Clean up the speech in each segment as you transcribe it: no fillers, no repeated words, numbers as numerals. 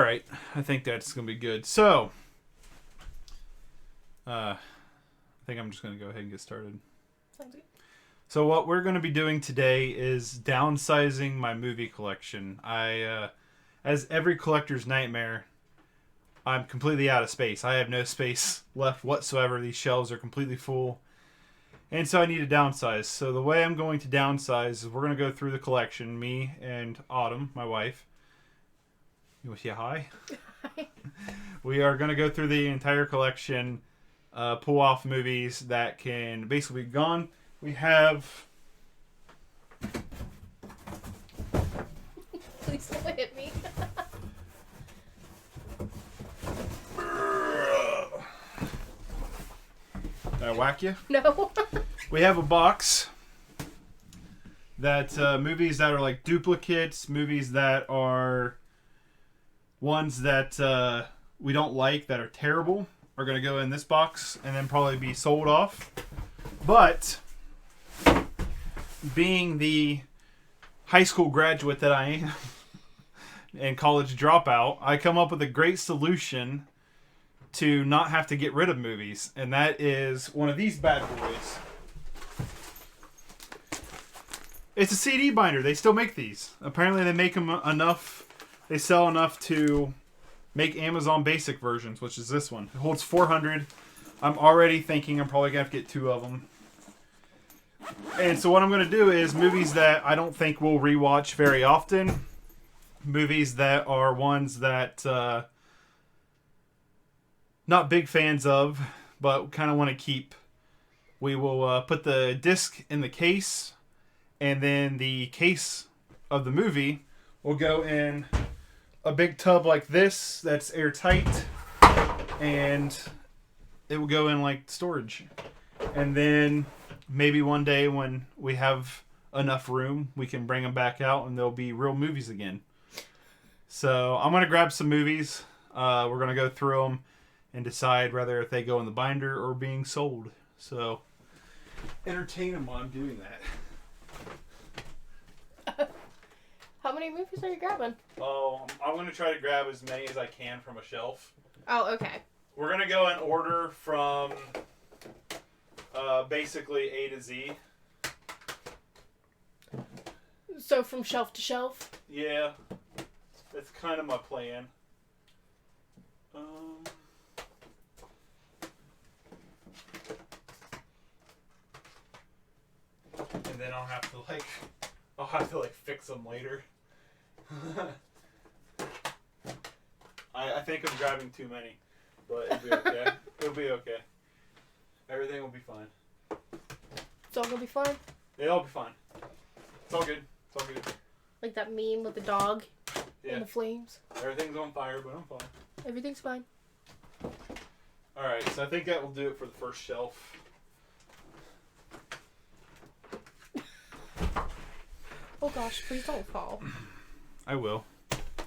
All right, I think that's gonna be good. So, I think I'm just gonna go ahead and get started. Sounds good. So what we're gonna be doing today is downsizing my movie collection. As every collector's nightmare, I'm completely out of space. I have no space left whatsoever. These shelves are completely full. And so I need to downsize. So the way I'm going to downsize is we're going to go through the collection, me and Autumn, my wife. You want to say hi? Hi. We are going to go through the entire collection, pull off movies that can basically be gone. We have... Please don't hit me. Did I whack you? No. We have a box that movies that are like duplicates, movies that are ones that we don't like, that are terrible, are going to go in this box and then probably be sold off. But being the high school graduate that I am and college dropout, I come up with a great solution to not have to get rid of movies, and that is one of these bad boys. It's a CD binder. They still make these. Apparently they make them enough, they sell enough to make Amazon basic versions, which is this one. It holds 400. I'm already thinking I'm probably going to have to get 2 of them. And so what I'm going to do is movies that I don't think we'll rewatch very often. Movies that are ones that not big fans of, but kind of want to keep. We will put the disc in the case, and then the case of the movie will go in a big tub like this that's airtight, and it will go in like storage. And then maybe one day when we have enough room, we can bring them back out and they'll be real movies again. So I'm going to grab some movies. We're going to go through them and decide whether if they go in the binder or being sold. So entertain them while I'm doing that. How many movies are you grabbing? Oh, I'm going to try to grab as many as I can from a shelf. Oh, okay. We're going to go in order from basically A to Z. So from shelf to shelf? Yeah, that's kind of my plan. And then I'll have to fix them later. I think I'm grabbing too many, but it'll be okay. It'll be okay. Everything will be fine. It's all gonna be fine? It'll be fine. It's all good. It's all good. Like that meme with the dog and the flames? Everything's on fire, but I'm fine. Everything's fine. Alright, so I think that will do it for the first shelf. Oh gosh, please don't fall. I will.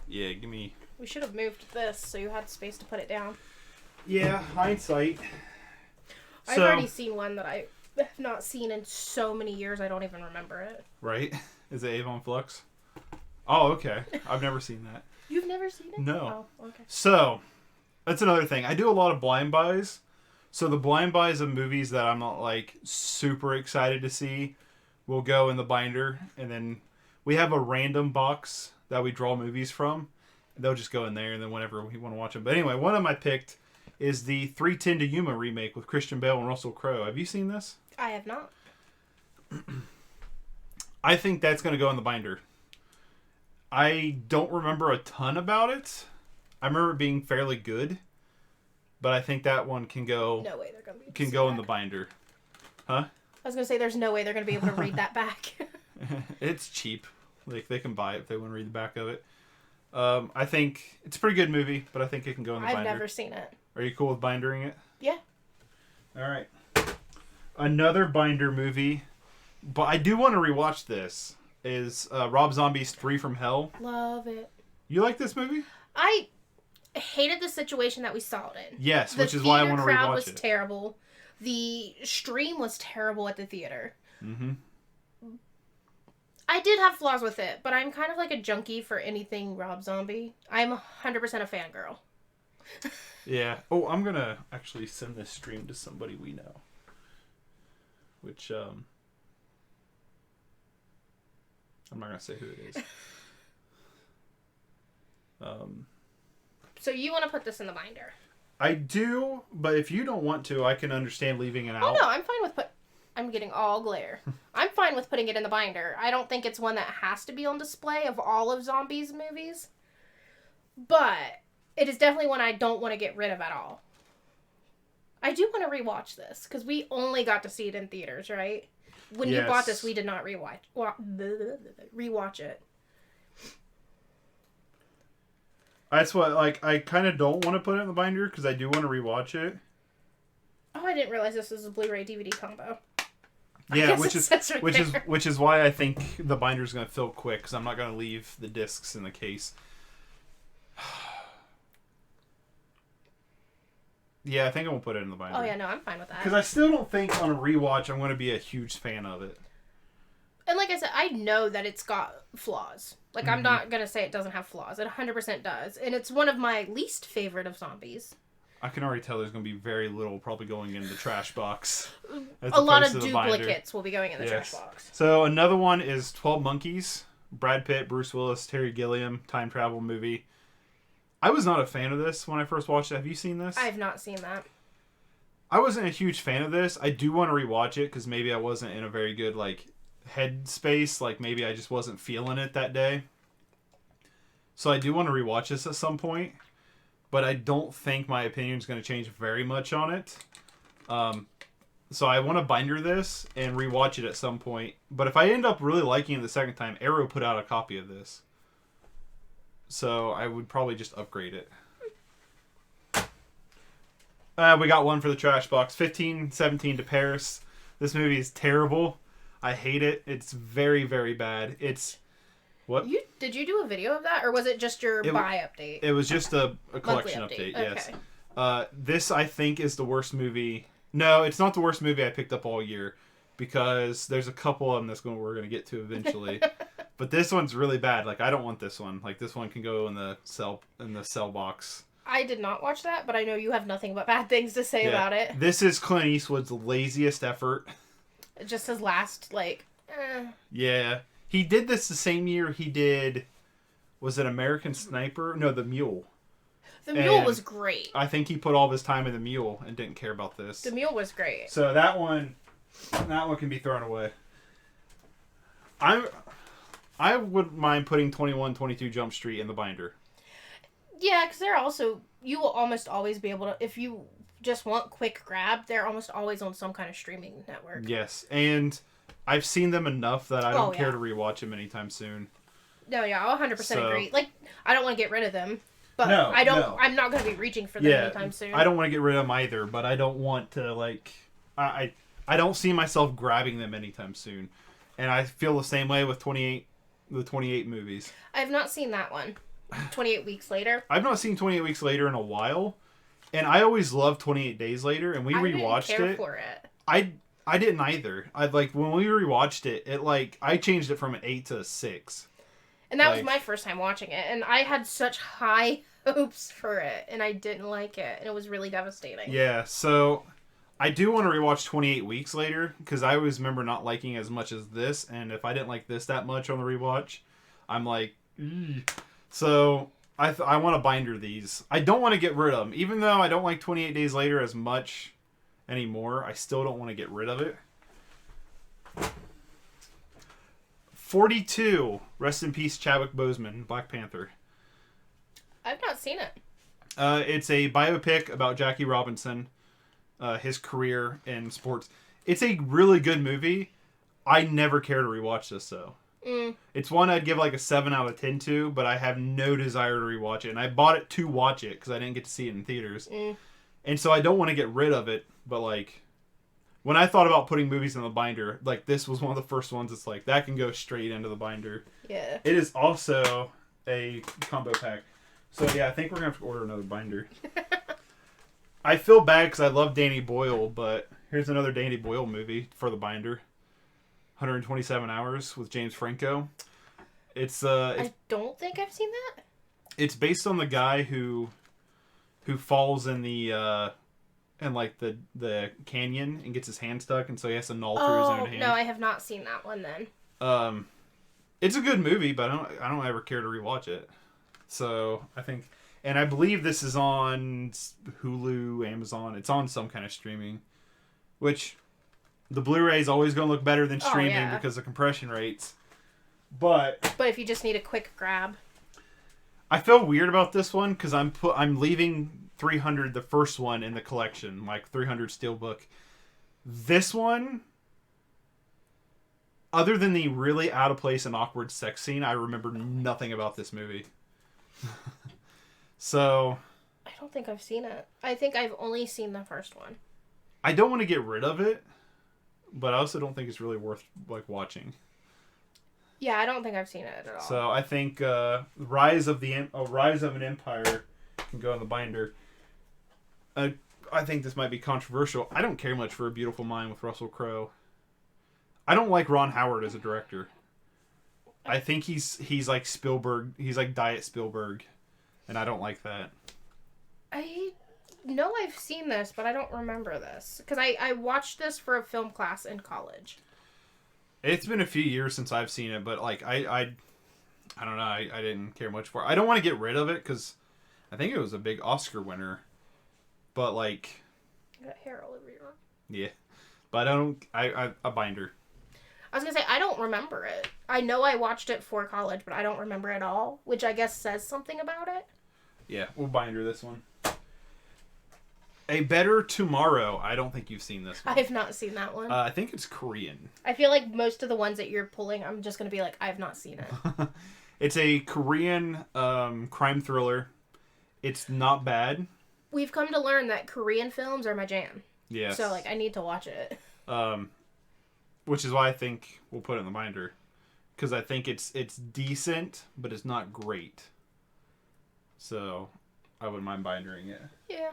Yeah, give me... We should have moved this so you had space to put it down. Yeah, hindsight. I've already seen one that I have not seen in so many years I don't even remember it. Right? Is it Avon Flux? Oh, okay. I've never seen that. You've never seen it? No. Oh, okay. So, that's another thing. I do a lot of blind buys. So the blind buys of movies that I'm not like super excited to see will go in the binder, and then we have a random box that we draw movies from. They'll just go in there, and then whenever we want to watch them. But anyway, one of them I picked is the 3:10 to Yuma remake with Christian Bale and Russell Crowe. Have you seen this? I have not. I think that's going to go in the binder. I don't remember a ton about it. I remember it being fairly good, but I think that one can go. No way they're gonna be able to can see go that. in the binder. Huh? I was gonna say there's no way they're gonna be able to read that back. It's cheap. Like they can buy it if they want to read the back of it. I think it's a pretty good movie, but I think it can go in the binder. I've never seen it. Are you cool with bindering it? Yeah. All right. Another binder movie, but I do want to rewatch this, is Rob Zombie's Free from Hell. Love it. You like this movie? I hated the situation that we saw it in. Yes, which is why I want to rewatch it. The crowd was terrible. The stream was terrible at the theater. Mm-hmm. I did have flaws with it, but I'm kind of like a junkie for anything Rob Zombie. I'm 100% a fangirl. Yeah. Oh, I'm going to actually send this stream to somebody we know. Which, I'm not going to say who it is. So you want to put this in the binder? I do, but if you don't want to, I can understand leaving it out. Oh, no, I'm fine with I'm getting all glare. I'm fine with putting it in the binder. I don't think it's one that has to be on display of all of Zombies movies. But it is definitely one I don't want to get rid of at all. I do want to rewatch this, because we only got to see it in theaters, right? When you bought this, we did not rewatch it. That's what, like, I kind of don't want to put it in the binder, because I do want to rewatch it. Oh, I didn't realize this was a Blu-ray DVD combo. Yeah, which is why I think the binder's going to fill quick, because I'm not going to leave the discs in the case. Yeah, I think I won't put it in the binder. Oh yeah, no, I'm fine with that. Because I still don't think on a rewatch I'm going to be a huge fan of it. And like I said, I know that it's got flaws. Like, I'm not going to say it doesn't have flaws. It 100% does. And it's one of my least favorite of Zombies. I can already tell there's going to be very little probably going in the trash box. A lot of duplicates will be going in the trash box. So another one is 12 Monkeys. Brad Pitt, Bruce Willis, Terry Gilliam, time travel movie. I was not a fan of this when I first watched it. Have you seen this? I have not seen that. I wasn't a huge fan of this. I do want to rewatch it because maybe I wasn't in a very good head space. Like maybe I just wasn't feeling it that day. So I do want to rewatch this at some point. But I don't think my opinion is going to change very much on it. So I want to binder this and rewatch it at some point. But if I end up really liking it the second time, Arrow put out a copy of this. So I would probably just upgrade it. We got one for the trash box. 1517 to Paris. This movie is terrible. I hate it. It's very, very bad. It's... What? Did you do a video of that, or was it just your buy update? It was just a collection update, yes. Okay. This, I think, is the worst movie. No, it's not the worst movie I picked up all year, because there's a couple of them we're going to get to eventually. But this one's really bad. Like, I don't want this one. Like, this one can go in the cell box. I did not watch that, but I know you have nothing but bad things to say about it. This is Clint Eastwood's laziest effort. Just his last, Yeah. He did this the same year he did... Was it American Sniper? No, The Mule. The Mule was great. I think he put all of his time in The Mule and didn't care about this. The Mule was great. So that one can be thrown away. I wouldn't mind putting 2122 Jump Street in the binder. Yeah, because they're also... You will almost always be able to... If you just want quick grab, they're almost always on some kind of streaming network. Yes, and I've seen them enough that I don't care to rewatch them anytime soon. No, yeah, I'll 100% agree. Like, I don't want to get rid of them, but I'm not going to be reaching for them anytime soon. I don't want to get rid of them either, but I don't want to, I don't see myself grabbing them anytime soon. And I feel the same way with the 28 movies. I have not seen that one. 28 Weeks Later. I've not seen 28 Weeks Later in a while, and I always loved 28 Days Later, and we rewatched it. I didn't care for it. I didn't either. When we rewatched it, I changed it from an 8 to a 6. And that was my first time watching it, and I had such high hopes for it, and I didn't like it, and it was really devastating. Yeah, so I do want to rewatch 28 Weeks Later, because I always remember not liking as much as this, and if I didn't like this that much on the rewatch, I'm like, eugh. So I want to binder these. I don't want to get rid of them. Even though I don't like 28 Days Later as much anymore, I still don't want to get rid of it. 42. Rest in peace, Chadwick Boseman, Black Panther. I've not seen it. It's a biopic about Jackie Robinson, his career in sports. It's a really good movie. I never care to rewatch this, though. It's one I'd give a 7 out of 10 to, but I have no desire to rewatch it. And I bought it to watch it because I didn't get to see it in theaters. And so I don't want to get rid of it, but when I thought about putting movies in the binder, this was one of the first ones that's that can go straight into the binder. Yeah. It is also a combo pack. So yeah, I think we're going to have to order another binder. I feel bad because I love Danny Boyle, but here's another Danny Boyle movie for the binder. 127 Hours with James Franco. It's I don't think I've seen that. It's based on the guy who falls in the the canyon and gets his hand stuck, and so he has to gnaw through his own hand. No, I have not seen that one then. It's a good movie, but I don't ever care to rewatch it. So I think, and I believe this is on Hulu, Amazon. It's on some kind of streaming, which the Blu-ray is always going to look better than streaming because of compression rates. But if you just need a quick grab, I feel weird about this one because I'm leaving 300, the first one, in the collection, like 300 Steelbook. This one, other than the really out of place and awkward sex scene, I remember nothing about this movie. So I don't think I've seen it. I think I've only seen the first one. I don't want to get rid of it, but I also don't think it's really worth watching. Yeah, I don't think I've seen it at all. So I think Rise of an Empire can go in the binder. I think this might be controversial. I don't care much for A Beautiful Mind with Russell Crowe. I don't like Ron Howard as a director. I think he's like Spielberg. He's like Diet Spielberg, and I don't like that. I know I've seen this, but I don't remember this because I watched this for a film class in college. It's been a few years since I've seen it, but I don't know. I didn't care much for it. I don't want to get rid of it because I think it was a big Oscar winner. But you got hair all over your arm. Yeah, but a binder. I was gonna say I don't remember it. I know I watched it for college, but I don't remember it all, which I guess says something about it. Yeah, we'll binder this one. A Better Tomorrow. I don't think you've seen this one. I have not seen that one. I think it's Korean. I feel like most of the ones that you're pulling, I'm just going to be like, I have not seen it. It's a Korean crime thriller. It's not bad. We've come to learn that Korean films are my jam. Yes. So, I need to watch it. Which is why I think we'll put it in the binder. Because I think it's decent, but it's not great. So, I wouldn't mind bindering it. Yeah.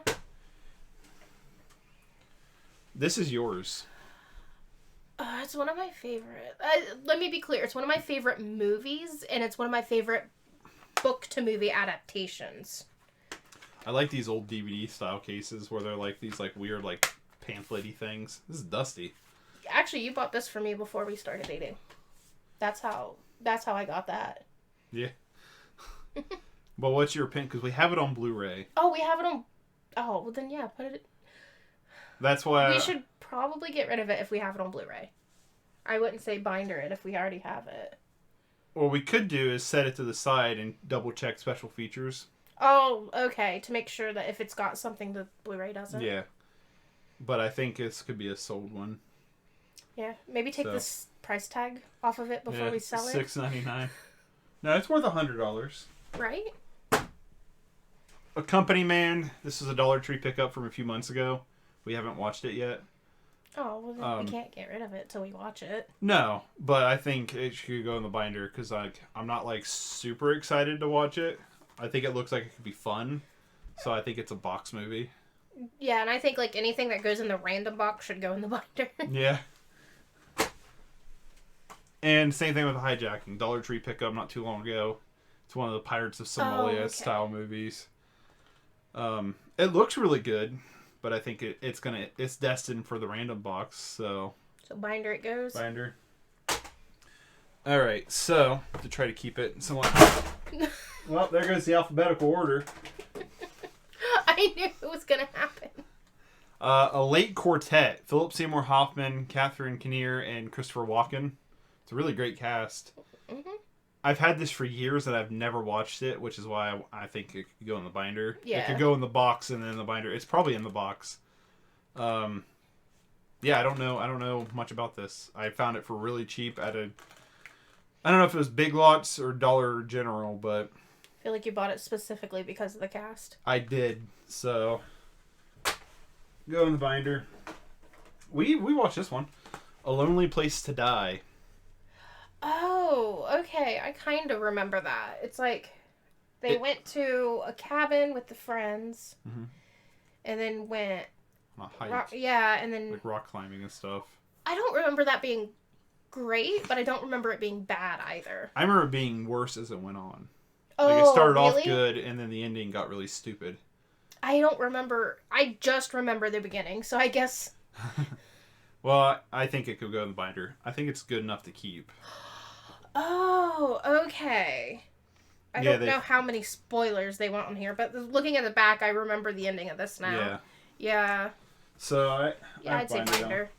This is yours. It's one of my favorite. Let me be clear. It's one of my favorite movies, and it's one of my favorite book-to-movie adaptations. I like these old DVD-style cases where they're these weird pamphlet-y things. This is dusty. Actually, you bought this for me before we started dating. That's how I got that. Yeah. But what's your opinion? Because we have it on Blu-ray. Oh, we have it on... Oh, well then yeah, put it... That's why... We should probably get rid of it if we have it on Blu-ray. I wouldn't say binder it if we already have it. What we could do is set it to the side and double-check special features. Oh, okay. To make sure that if it's got something the Blu-ray doesn't. Yeah. But I think this could be a sold one. Yeah. Maybe take this price tag off of it before we sell it. $6.99. No, it's worth $100. Right? A Company Man. This is a Dollar Tree pickup from a few months ago. We haven't watched it yet. Oh, well then we can't get rid of it till we watch it. No, but I think it should go in the binder because I'm not super excited to watch it. I think it looks like it could be fun, so I think it's a box movie. Yeah, and I think anything that goes in the random box should go in the binder. Yeah. And same thing with Hijacking. Dollar Tree pickup not too long ago. It's one of the Pirates of Somalia style movies. It looks really good. But I think it's destined for the random box, so... So binder it goes? Binder. Alright, so, to try to keep it somewhat... Well, there goes the alphabetical order. I knew it was going to happen. A late quartet. Philip Seymour Hoffman, Catherine Keener, and Christopher Walken. It's a really great cast. Mm-hmm. I've had this for years and I've never watched it, which is why I think it could go in the binder. Yeah. It could go in the box and then in the binder. It's probably in the box. Yeah, I don't know much about this. I found it for really cheap at I don't know if it was Big Lots or Dollar General, but I feel like you bought it specifically because of the cast. I did. So go in the binder. We watched this one. A Lonely Place to Die. Oh, okay. I kind of remember that. It's they went to a cabin with the friends, and then went on a hike. and then rock climbing and stuff. I don't remember that being great, but I don't remember it being bad either. I remember it being worse as it went on. Oh, like, it started really? off good, and then the ending got really stupid. I don't remember. I just remember the beginning, so I guess... Well, I think it could go in the binder. I think it's good enough to keep. Oh, okay. I don't know how many spoilers they want on here, but looking at the back, I remember the ending of this now. Yeah. So I'd say binder.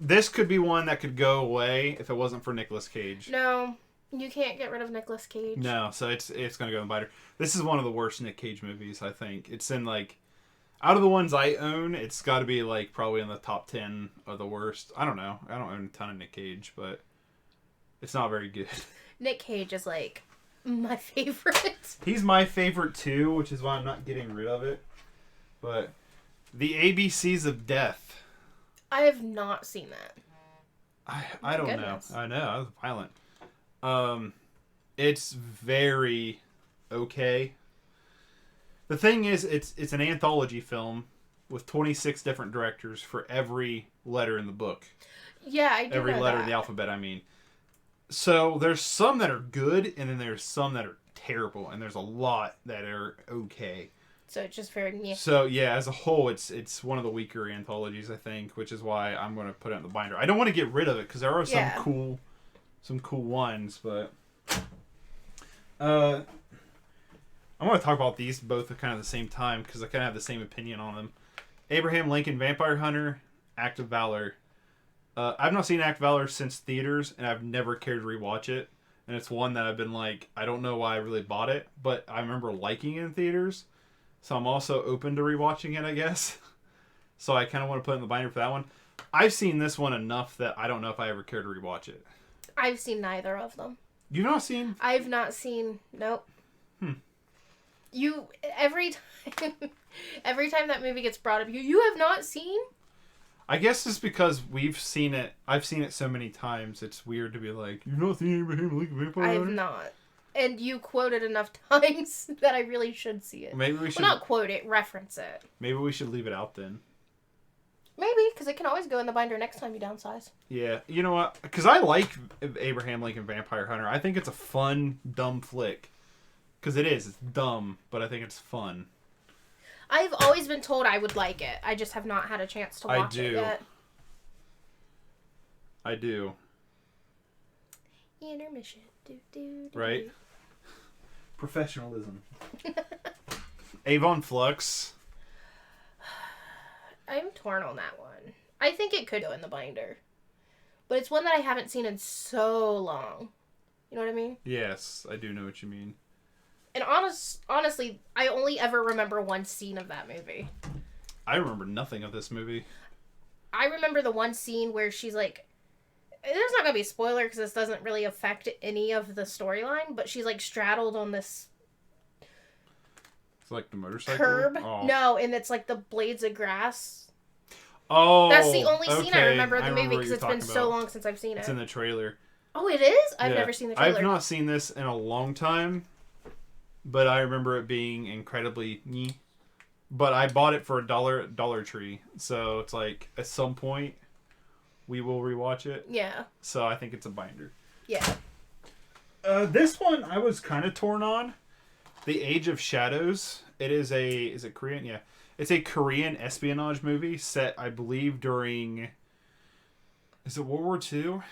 This could be one that could go away if it wasn't for Nicolas Cage. No, you can't get rid of Nicolas Cage. No, so it's gonna go in the binder. This is one of the worst Nick Cage movies, I think. It's in like, out of the ones I own, it's got to be like probably in the top 10 of the worst. I don't know. I don't own a ton of Nick Cage, but it's not very good. Nick Cage is like my favorite. He's my favorite too, which is why I'm not getting rid of it. But the ABCs of Death. I have not seen that. I don't know. I know. I was violent. It's very okay. The thing is, it's an anthology film with 26 different directors for every letter in the book. Yeah, I do Every know letter that. of the alphabet, I mean. So there's some that are good, and then there's some that are terrible, and there's a lot that are okay. So it's just very... Meh. So yeah, as a whole, it's one of the weaker anthologies, I think, which is why I'm going to put it in the binder. I don't want to get rid of it because there are some cool ones, but I want to talk about these both at kind of the same time because I kind of have the same opinion on them. Abraham Lincoln Vampire Hunter, Act of Valor. I've not seen Act of Valor since theaters, and I've never cared to rewatch it. And it's one that I've been like, I don't know why I really bought it, but I remember liking it in theaters. So I'm also open to rewatching it, I guess. So I kind of want to put it in the binder for that one. I've seen this one enough that I don't know if I ever care to rewatch it. I've seen neither of them. You've not seen? I've not seen... Nope. You... Every time that movie gets brought up, you have not seen? I guess it's because we've seen it. I've seen it so many times. It's weird to be like, you've not seen Abraham Lincoln Vampire Hunter? I have not. And you quote it enough times that I really should see it. Maybe we should... Well, not quote it, reference it. Maybe we should leave it out then. Maybe, because it can always go in the binder next time you downsize. Yeah, you know what? Because I like Abraham Lincoln Vampire Hunter. I think it's a fun, dumb flick. Because it is. It's dumb, but I think it's fun. I've always been told I would like it. I just have not had a chance to watch it yet. I do. Intermission. Right? Professionalism. Avon Flux. I'm torn on that one. I think it could go in the binder. But it's one that I haven't seen in so long. You know what I mean? Yes, I do know what you mean. And honestly, I only ever remember one scene of that movie. I remember nothing of this movie. I remember the one scene where she's like... There's not going to be a spoiler because this doesn't really affect any of the storyline, but she's like straddled on this... It's like the motorcycle? Curb. Oh. No, and it's like the blades of grass. Oh, that's the only scene I remember of the remember movie because it's been so long since I've seen it. It's in the trailer. Oh, it is? I've never seen the trailer. I've not seen this in a long time, but I remember it being incredibly nyeh. But I bought it for $1 at Dollar Tree, so it's like at some point we will rewatch it. Yeah. So I think it's a binder. Yeah. This one I was kind of torn on. The Age of Shadows. Is it Korean? Yeah. It's a Korean espionage movie set, I believe, during... Is it World War II?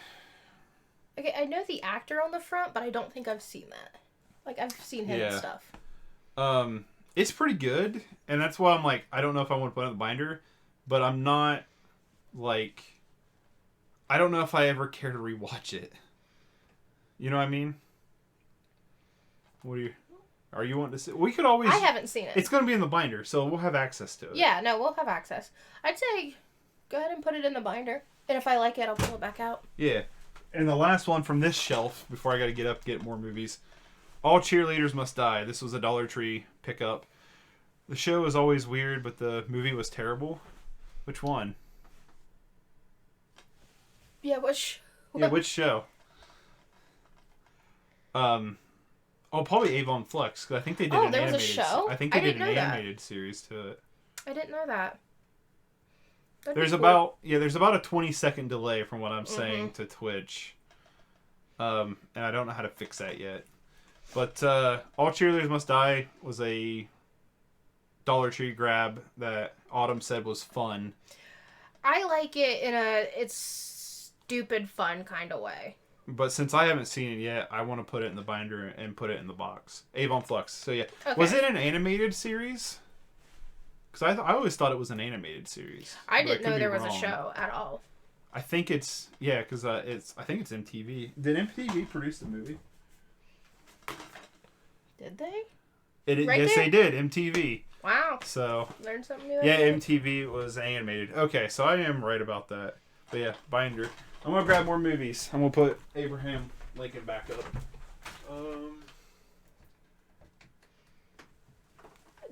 Okay, I know the actor on the front, but I don't think I've seen that. Like, I've seen him and stuff. It's pretty good, and that's why I'm like, I don't know if I want to put it in the binder, but I'm not, like... I don't know if I ever care to rewatch it. You know what I mean? What do you... Are you wanting to see? We could always... I haven't seen it. It's going to be in the binder, so we'll have access to it. Yeah, no, we'll have access. I'd say go ahead and put it in the binder. And if I like it, I'll pull it back out. Yeah. And the last one from this shelf, before I got to get up and get more movies. All Cheerleaders Must Die. This was a Dollar Tree pickup. The show was always weird, but the movie was terrible. Which one? Yeah, which... Yeah, which show? Oh, probably Avon Flux, because I think they did an there animated... was a show? I think they did an know that. animated series to it. I didn't know that. There's about a 20-second delay from what I'm saying to Twitch. And I don't know how to fix that yet. But All Cheerleaders Must Die was a Dollar Tree grab that Autumn said was fun. I like it in it's stupid fun kind of way. But since I haven't seen it yet, I want to put it in the binder and put it in the box. Avon Flux. So yeah. Okay. Was it an animated series? Because I always thought it was an animated series. I didn't know there was a show at all. I think it's... Yeah, because I think it's MTV. Did MTV produce the movie? Did they? Yes, they did. MTV. Wow. So... Learned something new. Yeah, MTV was animated. Okay, so I am right about that. But yeah, binder. I'm going to grab more movies. I'm going to put Abraham Lincoln back up.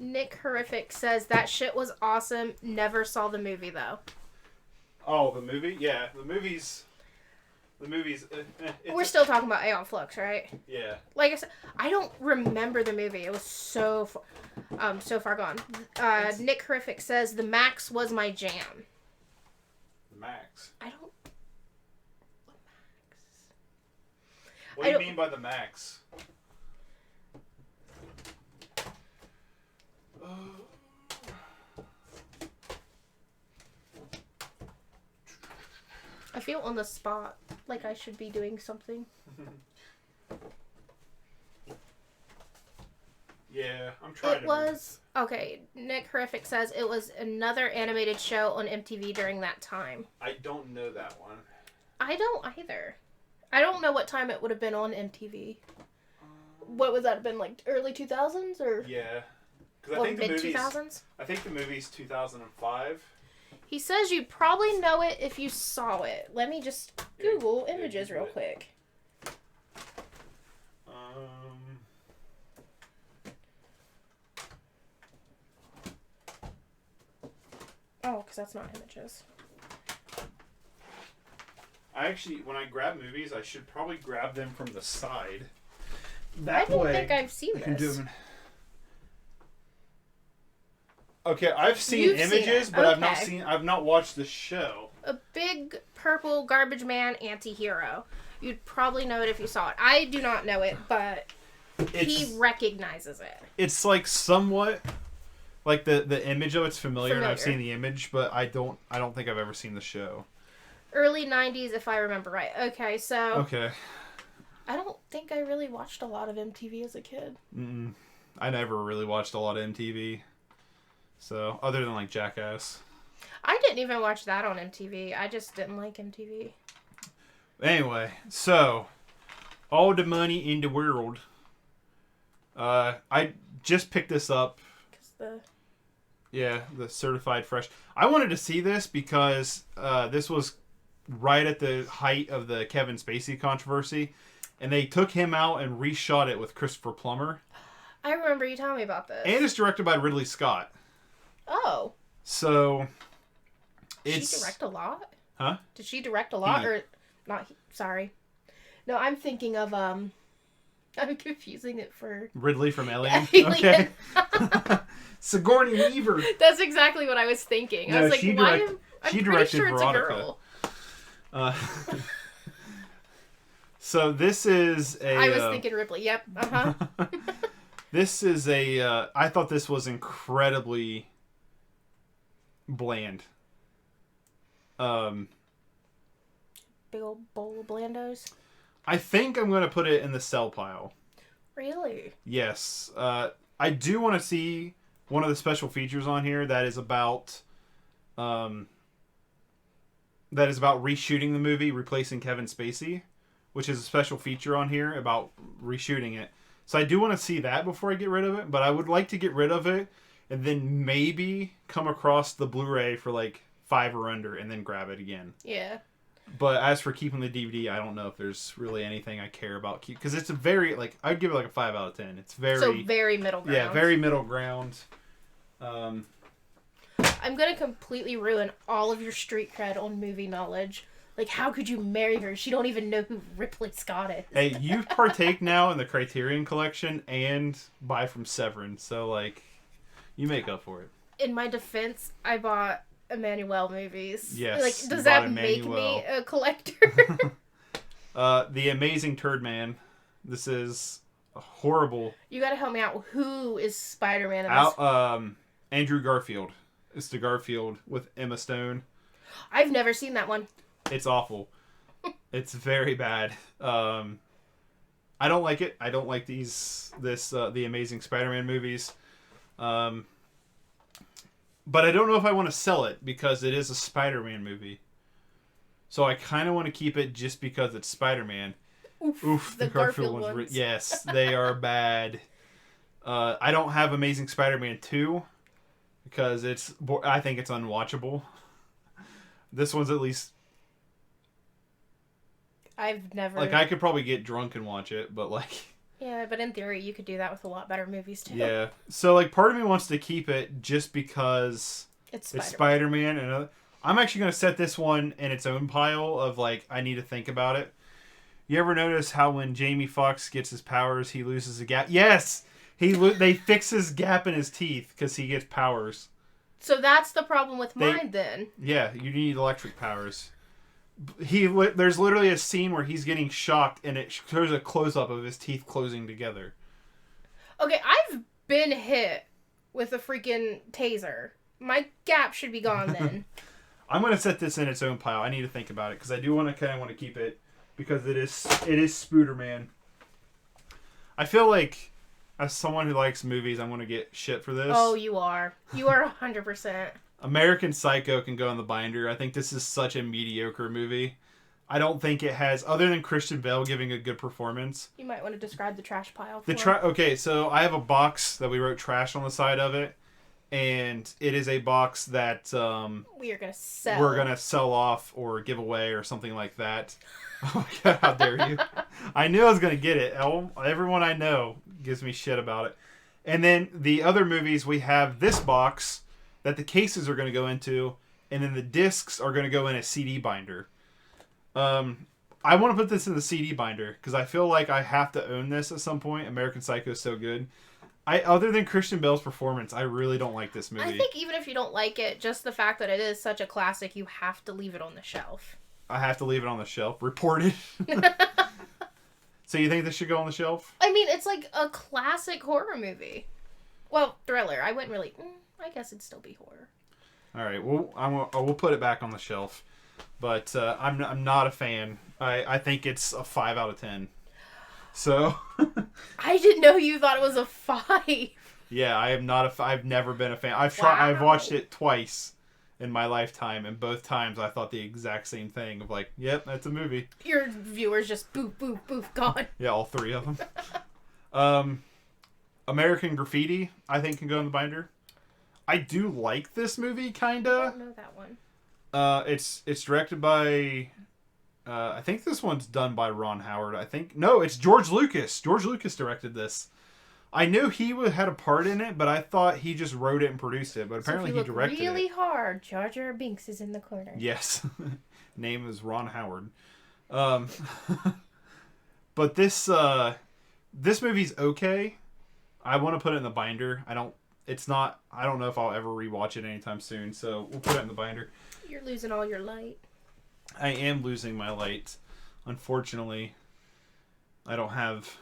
Nick Horrific says, that shit was awesome. Never saw the movie, though. Oh, the movie? Yeah, the movies... We're still talking about Aeon Flux, right? Yeah. Like I said, I don't remember the movie. It was so far gone. Nick Horrific says, The Max was my jam. The Max? I don't... What do you mean by the Max? I feel on the spot, like I should be doing something. Yeah, I'm trying okay, Nick Horrific says it was another animated show on MTV during that time. I don't know that one. I don't either. I don't know what time it would have been on MTV. What would that have been, like early 2000s or? Yeah. Because I think the movie's... mid-2000s? I think the movie's 2005. He says you'd probably know it if you saw it. Let me just Google images real quick. Oh, because that's not images. When I grab movies, I should probably grab them from the side. I don't think I've seen this. Okay, I've seen images, but I've not watched the show. A big purple garbage man anti-hero. You'd probably know it if you saw it. I do not know it, but he recognizes it. It's like somewhat like the image of it's familiar, and I've seen the image, but I don't think I've ever seen the show. Early 90s, if I remember right. Okay, so... Okay. I don't think I really watched a lot of MTV as a kid. I never really watched a lot of MTV. So, other than, like, Jackass. I didn't even watch that on MTV. I just didn't like MTV. Anyway, so... All the money in the world. I just picked this up. Yeah, the Certified Fresh. I wanted to see this because this was right at the height of the Kevin Spacey controversy. And they took him out and reshot it with Christopher Plummer. I remember you telling me about this. And it's directed by Ridley Scott. Oh. So, Did she direct a lot? Huh? Did she direct a lot? Or not? Sorry. No, I'm thinking of, I'm confusing it for... Ridley from Alien? Okay. Sigourney Weaver. That's exactly what I was thinking. I was like, I'm pretty sure it's Veronica. A girl. So this is a... I was thinking Ripley. Yep. Uh-huh. This is a... I thought this was incredibly bland. Big old bowl of Blandos. I think I'm going to put it in the sell pile. Really? Yes. I do want to see one of the special features on here that is about... reshooting the movie, replacing Kevin Spacey, which is a special feature on here about reshooting it. So I do want to see that before I get rid of it, but I would like to get rid of it and then maybe come across the Blu-ray for like $5 or under and then grab it again. Yeah. But as for keeping the DVD, I don't know if there's really anything I care about. Because it's a very, I'd give it like a 5 out of 10. It's very... So very middle ground. Yeah, very middle ground. I'm going to completely ruin all of your street cred on movie knowledge. Like, how could you marry her? She don't even know who Ripley Scott is. Hey, you partake now in the Criterion Collection and buy from Severin. So, you make up for it. In my defense, I bought Emmanuel movies. Yes. Like, does that make me a collector? The Amazing Turd Man. This is horrible. You gotta help me out. Who is Spider-Man in this? Andrew Garfield. It's the Garfield with Emma Stone. I've never seen that one. It's awful. It's very bad. I don't like it. I don't like the Amazing Spider-Man movies. But I don't know if I want to sell it because it is a Spider-Man movie. So I kind of want to keep it just because it's Spider-Man. Oof, the Garfield ones. Yes, they are bad. I don't have Amazing Spider-Man 2 because I think it's unwatchable. This one's at least... I've never... Like, I could probably get drunk and watch it, but like... Yeah, but in theory, you could do that with a lot better movies, too. Yeah. So, like, part of me wants to keep it just because it's Spider-Man. And I'm actually going to set this one in its own pile of, like, I need to think about it. You ever notice how when Jamie Foxx gets his powers, he loses a gap? Yes! They fix his gap in his teeth because he gets powers. So that's the problem with mine, then. Yeah, you need electric powers. There's literally a scene where he's getting shocked and it shows a close-up of his teeth closing together. Okay, I've been hit with a freaking taser. My gap should be gone then. I'm going to set this in its own pile. I need to think about it because I do want to keep it because it is Spooderman. I feel like as someone who likes movies, I'm going to get shit for this. Oh, you are. You are 100%. American Psycho can go in the binder. I think this is such a mediocre movie. I don't think it has, other than Christian Bale giving a good performance. You might want to describe the trash pile. Okay, so I have a box that we wrote trash on the side of it, and it is a box that we're gonna sell off or give away or something like that. Oh my god, how dare you! I knew I was gonna get it. Everyone I know gives me shit about it. And then the other movies, we have this box that the cases are going to go into, and then the discs are going to go in a CD binder. I want to put this in the CD binder because I feel like I have to own this at some point. American Psycho is so good. Other than Christian Bale's performance, I really don't like this movie. I think even if you don't like it, just the fact that it is such a classic, you have to leave it on the shelf. I have to leave it on the shelf. Reported. So you think this should go on the shelf? I mean, it's like a classic horror movie. Well, thriller. I wouldn't really... I guess it'd still be horror. All right. Well, we'll put it back on the shelf. But I'm not a fan. I think it's a 5 out of 10. So... I didn't know you thought it was a 5. Yeah, I am not I've never been a fan. I've watched it twice in my lifetime, and both times I thought the exact same thing of like, yep, that's a movie. Your viewers just boof, boof, boof, gone. Yeah, all 3 of them. American Graffiti, I think, can go in the binder. I do like this movie, kinda. I don't know that one. It's directed by... I think this one's done by Ron Howard. No, it's George Lucas. George Lucas directed this. I knew he had a part in it, but I thought he just wrote it and produced it. But apparently he directed it. Really hard. Jar Jar Binks is in the corner. Yes, name is Ron Howard. But this movie's okay. I want to put it in the binder. I don't know if I'll ever rewatch it anytime soon. So we'll put it in the binder. You're losing all your light. I am losing my light. Unfortunately, I don't have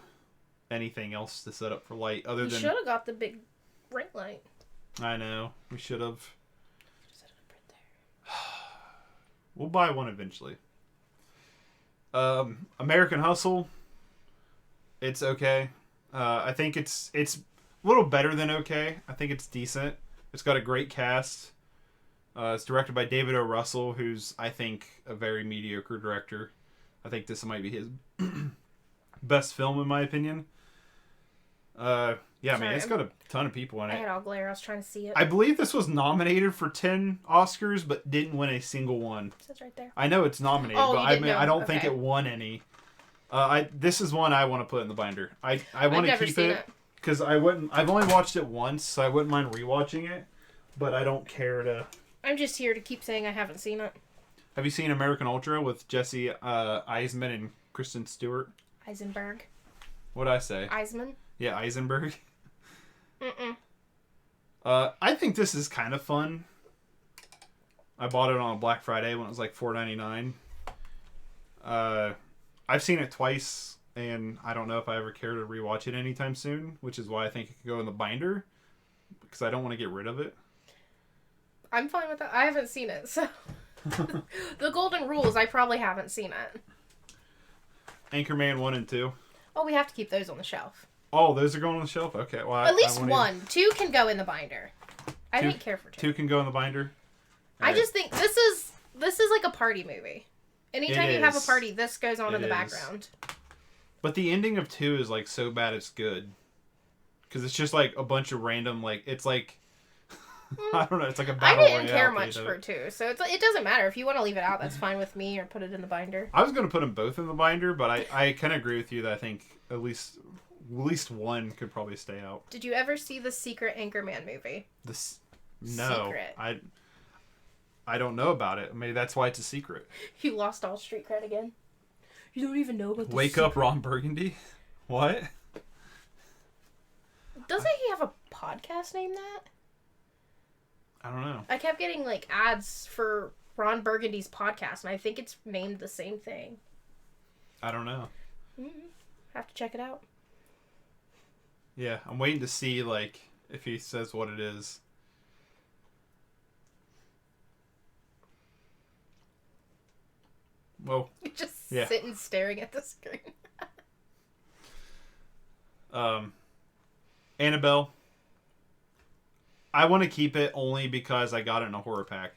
anything else to set up for light other than... You should have got the big ring light. I know. We should have. Set it up right there. We'll buy one eventually. American Hustle. It's okay. I think it's a little better than okay. I think it's decent. It's got a great cast. It's directed by David O. Russell, who's, I think, a very mediocre director. I think this might be his best film, in my opinion. Yeah, I mean, it's got a ton of people in it. I had all glare. I was trying to see it. I believe this was nominated for 10 Oscars, but didn't win a single one. It says right there. I know it's nominated, but I don't think it won any. This is one I want to put in the binder. I want to keep it because I've only watched it once, so I wouldn't mind rewatching it, but I don't care to. I'm just here to keep saying I haven't seen it. Have you seen American Ultra with Jesse Eisenman and Kristen Stewart? Eisenberg. What'd I say? Eisman. Yeah, Eisenberg. Mm-mm. I think this is kind of fun. I bought it on Black Friday when it was like $4.99. I've seen it twice, and I don't know if I ever care to rewatch it anytime soon, which is why I think it could go in the binder, because I don't want to get rid of it. I'm fine with that. I haven't seen it, so... The Golden Rules, I probably haven't seen it. Anchorman 1 and 2. Oh, we have to keep those on the shelf. Oh, those are going on the shelf? Okay. Well, At least one. 2 can go in the binder. I didn't care for 2. 2 can go in the binder? I just think this is like a party movie. Anytime you have a party, this goes on in the background. But the ending of 2 is like so bad it's good. Because it's just like a bunch of random, like, it's like... I don't know. It's like a battle royale. I didn't care much for 2, so it doesn't matter. If you want to leave it out, that's fine with me, or put it in the binder. I was going to put them both in the binder, but I kind of agree with you that I think at least one could probably stay out. Did you ever see the Secret Anchorman movie? No. Secret. I don't know about it. Maybe that's why it's a secret. You lost all street cred again. You don't even know about the Wake Up Ron Burgundy? What? Doesn't he have a podcast named that? I don't know. I kept getting like ads for Ron Burgundy's podcast, and I think it's named the same thing. I don't know. Have to check it out. Yeah, I'm waiting to see like if he says what it is. Well, You're just sitting staring at the screen. Annabelle. I want to keep it only because I got it in a horror pack.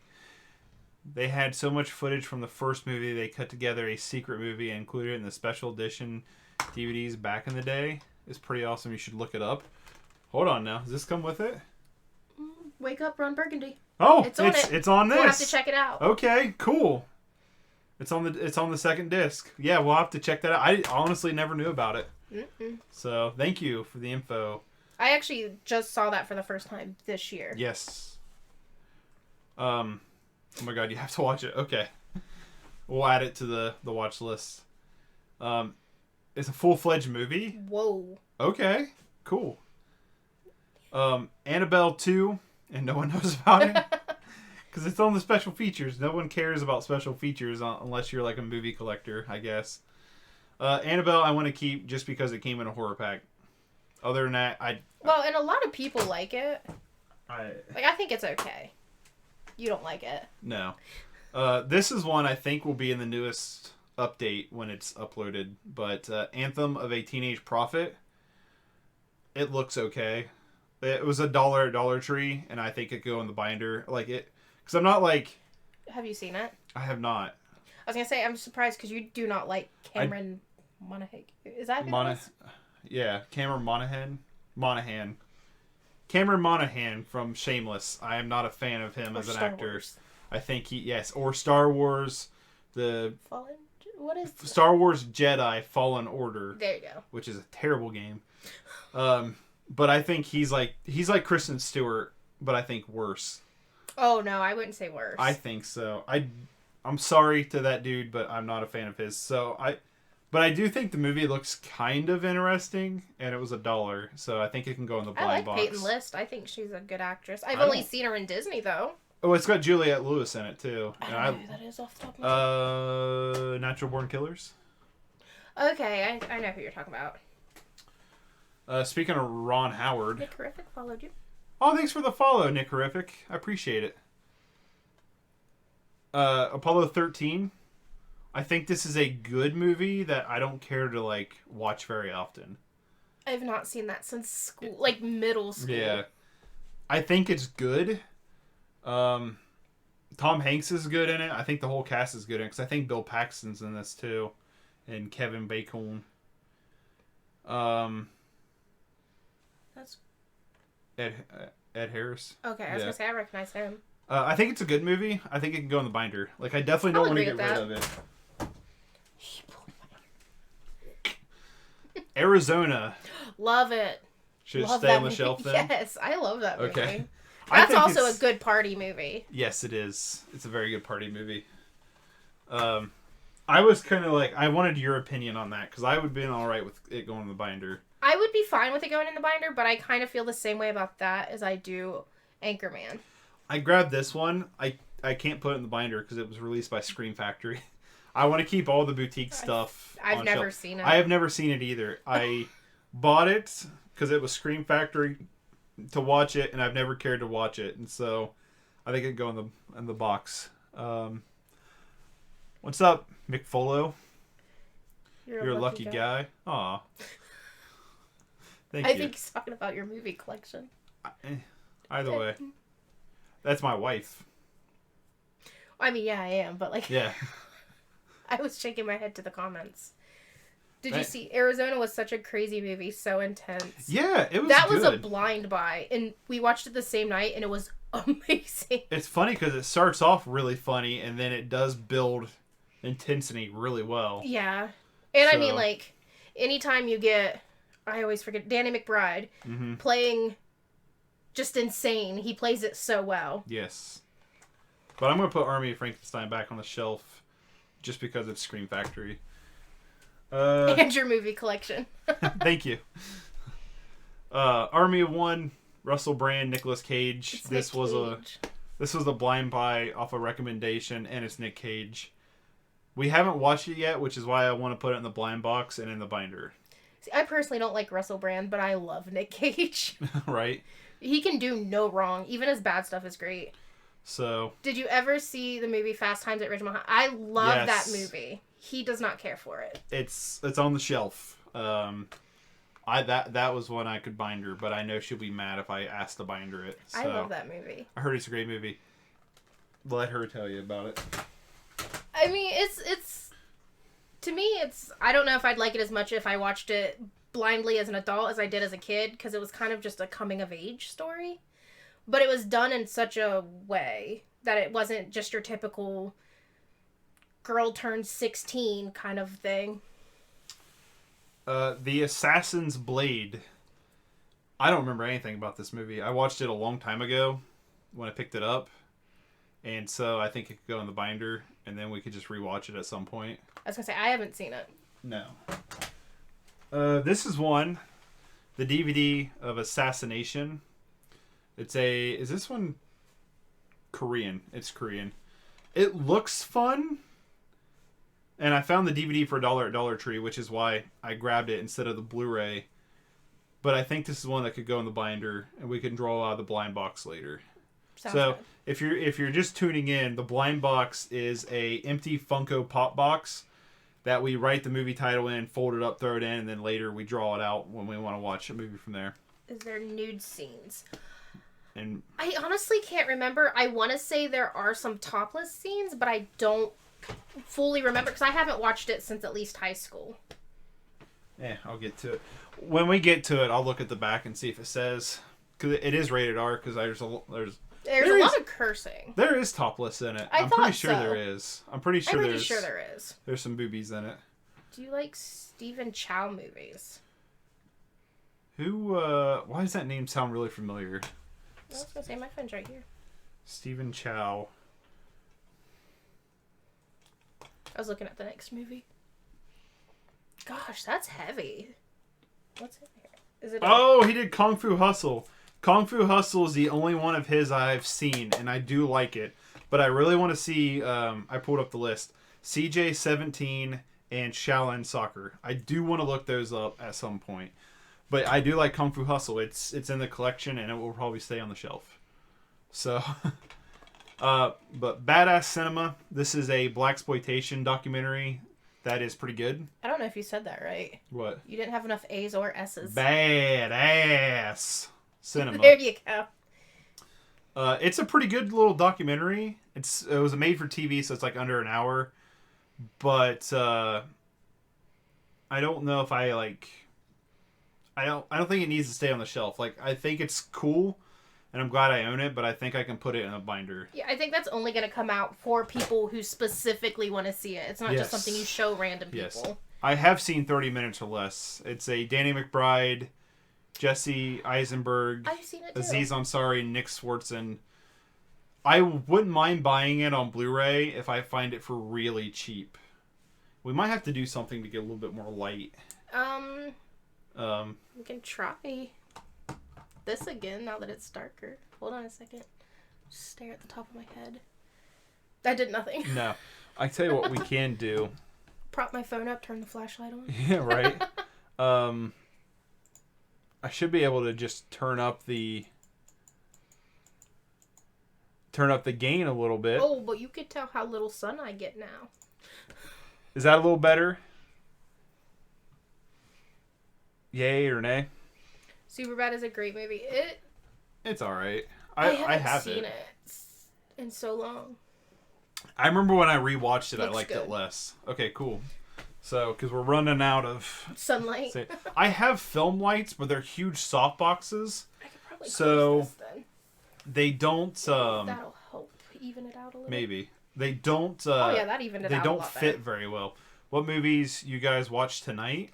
They had so much footage from the first movie, they cut together a secret movie and included it in the special edition DVDs back in the day. It's pretty awesome. You should look it up. Hold on now. Does this come with it? Wake Up Ron Burgundy. Oh, it's on this. We'll have to check it out. Okay, cool. It's on the second disc. Yeah, we'll have to check that out. I honestly never knew about it. So, thank you for the info. I actually just saw that for the first time this year. Yes. Oh my god, you have to watch it. Okay. We'll add it to the watch list. It's a full-fledged movie. Whoa. Okay, cool. Annabelle 2, and no one knows about it. Because it's on the special features. No one cares about special features unless you're like a movie collector, I guess. Annabelle I want to keep just because it came in a horror pack. Other than that, and a lot of people like it. I think it's okay. You don't like it. No. This is one I think will be in the newest update when it's uploaded. But Anthem of a Teenage Prophet. It looks okay. It was $1 at Dollar Tree, and I think it could go in the binder. Because I'm not like... Have you seen it? I have not. I was going to say, I'm surprised because you do not like Cameron Monaghan. Is that who it is? Yeah, Cameron Monaghan. Cameron Monaghan from Shameless. I am not a fan of him as an actor. Wars. I think or Star Wars, what is Star Wars Jedi Fallen Order. There you go. Which is a terrible game. But I think he's like Kristen Stewart, but I think worse. Oh no, I wouldn't say worse. I think so. I'm sorry to that dude, but I'm not a fan of his. But I do think the movie looks kind of interesting, and it was $1, so I think it can go in the blind box. I like Peyton List. I think she's a good actress. I've only seen her in Disney, though. Oh, it's got Juliette Lewis in it, too. I don't know who that is off the top of my head. Natural Born Killers. Okay, I know who you're talking about. Speaking of Ron Howard. Nick Horrific followed you. Oh, thanks for the follow, Nick Horrific. I appreciate it. Apollo 13. I think this is a good movie that I don't care to watch very often. I have not seen that since school, middle school. Yeah, I think it's good. Tom Hanks is good in it. I think the whole cast is good in it because I think Bill Paxton's in this too, and Kevin Bacon. That's Ed Harris. Okay, I was gonna say I recognize him. I think it's a good movie. I think it can go in the binder. I definitely don't want to get rid of it. Arizona. Love it. Should it stay on the shelf then? Yes, I love that movie. Okay. That's also a good party movie. Yes, it is. It's a very good party movie. I was kind of I wanted your opinion on that because I would have been alright with it going in the binder. I would be fine with it going in the binder, but I kind of feel the same way about that as I do Anchorman. I grabbed this one. I I can't put it in the binder because it was released by Scream Factory. I want to keep all the boutique stuff. I've never seen it. I have never seen it either. I bought it because it was Scream Factory to watch it, and I've never cared to watch it, and so I think it'd go in the box. What's up, Mick Follow? You're a lucky guy. Aw. Thank you. I think he's talking about your movie collection. Either way. That's my wife. I mean, yeah, I am, but like... Yeah. I was shaking my head to the comments. Did you see Arizona was such a crazy movie, so intense. Yeah, it was That good. was a blind buy, and we watched it the same night, and it was amazing. It's funny because it starts off really funny, and then it does build intensity really well. Yeah. And I mean, like, anytime you get, I always forget, Danny McBride playing just insane. He plays it so well. Yes. But I'm going to put Army of Frankenstein back on the shelf just because it's Scream Factory. And your movie collection. Thank you. Army of One, Russell Brand, Nicolas Cage. This was a blind buy off a recommendation, and it's Nick Cage. We haven't watched it yet, which is why I want to put it in the blind box and in the binder. See, I personally don't like Russell Brand, but I love Nick Cage. Right? He can do no wrong. Even his bad stuff is great. So, did you ever see the movie Fast Times at Ridgemont High? I love that movie. He does not care for it. It's on the shelf. That was one I could binder, but I know she'll be mad if I ask to binder it. So. I love that movie. I heard it's a great movie. Let her tell you about it. I mean, it's to me, it's, I don't know if I'd like it as much if I watched it blindly as an adult as I did as a kid, because it was kind of just a coming of age story. But it was done in such a way that it wasn't just your typical girl turns 16 kind of thing. The Assassin's Blade. I don't remember anything about this movie. I watched it a long time ago when I picked it up. And so I think it could go in the binder, and then we could just rewatch it at some point. I was going to say, I haven't seen it. No. This is one. The DVD of Assassination. Is this one Korean? It's Korean. It looks fun. And I found the DVD for $1 at Dollar Tree, which is why I grabbed it instead of the Blu-ray. But I think this is one that could go in the binder, and we can draw out the blind box later. Sounds so good. if you're just tuning in, the blind box is a empty Funko Pop box that we write the movie title in, fold it up, throw it in, and then later we draw it out when we want to watch a movie from there. Is there nude scenes? And I honestly can't remember. I want to say there are some topless scenes, but I don't fully remember because I haven't watched it since at least high school. Yeah, I'll get to it. When we get to it, I'll look at the back and see if it says, because it is rated R. Because there's a lot of cursing. There is topless in it. I'm pretty sure there is. I'm pretty sure there is. There's some boobies in it. Do you like Stephen Chow movies? Who? Why does that name sound really familiar? I was gonna say my phone's right here. Stephen Chow. I was looking at the next movie. Gosh, that's heavy. What's in here? Is it? He did Kung Fu Hustle. Kung Fu Hustle is the only one of his I've seen, and I do like it. But I really want to see. I pulled up the list. CJ-17 and Shaolin Soccer. I do want to look those up at some point. But I do like Kung Fu Hustle. It's in the collection, and it will probably stay on the shelf. So, but Badass Cinema. This is a blaxploitation documentary that is pretty good. I don't know if you said that right. What? You didn't have enough A's or S's. Badass Cinema. There you go. It's a pretty good little documentary. It was made for TV, so it's like under an hour. But I don't know if I like. I don't think it needs to stay on the shelf. Like, I think it's cool, and I'm glad I own it, but I think I can put it in a binder. Yeah, I think that's only going to come out for people who specifically want to see it. It's not just something you show random people. Yes. I have seen 30 Minutes or Less. It's a Danny McBride, Jesse Eisenberg, I've seen it too. Aziz Ansari, Nick Swartzen. I wouldn't mind buying it on Blu-ray if I find it for really cheap. We might have to do something to get a little bit more light. We can try this again now that it's darker. Hold on a second. Just stare at the top of my head. I did nothing. No. I tell you what we can do. Prop my phone up, turn the flashlight on. Yeah, right. I should be able to just turn up the gain a little bit. Oh, but you could tell how little sun I get now. Is that a little better? Yay or nay? Superbad is a great movie. It's all right. I I haven't have seen it in so long. I remember when I rewatched it, I Looks liked good. it less. Okay, cool. So, because we're running out of Sunlight. I have film lights, but they're huge soft boxes. I could probably So, close this then. They don't. That'll help even it out a little. Maybe they don't. Oh yeah, that evened it They out. don't a lot fit better. very well. What movies you guys watch tonight?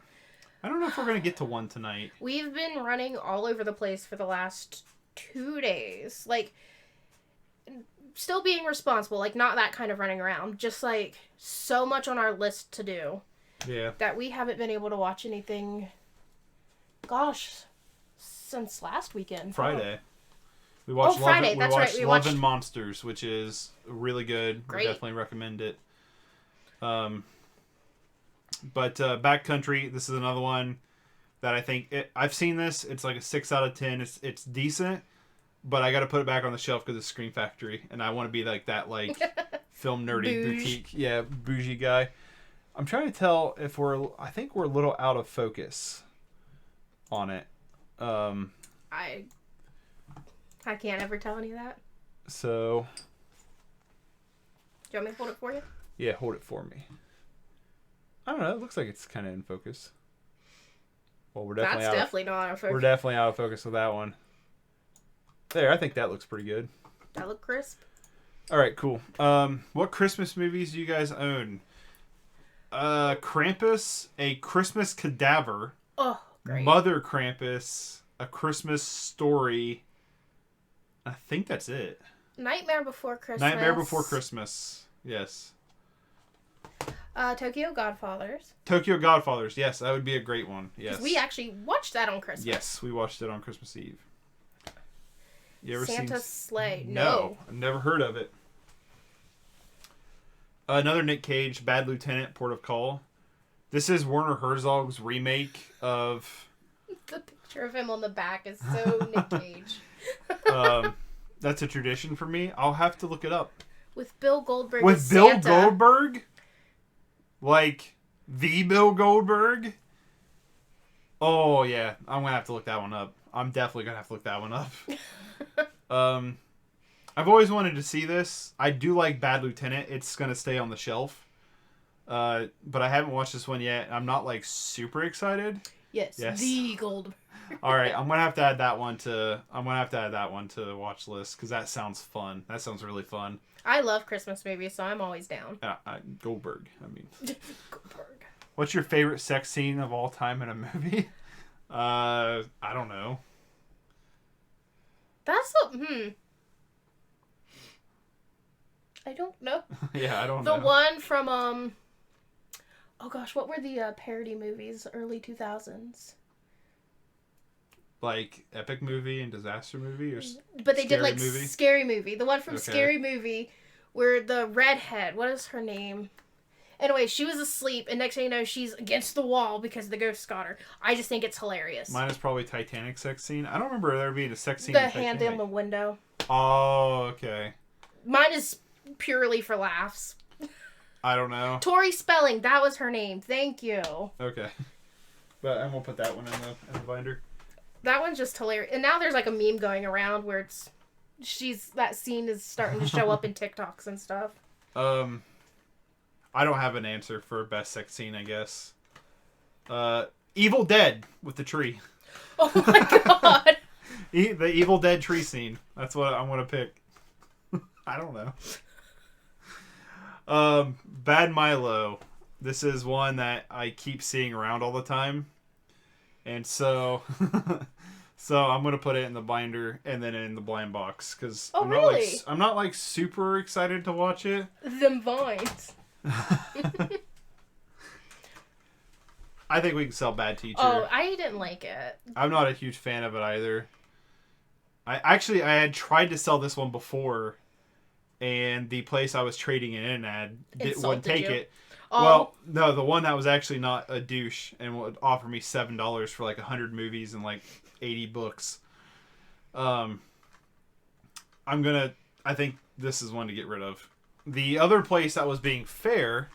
I don't know if we're gonna get to one tonight. We've been running all over the place for the last 2 days. Like, still being responsible. Like, not that kind of running around. Just, like, so much on our list to do. Yeah. That we haven't been able to watch anything, gosh, since last weekend. Friday. We watched Friday. Love, That's right. We watched Love and Monsters, which is really good. Great. We definitely recommend it. But Backcountry, this is another one that I think I've seen this. It's like a 6 out of 10. It's decent, but I got to put it back on the shelf because it's Scream Factory, and I want to be like that film nerdy boutique, bougie guy. I'm trying to tell if I think we're a little out of focus on it. I can't ever tell any of that. So. Do you want me to hold it for you? Yeah, hold it for me. I don't know. It looks like it's kind of in focus. Well, we're definitely not out of focus. We're definitely out of focus with that one. There, I think that looks pretty good. That look crisp. All right, cool. What Christmas movies do you guys own? Krampus, A Christmas Cadaver. Oh, great. Mother Krampus, A Christmas Story. I think that's it. Nightmare Before Christmas. Nightmare Before Christmas. Yes. Tokyo Godfathers. Tokyo Godfathers. Yes, that would be a great one. Yes. We actually watched that on Christmas. Yes, we watched it on Christmas Eve. You ever Santa's seen... Sleigh. No, I've never heard of it. Another Nick Cage, Bad Lieutenant, Port of Call. This is Werner Herzog's remake of... The picture of him on the back is so Nick Cage. That's a tradition for me. I'll have to look it up. With Bill Goldberg With as Bill Santa. Goldberg? Like, the Bill Goldberg? Oh, yeah. I'm going to have to look that one up. I'm definitely going to have to look that one up. I've always wanted to see this. I do like Bad Lieutenant. It's going to stay on the shelf. But I haven't watched this one yet. I'm not, like, super excited. Yes. The Goldberg. All right, I'm going to have to add that one to the watch list because that sounds fun. That sounds really fun. I love Christmas movies, so I'm always down. Goldberg, I mean. Goldberg. What's your favorite sex scene of all time in a movie? I don't know. That's I don't know. Yeah, I don't know. The one from oh gosh, what were the parody movies early 2000s? Like epic movie and disaster movie, or but they did like movie? Scary Movie. The one from Okay. Scary Movie, where the redhead, what is her name? Anyway, she was asleep, and next thing you know, she's against the wall because the ghost got her. I just think it's hilarious. Mine is probably Titanic sex scene. I don't remember there being a sex scene. The in hand Titanic. in the window. Oh, okay. Mine is purely for laughs. I don't know. Tori Spelling, that was her name. Thank you. Okay, but I'm gonna put that one in the binder. That one's just hilarious. And now there's like a meme going around where that scene is starting to show up in TikToks and stuff. I don't have an answer for best sex scene, I guess. Evil Dead with the tree. Oh my god. The Evil Dead tree scene. That's what I'm gonna pick. I don't know. Bad Milo. This is one that I keep seeing around all the time. And so I'm going to put it in the binder and then in the blind box because I'm not like super excited to watch it. Them vines. I think we can sell Bad Teacher. Oh, I didn't like it. I'm not a huge fan of it either. I had tried to sell this one before and the place I was trading it in at wouldn't Insulted take you. it. Oh. Well, no, the one that was actually not a douche and would offer me $7 for like 100 movies and like 80 books. I think this is one to get rid of. The other place that was being fair,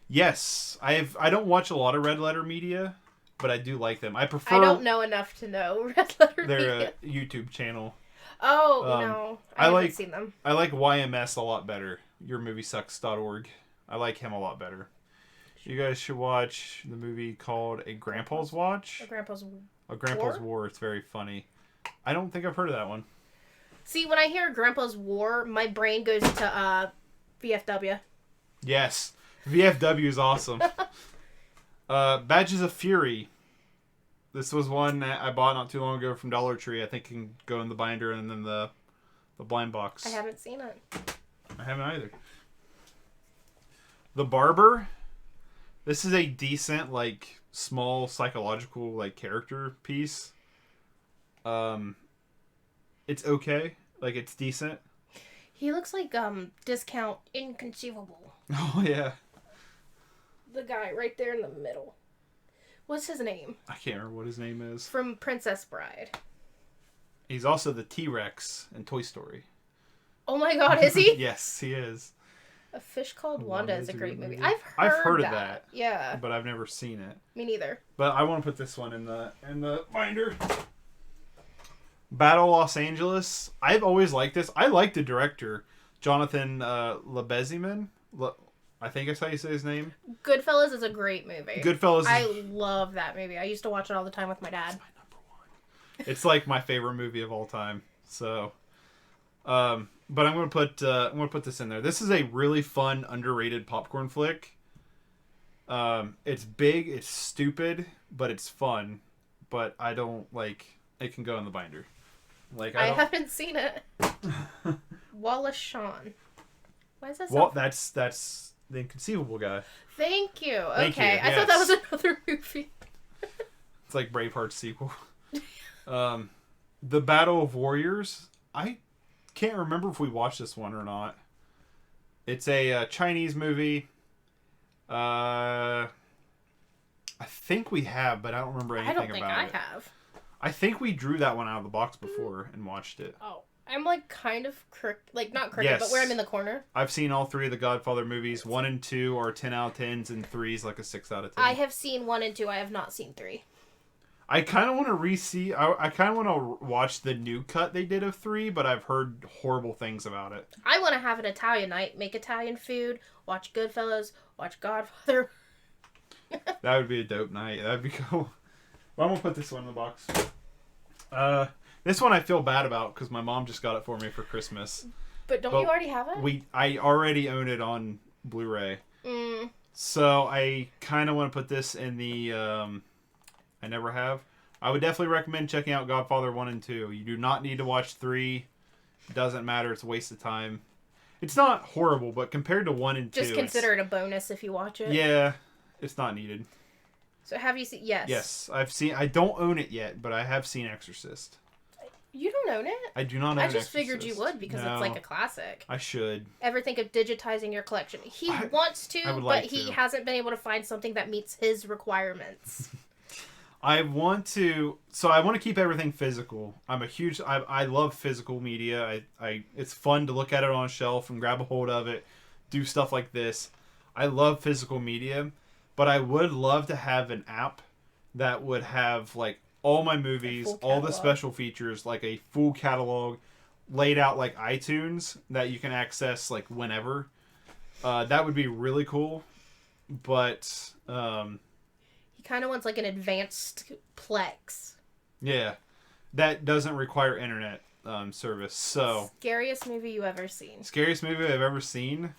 yes, I don't watch a lot of Red Letter Media, but I do like them. I prefer. I don't know enough to know Red Letter They're Media. a YouTube channel. Oh, no. I haven't seen them. I like YMS a lot better. YourMovieSucks.org. I like him a lot better. You guys should watch the movie called A Grandpa's Watch. A Grandpa's War. It's very funny. I don't think I've heard of that one. See, when I hear Grandpa's War, my brain goes to VFW. Yes. VFW is awesome. Badges of Fury. This was one that I bought not too long ago from Dollar Tree. I think can go in the binder and then the blind box. I haven't seen it. I haven't either. The Barber. This is a decent, like, small psychological, like, character piece. It's okay. Like, it's decent. He looks like Discount Inconceivable. Oh, yeah. The guy right there in the middle. What's his name? I can't remember what his name is. From Princess Bride. He's also the T-Rex in Toy Story. Oh my god, is he? Yes, he is. A Fish Called Wanda is a great movie. I've I've heard heard of that. Yeah. But I've never seen it. Me neither. But I want to put this one in the binder. Battle Los Angeles. I've always liked this. I like the director, Jonathan Lebeziman. I think that's how you say his name. Goodfellas is a great movie. Goodfellas. I love that movie. I used to watch it all the time with my dad. It's my number one. It's like my favorite movie of all time. So, but I'm gonna put this in there. This is a really fun, underrated popcorn flick. It's big, it's stupid, but it's fun. But I don't like. It can go in the binder. Like I haven't seen it. Wallace Shawn. Why is that so? Well, that's the Inconceivable guy. Thank you. Thank okay, you, I thought that was another movie. It's like Braveheart's sequel. The Battle of Warriors. I can't remember if we watched this one or not. It's a Chinese movie. I think we have, but I don't remember anything about it. I don't think I have. I think we drew that one out of the box before and watched it. Oh, I'm like kind of not crooked, Yes. but where I'm in the corner. I've seen all three of the Godfather movies. 1 and 2 are 10 out of 10s, and 3 is like a 6 out of 10. I have seen 1 and 2. I have not seen 3. I kind of want to re-see. I kind of want to watch the new cut they did of 3, but I've heard horrible things about it. I want to have an Italian night, make Italian food, watch Goodfellas, watch Godfather. That would be a dope night. That'd be cool. Well, I'm gonna put this one in the box. This one I feel bad about because my mom just got it for me for Christmas. But don't you already have it? I already own it on Blu-ray. So I kind of want to put this in the I never have. I would definitely recommend checking out Godfather 1 and 2. You do not need to watch 3. It doesn't matter. It's a waste of time. It's not horrible, but compared to 1 and 2... Just consider it a bonus if you watch it. Yeah, it's not needed. So have you seen... Yes. Yes, I've seen... I don't own it yet, but I have seen Exorcist. You don't own it? I do not own I just Exorcist. figured you would because it's like a classic. I should. Ever think of digitizing your collection? He wants to, but he hasn't been able to find something that meets his requirements. I want to keep everything physical. I love physical media. It's fun to look at it on a shelf and grab a hold of it, do stuff like this. I love physical media, but I would love to have an app that would have like all my movies, all the special features, like a full catalog laid out like iTunes that you can access like whenever. That would be really cool. But he kind of wants like an advanced Plex. Yeah, that doesn't require internet service. So scariest movie you ever seen? Scariest movie I've ever seen?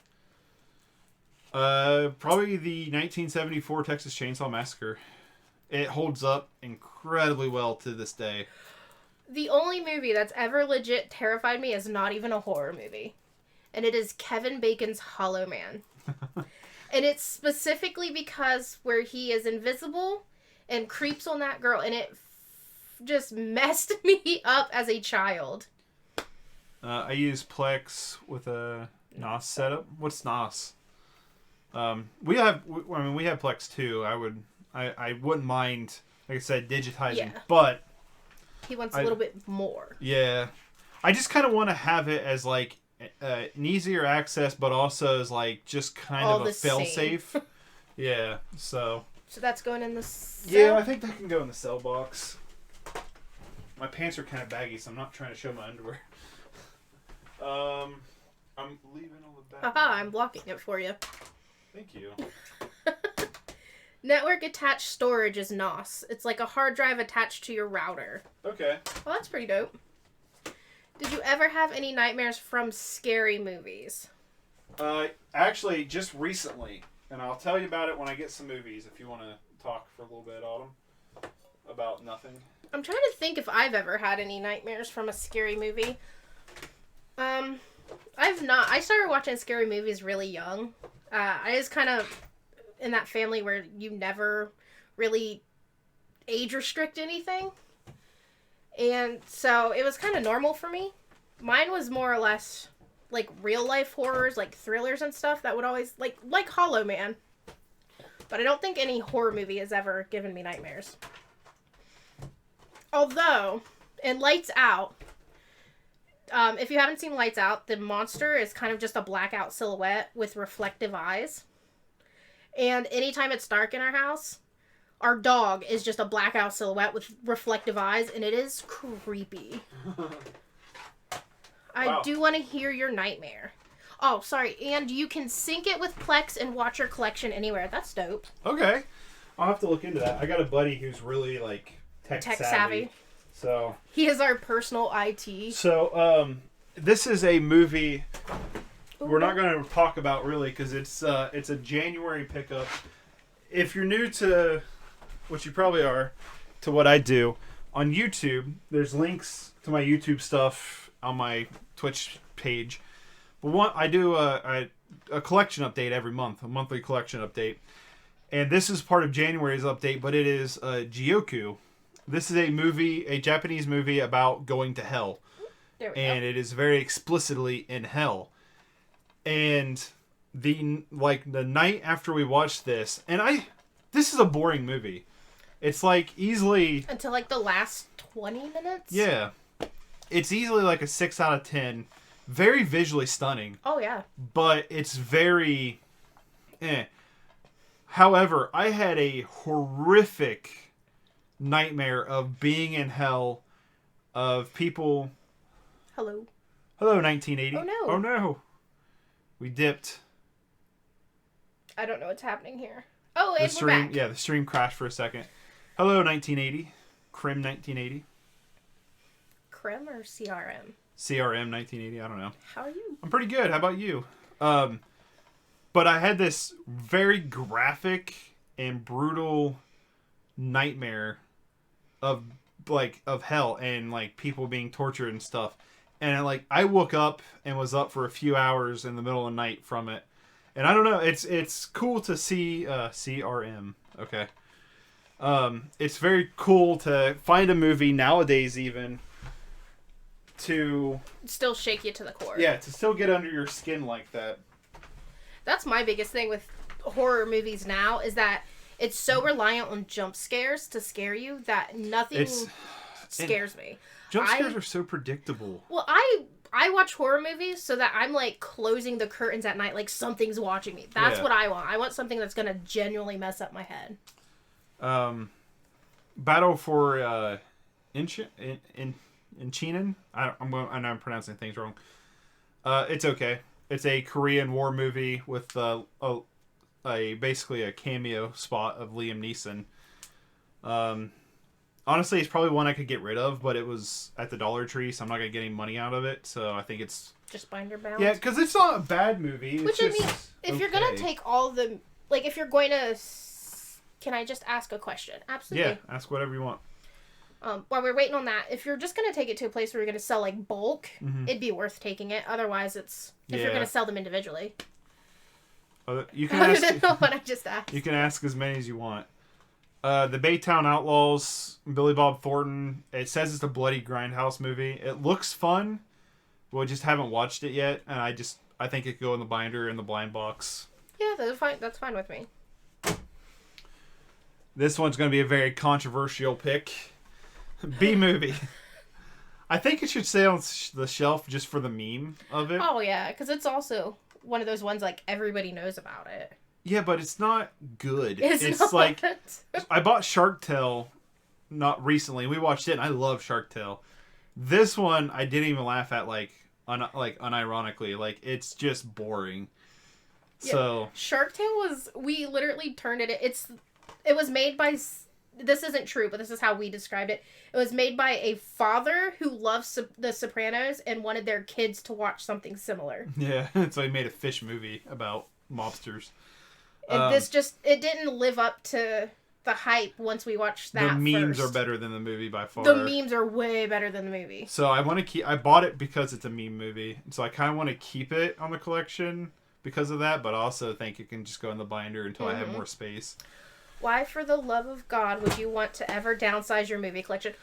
Probably the 1974 Texas Chainsaw Massacre. It holds up incredibly well to this day. The only movie that's ever legit terrified me is not even a horror movie. And it is Kevin Bacon's Hollow Man. And it's specifically because where he is invisible and creeps on that girl. And it just messed me up as a child. I use Plex with a NOS setup. What's NOS? We have Plex too. I wouldn't mind, like I said, digitizing, but he wants a little bit more. Yeah, I just kind of want to have it as like an easier access, but also as like just kind of a fail safe. Yeah, so that's going in the cell? Yeah, I think that can go in the cell box. My pants are kind of baggy, so I'm not trying to show my underwear. I'm leaving all the back. Haha, I'm blocking it for you. Thank you. Network attached storage is NOS. It's like a hard drive attached to your router. Okay. Well, that's pretty dope. Did you ever have any nightmares from scary movies? Actually, just recently. And I'll tell you about it when I get some movies, if you want to talk for a little bit, Autumn, about nothing. I'm trying to think if I've ever had any nightmares from a scary movie. I've not. I started watching scary movies really young. I was kind of in that family where you never really age restrict anything. And so it was kind of normal for me. Mine was more or less like real life horrors, like thrillers and stuff that would always like Hollow Man. But I don't think any horror movie has ever given me nightmares. Although, in Lights Out, if you haven't seen Lights Out, the monster is kind of just a blackout silhouette with reflective eyes. And anytime it's dark in our house, our dog is just a blackout silhouette with reflective eyes, and it is creepy. I do want to hear your nightmare. Oh, sorry. And you can sync it with Plex and watch your collection anywhere. That's dope. Okay. I'll have to look into that. I got a buddy who's really, like, tech savvy. So he is our personal IT. So, this is a movie we're not going to talk about, really, because it's a January pickup. If you're new to, which you probably are, to what I do, on YouTube, there's links to my YouTube stuff on my Twitch page. But I do a collection update every month, a monthly collection update. And this is part of January's update, but it is Gyoku. This is a Japanese movie about going to hell. There we go. It is very explicitly in hell. And the night after we watched this, this is a boring movie. It's like easily until like the last 20 minutes. Yeah. It's easily like a 6 out of 10. Very visually stunning. Oh, yeah. But it's very However, I had a horrific nightmare of being in hell, of people... Hello, 1980. Oh, no. Oh, no. We dipped. I don't know what's happening here. Oh, and we're back. Yeah, the stream crashed for a second. Hello, 1980. Crim 1980. Crim or CRM? CRM 1980, I don't know. How are you? I'm pretty good. How about you? But I had this very graphic and brutal nightmare of hell and like people being tortured and stuff. And I woke up and was up for a few hours in the middle of the night from it. And I don't know, it's cool to see CRM. Okay. It's very cool to find a movie nowadays even to still shake you to the core. Yeah, to still get under your skin like that. That's my biggest thing with horror movies now, is that it's so reliant on jump scares to scare you that nothing scares me. Jump scares are so predictable. Well, I watch horror movies so that I'm like closing the curtains at night like something's watching me. That's what I want. I want something that's going to genuinely mess up my head. Battle for Inchinen? I know I'm pronouncing things wrong. It's okay. It's a Korean war movie with basically a cameo spot of Liam Neeson. Honestly, it's probably one I could get rid of, but it was at the Dollar Tree, so I'm not going to get any money out of it. So I think it's just binder bound. Yeah, because it's not a bad movie. It's Which, I mean, if you're going to take all the... Like, if you're going to... Can I just ask a question? Absolutely. Yeah, ask whatever you want. While we're waiting on that, if you're just going to take it to a place where you're going to sell, like, bulk, it'd be worth taking it. Otherwise, it's... If you're going to sell them individually. You can ask... Other than what I just asked. You can ask as many as you want. The Baytown Outlaws, Billy Bob Thornton. It says it's a bloody grindhouse movie. It looks fun. we just haven't watched it yet, and I think it could go in the binder in the blind box. Yeah, that's fine. That's fine with me. This one's going to be a very controversial pick. B movie. I think it should stay on the shelf just for the meme of it. Oh yeah, because it's also one of those ones like everybody knows about it. Yeah, but it's not good. It's not. Like I bought Shark Tale not recently. We watched it and I love Shark Tale. This one I didn't even laugh at unironically. Like it's just boring. Yeah. So Shark Tale we literally turned it. It was made by. This isn't true, but this is how we described it. It was made by a father who loves The Sopranos and wanted their kids to watch something similar. Yeah, so he made a fish movie about mobsters. And it didn't live up to the hype once we watched that. The memes first. are better than the movie by far. The memes are way better than the movie. So I bought it because it's a meme movie. So I kind of want to keep it on the collection because of that, but I also think it can just go in the binder until I have more space. Why, for the love of God, would you want to ever downsize your movie collection?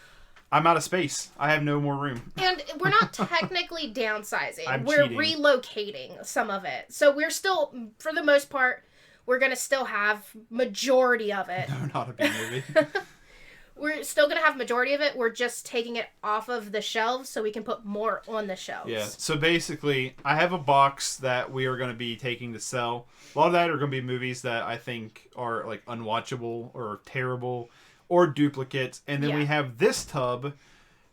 I'm out of space. I have no more room. And we're not technically downsizing. We're cheating. Relocating some of it. So we're still, for the most part, we're going to still have majority of it. No, not a B movie. We're still going to have majority of it. We're just taking it off of the shelves so we can put more on the shelves. Yeah. So basically, I have a box that we are going to be taking to sell. A lot of that are going to be movies that I think are like unwatchable or terrible or duplicates. And then we have this tub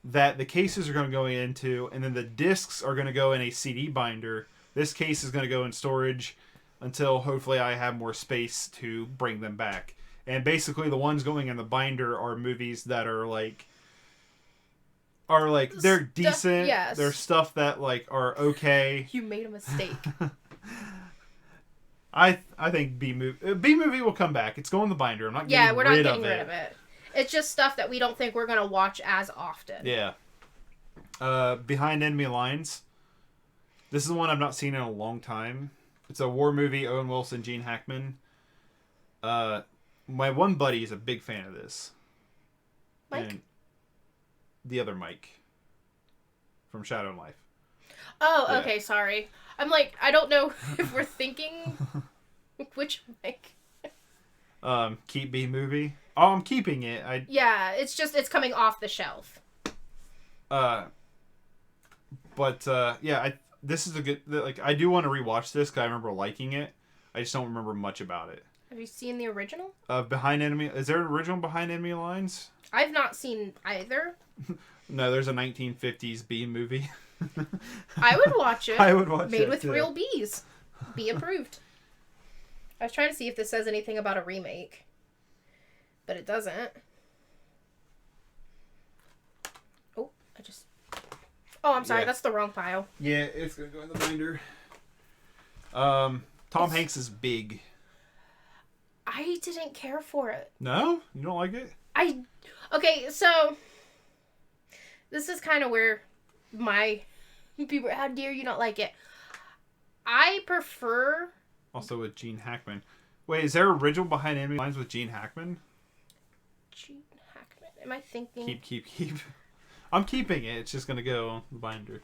that the cases are going to go into, and then the discs are going to go in a CD binder. This case is going to go in storage until hopefully I have more space to bring them back. And basically the ones going in the binder are movies that are they're decent. Yes. They're stuff that like are okay. You made a mistake. I think B movie will come back. It's going in the binder. I'm not getting we're not rid getting of rid of it. It's just stuff that we don't think we're going to watch as often. Yeah. Behind Enemy Lines. This is one I've not seen in a long time. It's a war movie. Owen Wilson, Gene Hackman. My one buddy is a big fan of this. Mike? And the other Mike. From Shadow and Life. Oh, Yeah. okay, sorry. I'm like, I don't know if we're thinking which Mike. Keep B movie. Oh, I'm keeping it. Yeah, it's coming off the shelf. This is a good. I do want to rewatch this because I remember liking it. I just don't remember much about it. Have you seen the original? Behind Enemy. Is there an original Behind Enemy Lines? I've not seen either. No, there's a 1950s B movie. I would watch it. I would watch it. Made with too. real bees. Be approved. I was trying to see if this says anything about a remake. But it doesn't. Oh, I'm sorry. Yeah. That's the wrong pile. Yeah, it's gonna go in the binder. Tom Hanks is big. I didn't care for it. No? You don't like it? Okay, so this is kind of where my people, how dare you not like it? I prefer... Also with Gene Hackman. Wait, is there original Behind Enemy Lines with Gene Hackman? Gene Hackman. Am I thinking... Keep. I'm keeping it. It's just going to go on the binder.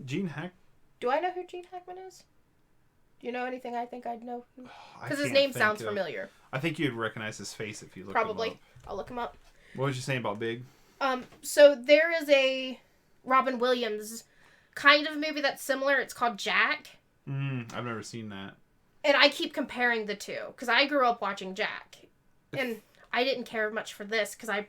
Gene Hackman? Do I know who Gene Hackman is? Do you know anything I think I'd know? Because his can't name think sounds of- familiar. I think you'd recognize his face if you look Probably. him up. I'll look him up. What was you saying about Big? So there is a Robin Williams kind of movie that's similar. It's called Jack. I've never seen that. And I keep comparing the two because I grew up watching Jack, and I didn't care much for this because I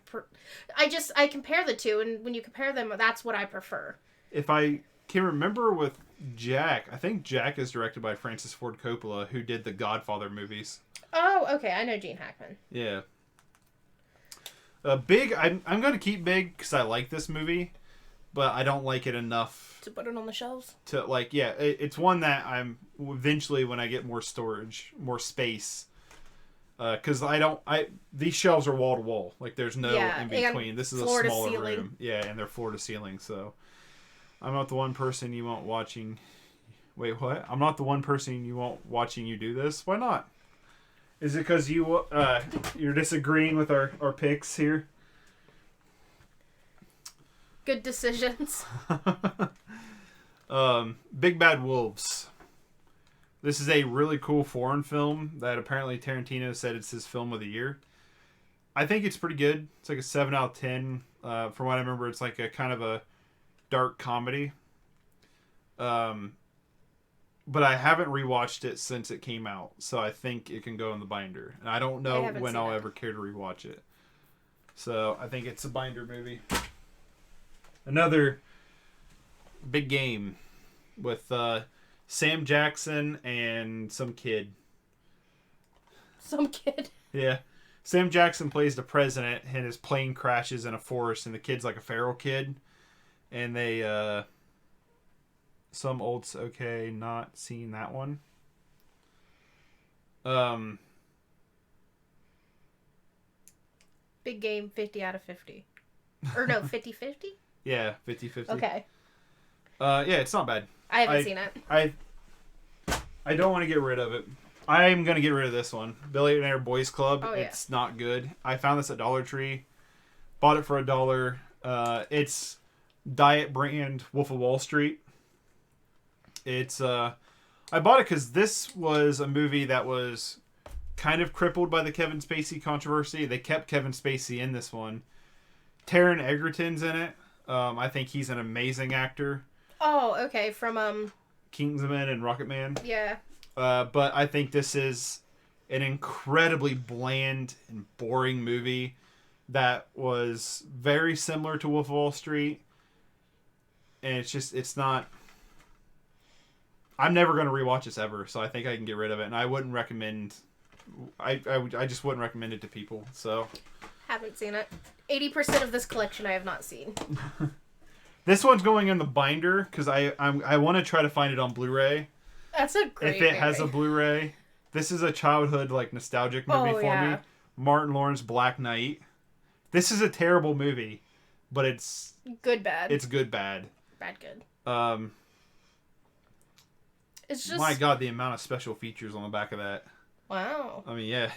compare the two, and when you compare them, that's what I prefer. If I can remember with Jack, I think Jack is directed by Francis Ford Coppola, who did the Godfather movies. Oh, okay. I know Gene Hackman. Yeah. Big, I'm going to keep Big because I like this movie, but I don't like it enough To put it on the shelves? to it's one that I'm eventually when I get more storage, more space, because these shelves are wall to wall, like there's no in between. This is a smaller room, and they're floor to ceiling. So I'm not the one person you want watching. Wait, what? I'm not the one person you want watching you do this. Why not? Is it because you're disagreeing with our picks here? Good decisions. Big Bad Wolves. This is a really cool foreign film that apparently Tarantino said it's his film of the year. I think it's pretty good. It's like a 7 out of 10. From what I remember, it's like a kind of a dark comedy. But I haven't rewatched it since it came out, so I think it can go in the binder. And I don't know when I'll ever care to rewatch it. So I think it's a binder movie. Another big game with Sam Jackson and some kid. Some kid? Yeah. Sam Jackson plays the president, and his plane crashes in a forest, and the kid's like a feral kid. And they, okay, not seen that one. Big Game, 50 out of 50. Or no, 50-50? Yeah, 50-50. Okay. Yeah, it's not bad. I haven't seen it. I don't want to get rid of it. I'm going to get rid of this one. Billionaire Boys Club. Oh, yeah. It's not good. I found this at Dollar Tree. Bought it for $1. It's diet brand Wolf of Wall Street. It's I bought it because this was a movie that was kind of crippled by the Kevin Spacey controversy. They kept Kevin Spacey in this one. Taron Egerton's in it. I think he's an amazing actor. Oh, okay. From Kingsman and Rocketman. Yeah. But I think this is an incredibly bland and boring movie that was very similar to Wolf of Wall Street. And it's not... I'm never going to rewatch this ever, so I think I can get rid of it. And I wouldn't recommend... I just wouldn't recommend it to people, so... Haven't seen it. 80% of this collection I have not seen. This one's going in the binder, because I want to try to find it on Blu-ray. That's a great If it has a Blu-ray. This is a childhood, like, nostalgic movie for me. Martin Lawrence, Black Knight. This is a terrible movie, but it's... Good bad. It's good bad. Bad good. It's just... My God, the amount of special features on the back of that. Wow. I mean, yeah.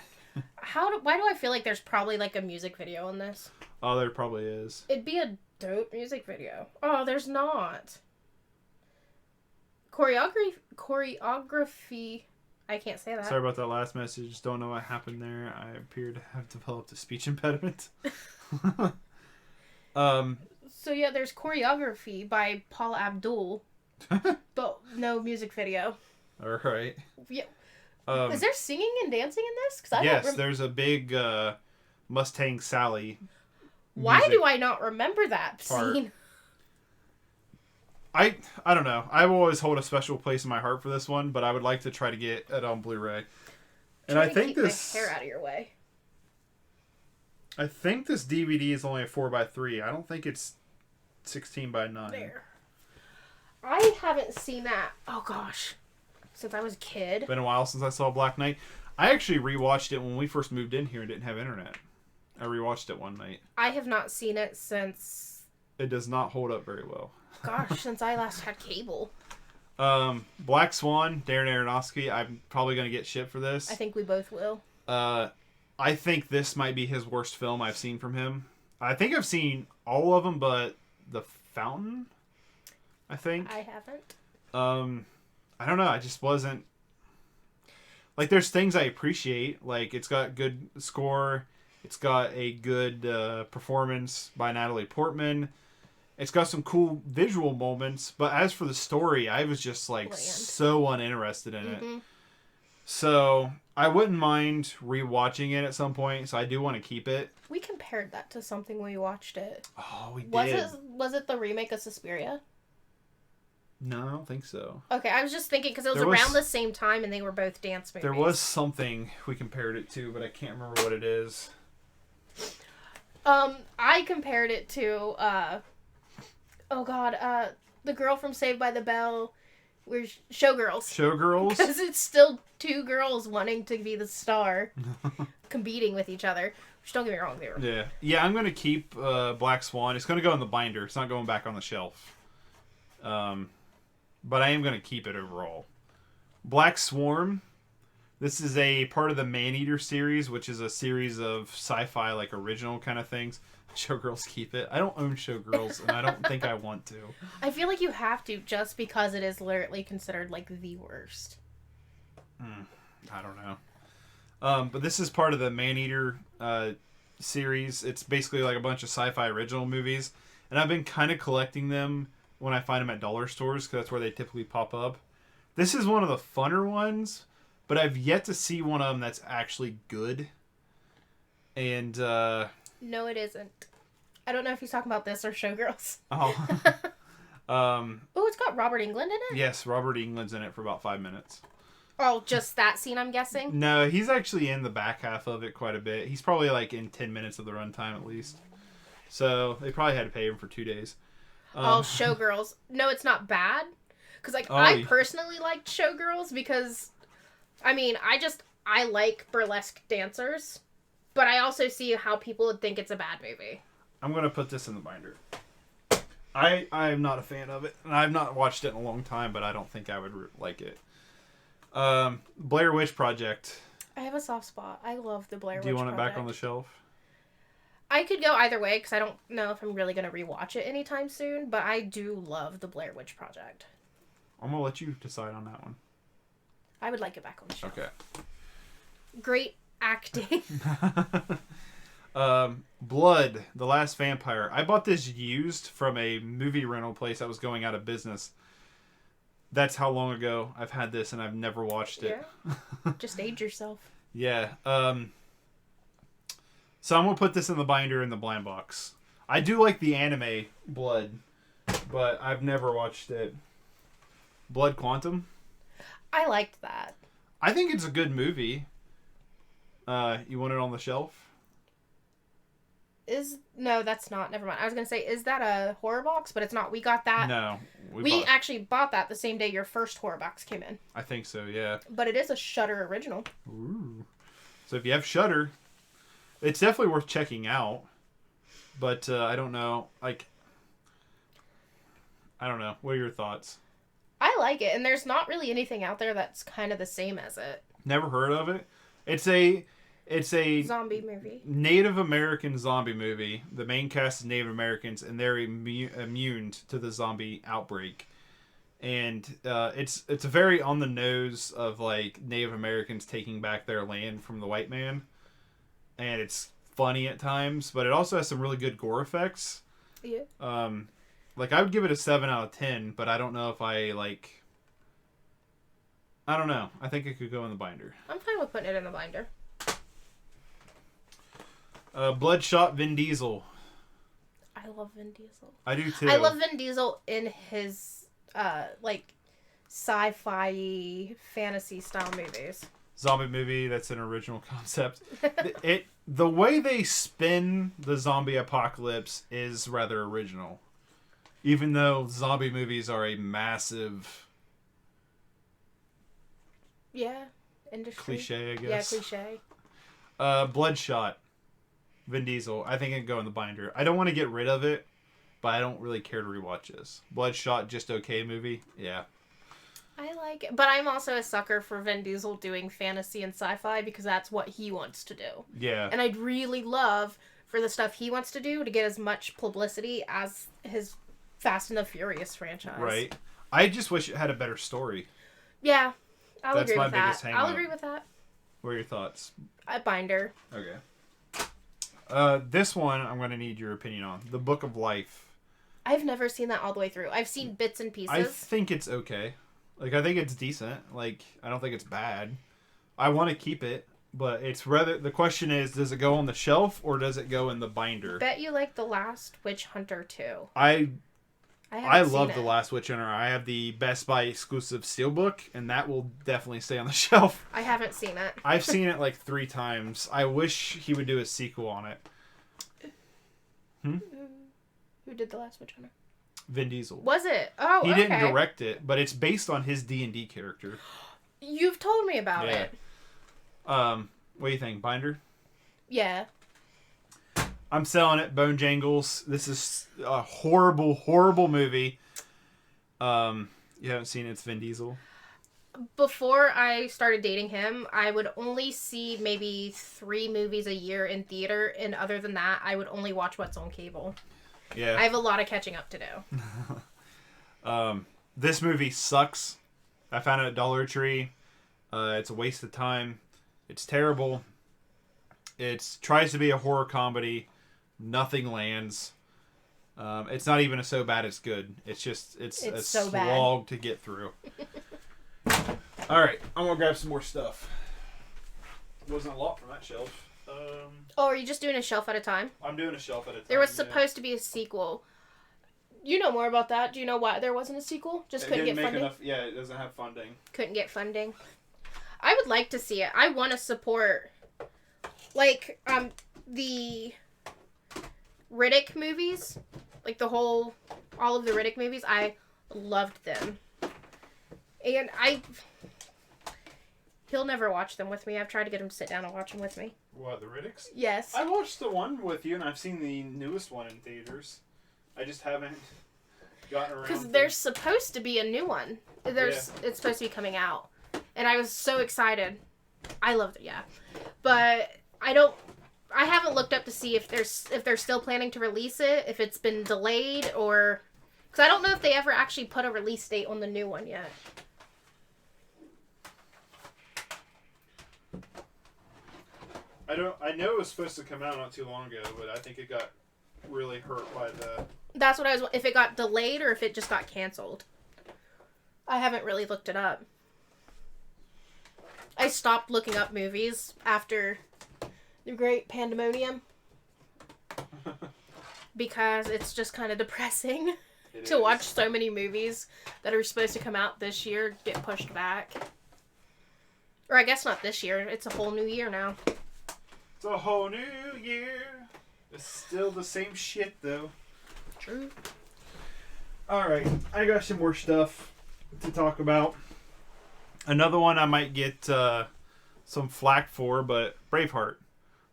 Why do I feel like there's probably, like, a music video in this? Oh, there probably is. It'd be a dope music video. Oh, there's not. Choreography. I can't say that. Sorry about that last message. Don't know what happened there. I appear to have developed a speech impediment. So yeah, there's choreography by Paula Abdul, but no music video. All right. Yeah. Is there singing and dancing in this? Yes, there's a big Mustang Sally. Why do I not remember that scene? I don't know. I will always hold a special place in my heart for this one, but I would like to try to get it on Blu-ray. And I think this... Keep my hair out of your way. I think this DVD is only a 4x3. I don't think it's 16x9. There. I haven't seen that. Oh gosh. Since I was a kid. Been a while since I saw Black Knight. I actually rewatched it when we first moved in here and didn't have internet. I rewatched it one night. I have not seen it since... It does not hold up very well. Gosh, since I last had cable. Black Swan, Darren Aronofsky. I'm probably going to get shit for this. I think we both will. I think this might be his worst film I've seen from him. I think I've seen all of them but The Fountain, I think. I haven't. I don't know. I just wasn't... Like, there's things I appreciate. Like, it's got good score. It's got a good performance by Natalie Portman. It's got some cool visual moments. But as for the story, I was just, like, so uninterested in it. So, I wouldn't mind rewatching it at some point. So, I do want to keep it. We compared that to something when we watched it. Oh, we did. Was it the remake of Suspiria? No, I don't think so. Okay, I was just thinking because it was around the same time and they were both dance movies. There was something we compared it to, but I can't remember what it is. I compared it to, the girl from Saved by the Bell. We're Showgirls. Showgirls? Because it's still two girls wanting to be the star, competing with each other. Which, don't get me wrong, they were. Yeah, I'm going to keep Black Swan. It's going to go in the binder. It's not going back on the shelf. But I am going to keep it overall. Black Swarm. This is a part of the Maneater series, which is a series of sci-fi, like, original kind of things. Showgirls keep it. I don't own Showgirls, and I don't think I want to. I feel like you have to, just because it is literally considered, like, the worst. I don't know. But this is part of the Maneater series. It's basically like a bunch of sci-fi original movies. And I've been kind of collecting them when I find them at dollar stores, because that's where they typically pop up. This is one of the funner ones, but I've yet to see one of them that's actually good. And, No, it isn't. I don't know if he's talking about this or Showgirls. Oh. It's got Robert Englund in it? Yes, Robert Englund's in it for about 5 minutes. Oh, just that scene, I'm guessing? No, he's actually in the back half of it quite a bit. He's probably like in 10 minutes of the runtime at least. So they probably had to pay him for 2 days. Showgirls. No, it's not bad. Because, I personally liked Showgirls because, I like burlesque dancers. But I also see how people would think it's a bad movie. I'm going to put this in the binder. I am not a fan of it. And I've not watched it in a long time, but I don't think I would like it. Blair Witch Project. I have a soft spot. I love the Blair Witch Project. Do you want it back on the shelf? I could go either way, because I don't know if I'm really going to rewatch it anytime soon, but I do love the Blair Witch Project. I'm going to let you decide on that one. I would like it back on the shelf. Okay. Great acting. Blood, The Last Vampire. I bought this used from a movie rental place that was going out of business. That's how long ago I've had this, and I've never watched it. Yeah. Just age yourself. Yeah. So I'm going to put this in the binder in the blind box. I do like the anime Blood, but I've never watched it. Blood Quantum? I liked that. I think it's a good movie. You want it on the shelf? No, that's not. Never mind. I was going to say, is that a horror box? But it's not. We got that. No. We actually bought that the same day your first horror box came in. I think so, yeah. But it is a Shudder original. Ooh. So if you have Shudder, it's definitely worth checking out. But I don't know. I don't know. What are your thoughts? I like it. And there's not really anything out there that's kind of the same as it. Never heard of it. It's a zombie movie. Native American zombie movie. The main cast is Native Americans, and they're immune to the zombie outbreak. And it's very on the nose of like Native Americans taking back their land from the white man, and it's funny at times, but it also has some really good gore effects. Yeah. Like I would give it a 7 out of 10, but I don't know if I don't know. I think it could go in the binder. I'm fine with putting it in the binder. Bloodshot Vin Diesel. I love Vin Diesel. I do too. I love Vin Diesel in his sci-fi fantasy style movies. Zombie movie that's an original concept. The way they spin the zombie apocalypse is rather original. Even though zombie movies are a massive industry. Cliche, I guess. Yeah, cliche. Bloodshot Vin Diesel. I think it can go in the binder. I don't want to get rid of it, but I don't really care to rewatch this. Bloodshot, just okay movie. Yeah. I like it. But I'm also a sucker for Vin Diesel doing fantasy and sci-fi because that's what he wants to do. Yeah. And I'd really love for the stuff he wants to do to get as much publicity as his Fast and the Furious franchise. Right. I just wish it had a better story. Yeah. I'll That's agree my with biggest that. hang-up. I'll agree with that. What are your thoughts? A binder. Okay. This one I'm going to need your opinion on. The Book of Life. I've never seen that all the way through. I've seen bits and pieces. I think it's okay. I think it's decent. I don't think it's bad. I want to keep it, but it's rather... The question is, does it go on the shelf or does it go in the binder? Bet you like The Last Witch Hunter too. I love it. The Last Witch Hunter. I have the Best Buy exclusive steelbook, and that will definitely stay on the shelf. I haven't seen it. I've seen it 3 times. I wish he would do a sequel on it. Who did The Last Witch Hunter? Vin Diesel. Was it? Oh, He okay. didn't direct it, but it's based on his D&D character. You've told me about it. What do you think? Binder? Yeah. I'm selling it. Bone Jangles. This is a horrible, horrible movie. You haven't seen it. It's Vin Diesel. before I started dating him, I would only see maybe 3 movies a year in theater, and other than that, I would only watch what's on cable. Yeah. I have a lot of catching up to do. This movie sucks. I found it at Dollar Tree. It's a waste of time. It's terrible. It tries to be a horror comedy. Nothing lands. It's not even a so bad it's good. It's a so slog to get through. All right, I'm gonna grab some more stuff. Wasn't a lot from that shelf. Oh, are you just doing a shelf at a time? I'm doing a shelf at a time. There was supposed to be a sequel. You know more about that. Do you know why there wasn't a sequel? Just couldn't get funding? It doesn't have funding. Couldn't get funding. I would like to see it. I want to support, like, the Riddick movies. Like, all of the Riddick movies. I loved them. And he'll never watch them with me. I've tried to get him to sit down and watch them with me. What, the Riddicks? Yes. I watched the one with you, and I've seen the newest one in theaters. I just haven't gotten around. Because there's supposed to be a new one. It's supposed to be coming out. And I was so excited. I loved it, yeah. But I haven't looked up to see if they're still planning to release it, if it's been delayed, or... Because I don't know if they ever actually put a release date on the new one yet. I know it was supposed to come out not too long ago, but I think it got really hurt by the... That's what I was... If it got delayed or if it just got canceled. I haven't really looked it up. I stopped looking up movies after the Great Pandemonium. Because it's just kind of depressing to watch so many movies that are supposed to come out this year get pushed back. Or I guess not this year. It's a whole new year now. It's a whole new year. It's still the same shit, though. True. Alright, I got some more stuff to talk about. Another one I might get some flack for, but Braveheart.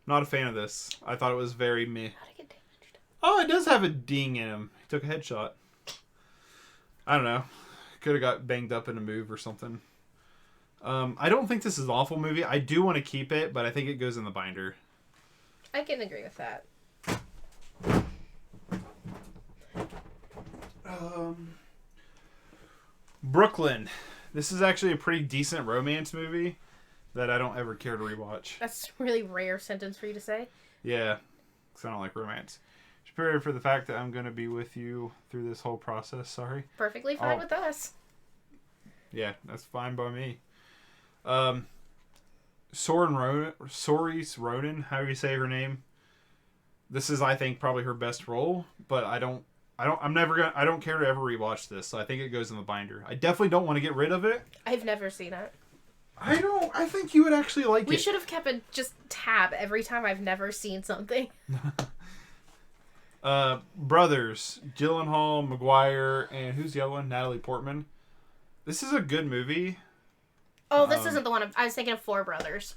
Not a fan of this. I thought it was very meh. How'd it get damaged? Oh, it does have a ding in him. He took a headshot. I don't know. Could have got banged up in a move or something. I don't think this is an awful movie. I do want to keep it, but I think it goes in the binder. I can agree with that. Brooklyn. This is actually a pretty decent romance movie that I don't ever care to rewatch. That's a really rare sentence for you to say. Yeah, because I don't like romance. Just prepare for the fact that I'm going to be with you through this whole process. Sorry. Perfectly fine with us. Yeah, that's fine by me. Saoirse Ronan, however you say her name. This is, I think, probably her best role, but I don't care to ever rewatch this, so I think it goes in the binder. I definitely don't want to get rid of it. I've never seen it. I think you would actually like it. We should have kept a just tab every time I've never seen something. Brothers, Gyllenhaal, Maguire, and who's the other one? Natalie Portman. This is a good movie. Oh, this isn't the one. I was thinking of Four Brothers.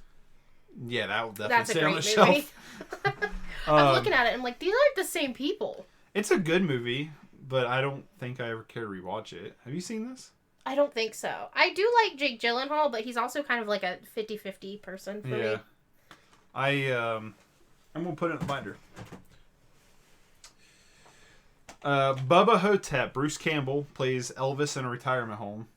Yeah, that will definitely That's stay a on great the movie. shelf. I'm looking at it and I'm like, these aren't the same people. It's a good movie, but I don't think I ever care to rewatch it. Have you seen this? I don't think so. I do like Jake Gyllenhaal, but he's also kind of like a 50-50 person for me. I'm gonna put it in the binder. Bubba Hotep, Bruce Campbell, plays Elvis in a retirement home.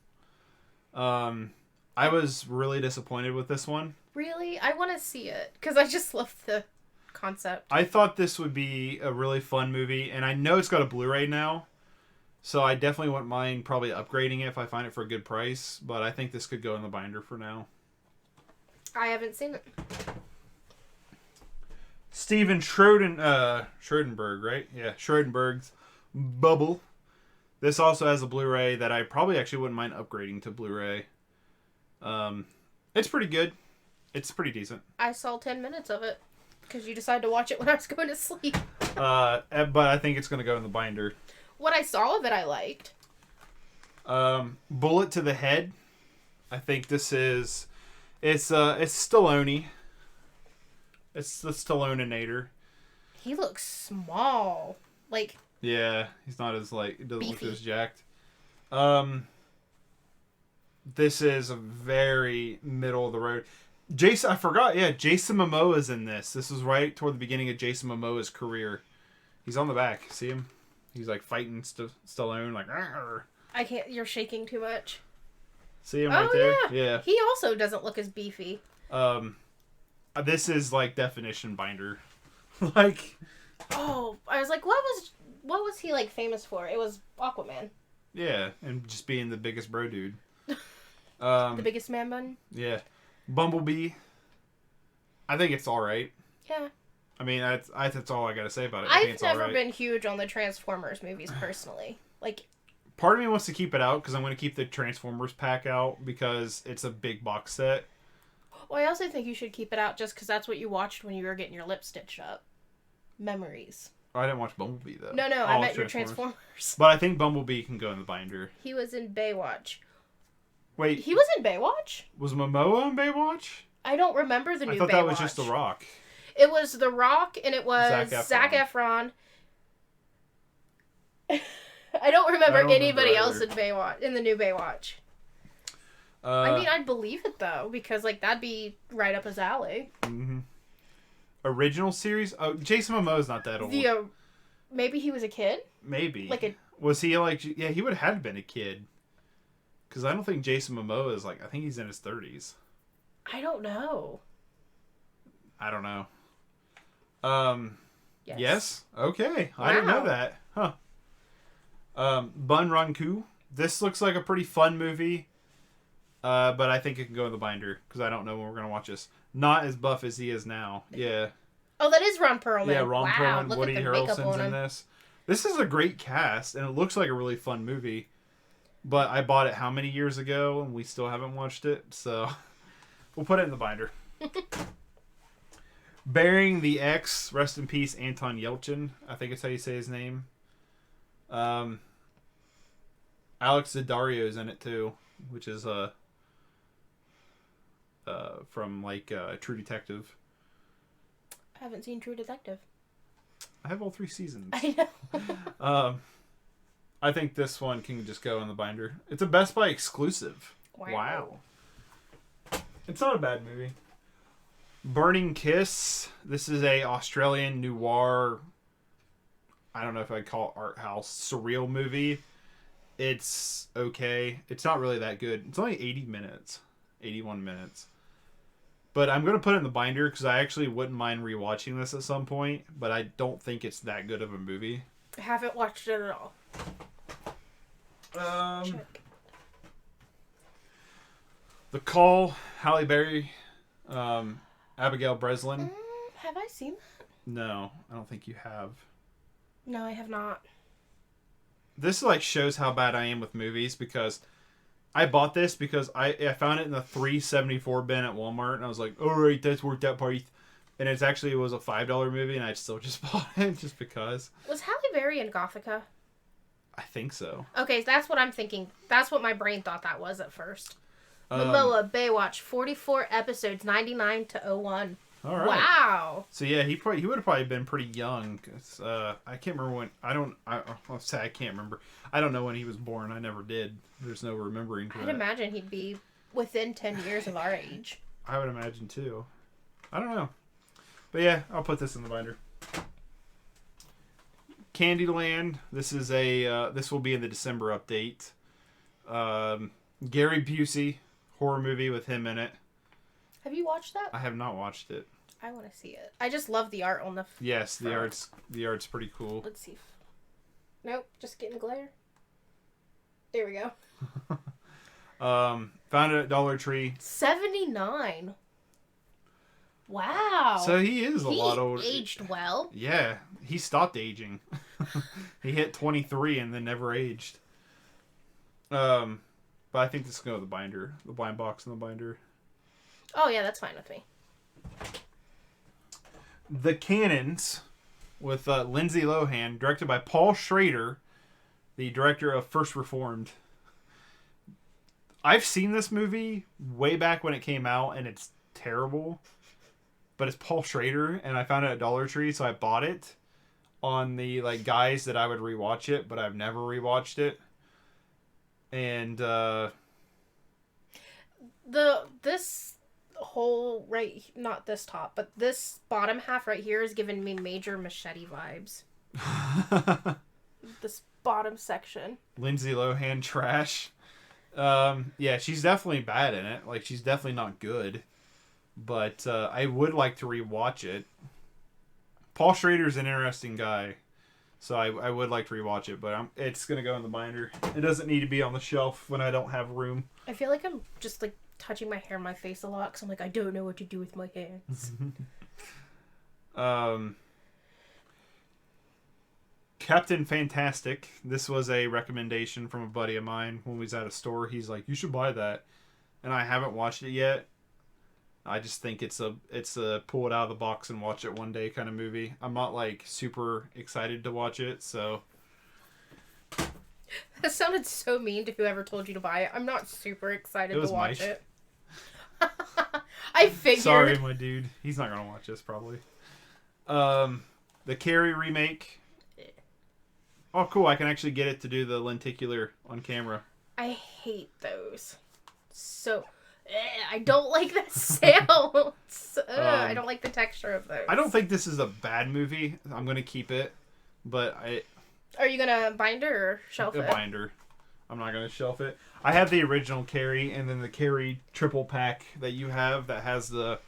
I was really disappointed with this one. Really? I want to see it, because I just love the concept. I thought this would be a really fun movie, and I know it's got a Blu-ray now, so I definitely wouldn't mind probably upgrading it if I find it for a good price, but I think this could go in the binder for now. I haven't seen it. Steven Schrodenberg, right? Yeah, Schrodenberg's Bubble. This also has a Blu-ray that I probably actually wouldn't mind upgrading to Blu-ray. It's pretty good. It's pretty decent. I saw 10 minutes of it because you decided to watch it when I was going to sleep. But I think it's going to go in the binder. What I saw of it, I liked. Bullet to the Head. I think this is... It's Stallone. It's the Stallone-inator. He looks small. Like... Yeah, he's not as, like... It doesn't beefy. look as jacked. This is a very middle of the road. I forgot. Yeah, Jason Momoa's in this. This is right toward the beginning of Jason Momoa's career. He's on the back. See him? He's like fighting Stallone. Like, argh. I can't. You're shaking too much. See him right there? Yeah. He also doesn't look as beefy. This is like definition binder. Like. Oh, I was like, what was he like famous for? It was Aquaman. Yeah, and just being the biggest bro dude. The biggest man bun. Yeah. Bumblebee. I think it's all right. Yeah. I mean, that's all I gotta say about it. I've never been huge on the Transformers movies personally. Like, part of me wants to keep it out because I'm going to keep the Transformers pack out because it's a big box set. Well, I also think you should keep it out just because that's what you watched when you were getting your lip stitched up. Memories. Oh, I didn't watch Bumblebee though. No, I meant your Transformers. But I think Bumblebee can go in the binder. He was in Baywatch. Wait. He was in Baywatch? Was Momoa in Baywatch? I don't remember the new Baywatch. I thought that was just The Rock. It was The Rock, and it was Zac Efron. I don't remember anybody else in Baywatch, in the new Baywatch. I mean, I'd believe it, though, because, like, that'd be right up his alley. Mm-hmm. Original series? Oh, Jason Momoa's not that old. Maybe he was a kid? Maybe. Was he, like... Yeah, he would have been a kid. Because I don't think Jason Momoa is, like... I think he's in his 30s. I don't know. I don't know. Yes. Yes? Okay. Wow. I didn't know that. Huh. Bun Ranku. This looks like a pretty fun movie. But I think it can go in the binder. Because I don't know when we're going to watch this. Not as buff as he is now. Yeah. Oh, that is Ron Perlman. Yeah, Ron Perlman. Woody Harrelson's in this. This is a great cast. And it looks like a really fun movie. But I bought it how many years ago? And we still haven't watched it. So we'll put it in the binder. Burying the X, rest in peace, Anton Yelchin. I think it's how you say his name. Alex Daddario's in it too, which is from like True Detective. I haven't seen True Detective. I have all 3 seasons. I know. I think this one can just go in the binder. It's a Best Buy exclusive. Wow. It's not a bad movie. Burning Kiss. This is a Australian noir, I don't know if I'd call it art house, surreal movie. It's okay. It's not really that good. It's only 80 minutes. 81 minutes. But I'm going to put it in the binder because I actually wouldn't mind rewatching this at some point. But I don't think it's that good of a movie. I haven't watched it at all. Check. The Call, Halle Berry, Abigail Breslin. Have I seen that? No, I don't think you have. No, I have not. This like shows how bad I am with movies because I bought this because I found it in the $3.74 bin at Walmart and I was like, all right, that's worth that price. And it was a $5 movie and I still just bought it just because. Was Halle Berry in Gothica? I think so. Okay, that's what I'm thinking. That's what my brain thought that was at first. Momoa, Baywatch, 44 episodes, 99 to 01. All right. Wow. So yeah, he would have probably been pretty young. Cause, I can't remember when. I'll say I can't remember. I don't know when he was born. I never did. There's no remembering. I'd imagine he'd be within 10 years of our age. I would imagine too. I don't know. But yeah, I'll put this in the binder. Candyland. This is this will be in the December update. Gary Busey horror movie with him in it. Have you watched that? I have not watched it. I want to see it. I just love the art on the Yes, the art's pretty cool. Let's see. Nope, just getting glare. There we go. Found it at Dollar Tree. 79. Wow. So he is a lot older. He aged well. Yeah, he stopped aging. He hit 23 and then never aged. But I think this is going to go with the binder. The blind box and the binder. Oh, yeah, that's fine with me. The Cannons with Lindsay Lohan, directed by Paul Schrader, the director of First Reformed. I've seen this movie way back when it came out, and it's terrible. But it's Paul Schrader, and I found it at Dollar Tree, so I bought it on the guise that I would rewatch it, but I've never rewatched it. And This whole not this top, but this bottom half right here is giving me major Machete vibes. This bottom section. Lindsay Lohan trash. Yeah, she's definitely bad in it. Like, she's definitely not good. But I would like to rewatch it. Paul Schrader's an interesting guy. So I would like to rewatch it, but it's going to go in the binder. It doesn't need to be on the shelf when I don't have room. I feel like I'm just, like, touching my hair in my face a lot, because I'm like, I don't know what to do with my hands. Captain Fantastic. This was a recommendation from a buddy of mine when we was at a store. He's like, you should buy that. And I haven't watched it yet. I just think it's a pull it out of the box and watch it one day kind of movie. I'm not like super excited to watch it, so. That sounded so mean to whoever told you to buy it. I'm not super excited to watch it. I figured. Sorry, my dude. He's not gonna watch this probably. The Carrie remake. Oh, cool! I can actually get it to do the lenticular on camera. I hate those. So. I don't like the sounds. I don't like the texture of those. I don't think this is a bad movie. I'm going to keep it, but Are you going to binder or shelf it? A binder. I'm not going to shelf it. I have the original Carrie and then the Carrie triple pack that you have that has the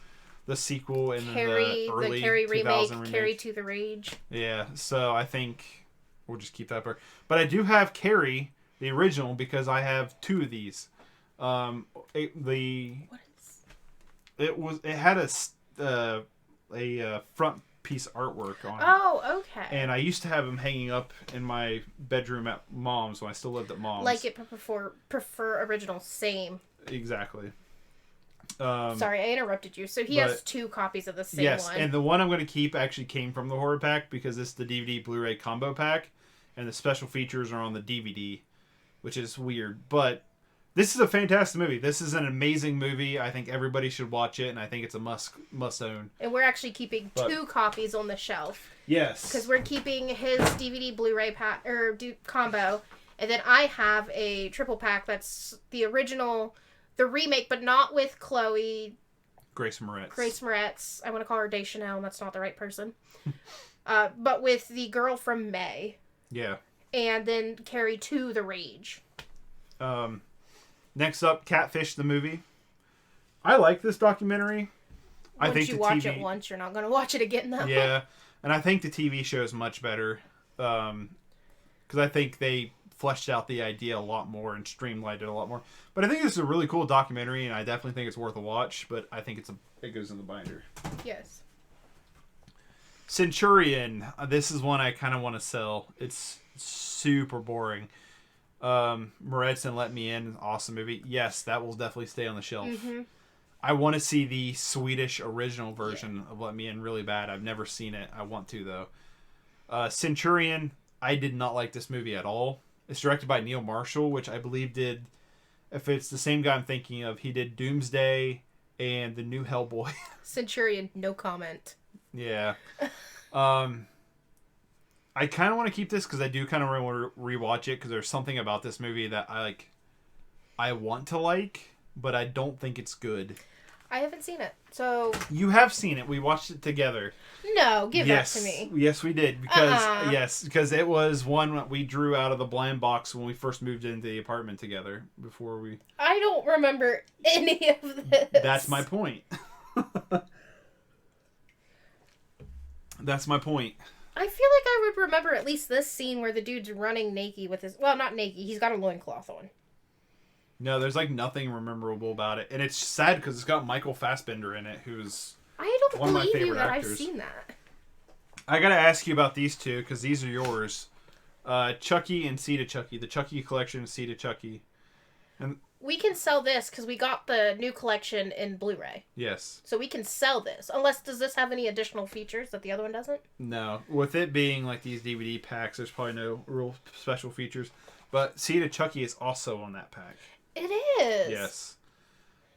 sequel and Carrie, the early the Carrie remake, remake. Carrie to the Rage. Yeah, so I think we'll just keep that part. But I do have Carrie, the original, because I have two of these. It had a front piece artwork on it. Oh, okay. And I used to have them hanging up in my bedroom at Mom's when I still lived at Mom's. Like it prefer original, same. Exactly. Sorry, I interrupted you. So he has two copies of the same one. Yes, and the one I'm going to keep actually came from the horror pack because it's the DVD Blu-ray combo pack, and the special features are on the DVD, which is weird, but. This is a fantastic movie. This is an amazing movie. I think everybody should watch it, and I think it's a must own. And we're actually keeping two copies on the shelf. Yes. Because we're keeping his DVD Blu-ray pack combo, and then I have a triple pack that's the original, the remake, but not with Chloe. Grace Moretz. I want to call her Deschanel, and that's not the right person. But with the girl from May. Yeah. And then Carrie to the Rage. Next up, Catfish the Movie. I like this documentary. Once you watch it once, you're not going to watch it again, though. Yeah, and I think the TV show is much better. Because I think they fleshed out the idea a lot more and streamlined it a lot more. But I think this is a really cool documentary, and I definitely think it's worth a watch. But I think it goes in the binder. Yes. Centurion. This is one I kind of want to sell. It's super boring. Moretz and Let Me In, awesome movie. Yes, that will definitely stay on the shelf. Mm-hmm. I want to see the Swedish original version of Let Me In really bad. I've never seen it. I want to, though. Centurion, I did not like this movie at all. It's directed by Neil Marshall, which I believe did, if it's the same guy I'm thinking of, he did Doomsday and the new Hellboy. Centurion, no comment. Yeah. I kind of want to keep this because I do kind of want to rewatch it because there's something about this movie that I want to like, but I don't think it's good. I haven't seen it, so... You have seen it. We watched it together. No, give that to me. Yes, we did. Because it was one that we drew out of the blind box when we first moved into the apartment together before we... I don't remember any of this. That's my point. That's my point. I feel like I would remember at least this scene where the dude's running naked with his... Well, not naked. He's got a loincloth on. No, there's like nothing memorable about it. And it's sad because it's got Michael Fassbender in it, who's one of my favorite actors. I've seen that. I gotta ask you about these two because these are yours. Chucky and Seed of Chucky. The Chucky collection and Seed of Chucky. And we can sell this because we got the new collection in Blu-ray. Yes. So we can sell this. Unless, does this have any additional features that the other one doesn't? No. With it being like these DVD packs, there's probably no real special features. But Seed of Chucky is also on that pack. It is. Yes.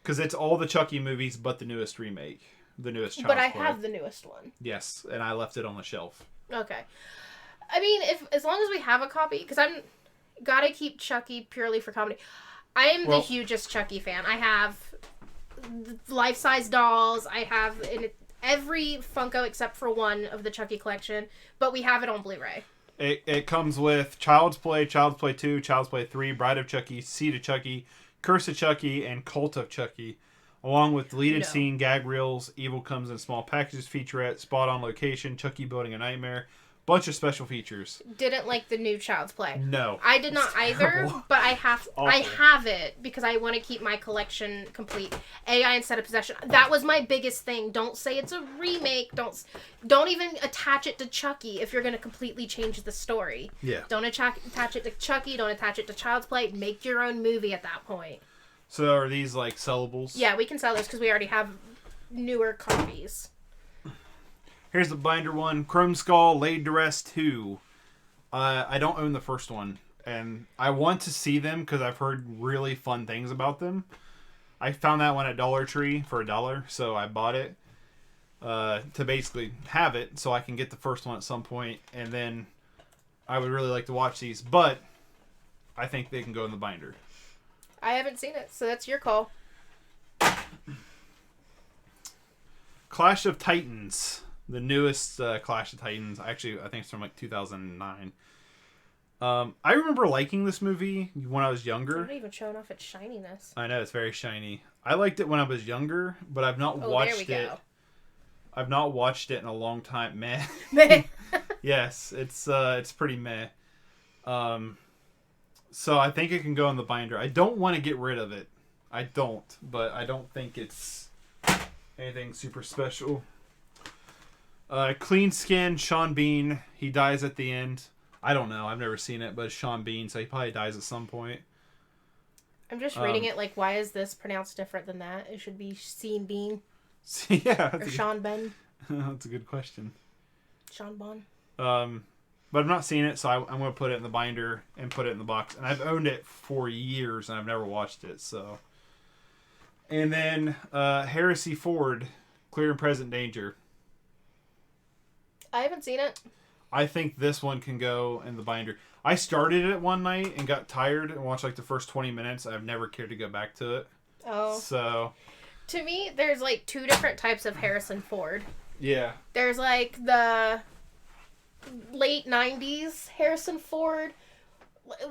Because it's all the Chucky movies but the newest remake. The newest Child's But I Play. have the newest one. Yes. And I left it on the shelf. Okay. I mean, as long as we have a copy, because I'm gotta keep Chucky purely for comedy. I am the hugest Chucky fan. I have life-size dolls. I have every Funko except for one of the Chucky collection, but we have it on Blu-ray. It comes with Child's Play 2, Child's Play 3, Bride of Chucky, Seed of Chucky, Curse of Chucky, and Cult of Chucky, along with deleted scene, gag reels, Evil Comes in Small Packages featurette, Spot on Location, Chucky Building a Nightmare, bunch of special features. Didn't like the new Child's Play. No. I did not either, but I have it because I want to keep my collection complete. AI instead of possession. That was my biggest thing. Don't say it's a remake. Don't even attach it to Chucky if you're going to completely change the story. Yeah. Don't attach it to Chucky. Don't attach it to Child's Play. Make your own movie at that point. So are these like sellables? Yeah, we can sell those because we already have newer copies. Here's the binder one. Chrome Skull, Laid to Rest 2. I don't own the first one. And I want to see them because I've heard really fun things about them. I found that one at Dollar Tree for $1. So I bought it to basically have it so I can get the first one at some point. And then I would really like to watch these. But I think they can go in the binder. I haven't seen it, so that's your call. Clash of Titans. The newest Clash of Titans. Actually, I think it's from like 2009. I remember liking this movie when I was younger. It's not even showing off its shininess. I know, it's very shiny. I liked it when I was younger, but I've not watched it. I've not watched it in a long time. Meh. Meh. Yes, it's pretty meh. So I think it can go in the binder. I don't want to get rid of it. I don't, but I don't think it's anything super special. Clean Skin, Sean Bean. He dies at the end. I don't know. I've never seen it, but it's Sean Bean, so he probably dies at some point. I'm just reading it like, why is this pronounced different than that? It should be Sean Bean. Yeah. Or Sean Ben. That's a good question. Sean Bon. But I've not seen it, so I'm going to put it in the binder and put it in the box. And I've owned it for years, and I've never watched it, so. And then Heresy Ford, Clear and Present Danger. I haven't seen it. I think this one can go in the binder. I started it one night and got tired and watched like the first 20 minutes. I've never cared to go back to it. Oh. So. To me, there's like two different types of Harrison Ford. Yeah. There's like the late 90s Harrison Ford.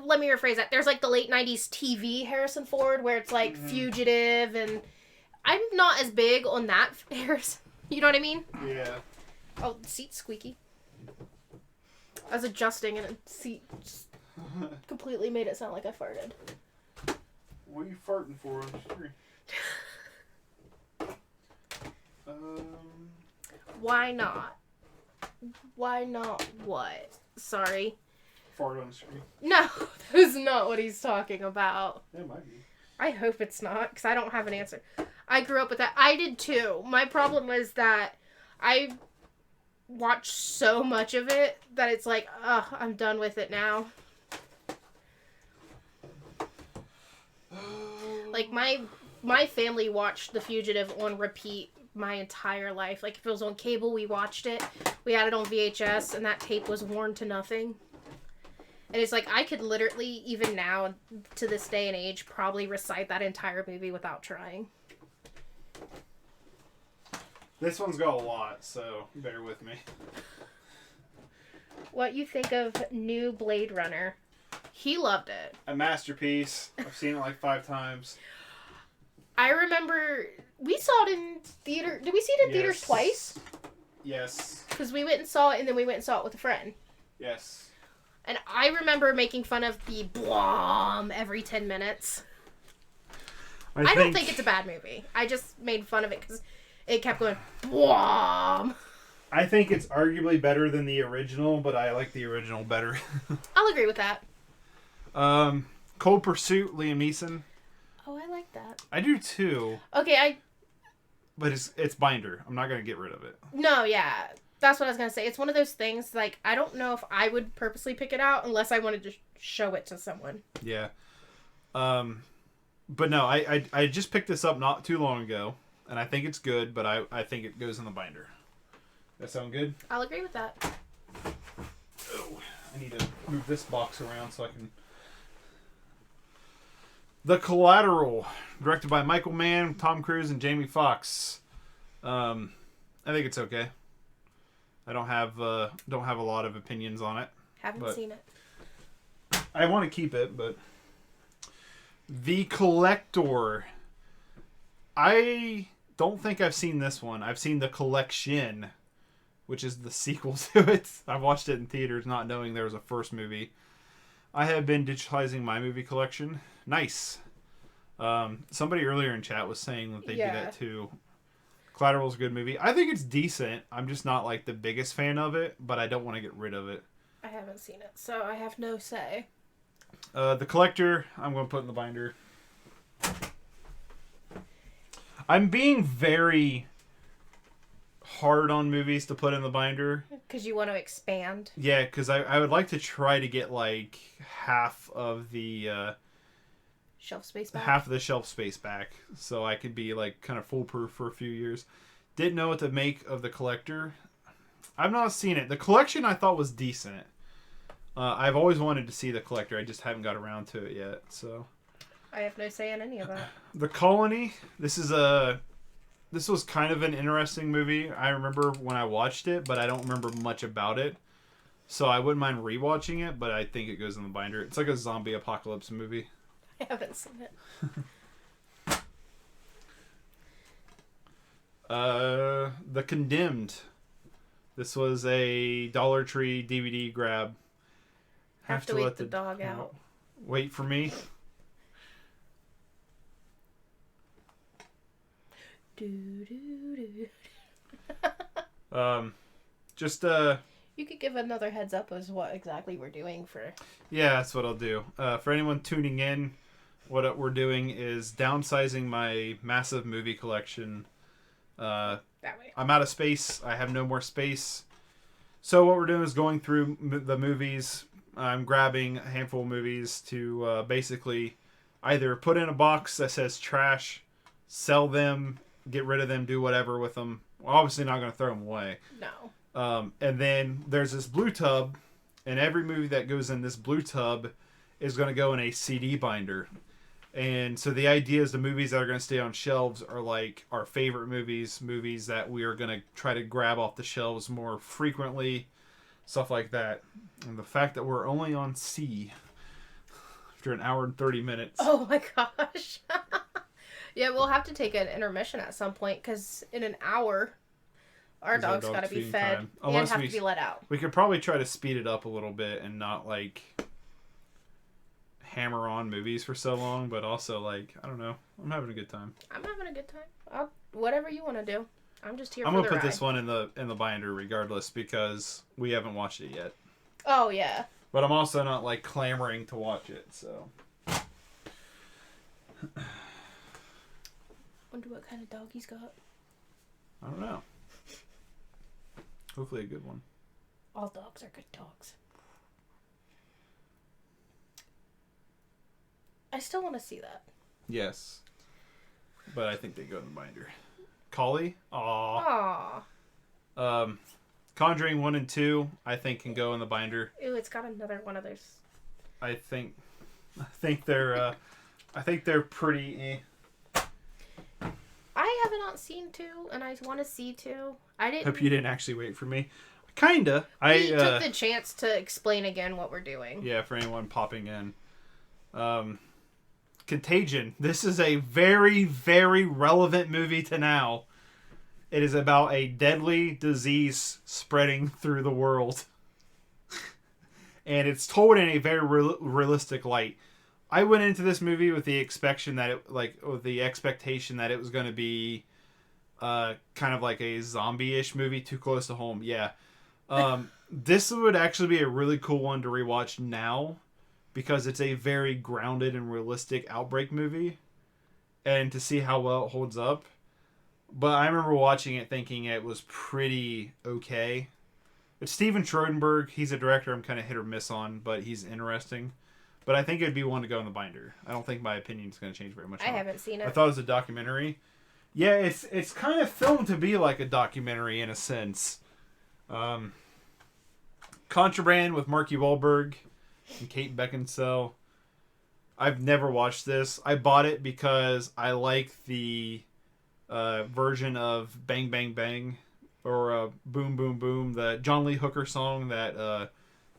Let me rephrase that. There's like the late 90s TV Harrison Ford where it's like Fugitive, and I'm not as big on that Harrison. You know what I mean? Yeah. Oh, the seat's squeaky. I was adjusting and the seat just completely made it sound like I farted. What are you farting for? Why not? Why not what? Sorry. Fart on the screen. No, that is not what he's talking about. It might be. I hope it's not, because I don't have an answer. I grew up with that. I did too. My problem was that I watched so much of it that it's like, ugh, I'm done with it now. Like, my family watched The Fugitive on repeat my entire life. Like, if it was on cable, we watched it. We had it on VHS, and that tape was worn to nothing. And it's like, I could literally, even now, to this day and age, probably recite that entire movie without trying. This one's got a lot, so bear with me. What you think of new Blade Runner? He loved it. A masterpiece. I've seen it like 5 times. I remember we saw it in theater. Did we see it in theaters twice? Yes. Because we went and saw it, and then we went and saw it with a friend. Yes. And I remember making fun of the blom every 10 minutes. I don't think it's a bad movie. I just made fun of it because it kept going, blom. I think it's arguably better than the original, but I like the original better. I'll agree with that. Cold Pursuit, Liam Neeson. Oh, I like that. I do too. Okay, But it's binder. I'm not going to get rid of it. No, yeah. That's what I was going to say. It's one of those things, like, I don't know if I would purposely pick it out unless I wanted to show it to someone. Yeah. But no, I just picked this up not too long ago, and I think it's good, but I think it goes in the binder. That sound good? I'll agree with that. Oh, I need to move this box around so I can... The Collateral, directed by Michael Mann, Tom Cruise, and Jamie Foxx. I think it's okay. I don't have a lot of opinions on it. Haven't seen it. I want to keep it, but The Collector. I don't think I've seen this one. I've seen The Collection, which is the sequel to it. I watched it in theaters not knowing there was a first movie. I have been digitizing my movie collection. Nice. Somebody earlier in chat was saying that they do that too. Collateral's a good movie. I think it's decent. I'm just not like the biggest fan of it, but I don't want to get rid of it. I haven't seen it, so I have no say. The Collector, I'm going to put in the binder. I'm being very hard on movies to put in the binder. Because you want to expand? Yeah, because I would like to try to get like half of the... shelf space back? Half of the shelf space back. So I could be like kind of foolproof for a few years. Didn't know what to make of The Collector. I've not seen it. The Collection I thought was decent. I've always wanted to see The Collector. I just haven't got around to it yet. So I have no say in any of that. The Colony. This was kind of an interesting movie. I remember when I watched it, but I don't remember much about it. So I wouldn't mind rewatching it, but I think it goes in the binder. It's like a zombie apocalypse movie. I haven't seen it. The Condemned. This was a Dollar Tree DVD grab. Have to wait the dog out. Wait for me. Do, do, do. You could give another heads up as what exactly we're doing for... Yeah, that's what I'll do. For anyone tuning in, what we're doing is downsizing my massive movie collection. That way. I'm out of space. I have no more space. So what we're doing is going through the movies. I'm grabbing a handful of movies to basically either put in a box that says trash, sell them, get rid of them, do whatever with them. Well, obviously not going to throw them away. No. And then there's this blue tub, and every movie that goes in this blue tub is going to go in a CD binder. And so the idea is the movies that are going to stay on shelves are like our favorite movies that we are going to try to grab off the shelves more frequently, stuff like that. And the fact that we're only on C after an hour and 30 minutes. Oh my gosh. Yeah, we'll have to take an intermission at some point because in an hour, our dog's got to be fed and have to be let out. We could probably try to speed it up a little bit and not like hammer on movies for so long, but also like, I don't know. I'm having a good time. I'm having a good time. Whatever you want to do. I'm just here for I'm the going to put ride. this one in the binder regardless because we haven't watched it yet. Oh, yeah. But I'm also not like clamoring to watch it, so. Wonder what kind of dog he's got. I don't know. Hopefully a good one. All dogs are good dogs. I still want to see that. Yes. But I think they go in the binder. Collie? Aww. Conjuring 1 and 2, I think can go in the binder. Ew, it's got another one of those. I think they're pretty I have not seen 2, and I want to see 2. I didn't. Hope you didn't actually wait for me. Kinda. We took the chance to explain again what we're doing. Yeah, for anyone popping in. Contagion. This is a very, very relevant movie to now. It is about a deadly disease spreading through the world. And it's told in a very realistic light. I went into this movie with the expectation that it was going to be kind of like a zombie-ish movie, too close to home. Yeah. This would actually be a really cool one to rewatch now because it's a very grounded and realistic outbreak movie and to see how well it holds up. But I remember watching it thinking it was pretty okay. It's Steven Soderbergh. He's a director I'm kind of hit or miss on, but he's interesting. But I think it'd be one to go in the binder. I don't think my opinion is going to change very much. I haven't seen it. I thought it was a documentary. Yeah, it's kind of filmed to be like a documentary in a sense. Contraband with Marky Wahlberg and Kate Beckinsale. I've never watched this. I bought it because I like the version of Bang Bang Bang or Boom Boom Boom, the John Lee Hooker song that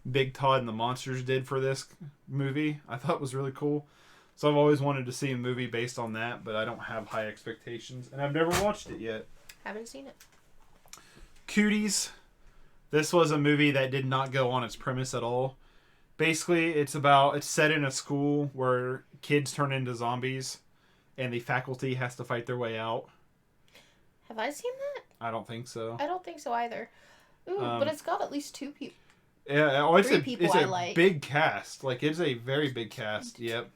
Big Todd and the Monsters did for this movie. I thought was really cool. So I've always wanted to see a movie based on that, but I don't have high expectations, and I've never watched it yet. Haven't seen it. Cooties. This was a movie that did not go on its premise at all. Basically, it's set in a school where kids turn into zombies, and the faculty has to fight their way out. Have I seen that? I don't think so. I don't think so either. Ooh, but it's got at least 2 people. Yeah, it's I a like. big cast. Like, it's a very big cast. Yep.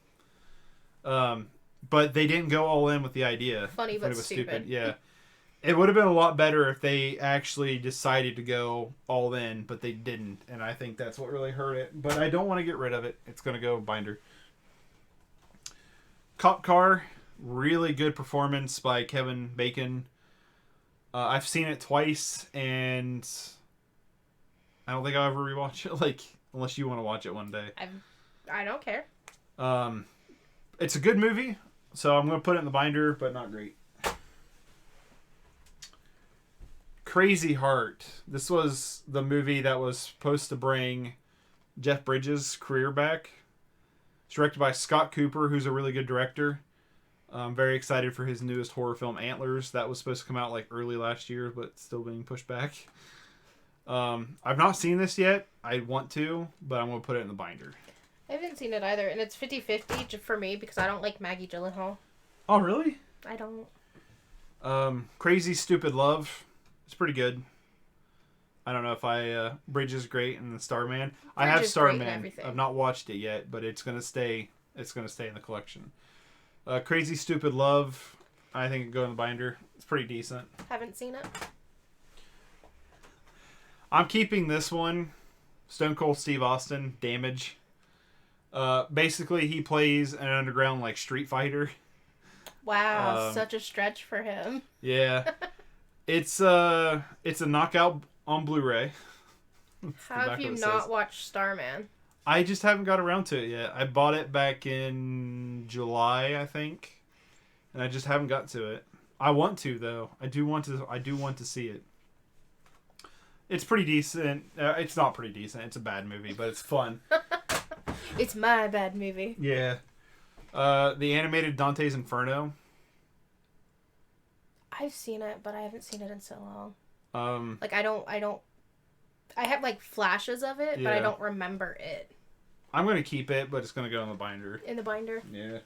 But they didn't go all in with the idea. Funny but stupid. Yeah. It would have been a lot better if they actually decided to go all in, but they didn't, and I think that's what really hurt it. But I don't want to get rid of it. It's going to go binder. Cop Car, really good performance by Kevin Bacon. I've seen it twice, and I don't think I'll ever rewatch it. Like, unless you want to watch it one day. I don't care. It's a good movie, so I'm going to put it in the binder, but not great. Crazy Heart. This was the movie that was supposed to bring Jeff Bridges' career back. It's directed by Scott Cooper, who's a really good director. I'm very excited for his newest horror film, Antlers. That was supposed to come out like early last year, but still being pushed back. I've not seen this yet. I want to, but I'm going to put it in the binder. I haven't seen it either, and it's 50-50 for me because I don't like Maggie Gyllenhaal. Oh, really? I don't. Crazy Stupid Love. It's pretty good. I don't know if Bridges great and the Starman. I have Starman. I've not watched it yet, but it's gonna stay. It's gonna stay in the collection. Crazy Stupid Love. I think it can go in the binder. It's pretty decent. Haven't seen it. I'm keeping this one. Stone Cold Steve Austin. Damage. Basically, he plays an underground like street fighter. Wow, such a stretch for him. Yeah. It's a knockout on Blu-ray. How have you not watched Starman? I just haven't got around to it yet. I bought it back in July, I think, and I just haven't got to it. I want to though. I do want to see it. It's pretty decent. It's not pretty decent. It's a bad movie, but it's fun. It's my bad movie. Yeah. The animated Dante's Inferno. I've seen it, but I haven't seen it in so long. Like I have like flashes of it, but I don't remember it. I'm going to keep it, but it's going to go in the binder. In the binder? Yeah.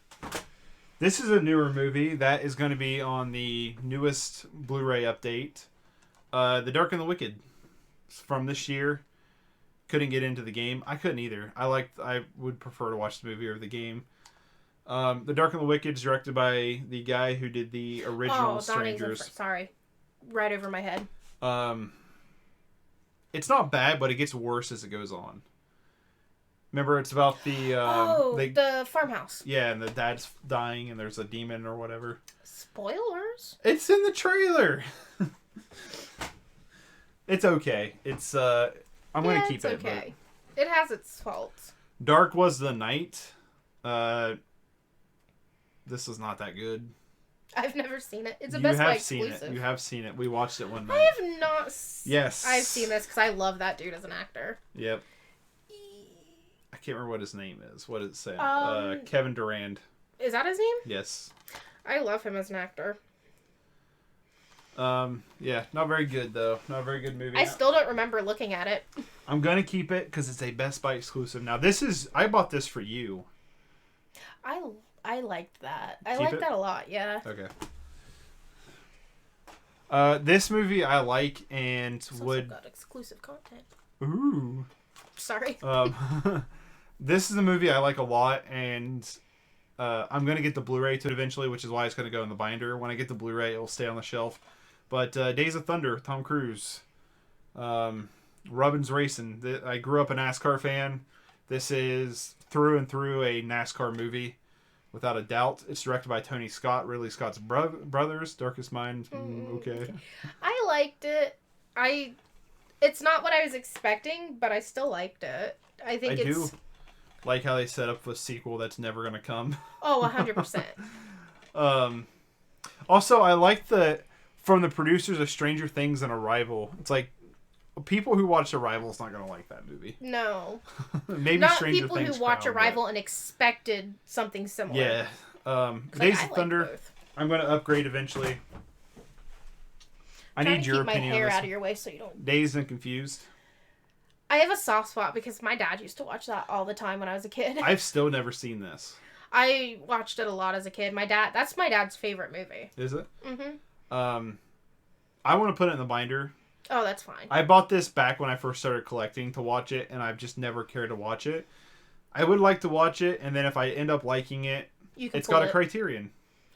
This is a newer movie that is going to be on the newest Blu-ray update. The Dark and the Wicked. It's from this year. Couldn't get into the game. I couldn't either. I would prefer to watch the movie over the game. The Dark and the Wicked is directed by the guy who did the original Strangers. Sorry. Right over my head. It's not bad, but it gets worse as it goes on. Remember, it's about the farmhouse. Yeah, and the dad's dying, and there's a demon or whatever. Spoilers? It's in the trailer. It's okay. It's I'm gonna keep it. Okay. It has its faults. Dark Was the Night. This is not that good. I've never seen it. It's a Best Buy exclusive. You have seen it. We watched it one night. I have not. Yes. I've seen this because I love that dude as an actor. Yep. I can't remember what his name is. What does it say? Kevin Durand. Is that his name? Yes. I love him as an actor. Yeah, not very good though. Not a very good movie. I still don't remember looking at it. I'm gonna keep it because it's a Best Buy exclusive. Now I bought this for you. I liked that. I liked that a lot. Yeah. Okay. This movie I like and it's would also got exclusive content. Ooh. Sorry. This is a movie I like a lot, and I'm gonna get the Blu-ray to it eventually, which is why it's gonna go in the binder. When I get the Blu-ray, it'll stay on the shelf. But Days of Thunder, Tom Cruise, Rubbin's Racing. I grew up a NASCAR fan. This is through and through a NASCAR movie, without a doubt. It's directed by Tony Scott, Ridley Scott's brothers. Darkest Mind. Okay. I liked it. It's not what I was expecting, but I still liked it. I think like how they set up a sequel that's never going to come. Oh, 100%. Also, I like from the producers of Stranger Things and Arrival. It's like people who watch Arrival is not going to like that movie. No. Maybe not Stranger people Things who watch crowd, Arrival and expected something similar. Yeah. Days of Thunder. I'm going to upgrade eventually. I need your opinion on this. Keep my hair out of your way so you don't. Dazed and Confused. I have a soft spot because my dad used to watch that all the time when I was a kid. I've still never seen this. I watched it a lot as a kid. That's my dad's favorite movie. Is it? Mm-hmm. I want to put it in the binder. Oh, that's fine. I bought this back when I first started collecting to watch it, and I've just never cared to watch it. I would like to watch it, and then if I end up liking it, it's got a Criterion.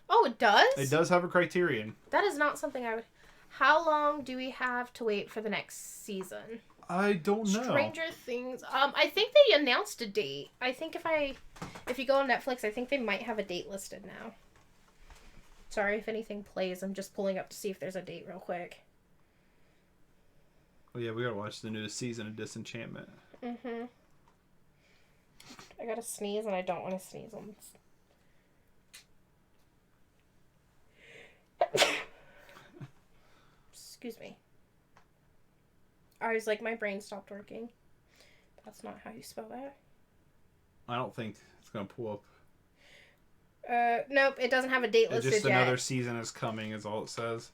Oh, it does? It does have a Criterion. That is not something I would... How long do we have to wait for the next season? I don't know. Stranger Things. I think they announced a date. I think if you go on Netflix, I think they might have a date listed now. Sorry if anything plays. I'm just pulling up to see if there's a date real quick. Oh yeah, we gotta watch the newest season of Disenchantment. Mm-hmm. I gotta sneeze and I don't want to sneeze on this. Excuse me. I was like, my brain stopped working. That's not how you spell that. I don't think it's gonna pull up. Nope, it doesn't have a date listed just yet. Another season is coming is all it says.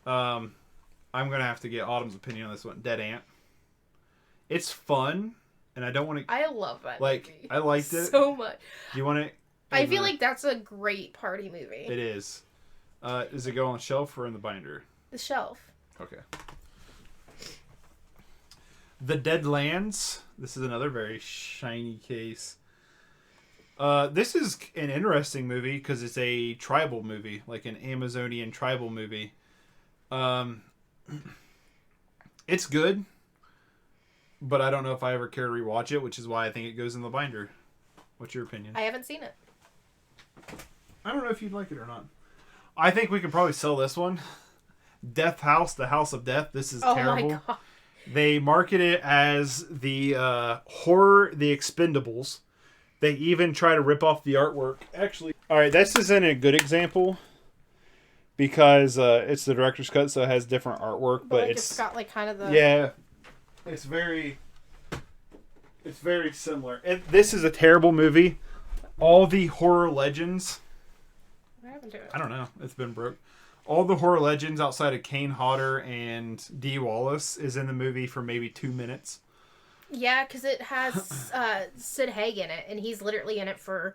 I'm gonna have to get Autumn's opinion on this one. Dead Ant. It's fun, and I don't want to. I love that movie. I liked it so much. Do you want to? I feel like that's a great party movie. It is. Does it go on the shelf or in the binder? The shelf. Okay. The Deadlands. This is another very shiny case. This is an interesting movie because it's a tribal movie, like an Amazonian tribal movie. It's good, but I don't know if I ever care to rewatch it, which is why I think it goes in the binder. What's your opinion? I haven't seen it. I don't know if you'd like it or not. I think we could probably sell this one. Death House, The House of Death. This is terrible. My God. They market it as the horror, The Expendables. They even try to rip off the artwork. Actually, all right, this isn't a good example because it's the director's cut, so it has different artwork. But it's got like kind of the it's very similar. This is a terrible movie. All the horror legends. What happened to it? I don't know. It's been broke. All the horror legends outside of Kane Hodder and Dee Wallace is in the movie for maybe 2 minutes. Yeah, because it has Sid Haig in it, and he's literally in it for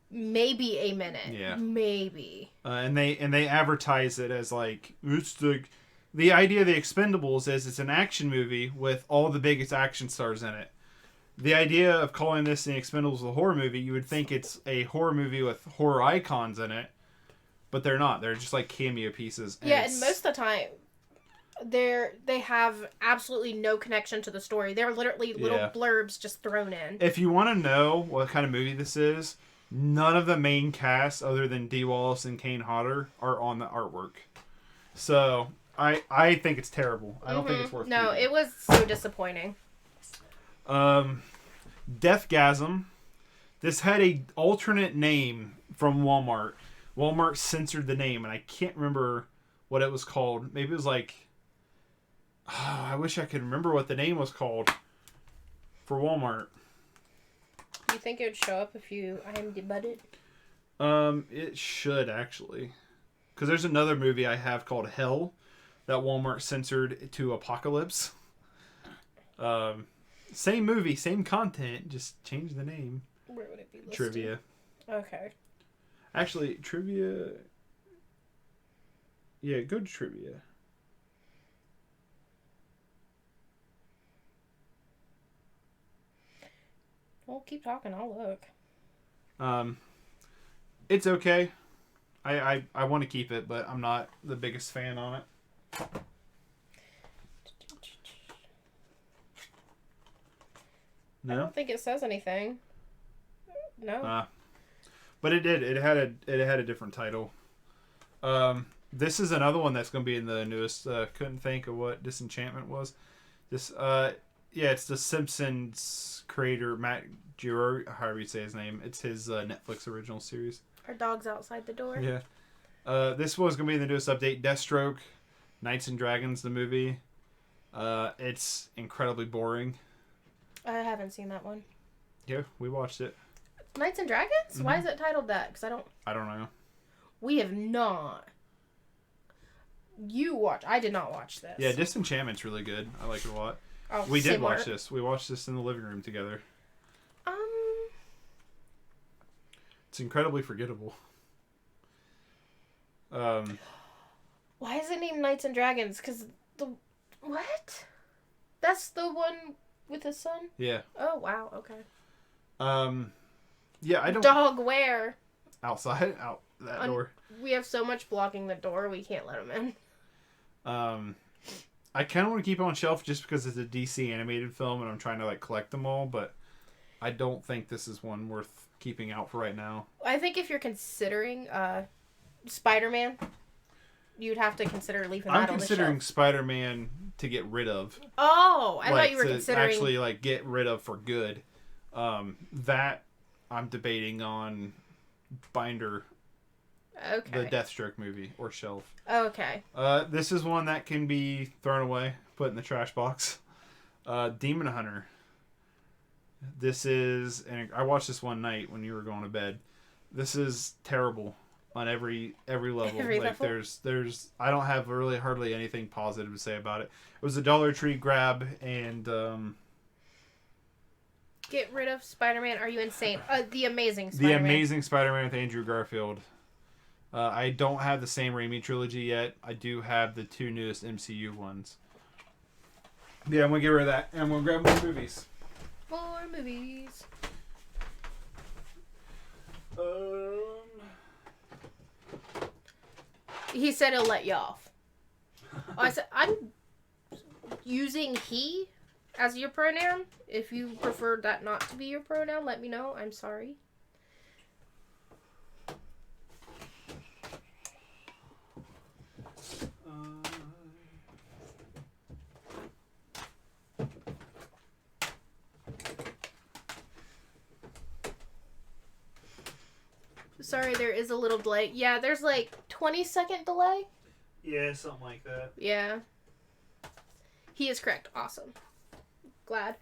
maybe a minute. Yeah, maybe. And they advertise it as like it's the idea of The Expendables is it's an action movie with all the biggest action stars in it. The idea of calling this The Expendables a horror movie, you would think it's a horror movie with horror icons in it. But they're not. They're just like cameo pieces. And and most of the time, they have absolutely no connection to the story. They're literally little blurbs just thrown in. If you want to know what kind of movie this is, none of the main cast, other than Dee Wallace and Kane Hodder, are on the artwork. So I think it's terrible. I don't think it's worth. No, it was so disappointing. Deathgasm. This had a alternate name from Walmart. Walmart censored the name, and I can't remember what it was called. Maybe it was like... Oh, I wish I could remember what the name was called for Walmart. You think it would show up if you IMDb'd it? It should, actually. Because there's another movie I have called Hell that Walmart censored to Apocalypse. Same movie, same content, just change the name. Where would it be listed? Trivia. Okay. Actually, trivia... Yeah, go to trivia. Well, keep talking. I'll look. It's okay. I want to keep it, but I'm not the biggest fan on it. No? I don't think it says anything. No. But it did. It had a different title. This is another one that's going to be in the newest. Couldn't think of what Disenchantment was. This Yeah, it's the Simpsons creator, Matt Giroux, however you say his name. It's his Netflix original series. Our dog's outside the door. Yeah. This one's going to be the newest update. Deathstroke, Knights and Dragons, the movie. It's incredibly boring. I haven't seen that one. Yeah, we watched it. Knights and Dragons? Mm-hmm. Why is it titled that? Because I don't know. We have not. You watch. I did not watch this. Yeah, Disenchantment's really good. I like it a lot. Oh, we did watch this. We watched this in the living room together. It's incredibly forgettable. Why is it named Knights and Dragons? Because what? That's the one with the sun? Yeah. Oh, wow. Okay. Yeah, I don't... Dog where? Outside? Out that door. We have so much blocking the door, we can't let him in. I kind of want to keep it on shelf just because it's a DC animated film and I'm trying to, like, collect them all, but I don't think this is one worth keeping out for right now. I think if you're considering Spider-Man, you'd have to consider leaving that on the shelf. I'm considering Spider-Man to get rid of. Oh, I thought you were considering... actually, like, get rid of for good. That I'm debating on binder. Okay. The Deathstroke movie or shelf. Okay. This is one that can be thrown away, put in the trash box. Demon Hunter. This is, and I watched this one night when you were going to bed. This is terrible on every level. There's I don't have really hardly anything positive to say about it. It was a Dollar Tree grab and get rid of Spider-Man. Are you insane? The Amazing Spider-Man. The Amazing Spider-Man with Andrew Garfield. I don't have the Sam Raimi trilogy yet. I do have the 2 newest MCU ones. Yeah, I'm going to get rid of that. And I'm going to grab more movies. More movies. He said he'll let you off. I said, I'm using he as your pronoun. If you prefer that not to be your pronoun, let me know. I'm sorry. Sorry, there is a little delay. Yeah, there's like 20-second delay. Yeah, something like that. Yeah. He is correct. Awesome. Glad.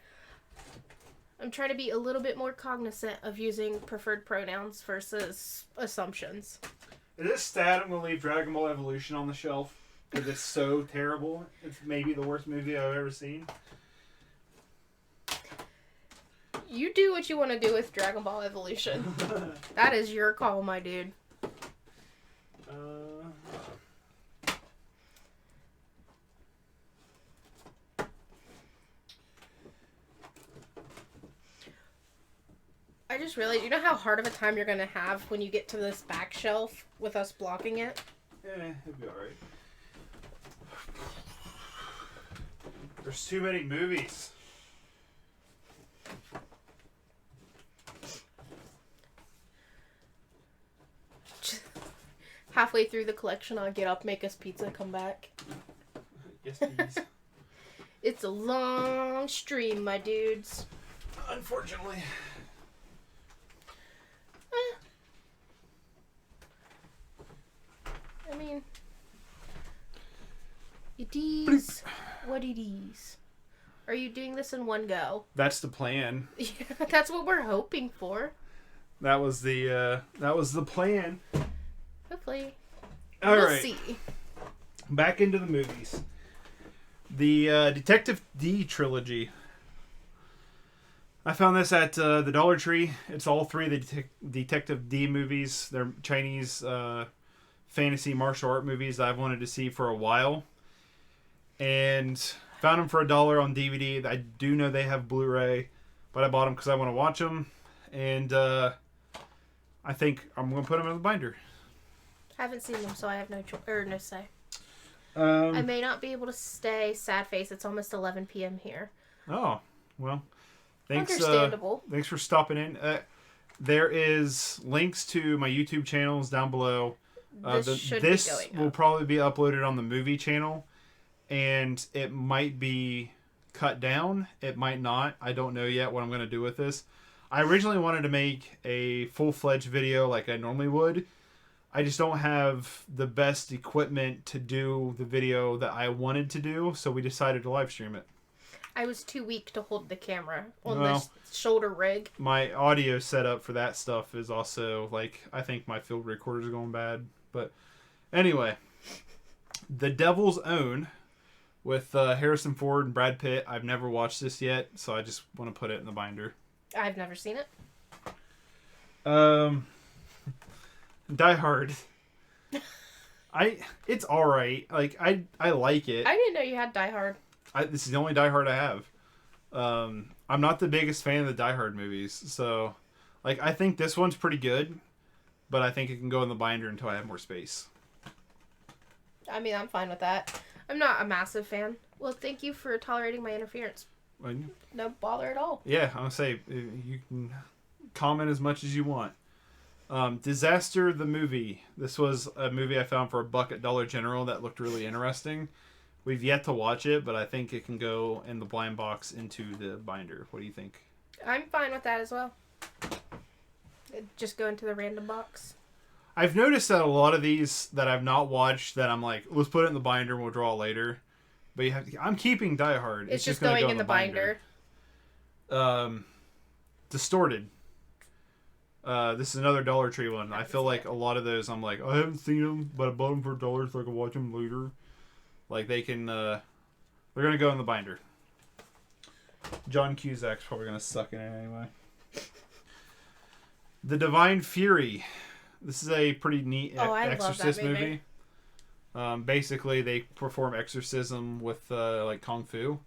I'm trying to be a little bit more cognizant of using preferred pronouns versus assumptions. It is sad I'm going to leave Dragon Ball Evolution on the shelf because it's so terrible. It's maybe the worst movie I've ever seen. You do what you want to do with Dragon Ball Evolution. That is your call, my dude. I just realized, you know how hard of a time you're going to have when you get to this back shelf with us blocking it? Yeah, it'll be alright. There's too many movies. Halfway through the collection, I'll get up, make us pizza, come back. Yes, please. It's a long stream, my dudes. Unfortunately. I mean, it is what it is. Are you doing this in one go? That's the plan. Yeah, that's what we're hoping for. That was the plan. Hopefully. We'll right. See. Back into the movies. The Detective D trilogy. I found this at the Dollar Tree. It's all 3 of the Detective D movies. They're Chinese fantasy martial art movies that I've wanted to see for a while. And found them for $1 on DVD. I do know they have Blu-ray, but I bought them because I want to watch them. And I think I'm going to put them in the binder. Haven't seen them, so I have no say. I may not be able to stay. Sad face. It's almost 11 p.m. here. Oh, well. Thanks. Understandable. Thanks for stopping in. There is links to my YouTube channels down below. This will probably be uploaded on the movie channel, and it might be cut down. It might not. I don't know yet what I'm going to do with this. I originally wanted to make a full-fledged video like I normally would. I just don't have the best equipment to do the video that I wanted to do, so we decided to live stream it. I was too weak to hold the camera on this shoulder rig. My audio setup for that stuff is also, like, I think my field recorder's going bad. But anyway, The Devil's Own with Harrison Ford and Brad Pitt. I've never watched this yet, so I just want to put it in the binder. I've never seen it. Die Hard. It's all right. Like I like it. I didn't know you had Die Hard. This is the only Die Hard I have. I'm not the biggest fan of the Die Hard movies, so like I think this one's pretty good, but I think it can go in the binder until I have more space. I mean, I'm fine with that. I'm not a massive fan. Well, thank you for tolerating my interference. No bother at all. Yeah, I'm gonna say you can comment as much as you want. Disaster the Movie. This was a movie I found for $1 at Dollar General that looked really interesting. We've yet to watch it, but I think it can go in the blind box into the binder. What do you think? I'm fine with that as well. Just go into the random box. I've noticed that a lot of these that I've not watched that I'm like, let's put it in the binder and we'll draw it later. But I'm keeping Die Hard. It's just going in the binder. Distorted. This is another Dollar Tree one. I feel like a lot of those, I'm like, I haven't seen them, but I bought them for $1 so I can watch them later. Like they can, they're gonna go in the binder. John Cusack's probably gonna suck in it anyway. The Divine Fury. This is a pretty neat exorcist movie. Basically, they perform exorcism with like kung fu.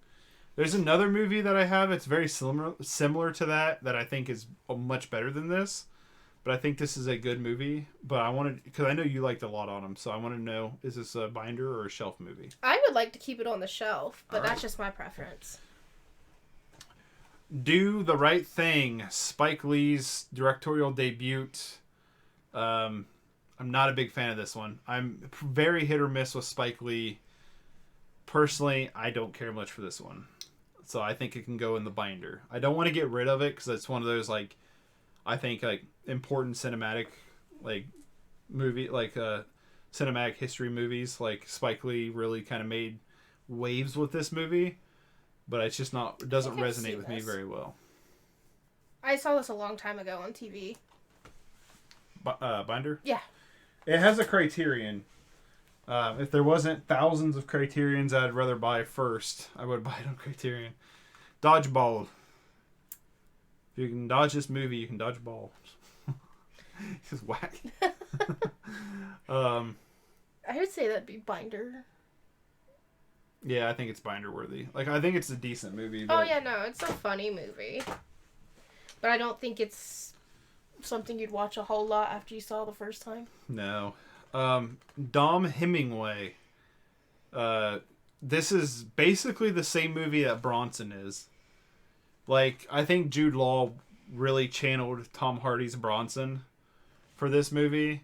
There's another movie that I have. It's very similar to that I think is much better than this. But I think this is a good movie. But I wanted, because I know you liked a lot on them, so I want to know, is this a binder or a shelf movie? I would like to keep it on the shelf, but that's just my preference. Do the Right Thing, Spike Lee's directorial debut. I'm not a big fan of this one. I'm very hit or miss with Spike Lee. Personally, I don't care much for this one. So I think it can go in the binder. I don't want to get rid of it because it's one of those, like, I think, like, important cinematic, like, movie, like, cinematic history movies. Like, Spike Lee really kind of made waves with this movie. But it's just not, it doesn't resonate with me very well. I saw this a long time ago on TV. Binder? Yeah. It has a Criterion. If there wasn't thousands of Criterions I'd rather buy first, I would buy it on Criterion. Dodgeball. If you can dodge this movie, you can dodge balls. Just whack. I would say that'd be binder. Yeah, I think it's binder worthy. Like, I think it's a decent movie. But... Oh yeah, no, it's a funny movie. But I don't think it's something you'd watch a whole lot after you saw the first time. No. Dom Hemingway. This is basically the same movie that Bronson is. Like, I think Jude Law really channeled Tom Hardy's Bronson for this movie.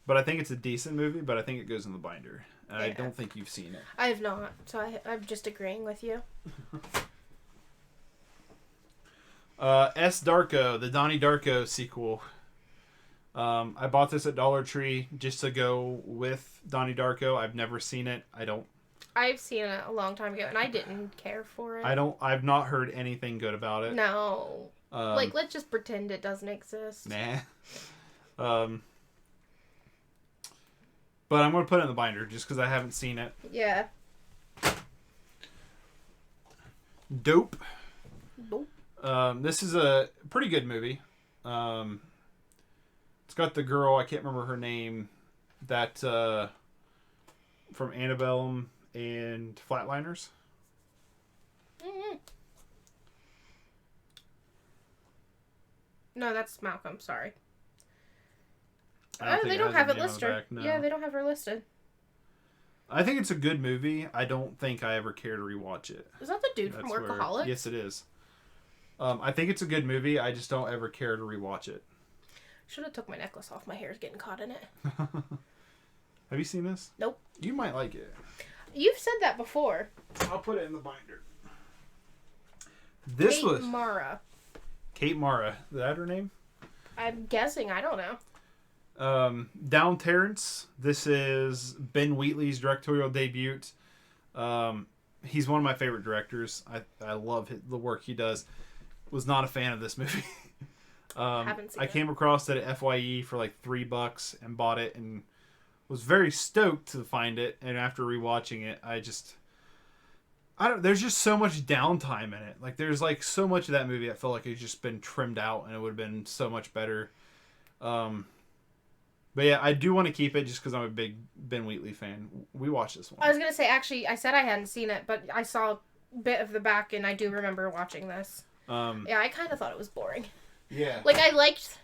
But I think it's a decent movie, but I think it goes in the binder. And yeah. I don't think you've seen it. I have not, so I'm just agreeing with you. S. Darko, the Donnie Darko sequel. I bought this at Dollar Tree just to go with Donnie Darko. I've never seen it. I've seen it a long time ago, and I didn't care for it. I've not heard anything good about it. No. Like, let's just pretend it doesn't exist. Nah. But I'm going to put it in the binder just because I haven't seen it. Yeah. Dope. Nope. This is a pretty good movie. It's got the girl, I can't remember her name, that from Annabelle and Flatliners. Mm-hmm. No, that's Malcolm, sorry. They don't have it listed. No. Yeah, they don't have her listed. I think it's a good movie. I don't think I ever care to rewatch it. Is that the dude from Workaholics? Yes, it is. I think it's a good movie. I just don't ever care to rewatch it. Should have took my necklace off. My hair's getting caught in it. Have you seen this? Nope. You might like it. You've said that before. I'll put it in the binder. This Kate was Mara. Kate Mara. Is that her name? I'm guessing. I don't know. Down Terrence. This is Ben Wheatley's directorial debut. He's one of my favorite directors. I love the work he does. Was not a fan of this movie. Haven't seen I came across it at FYE for like $3 and bought it and was very stoked to find it. And after rewatching it, there's just so much downtime in it. Like there's like so much of that movie I felt like it's just been trimmed out and it would have been so much better. But yeah, I do want to keep it just because I'm a big Ben Wheatley fan. We watched this one. I was going to say, actually, I said I hadn't seen it, but I saw a bit of the back, and I do remember watching this. Yeah, I kind of thought it was boring. Yeah. Like, I liked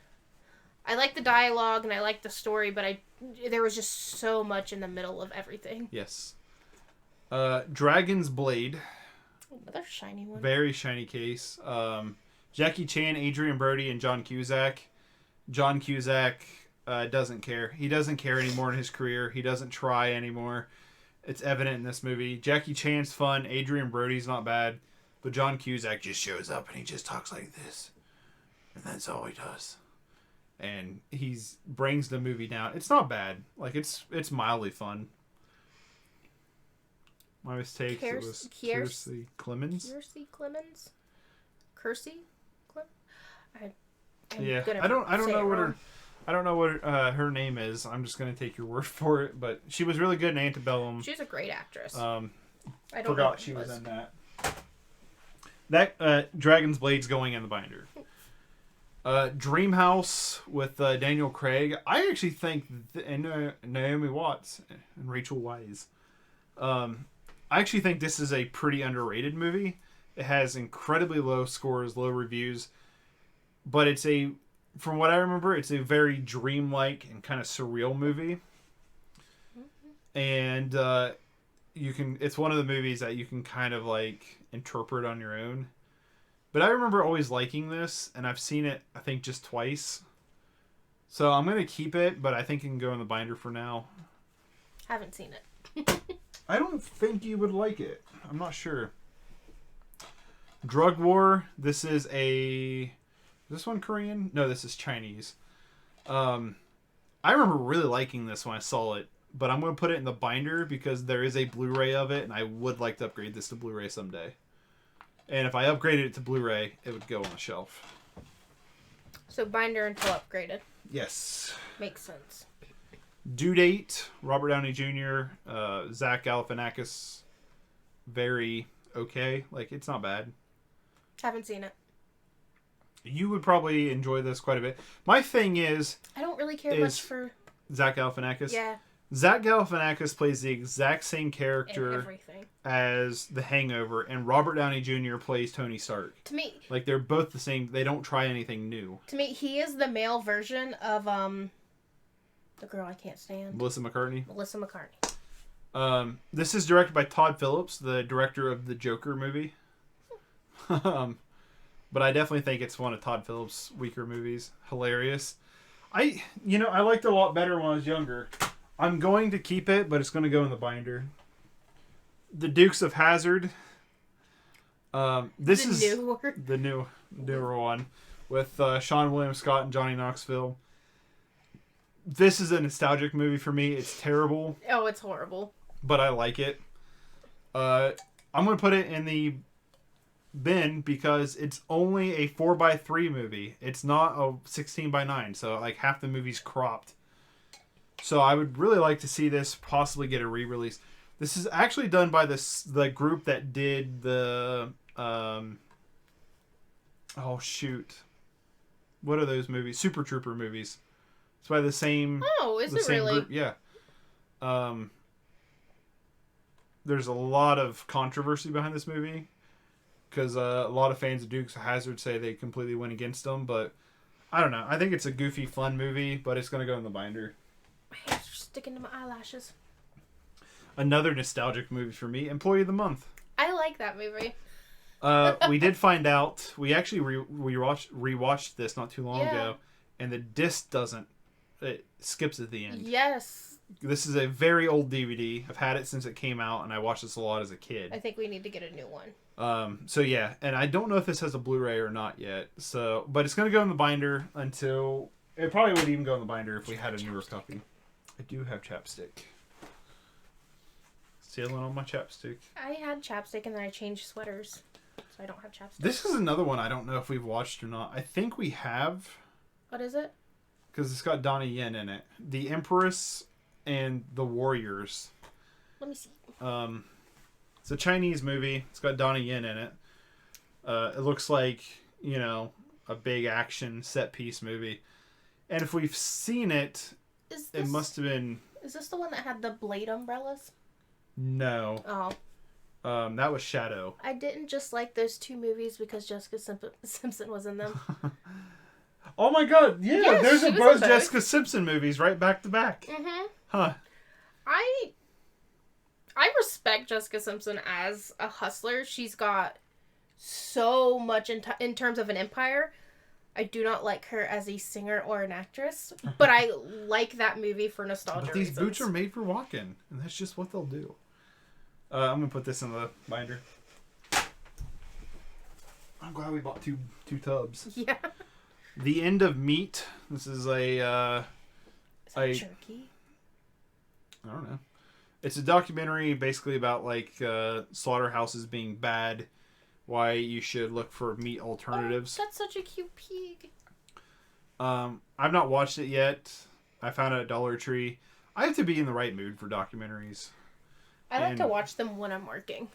the dialogue, and I liked the story, but there was just so much in the middle of everything. Yes. Dragon's Blade. Another shiny one. Very shiny case. Jackie Chan, Adrian Brody, and John Cusack. John Cusack... doesn't care. He doesn't care anymore in his career. He doesn't try anymore. It's evident in this movie. Jackie Chan's fun. Adrian Brody's not bad. But John Cusack just shows up and he just talks like this. And that's all he does. And he brings the movie down. It's not bad. Like, it's mildly fun. My mistake. It was Kiersey Clemens. Kiersey Clemens? Kersey Clemens? Yeah. I don't know what her... I don't know what her name is. I'm just going to take your word for it. But she was really good in Antebellum. She's a great actress. I don't forgot she was in that. That Dragon's Blade's going in the binder. Dreamhouse with Daniel Craig. I actually think... and Naomi Watts and Rachel Weisz. I actually think this is a pretty underrated movie. It has incredibly low scores, low reviews. But it's a... From what I remember, it's a very dreamlike and kind of surreal movie. And it's one of the movies that you can kind of like interpret on your own. But I remember always liking this, and I've seen it, I think, just twice. So I'm going to keep it, but I think it can go in the binder for now. Haven't seen it. I don't think you would like it. I'm not sure. Drug War. This is Is this one Korean? No, this is Chinese. I remember really liking this when I saw it, but I'm going to put it in the binder because there is a Blu-ray of it, and I would like to upgrade this to Blu-ray someday. And if I upgraded it to Blu-ray, it would go on the shelf. So binder until upgraded. Yes. Makes sense. Due Date, Robert Downey Jr., Zach Galifianakis. Very okay. Like, it's not bad. Haven't seen it. You would probably enjoy this quite a bit. My thing is... I don't really care much for... Zach Galifianakis? Yeah. Zach Galifianakis plays the exact same character as The Hangover, and Robert Downey Jr. plays Tony Stark. To me... Like, they're both the same. They don't try anything new. To me, he is the male version of, the girl I can't stand. Melissa McCartney? Melissa McCartney. This is directed by Todd Phillips, the director of the Joker movie. But I definitely think it's one of Todd Phillips' weaker movies. Hilarious. I liked it a lot better when I was younger. I'm going to keep it, but it's going to go in the binder. The Dukes of Hazzard. This is the newer one with Sean William Scott and Johnny Knoxville. This is a nostalgic movie for me. It's terrible. Oh, it's horrible. But I like it. I'm going to put it in the bin because it's only a 4:3 movie. It's not a 16:9, so like half the movie's cropped. So I would really like to see this possibly get a re-release. This is actually done by the group that did the what are those movies? Super Trooper movies. It's by the same. Oh, is it really? Group. Yeah. There's a lot of controversy behind this movie. Because a lot of fans of Dukes of Hazzard say they completely went against them. But I don't know. I think it's a goofy, fun movie. But it's going to go in the binder. My hair's sticking to my eyelashes. Another nostalgic movie for me. Employee of the Month. I like that movie. We did find out. We actually rewatched this not too long ago. And the disc doesn't. It skips at the end. Yes. This is a very old DVD. I've had it since it came out, and I watched this a lot as a kid. I think we need to get a new one. So yeah, and I don't know if this has a Blu-ray or not yet. So, but it's gonna go in the binder until it probably would even go in the binder if we had a newer copy. I do have chapstick. Sealing on my chapstick. I had chapstick and then I changed sweaters, so I don't have chapstick. This is another one I don't know if we've watched or not. I think we have. What is it? Because it's got Donnie Yen in it. The Empress and the Warriors. Let me see. It's a Chinese movie. It's got Donnie Yen in it. It looks like, you know, a big action set piece movie. And if we've seen it, it must have been... Is this the one that had the blade umbrellas? No. Oh. That was Shadow. I didn't just like those two movies because Jessica Simpson was in them. Oh my god, yeah, yes, there's a both Jessica Simpson movies right back to back. Mm-hmm. Huh. I respect Jessica Simpson as a hustler. She's got so much in terms of an empire. I do not like her as a singer or an actress, but I like that movie for nostalgia But these reasons. boots are made for walking, and that's just what they'll do. I'm going to put this in the binder. I'm glad we bought two tubs. Yeah. The End of Meat. This is a... Is that jerky? I don't know. It's a documentary basically about like slaughterhouses being bad, why you should look for meat alternatives. Oh, that's such a cute pig. I've not watched it yet. I found it at Dollar Tree. I have to be in the right mood for documentaries. I like to watch them when I'm working.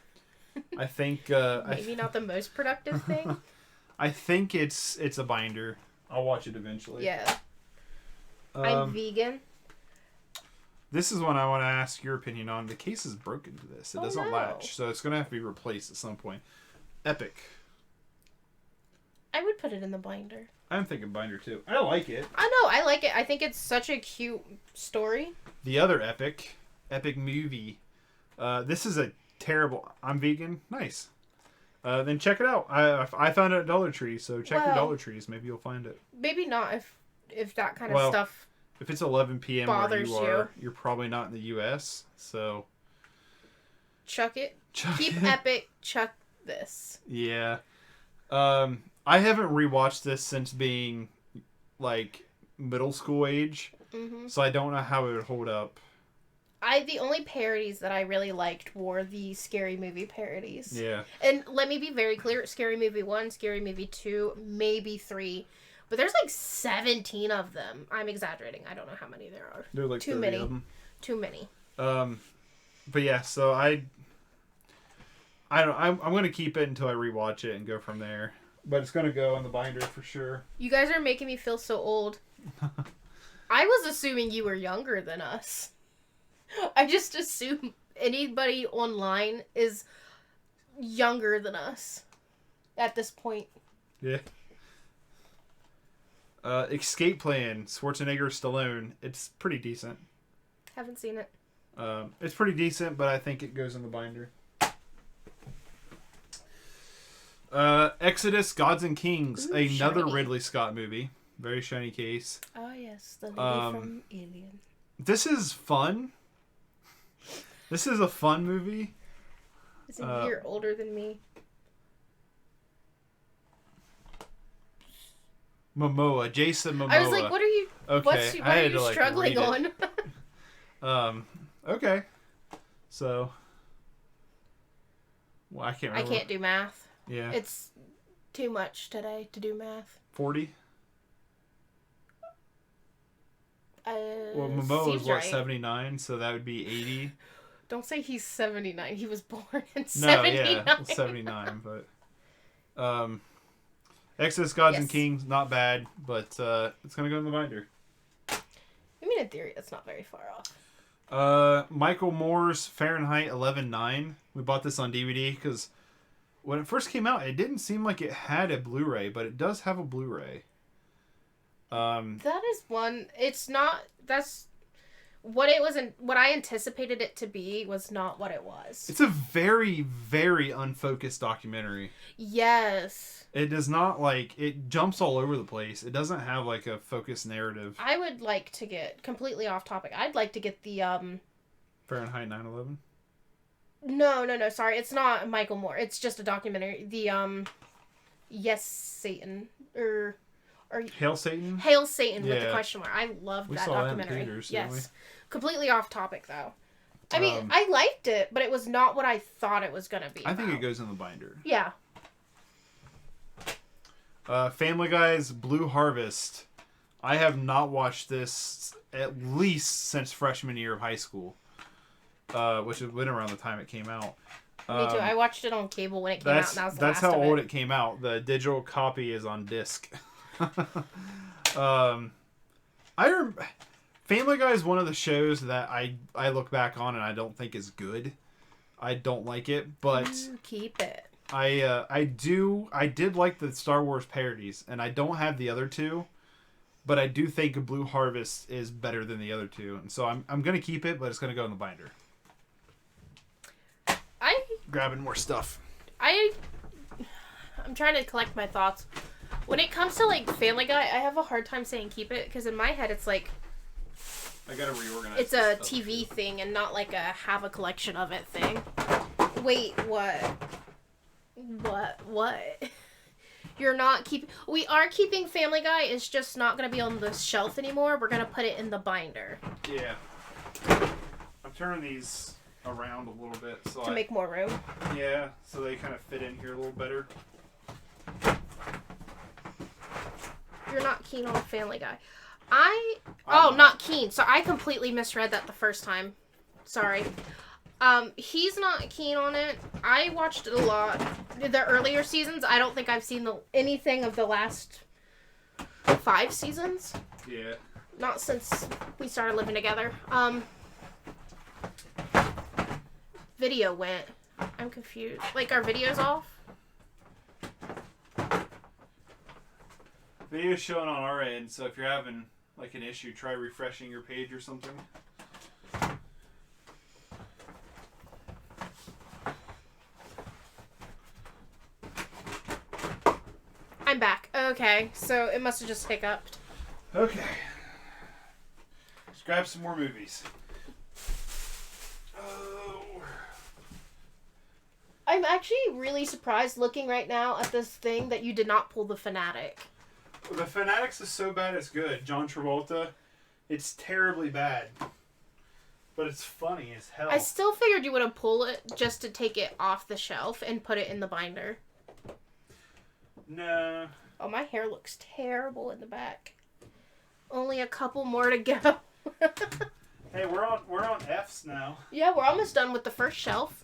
I think maybe not the most productive thing. I think it's a binder. I'll watch it eventually. Yeah. I'm vegan. This is one I want to ask your opinion on. The case is broken to this. It doesn't latch, so it's going to have to be replaced at some point. Epic. I would put it in the binder. I'm thinking binder too. I like it. I know, I like it. I think it's such a cute story. The other epic movie. This is a terrible... I'm vegan. Nice. Then check it out. I found it at Dollar Tree, so check your Dollar Trees. Maybe you'll find it. Maybe not if that kind of stuff... If it's 11 p.m. where you are, you. you're probably not in the U.S., so... Chuck it. Keep epic. Chuck this. Yeah. I haven't rewatched this since being, like, middle school age, so I don't know how it would hold up. The only parodies that I really liked were the Scary Movie parodies. Yeah. And let me be very clear, Scary Movie 1, Scary Movie 2, maybe 3... But there's like 17 of them. I'm exaggerating. I don't know how many there are. There are like too 30 many. of them. Too many. But yeah, so I don't know. I'm going to keep it until I rewatch it and go from there. But it's going to go in the binder for sure. You guys are making me feel so old. I was assuming you were younger than us. I just assume anybody online is younger than us at this point. Yeah. Escape Plan, Schwarzenegger, Stallone. It's pretty decent. Haven't seen it. It's pretty decent, but I think it goes in the binder. Exodus, Gods and Kings, another shiny. Ridley Scott movie. Very shiny case. Oh yes, the lady from Alien. This is fun. This is a fun movie. Is a year older than me. Jason Momoa. I was like, what are you? Okay, what are you struggling on? Okay. So, well, I can't remember. I can't do math. Yeah. It's too much today to do math. 40? Well, Momoa was right. 79, so that would be 80. Don't say he's 79. He was born in 79. No, yeah, 79, but Exodus, Gods and Kings, not bad, but it's gonna go in the binder. I mean, in theory, that's not very far off. Michael Moore's Fahrenheit 11.9. We bought this on DVD because when it first came out, it didn't seem like it had a Blu-ray, but it does have a Blu-ray. That is one. It's not. That's what I anticipated it to be was not what it was. It's a very, very unfocused documentary. Yes. It does not, like, it jumps all over the place. It doesn't have, like, a focused narrative. I would like to get completely off topic. I'd like to get the, Fahrenheit 9/11? No, sorry. It's not Michael Moore. It's just a documentary. The, Yes, Satan. Or Hail Satan? Hail Satan with the question mark. I loved that documentary. That in theaters, yes. Completely off topic, though. I mean, I liked it, but it was not what I thought it was going to be. I think it goes in the binder. Yeah. Family Guy's Blue Harvest. I have not watched this at least since freshman year of high school, which has been around the time it came out. Me too. I watched it on cable when it came out, and that was the That's last how of old it came out. The digital copy is on disc. Family Guy is one of the shows that I look back on and I don't think is good. I don't like it, but keep it. I did like the Star Wars parodies, and I don't have the other two, but I do think Blue Harvest is better than the other two, and so I'm gonna keep it, but it's gonna go in the binder. Grabbing more stuff. I'm trying to collect my thoughts. When it comes to, like, Family Guy, I have a hard time saying keep it, because in my head it's like... I gotta reorganize. It's a TV thing and not like a have a collection of it thing. Wait, what? What? You're not keeping... We are keeping Family Guy. It's just not going to be on the shelf anymore. We're going to put it in the binder. Yeah. I'm turning these around a little bit. So to make more room? Yeah, so they kind of fit in here a little better. You're not keen on Family Guy. Not keen. So I completely misread that the first time. Sorry. He's not keen on it. I watched it a lot. The earlier seasons, I don't think I've seen anything of the last 5 seasons. Yeah. Not since we started living together. Video went. I'm confused. Like, our video's off? Video's showing on our end, so if you're having, like, an issue, try refreshing your page or something. I'm back. Okay, so it must have just hiccuped. Okay. Let's grab some more movies. Oh. I'm actually really surprised looking right now at this thing that you did not pull The Fanatic. The Fanatics is so bad it's good. John Travolta. It's terribly bad. But it's funny as hell. I still figured you would have pulled it just to take it off the shelf and put it in the binder. No. Oh, my hair looks terrible in the back. Only a couple more to go. Hey, we're on F's now. Yeah, we're almost done with the first shelf.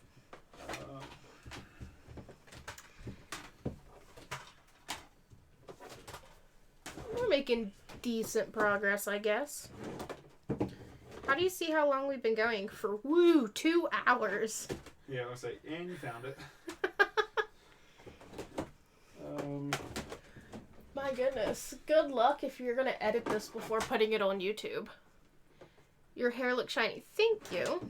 We're making decent progress, I guess. How do you see how long we've been going? For, 2 hours. Yeah, I was like, and you found it. My goodness. Good luck if you're going to edit this before putting it on YouTube. Your hair looks shiny. Thank you.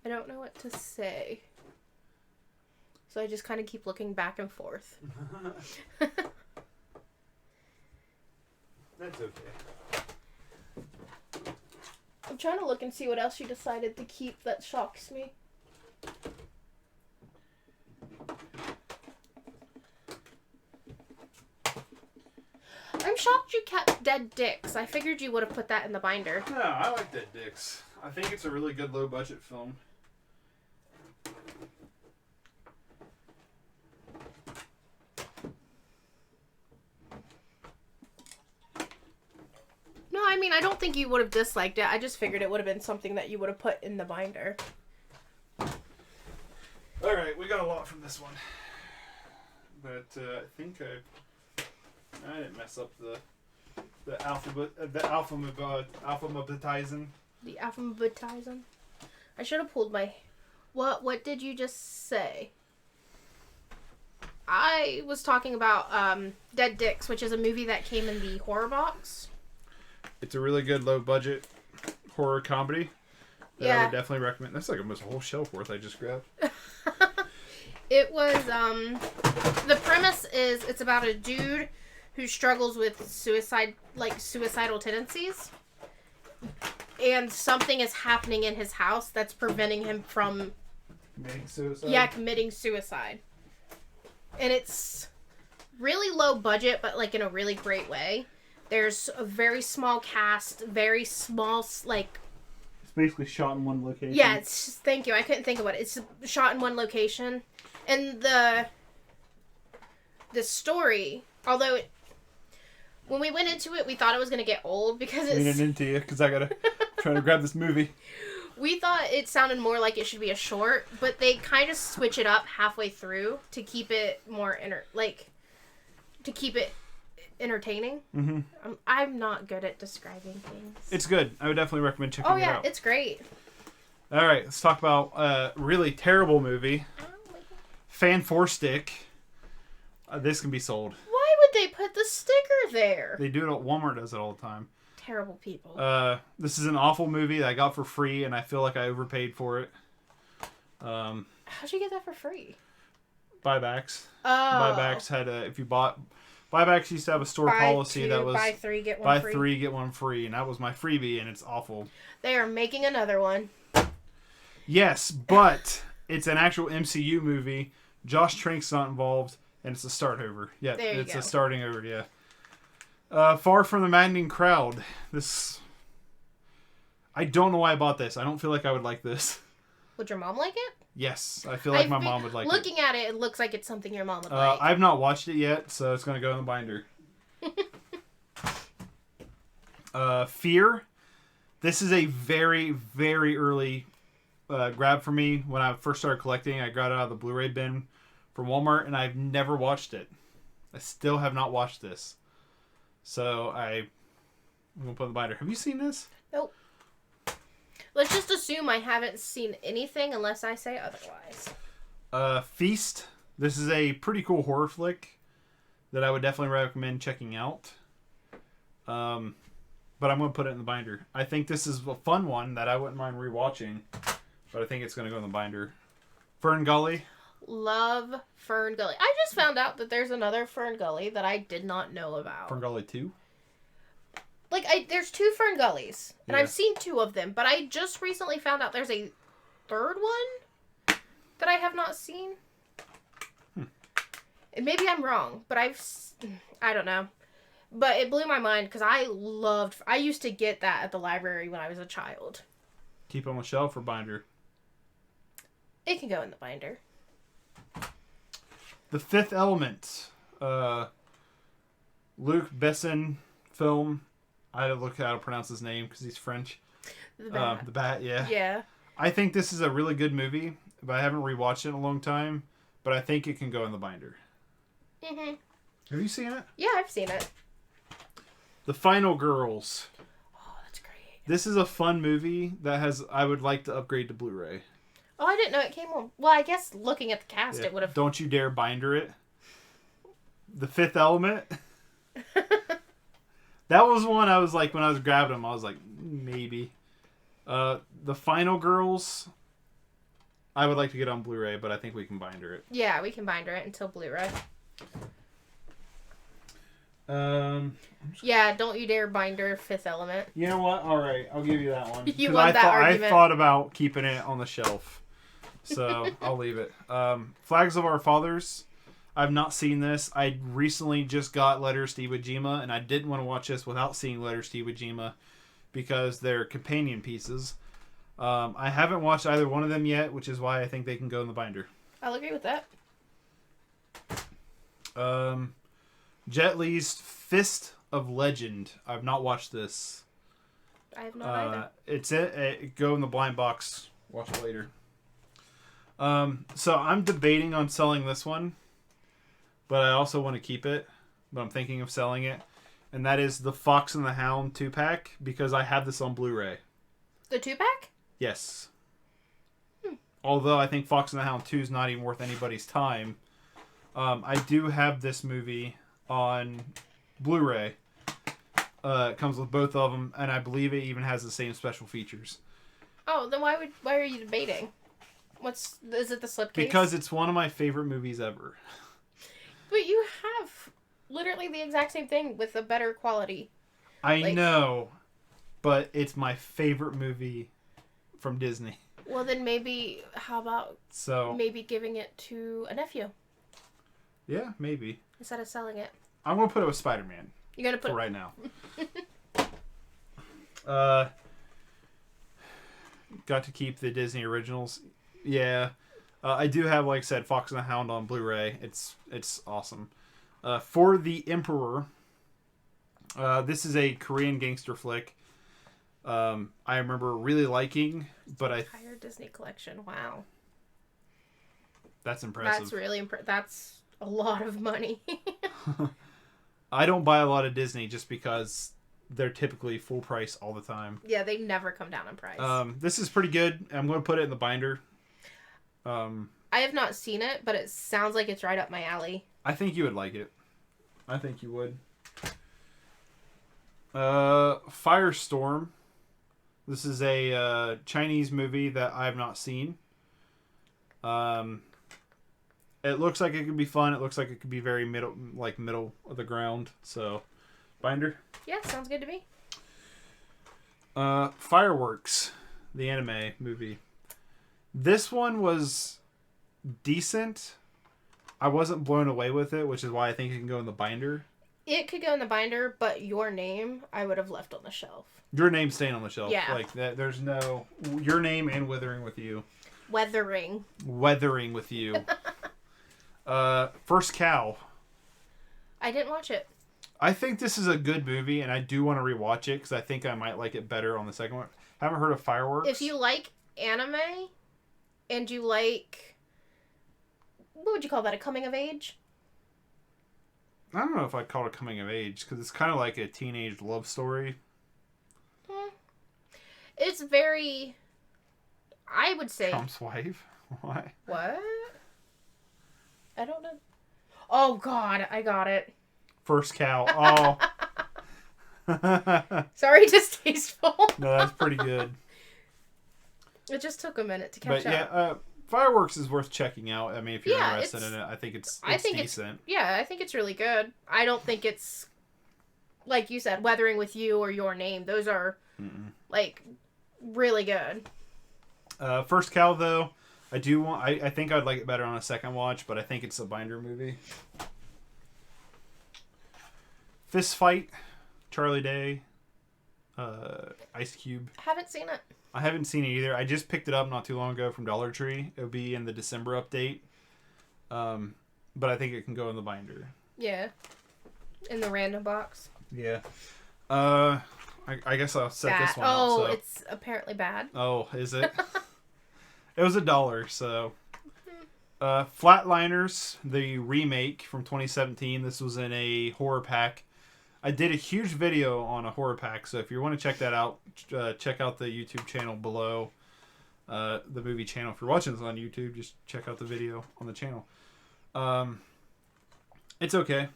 I don't know what to say. So I just kind of keep looking back and forth. That's okay. I'm trying to look and see what else you decided to keep that shocks me. I'm shocked you kept Dead Dicks. I figured you would have put that in the binder. No, I like Dead Dicks. I think it's a really good low-budget film. No, I mean, I don't think you would have disliked it. I just figured it would have been something that you would have put in the binder. Alright, we got a lot from this one. But I think I didn't mess up the alphabetizing. The alphabetizing? I should have pulled my... What did you just say? I was talking about Dead Dicks, which is a movie that came in the horror box. It's a really good low budget horror comedy that I Yeah. would definitely recommend. That's like almost a whole shelf worth I just grabbed. It was, the premise is it's about a dude who struggles with suicidal tendencies. And something is happening in his house that's preventing him from... Committing suicide? Yeah, committing suicide. And it's really low budget, but, like, in a really great way. There's a very small cast, very small, like... It's basically shot in one location. Yeah, it's just, thank you. I couldn't think of it. It's shot in one location. And the story, although when we went into it, we thought it was going to get old because it's... Leaning into you because I got to try to grab this movie. We thought it sounded more like it should be a short, but they kind of switch it up halfway through to keep it more to keep it entertaining. Mm-hmm. I'm not good at describing things. It's good. I would definitely recommend checking it out. Oh yeah, it's great. All right, let's talk about a really terrible movie. Fan 4-stick. This can be sold. Why would they put the sticker there? They do it at Walmart. Does it all the time. Terrible people. This is an awful movie that I got for free, and I feel like I overpaid for it. How'd you get that for free? Buybacks. Oh. Buybacks had Buybacks used to have a store policy that was buy three, get one buy free. 3 get 1 free, and that was my freebie, and it's awful. They are making another one. Yes, but it's an actual MCU movie. Josh Trank's not involved, and it's a start over. Yeah, it's a starting over. Yeah. Far from the Maddening Crowd. I don't know why I bought this. I don't feel like I would like this. Would your mom like it? Yes, I feel like my mom would like it. Looking at it, it looks like it's something your mom would like. I've not watched it yet, so it's going to go in the binder. Fear. This is a very, very early grab for me. When I first started collecting, I got it out of the Blu-ray bin from Walmart, and I've never watched it. I still have not watched this. So I'm going to put it in the binder. Have you seen this? Nope. Let's just assume I haven't seen anything unless I say otherwise. Feast. This is a pretty cool horror flick that I would definitely recommend checking out. But I'm going to put it in the binder. I think this is a fun one that I wouldn't mind rewatching, but I think it's going to go in the binder. Fern Gully. Love Fern Gully. I just found out that there's another Fern Gully that I did not know about. Fern Gully 2? There's 2 Fern Gullies, and Yeah. I've seen 2 of them, but I just recently found out there's a third one that I have not seen. And maybe I'm wrong, but I don't know. But it blew my mind because I used to get that at the library when I was a child. Keep on the shelf or binder? It can go in the binder. The Fifth Element. Luc Besson film. I had to look how to pronounce his name because he's French. The Bat. The Bat, yeah. Yeah. I think this is a really good movie, but I haven't rewatched it in a long time. But I think it can go in the binder. Mhm. Have you seen it? Yeah, I've seen it. The Final Girls. Oh, that's great. This is a fun movie that I would like to upgrade to Blu-ray. Oh, I didn't know it came on. Well, I guess looking at the cast, it would have. Don't you dare binder it. The Fifth Element. That was one I was like, when I was grabbing them, I was like, maybe. The Final Girls, I would like to get on Blu-ray, but I think we can binder it. Yeah, we can binder it until Blu-ray. Yeah, don't you dare binder Fifth Element. You know what? All right, I'll give you that one. You won that argument. I thought about keeping it on the shelf, so I'll leave it. Flags of Our Fathers. I've not seen this. I recently just got Letters to Iwo Jima, and I didn't want to watch this without seeing Letters to Iwo Jima because they're companion pieces. I haven't watched either one of them yet, which is why I think they can go in the binder. I'll agree with that. Jet Li's Fist of Legend. I've not watched this. I have not either. It go in the blind box. Watch it later. So I'm debating on selling this one, but I also want to keep it. But I'm thinking of selling it, and that is the Fox and the Hound 2-pack because I have this on Blu-ray. The 2-pack? Yes. Although I think Fox and the Hound 2 is not even worth anybody's time. I do have this movie on Blu-ray. It comes with both of them, and I believe it even has the same special features. Oh, then why are you debating? Is it the slipcase? Because it's one of my favorite movies ever. But you have literally the exact same thing with a better quality. I know, but it's my favorite movie from Disney. Well, then maybe, how about maybe giving it to a nephew? Yeah, maybe. Instead of selling it. I'm going to put it with Spider-Man. You're going to put it right now. Got to keep the Disney originals. Yeah. I do have, like I said, Fox and the Hound on Blu-ray. It's awesome. For the Emperor, this is a Korean gangster flick. I remember really liking, but entire Disney collection. Wow. That's impressive. That's really impressive. That's a lot of money. I don't buy a lot of Disney just because they're typically full price all the time. Yeah, they never come down in price. This is pretty good. I'm going to put it in the binder. I have not seen it, but it sounds like it's right up my alley. I think you would like it. I think you would. Firestorm. This is a Chinese movie that I have not seen. It looks like it could be fun. It looks like it could be very middle of the ground. So, binder. Yeah, sounds good to me. Fireworks, the anime movie. This one was decent. I wasn't blown away with it, which is why I think it can go in the binder. It could go in the binder, but Your Name I would have left on the shelf. Your Name's staying on the shelf. Yeah. Like that. There's no Your Name and Withering with You. Weathering with You. First Cow. I didn't watch it. I think this is a good movie, and I do want to rewatch it because I think I might like it better on the second one. Haven't heard of Fireworks. If you like anime, and you like, what would you call that? A coming of age? I don't know if I'd call it coming of age because it's kind of like a teenage love story. It's very, I would say. Trump's wife? Why? What? I don't know. Oh, God, I got it. First Cow. Oh. Sorry, distasteful. No, that's pretty good. It just took a minute to catch up. But yeah, Fireworks is worth checking out. I mean, if you're interested in it, I think it's decent. I think it's really good. I don't think it's, like you said, Weathering with You or Your Name. Those are, like, really good. First Cow, though, I think I'd like it better on a second watch, but I think it's a binder movie. Fist Fight, Charlie Day, Ice Cube. Haven't seen it. I haven't seen it either. I just picked it up not too long ago from Dollar Tree. It'll be in the December update. But I think it can go in the binder. Yeah. In the random box. Yeah. I guess I'll set this one out. Oh, it's apparently bad. Oh, is it? It was $1, so. Flatliners, the remake from 2017. This was in a horror pack. I did a huge video on a horror pack, so if you want to check that out, check out the YouTube channel below. The movie channel. If you're watching this on YouTube, just check out the video on the channel. It's okay.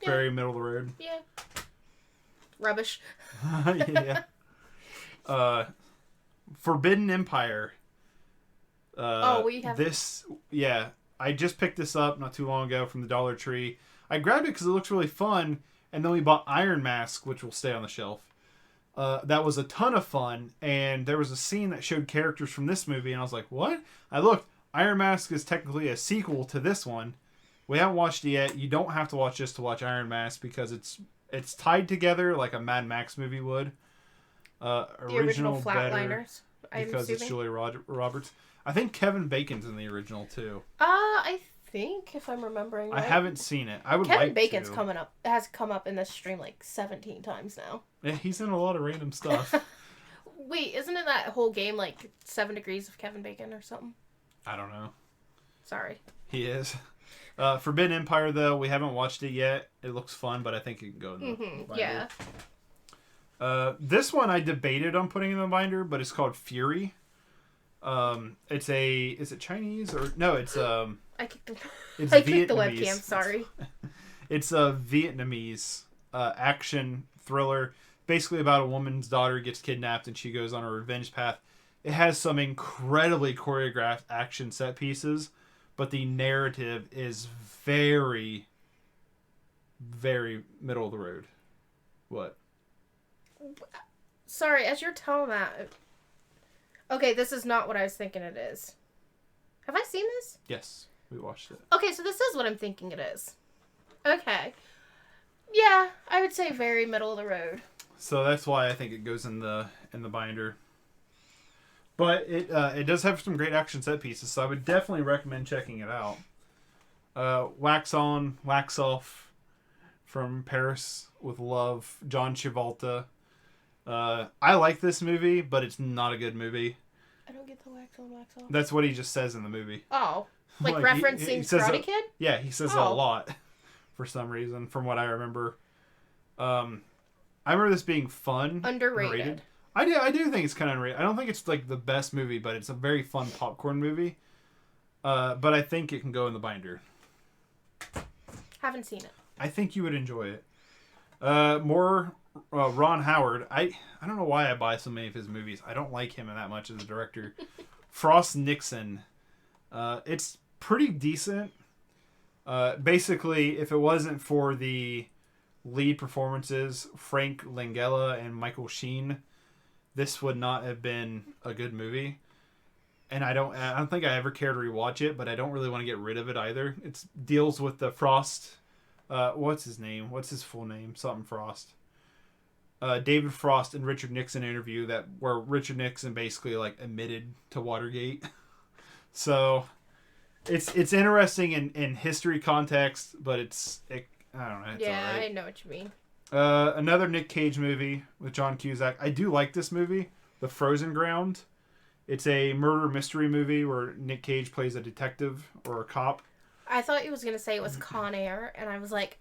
Yeah. Very middle of the road. Yeah. Rubbish. Yeah. Forbidden Empire. We have this. Yeah, I just picked this up not too long ago from the Dollar Tree. I grabbed it because it looks really fun, and then we bought Iron Mask, which will stay on the shelf. That was a ton of fun, and there was a scene that showed characters from this movie, and I was like, what? I looked. Iron Mask is technically a sequel to this one. We haven't watched it yet. You don't have to watch this to watch Iron Mask because it's tied together like a Mad Max movie would. The original Flatliners. Because it's Julia Roberts. I think Kevin Bacon's in the original too. I think if I'm remembering right. I haven't seen it. I would Kevin like Bacon's to. has come up in this stream like 17 times now. Yeah, he's in a lot of random stuff. Wait, isn't it that whole game like 7 Degrees of Kevin Bacon or something? I don't know. Sorry. He is. Forbidden Empire, though, we haven't watched it yet. It looks fun, but I think it can go in the binder. Yeah. This one I debated on putting in the binder, but it's called Fury. Is it Chinese or no? It's I kicked the, It's I kicked the Vietnamese. webcam, sorry. It's a Vietnamese action thriller, basically about a woman's daughter gets kidnapped and she goes on a revenge path. It has some incredibly choreographed action set pieces, but the narrative is very, very middle of the road. What? Sorry, as you're telling that... Okay, this is not what I was thinking it is. Have I seen this? Yes, we watched it. Okay, so this is what I'm thinking it is. Okay. Yeah, I would say very middle of the road. So that's why I think it goes in the binder. But it does have some great action set pieces, so I would definitely recommend checking it out. Wax On, Wax Off, from Paris with Love, John Travolta. I like this movie, but it's not a good movie. I don't get the wax on, wax off. That's what he just says in the movie. Oh. Like referencing he says Karate Kid? Yeah, he says it a lot for some reason, from what I remember. I remember this being fun. Underrated. I do think it's kind of underrated. I don't think it's like the best movie, but it's a very fun popcorn movie. But I think it can go in the binder. Haven't seen it. I think you would enjoy it. More Ron Howard. I don't know why I buy so many of his movies. I don't like him that much as a director. Frost Nixon. It's pretty decent. Basically, if it wasn't for the lead performances, Frank Langella and Michael Sheen, this would not have been a good movie. And I don't think I ever care to rewatch it, but I don't really want to get rid of it either. It deals with the Frost. What's his name? What's his full name? Something Frost. David Frost and Richard Nixon interview where Richard Nixon basically like admitted to Watergate. So it's interesting in history context, but I don't know. It's yeah, all right. I know what you mean. Another Nick Cage movie with John Cusack. I do like this movie, The Frozen Ground. It's a murder mystery movie where Nick Cage plays a detective or a cop. I thought you was going to say it was Con Air, and I was like,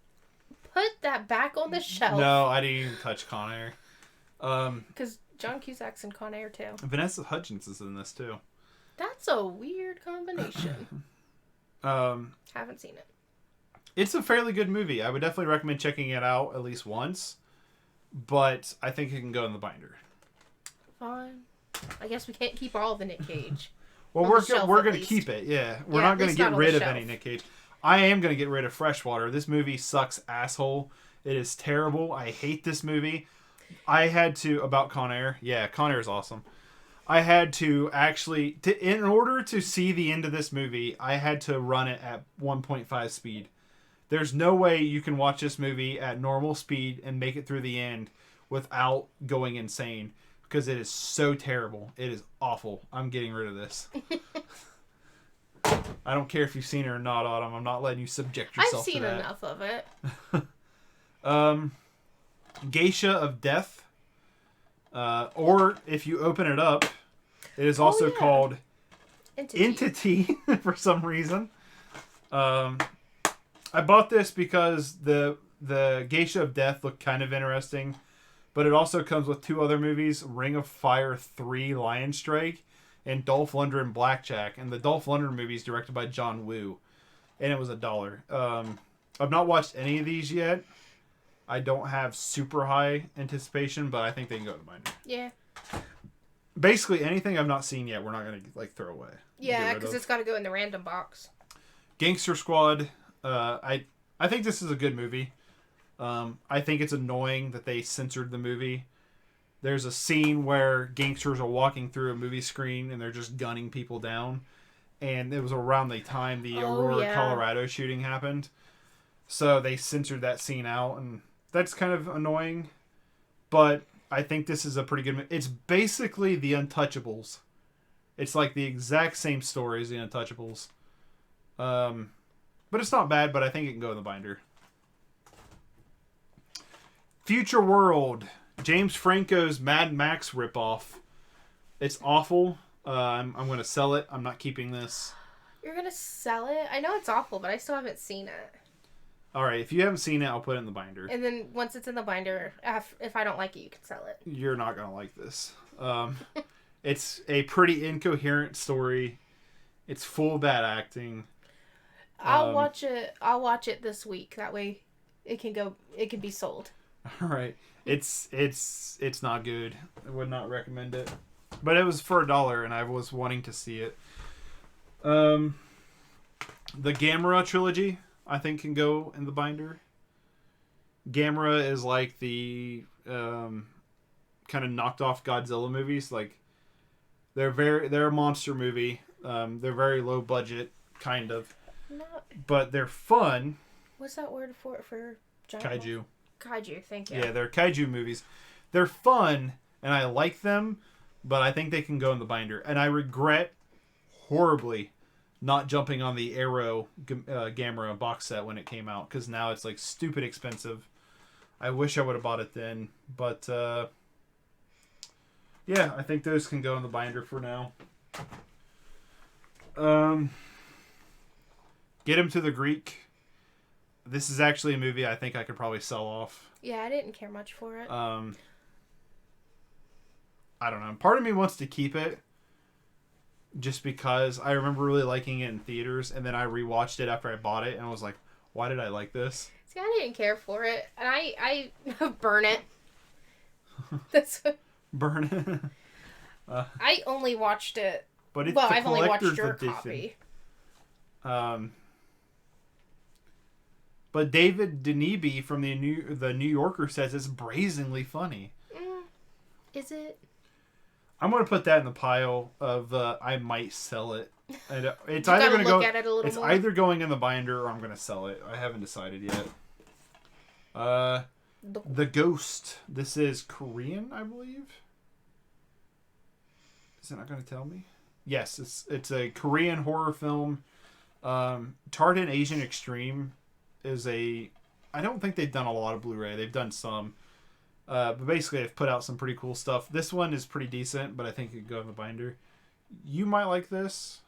put that back on the shelf. No, I didn't even touch Con Air. Because John Cusack's in Con Air, too. Vanessa Hudgens is in this, too. That's a weird combination. Haven't seen it. It's a fairly good movie. I would definitely recommend checking it out at least once. But I think it can go in the binder. Fine. I guess we can't keep all of the Nick Cage. Well, we're going to keep it, yeah. We're not going to get rid of any Nick Cage. I am going to get rid of Freshwater. This movie sucks asshole. It is terrible. I hate this movie. I had to... About Con Air. Yeah, Con Air is awesome. I had to actually... in order to see the end of this movie, I had to run it at 1.5 speed. There's no way you can watch this movie at normal speed and make it through the end without going insane. Because it is so terrible. It is awful. I'm getting rid of this. I don't care if you've seen it or not, Autumn. I'm not letting you subject yourself to that. I've seen enough of it. Geisha of Death. Or if you open it up, it is also called Entity for some reason. I bought this because the Geisha of Death looked kind of interesting. But it also comes with two other movies, Ring of Fire 3 Lion Strike and Dolph Lundgren Blackjack. And the Dolph Lundgren movie is directed by John Woo. And it was $1. I've not watched any of these yet. I don't have super high anticipation, but I think they can go to the binder. Yeah. Basically, anything I've not seen yet, we're not going to throw away. Yeah, because it's got to go in the random box. Gangster Squad. I think this is a good movie. I think it's annoying that they censored the movie. There's a scene where gangsters are walking through a movie screen and they're just gunning people down. And it was around the time the Aurora, Colorado shooting happened. So they censored that scene out, and that's kind of annoying. But I think this is a pretty good movie. It's basically The Untouchables. It's like the exact same story as The Untouchables. But it's not bad, but I think it can go in the binder. Future World, James Franco's Mad Max ripoff. It's awful. I'm going to sell it. I'm not keeping this. You're going to sell it? I know it's awful, but I still haven't seen it. All right, if you haven't seen it, I'll put it in the binder. And then once it's in the binder, if I don't like it, you can sell it. You're not going to like this. It's a pretty incoherent story. It's full of bad acting. I'll watch it this week. That way it can be sold. All right. It's not good. I would not recommend it. But it was for $1 and I was wanting to see it. The Gamera trilogy, I think, can go in the binder. Gamera is like the kind of knocked off Godzilla movies. Like they're a monster movie. They're very low budget, kind of. But they're fun. What's that word for giant kaiju? Kaiju, thank you. Yeah, they're kaiju movies. They're fun, and I like them, but I think they can go in the binder. And I regret horribly not jumping on the Arrow Gamera box set when it came out, because now it's like stupid expensive. I wish I would have bought it then, but yeah, I think those can go in the binder for now. Get Him to the Greek. This is actually a movie I think I could probably sell off. Yeah, I didn't care much for it. I don't know. Part of me wants to keep it just because I remember really liking it in theaters, and then I rewatched it after I bought it and I was like, why did I like this? See, I didn't care for it, and I burn it. That's what... Burn it. I only watched it. But it's I've only watched your edition. copy. But David Deneby from the New Yorker says it's brazenly funny. Is it? I'm gonna put that in the pile of I might sell it. And it's you either gonna gonna look go. At it a little it's more? either going in the binder or I'm gonna sell it. I haven't decided yet. The Ghost. This is Korean, I believe. Is it not gonna tell me? Yes, it's a Korean horror film. Tartan Asian Extreme is I don't think they've done a lot of Blu-ray. They've done some. But basically they've put out some pretty cool stuff. This one is pretty decent, but I think it could go in the binder. You might like this.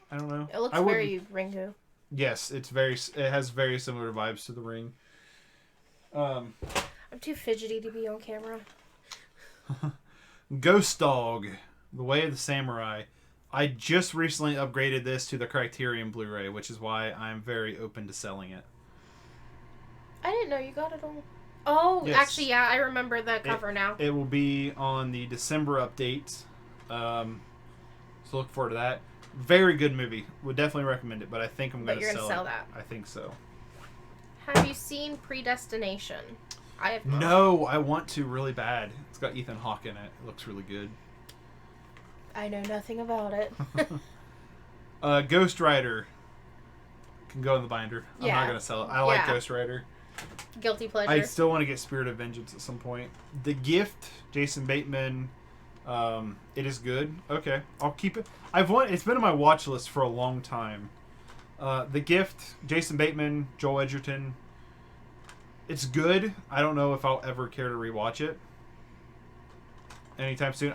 I don't know. It looks very Ringo. Yes, it has very similar vibes to The Ring. I'm too fidgety to be on camera. Ghost Dog, The Way of the Samurai. I just recently upgraded this to the Criterion Blu-ray, which is why I'm very open to selling it. I didn't know you got it on. Oh, yes. Actually, yeah, I remember the cover now. It will be on the December update. So look forward to that. Very good movie. Would definitely recommend it, but I think I'm going to sell that. I think so. Have you seen Predestination? I have not. No, I want to really bad. It's got Ethan Hawke in it. It looks really good. I know nothing about it. Ghost Rider can go in the binder. I'm not going to sell it. I like Ghost Rider. Guilty pleasure. I still want to get Spirit of Vengeance at some point. The Gift, Jason Bateman. It is good. Okay, I'll keep it. It's been on my watch list for a long time. The Gift, Jason Bateman, Joel Edgerton. It's good. I don't know if I'll ever care to rewatch it anytime soon.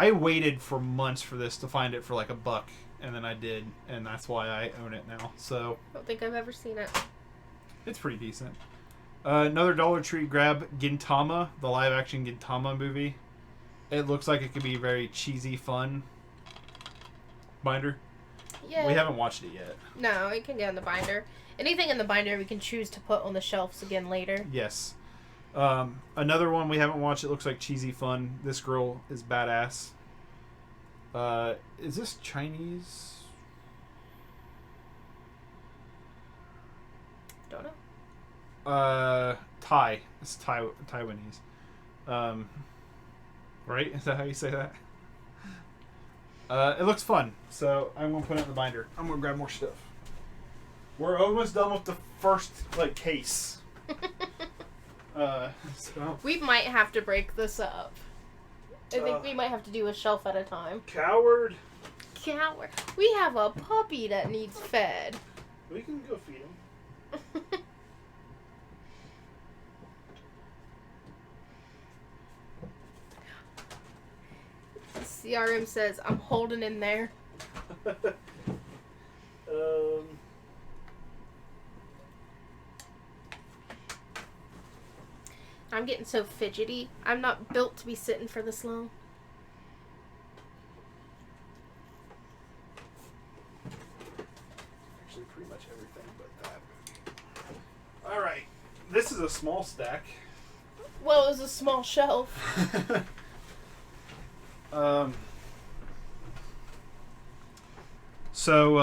I waited for months for this to find it for like $1, and then I did, and that's why I own it now. So I don't think I've ever seen it. It's pretty decent. Another Dollar Tree grab, Gintama, the live-action Gintama movie. It looks like it could be very cheesy, fun. Binder? Yeah. We haven't watched it yet. No, it can get in the binder. Anything in the binder we can choose to put on the shelves again later. Yes. Another one we haven't watched, it looks like cheesy fun. This Girl is Badass. Is this Chinese? Don't know. Thai. It's Taiwanese. Right? Is that how you say that? It looks fun, so I'm gonna put it in the binder. I'm gonna grab more stuff. We're almost done with the first case. So we might have to break this up. I think we might have to do a shelf at a time. Coward. We have a puppy that needs fed. We can go feed him. CRM says, I'm holding in there. I'm getting so fidgety. I'm not built to be sitting for this long. Actually, pretty much this is a small stack. Well, it was a small shelf. So,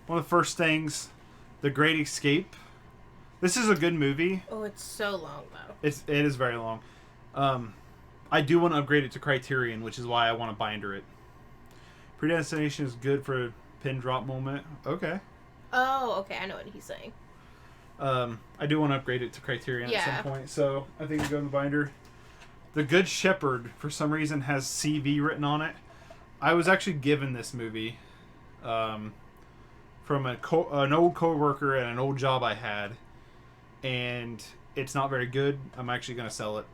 one of the first things, The Great Escape. This is a good movie. Oh, it's so long, though. It is very long. I do want to upgrade it to Criterion, which is why I want to binder it. Predestination is good for a pin drop moment. Okay. Oh, okay. I know what he's saying. I do want to upgrade it to Criterion Yeah. at some point, so I think we go in the binder. The Good Shepherd, for some reason, has CV written on it. I was actually given this movie from an old coworker at an old job I had, and it's not very good. I'm actually going to sell it.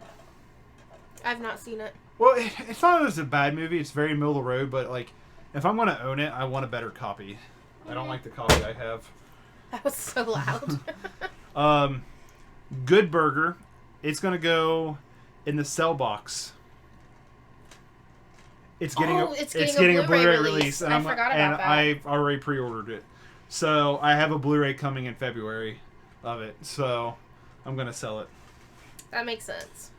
I've not seen it. Well, it's not that it's a bad movie. It's very middle of the road, but like, if I'm going to own it, I want a better copy. I don't like the copy I have. That was so loud. Good Burger. It's going to go in the sell box. It's getting a Blu-ray release. And I forgot about that. I've already pre-ordered it. So I have a Blu-ray coming in February of it. So I'm going to sell it. That makes sense.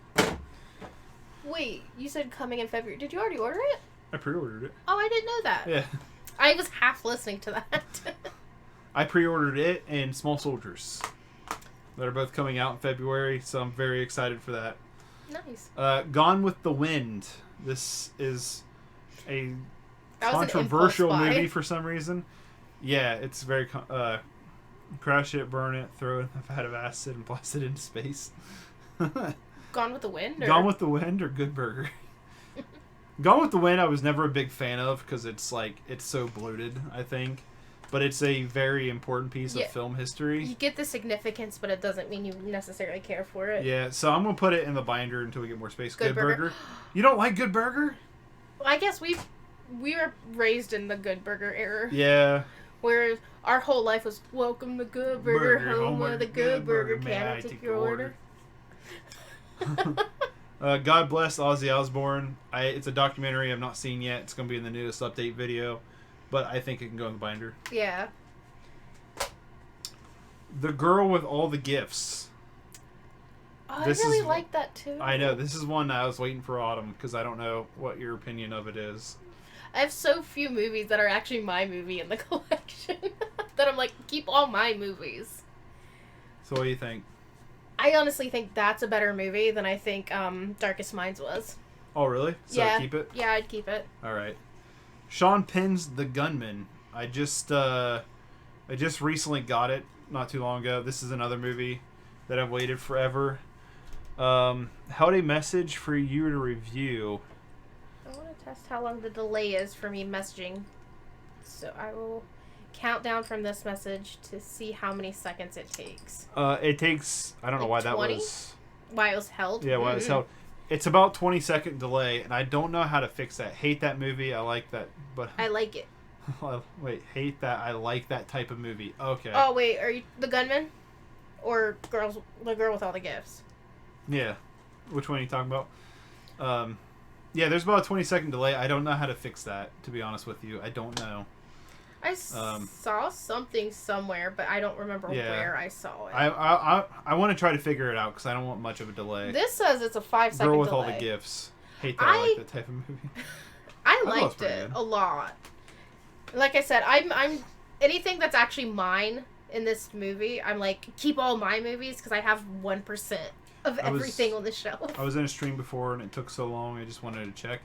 Wait, you said coming in February. Did you already order it? I pre-ordered it. Oh, I didn't know that. Yeah. I was half listening to that. I pre-ordered it and Small Soldiers. That are both coming out in February, so I'm very excited for that. Nice. Gone with the Wind. This is a That was an controversial impulse buy. movie for some reason. Yeah, it's very... crash it, burn it, throw it in a vat of acid, and blast it into space. Gone with the Wind? Or? Gone with the Wind or Good Burger? Gone with the Wind I was never a big fan of because it's so bloated, I think. But it's a very important piece of film history. You get the significance, but it doesn't mean you necessarily care for it. Yeah, so I'm going to put it in the binder until we get more space. Good Burger. You don't like Good Burger? Well, I guess we were raised in the Good Burger era. Yeah. Where our whole life was, welcome to Good Burger, home of the Good Burger. Can I take your order? God Bless Ozzy Osbourne. It's a documentary I've not seen yet. It's going to be in the newest update video. But I think it can go in the binder. Yeah. The Girl with All the Gifts. Oh, I really like that too. I know. This is one I was waiting for autumn because I don't know what your opinion of it is. I have so few movies that are actually my movie in the collection that I'm like, keep all my movies. So what do you think? I honestly think that's a better movie than I think Darkest Minds was. Oh, really? So yeah. keep it? Yeah, I'd keep it. All right. Sean Penn's The Gunman. I just recently got it not too long ago. This is another movie that I've waited forever. Held a message for you to review. I want to test how long the delay is for me messaging. So I will count down from this message to see how many seconds it takes. It takes, I don't know why 20? that was. Why it was held? Yeah, why it was held. It's about 20-second delay, and I don't know how to fix that. Hate that movie. I like that, but I like it. Wait, hate that. I like that type of movie. Okay. Oh wait, are you The Gunman, or the Girl with All the Gifts? Yeah. Which one are you talking about? Yeah, there's about a 20-second delay. I don't know how to fix that, to be honest with you. I don't know. I saw something somewhere, but I don't remember where I saw it. I want to try to figure it out because I don't want much of a delay. This says it's a 5-second delay. Girl with All the Gifts. Hate that. I like that type of movie. I liked it a lot. Like I said, I'm anything that's actually mine in this movie. I'm like, keep all my movies because I have 1% of everything on the shelf. I was in a stream before and it took so long. I just wanted to check.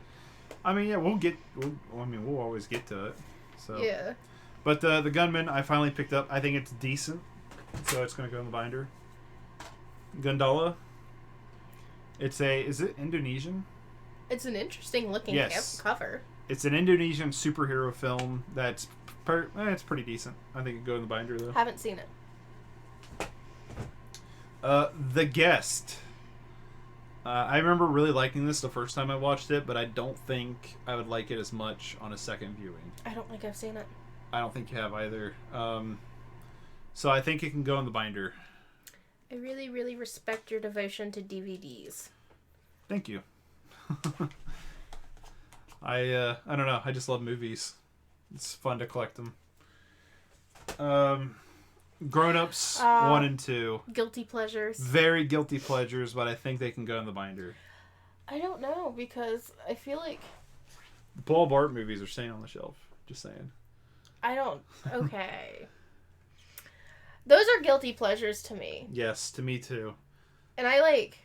I mean, yeah, we'll always get to it. So yeah. But the Gunman, I finally picked up. I think it's decent, so it's going to go in the binder. Gundala. Is it Indonesian? It's an interesting looking cover. It's an Indonesian superhero film that's it's pretty decent. I think it could go in the binder, though. Haven't seen it. The Guest. I remember really liking this the first time I watched it, but I don't think I would like it as much on a second viewing. I don't think I've seen it. I don't think you have either. So I think it can go in the binder. I really, really respect your devotion to DVDs. Thank you. I don't know. I just love movies. It's fun to collect them. Grown Ups 1 and 2. Guilty pleasures. Very guilty pleasures, but I think they can go in the binder. I don't know, because I feel like... The Paul Bart movies are staying on the shelf. Just saying. I don't... Okay. Those are guilty pleasures to me. Yes, to me too. And I like...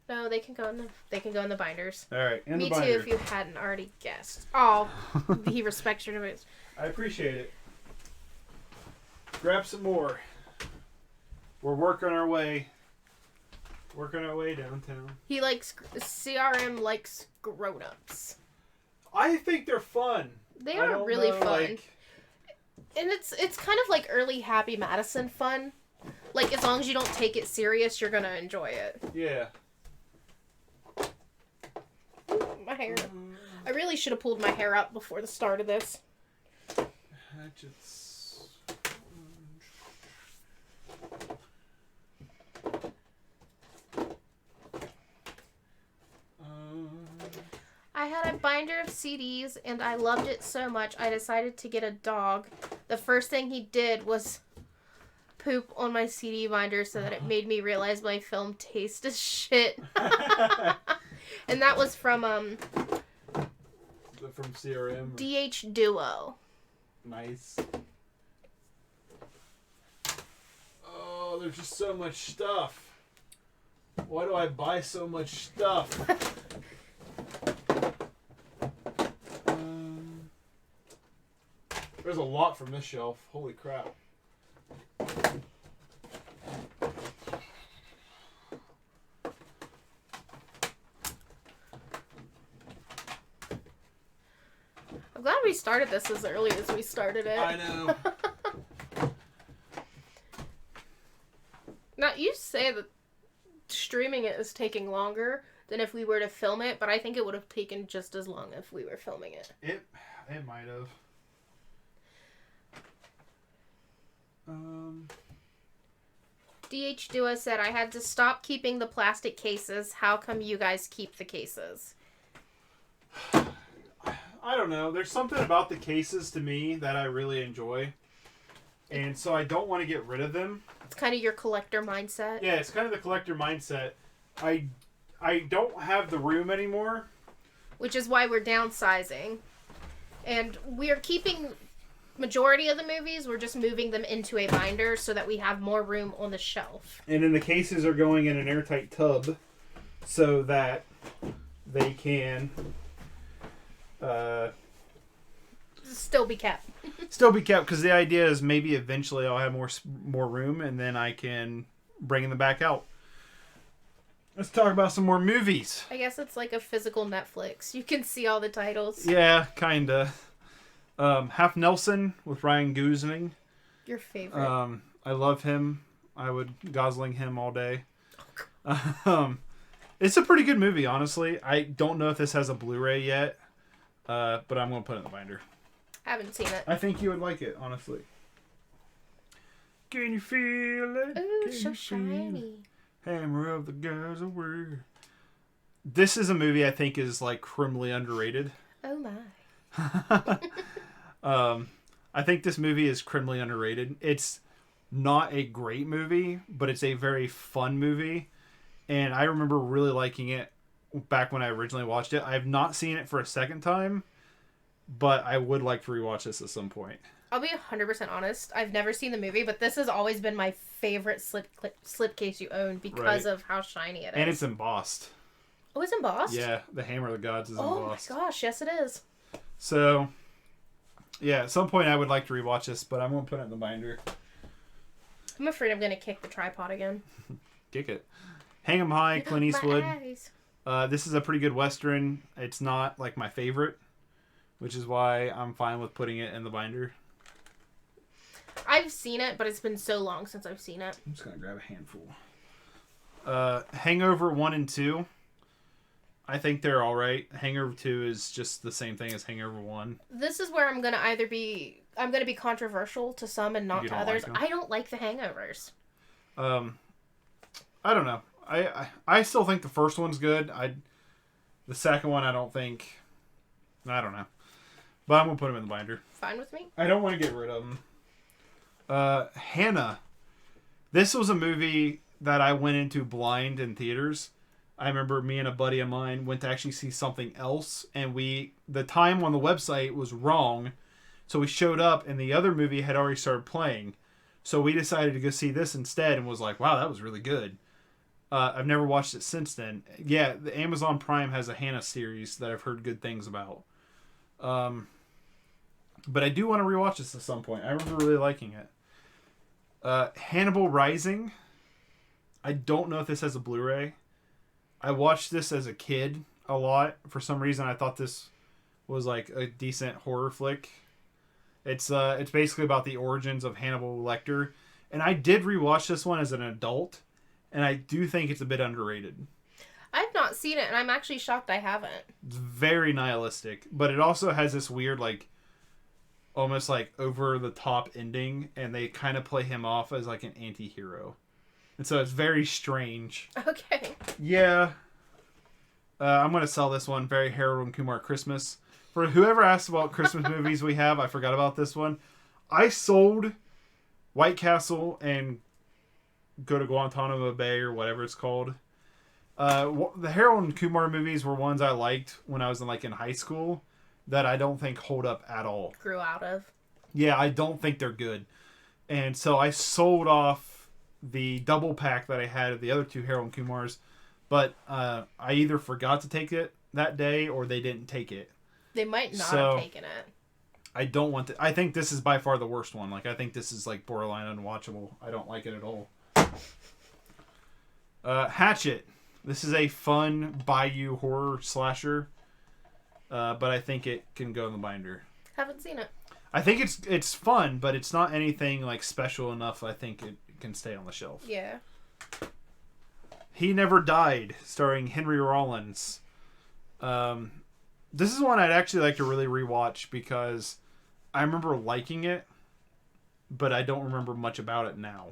No, they can go in the binders. All right, in me the binder. Me too, if you hadn't already guessed. Oh, he respects your movies. I appreciate it. Grab some more. We're working our way downtown. He likes... CRM likes grown-ups. I think they're fun. They are really fun. And it's kind of like early Happy Madison fun. Like, as long as you don't take it serious, you're gonna enjoy it. Yeah. My hair. I really should have pulled my hair up before the start of this. Hatchets. I had a binder of CDs, and I loved it so much, I decided to get a dog. The first thing he did was poop on my CD binder so that it made me realize my film taste is shit. And that was from CRM? DH Duo. Nice. Oh, there's just so much stuff. Why do I buy so much stuff? There's a lot from this shelf. Holy crap. I'm glad we started this as early as we started it. I know. Now, you say that streaming it is taking longer than if we were to film it, but I think it would have taken just as long if we were filming it. It might have. DH Duo said, I had to stop keeping the plastic cases. How come you guys keep the cases? I don't know. There's something about the cases to me that I really enjoy. And so I don't want to get rid of them. It's kind of your collector mindset. Yeah, it's kind of the collector mindset. I don't have the room anymore. Which is why we're downsizing. And we are keeping majority of the movies. We're just moving them into a binder so that we have more room on the shelf. And then the cases are going in an airtight tub so that they can still be kept. Still be kept, because the idea is maybe eventually I'll have more room and then I can bring them back out. Let's talk about some more movies. I guess it's like a physical Netflix. You can see all the titles. Yeah, kinda. Half Nelson with Ryan Gosling. Your favorite. I love him. I would Gosling him all day. It's a pretty good movie, honestly. I don't know if this has a Blu-ray yet, but I'm going to put it in the binder. I haven't seen it. I think you would like it, honestly. Can you feel it? Ooh, so shiny. Hammer of the Gods of War. This is a movie I think is like criminally underrated. Oh my. I think this movie is criminally underrated. It's not a great movie, but it's a very fun movie. And I remember really liking it back when I originally watched it. I have not seen it for a second time, but I would like to rewatch this at some point. I'll be 100% honest. I've never seen the movie, but this has always been my favorite slipcase you own because of how shiny it is. And it's embossed. Oh, it's embossed? Yeah, the Hammer of the Gods is embossed. Oh my gosh, yes it is. So, yeah, at some point I would like to rewatch this, but I'm going to put it in the binder. I'm afraid I'm going to kick the tripod again. Kick it. Hang 'em High, Clint Eastwood. My eyes. This is a pretty good Western. It's not like my favorite, which is why I'm fine with putting it in the binder. I've seen it, but it's been so long since I've seen it. I'm just going to grab a handful. Hangover 1 and 2. I think they're alright. Hangover 2 is just the same thing as Hangover 1. This is where I'm going to be controversial to some and not to others. I don't like the hangovers. I don't know. I still think the first one's good. The second one I don't know. But I'm going to put them in the binder. Fine with me. I don't want to get rid of them. Hannah. This was a movie that I went into blind in theaters. I remember me and a buddy of mine went to actually see something else, and the time on the website was wrong, so we showed up and the other movie had already started playing. So we decided to go see this instead and was like, wow, that was really good. I've never watched it since then. Yeah, the Amazon Prime has a Hannah series that I've heard good things about. But I do want to rewatch this at some point. I remember really liking it. Hannibal Rising. I don't know if this has a Blu-ray. I watched this as a kid a lot. For some reason, I thought this was like a decent horror flick. It's basically about the origins of Hannibal Lecter. And I did rewatch this one as an adult, and I do think it's a bit underrated. I've not seen it, and I'm actually shocked I haven't. It's very nihilistic, but it also has this weird, like, almost like over-the-top ending, and they kind of play him off as like an anti-hero. And so it's very strange. Okay. Yeah. I'm going to sell this one. Very Harold and Kumar Christmas. For whoever asked about Christmas movies we have, I forgot about this one. I sold White Castle and Go to Guantanamo Bay or whatever it's called. The Harold and Kumar movies were ones I liked when I was in high school that I don't think hold up at all. Grew out of. Yeah, I don't think they're good. And so I sold off the double pack that I had of the other two Harold and Kumars, but I either forgot to take it that day or they didn't take it. They might not have taken it. I don't want to. I think this is by far the worst one. Like, I think this is like borderline unwatchable. I don't like it at all. Hatchet. This is a fun Bayou horror slasher, but I think it can go in the binder. Haven't seen it. I think it's fun, but it's not anything like special enough. I think it can stay on the shelf. Yeah. He Never Died, starring Henry Rollins. This is one I'd actually like to really rewatch because I remember liking it, but I don't remember much about it now.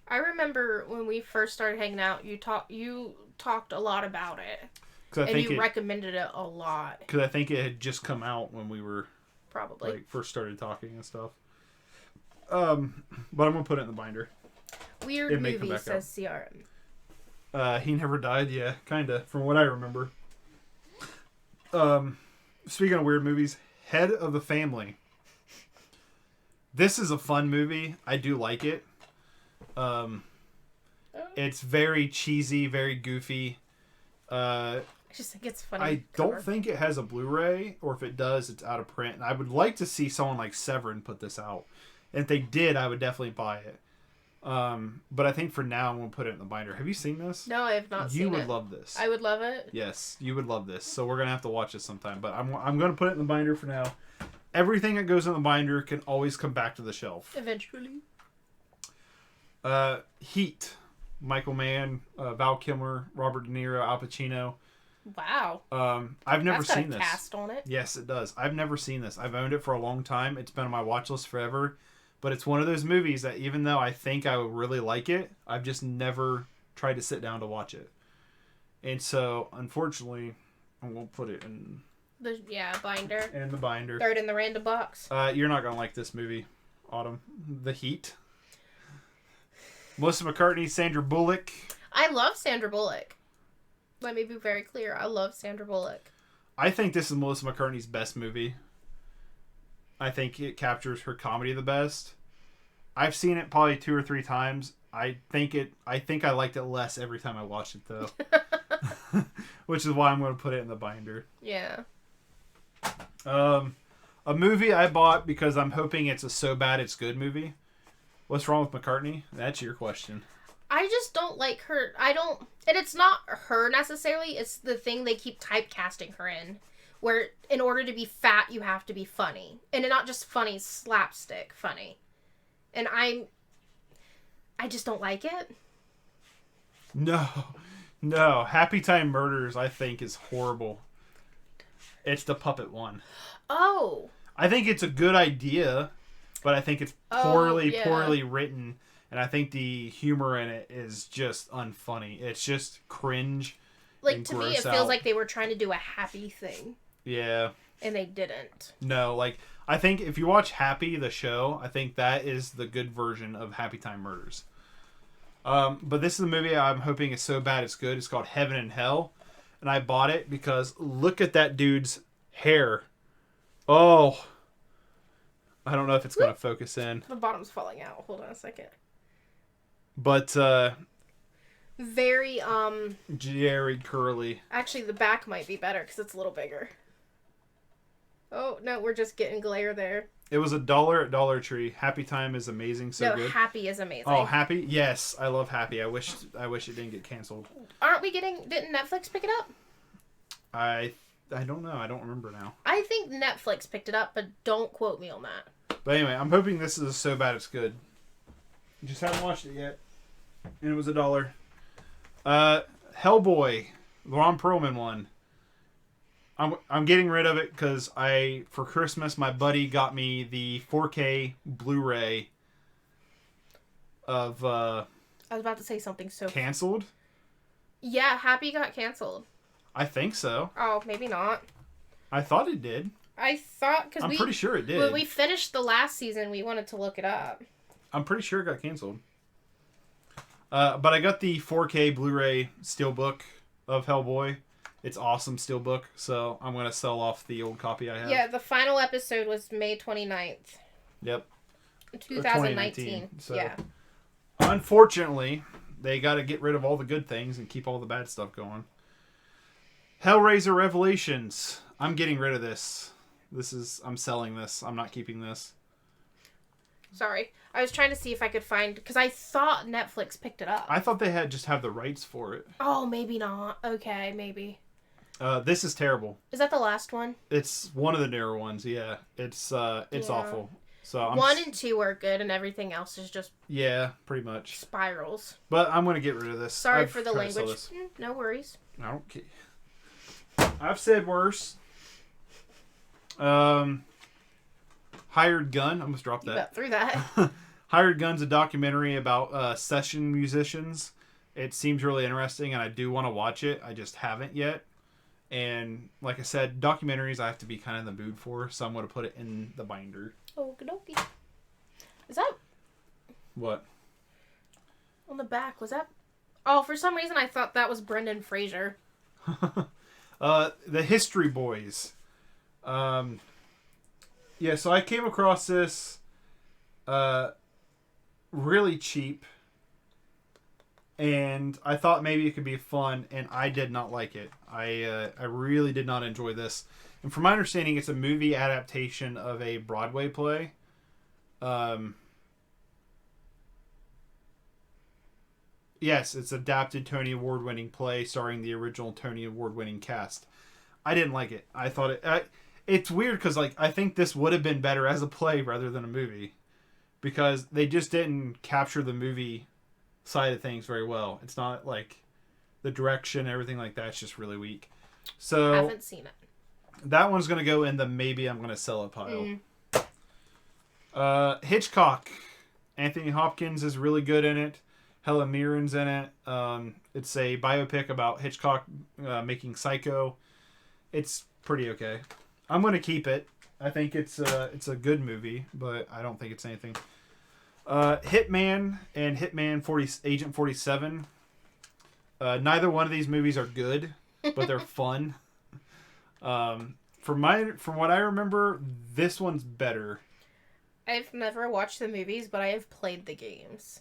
I remember when we first started hanging out, you talked a lot about it. And you recommended it a lot. Because I think it had just come out when we were probably first started talking and stuff. But I'm gonna put it in the binder. Weird movie, says CRM. He Never Died, yeah, kinda, from what I remember. Speaking of weird movies, Head of the Family. This is a fun movie. I do like it. It's very cheesy, very goofy. I just think it's funny. I don't think it has a Blu-ray, or if it does, it's out of print. And I would like to see someone like Severin put this out. And if they did, I would definitely buy it. But I think for now, I'm going to put it in the binder. Have you seen this? No, I have not seen it. You would love this. I would love it? Yes, you would love this. So we're going to have to watch it sometime. But I'm going to put it in the binder for now. Everything that goes in the binder can always come back to the shelf. Eventually. Heat. Michael Mann, Val Kilmer, Robert De Niro, Al Pacino. Wow. I've never seen this. Cast on it. Yes, it does. I've never seen this. I've owned it for a long time. It's been on my watch list forever. But it's one of those movies that even though I think I would really like it, I've just never tried to sit down to watch it. And so, unfortunately, I won't put it in... binder. In the binder. Throw it in the random box. You're not going to like this movie, Autumn. The Heat. Melissa McCartney, Sandra Bullock. I love Sandra Bullock. Let me be very clear. I love Sandra Bullock. I think this is Melissa McCartney's best movie. I think it captures her comedy the best. I've seen it probably 2 or 3 times. I think I liked it less every time I watched it, though. Which is why I'm going to put it in the binder. Yeah. A movie I bought because I'm hoping it's a so bad it's good movie. What's wrong with McCartney? That's your question. I just don't like her. And it's not her necessarily. It's the thing they keep typecasting her in. Where in order to be fat, you have to be funny. And not just funny, slapstick funny. And I just don't like it. No. Happy Time Murders, I think, is horrible. It's the puppet one. Oh. I think it's a good idea, but I think it's poorly written. And I think the humor in it is just unfunny. It's just cringe. Like, to me, it feels like they were trying to do a happy thing. Yeah. And they didn't. No, I think if you watch Happy, the show, I think that is the good version of Happy Time Murders. But this is a movie I'm hoping is so bad it's good. It's called Heaven and Hell. And I bought it because look at that dude's hair. Oh. I don't know if it's going to focus in. The bottom's falling out. Hold on a second. But, very, Jerry Curly. Actually, the back might be better because it's a little bigger. Oh, no, we're just getting glare there. It was $1 at Dollar Tree. Happy Time is amazing, so good. Happy is amazing. Oh, Happy? Yes, I love Happy. I wish it didn't get canceled. Didn't Netflix pick it up? I don't know. I don't remember now. I think Netflix picked it up, but don't quote me on that. But anyway, I'm hoping this is so bad it's good. Just haven't watched it yet. And it was $1. Hellboy, the Ron Perlman one. I'm getting rid of it because for Christmas my buddy got me the 4K Blu-ray of I was about to say something so canceled. Yeah, Happy got canceled. I think so. Oh, maybe not. I thought it did. I thought because I'm pretty sure it did. When we finished the last season, we wanted to look it up. I'm pretty sure it got canceled. But I got the 4K Blu-ray Steelbook of Hellboy. It's awesome Steelbook, so I'm going to sell off the old copy I have. Yeah, the final episode was May 29th. Yep. 2019. So, yeah. Unfortunately, they got to get rid of all the good things and keep all the bad stuff going. Hellraiser Revelations. I'm getting rid of this. I'm selling this. I'm not keeping this. Sorry. I was trying to see if I could find... Because I thought Netflix picked it up. I thought they just have the rights for it. Oh, maybe not. Okay, maybe. This is terrible. Is that the last one? It's one of the newer ones, yeah. It's awful. So 1 and 2 are good, and everything else is just... Yeah, pretty much. Spirals. But I'm going to get rid of this. Sorry for the language. No worries. I don't care. I've said worse. Hired Gun. I almost dropped that. You got through that. Hired Gun's a documentary about session musicians. It seems really interesting, and I do want to watch it. I just haven't yet. And like I said, documentaries I have to be kind of in the mood for, so I'm going to put it in the binder. Okie dokie. Is that... What? On the back, was that... Oh, for some reason I thought that was Brendan Fraser. The History Boys. Yeah, so I came across this really cheap, and I thought maybe it could be fun, and I did not like it. I really did not enjoy this. And from my understanding, it's a movie adaptation of a Broadway play. Yes, it's adapted Tony Award-winning play starring the original Tony Award-winning cast. I didn't like it. I thought it's weird because I think this would have been better as a play rather than a movie, because they just didn't capture the movie side of things very well. It's not like the direction, everything like that. It's just really weak. So I haven't seen it. That one's gonna go in the maybe I'm gonna sell it pile. Hitchcock. Anthony Hopkins is really good in it. Helen Mirren's in it. It's a biopic about Hitchcock making Psycho. It's pretty okay. I'm going to keep it. I think it's a good movie, but I don't think it's anything. Hitman and Agent 47. Neither one of these movies are good, but they're fun. From what I remember, this one's better. I've never watched the movies, but I have played the games.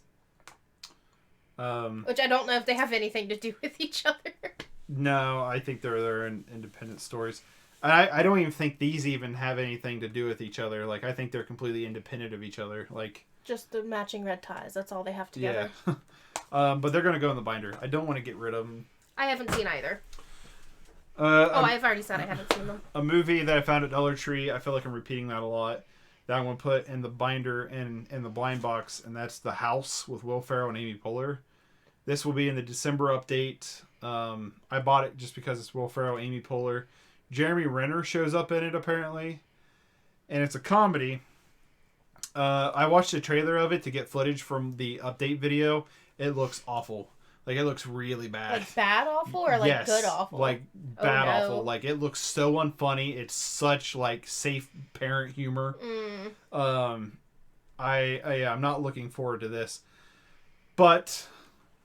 Which I don't know if they have anything to do with each other. No, I think they're independent stories. I don't even think these even have anything to do with each other. Like, I think they're completely independent of each other. Like, just the matching red ties. That's all they have together. Yeah. But they're going to go in the binder. I don't want to get rid of them. I haven't seen either. I've already said I haven't seen them. A movie that I found at Dollar Tree, I feel like I'm repeating that a lot, that I'm going to put in the binder and in the blind box, and that's The House with Will Ferrell and Amy Poehler. This will be in the December update. I bought it just because it's Will Ferrell, Amy Poehler. Jeremy Renner shows up in it, apparently. And it's a comedy. I watched a trailer of it to get footage from the update video. It looks awful. Like, it looks really bad. Like bad awful or like good awful? Like bad awful. Like, it looks so unfunny. It's such like safe parent humor. I'm not looking forward to this. But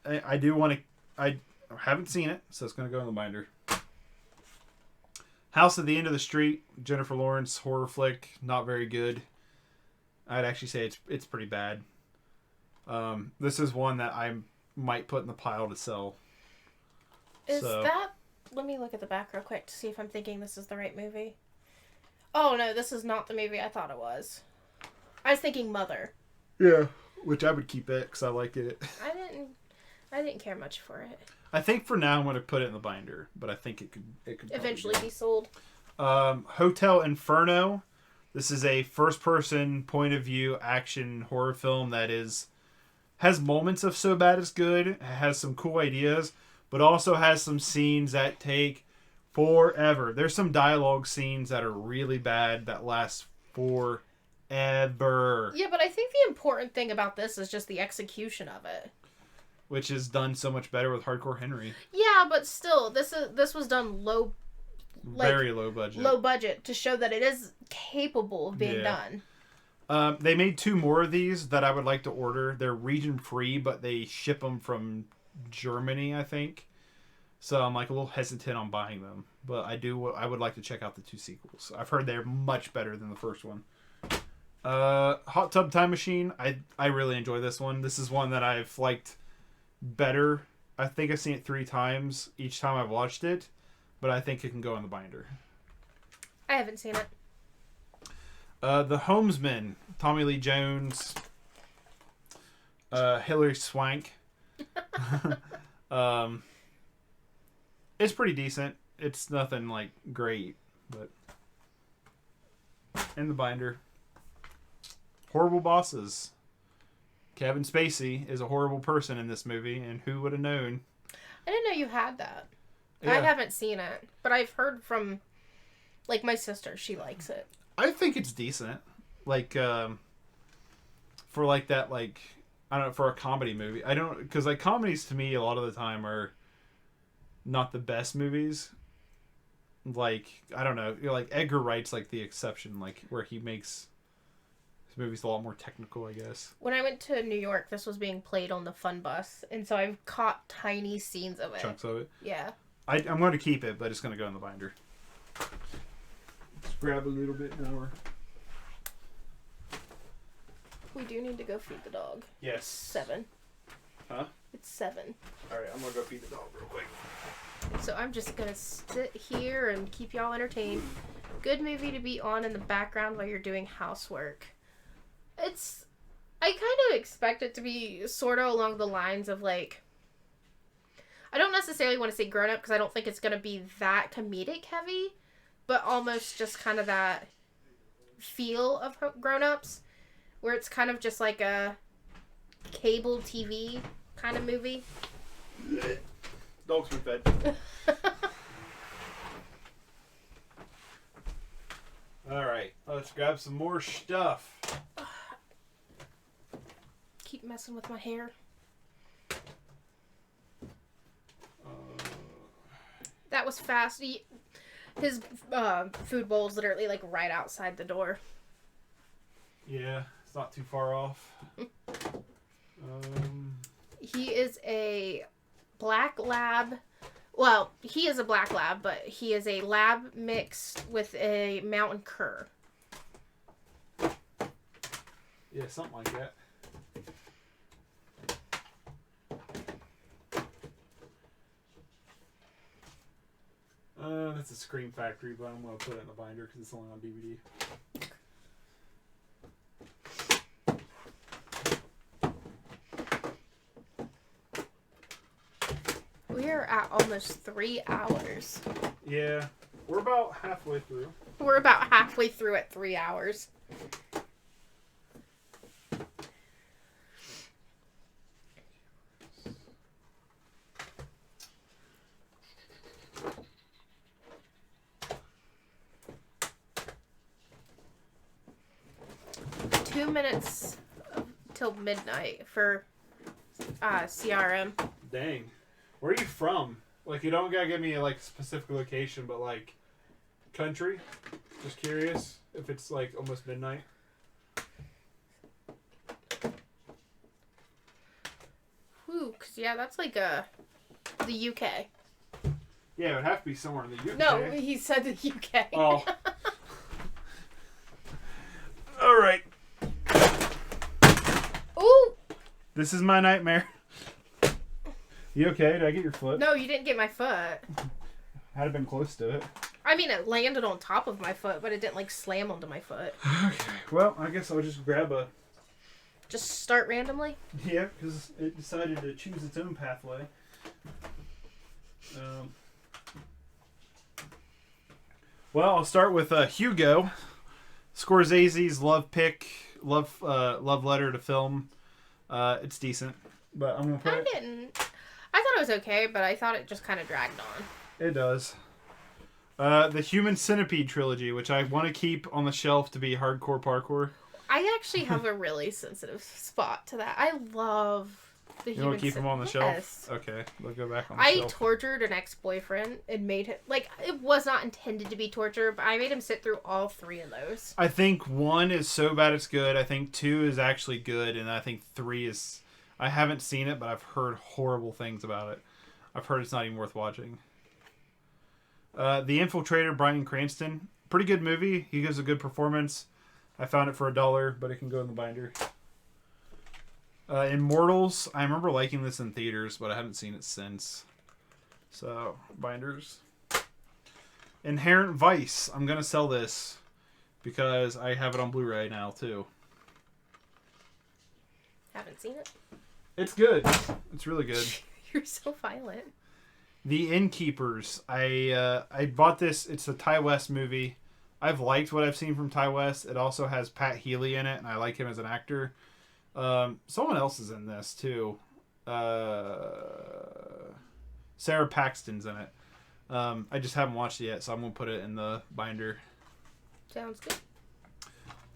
I do want to. I haven't seen it, so it's going to go in the binder. House at the End of the Street, Jennifer Lawrence horror flick, not very good. I'd actually say it's pretty bad. This is one that I might put in the pile to sell. That? Let me look at the back real quick to see if I'm thinking this is the right movie. Oh no, this is not the movie I thought it was. I was thinking Mother. Yeah, which I would keep it because I like it. I didn't care much for it. I think for now I'm going to put it in the binder, but I think it could eventually be sold. Hotel Inferno. This is a first-person point of view action horror film that has moments of so bad it's good. It has some cool ideas, but also has some scenes that take forever. There's some dialogue scenes that are really bad that last forever. Yeah, but I think the important thing about this is just the execution of it. Which is done so much better with Hardcore Henry. Yeah, but still, this was done very low budget. Low budget to show that it is capable of being done. They made 2 more of these that I would like to order. They're region free, but they ship them from Germany, I think. So I'm like a little hesitant on buying them, but I would like to check out the 2 sequels. I've heard they're much better than the first one. Hot Tub Time Machine. I really enjoy this one. This is one that I've liked better. I think I've seen it 3 times each time I've watched it, but I think it can go in the binder. I haven't seen it. The Homesman, Tommy Lee Jones, Hilary Swank. It's pretty decent. It's nothing like great, but in the binder. Horrible Bosses. Kevin Spacey is a horrible person in this movie, and who would have known? I didn't know you had that. Yeah. I haven't seen it, but I've heard from, like, my sister. She likes it. I think it's decent. Like, for, like, that, like, I don't know, for a comedy movie. I don't, because, like, comedies to me a lot of the time are not the best movies. Like, I don't know, like, Edgar Wright's, like, the exception, like, where he makes his movies a lot more technical, I guess. When I went to New York, this was being played on the Fun Bus, and so I've caught tiny scenes of it. Chunks of it? Yeah. I'm going to keep it, but it's going to go in the binder. Let's grab a little bit more. We do need to go feed the dog. Yes. It's 7. Huh? It's 7. Alright, I'm going to go feed the dog real quick. So I'm just going to sit here and keep y'all entertained. Good movie to be on in the background while you're doing housework. I kind of expect it to be sort of along the lines of, like, I don't necessarily want to say grown up because I don't think it's going to be that comedic heavy, but almost just kind of that feel of grown ups where it's kind of just like a cable TV kind of movie. Dog's been fed. Alright, let's grab some more stuff. Keep messing with my hair. That was fast. His food bowl is literally like right outside the door. Yeah, it's not too far off. He is a black lab. Well, he is a black lab, but he is a lab mixed with a mountain cur. Yeah, something like that. That's a Scream Factory, but I'm going to put it in the binder because it's only on DVD. We're at almost 3 hours. Yeah, we're about halfway through. We're about halfway through at 3 hours. Minutes till midnight for CRM. Dang. Where are you from? Like, you don't gotta give me, like, specific location, but, like, country? Just curious if it's, like, almost midnight. Whew, 'cause, yeah, that's like the UK. Yeah, it would have to be somewhere in the UK. No, he said the UK. Oh. All right. Ooh! This is my nightmare. You okay? Did I get your foot? No, you didn't get my foot. Had it been close to it. I mean, it landed on top of my foot, but it didn't, like, slam onto my foot. Okay. Well, I guess I'll just grab a... Just start randomly? Yeah, because it decided to choose its own pathway. Well, I'll start with Hugo. Scorsese's love letter to film. It's decent, but I'm gonna put it. I thought it was okay, but I thought it just kind of dragged on. It does. The Human Centipede trilogy, which I want to keep on the shelf to be hardcore parkour. I actually have a really sensitive spot to that. I love the You Human want to keep them on the Yes. shelf? Okay, we'll go back on the I shelf. tortured an ex-boyfriend and made him, like, it was not intended to be torture, but I made him sit through all 3 of those. I think 1 is so bad it's good. I think 2 is actually good, and I think 3 is... I haven't seen it, but I've heard horrible things about it. I've heard it's not even worth watching. The Infiltrator, Bryan Cranston. Pretty good movie. He gives a good performance. I found it for $1, but it can go in the binder. Immortals. I remember liking this in theaters, but I haven't seen it since. So, binders. Inherent Vice. I'm going to sell this because I have it on Blu-ray now, too. Haven't seen it. It's good. It's really good. You're so violent. The Innkeepers. I bought this. It's a Ty West movie. I've liked what I've seen from Ty West. It also has Pat Healy in it, and I like him as an actor. Someone else is in this, too. Sarah Paxton's in it. I just haven't watched it yet, so I'm going to put it in the binder. Sounds good.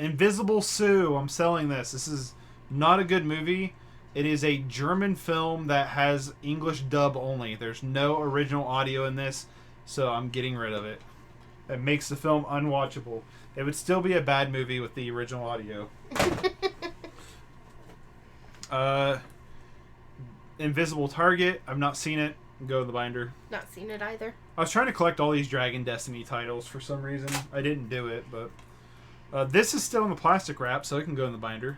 Invisible Sue. I'm selling this. This is not a good movie. It is a German film that has English dub only. There's no original audio in this, so I'm getting rid of it. It makes the film unwatchable. It would still be a bad movie with the original audio. Invisible Target. I've not seen it. Go in the binder. Not seen it either. I was trying to collect all these Dragon Destiny titles for some reason. I didn't do it, but this is still in the plastic wrap, so it can go in the binder.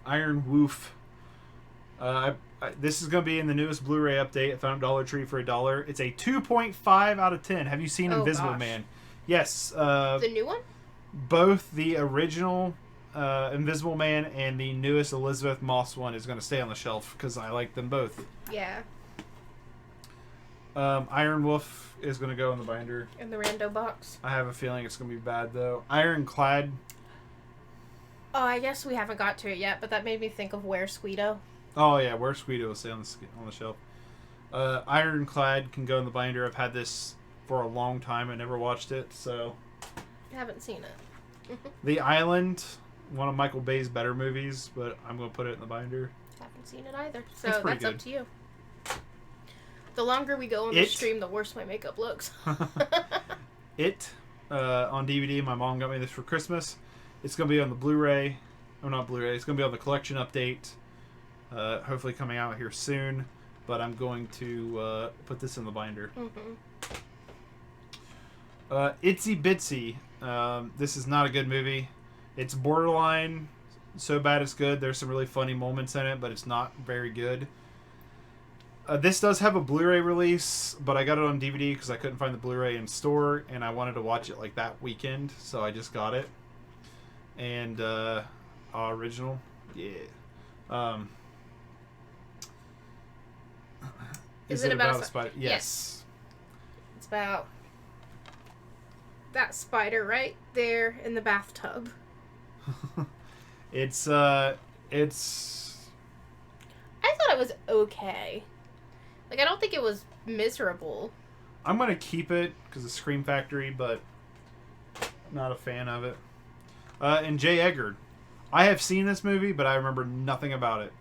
Iron Wolf. This is going to be in the newest Blu-ray update. I found Dollar Tree for $1. It's a 2.5 out of 10. Have you seen Invisible Man? Yes. The new one? Both the original Invisible Man and the newest Elizabeth Moss one is going to stay on the shelf because I like them both. Yeah. Iron Wolf is going to go in the binder. In the rando box. I have a feeling it's going to be bad, though. Ironclad. Oh, I guess we haven't got to it yet, but that made me think of Where Squeedo. Oh, yeah, Where Squeedo will stay on the shelf. Ironclad can go in the binder. I've had this for a long time. I never watched it, so... I haven't seen it. The Island, one of Michael Bay's better movies, but I'm going to put it in the binder. Haven't seen it either, so that's good. Up to you. The longer we go on the stream, the worse my makeup looks. It, on DVD. My mom got me this for Christmas. It's going to be on the Blu-ray. Oh, not Blu-ray. It's going to be on the collection update. Hopefully coming out here soon. But I'm going to put this in the binder. Itsy Bitsy. This is not a good movie. It's borderline so bad it's good. There's some really funny moments in it, but it's not very good. This does have a Blu-ray release, but I got it on DVD because I couldn't find the Blu-ray in store, and I wanted to watch it like that weekend, so I just got it. And original, yeah. Is it about a spider? Yes. It's about that spider right there in the bathtub. It's. I thought it was okay. Like, I don't think it was miserable. I'm gonna keep it because of Scream Factory, but not a fan of it. And J. Eggard. I have seen this movie, but I remember nothing about it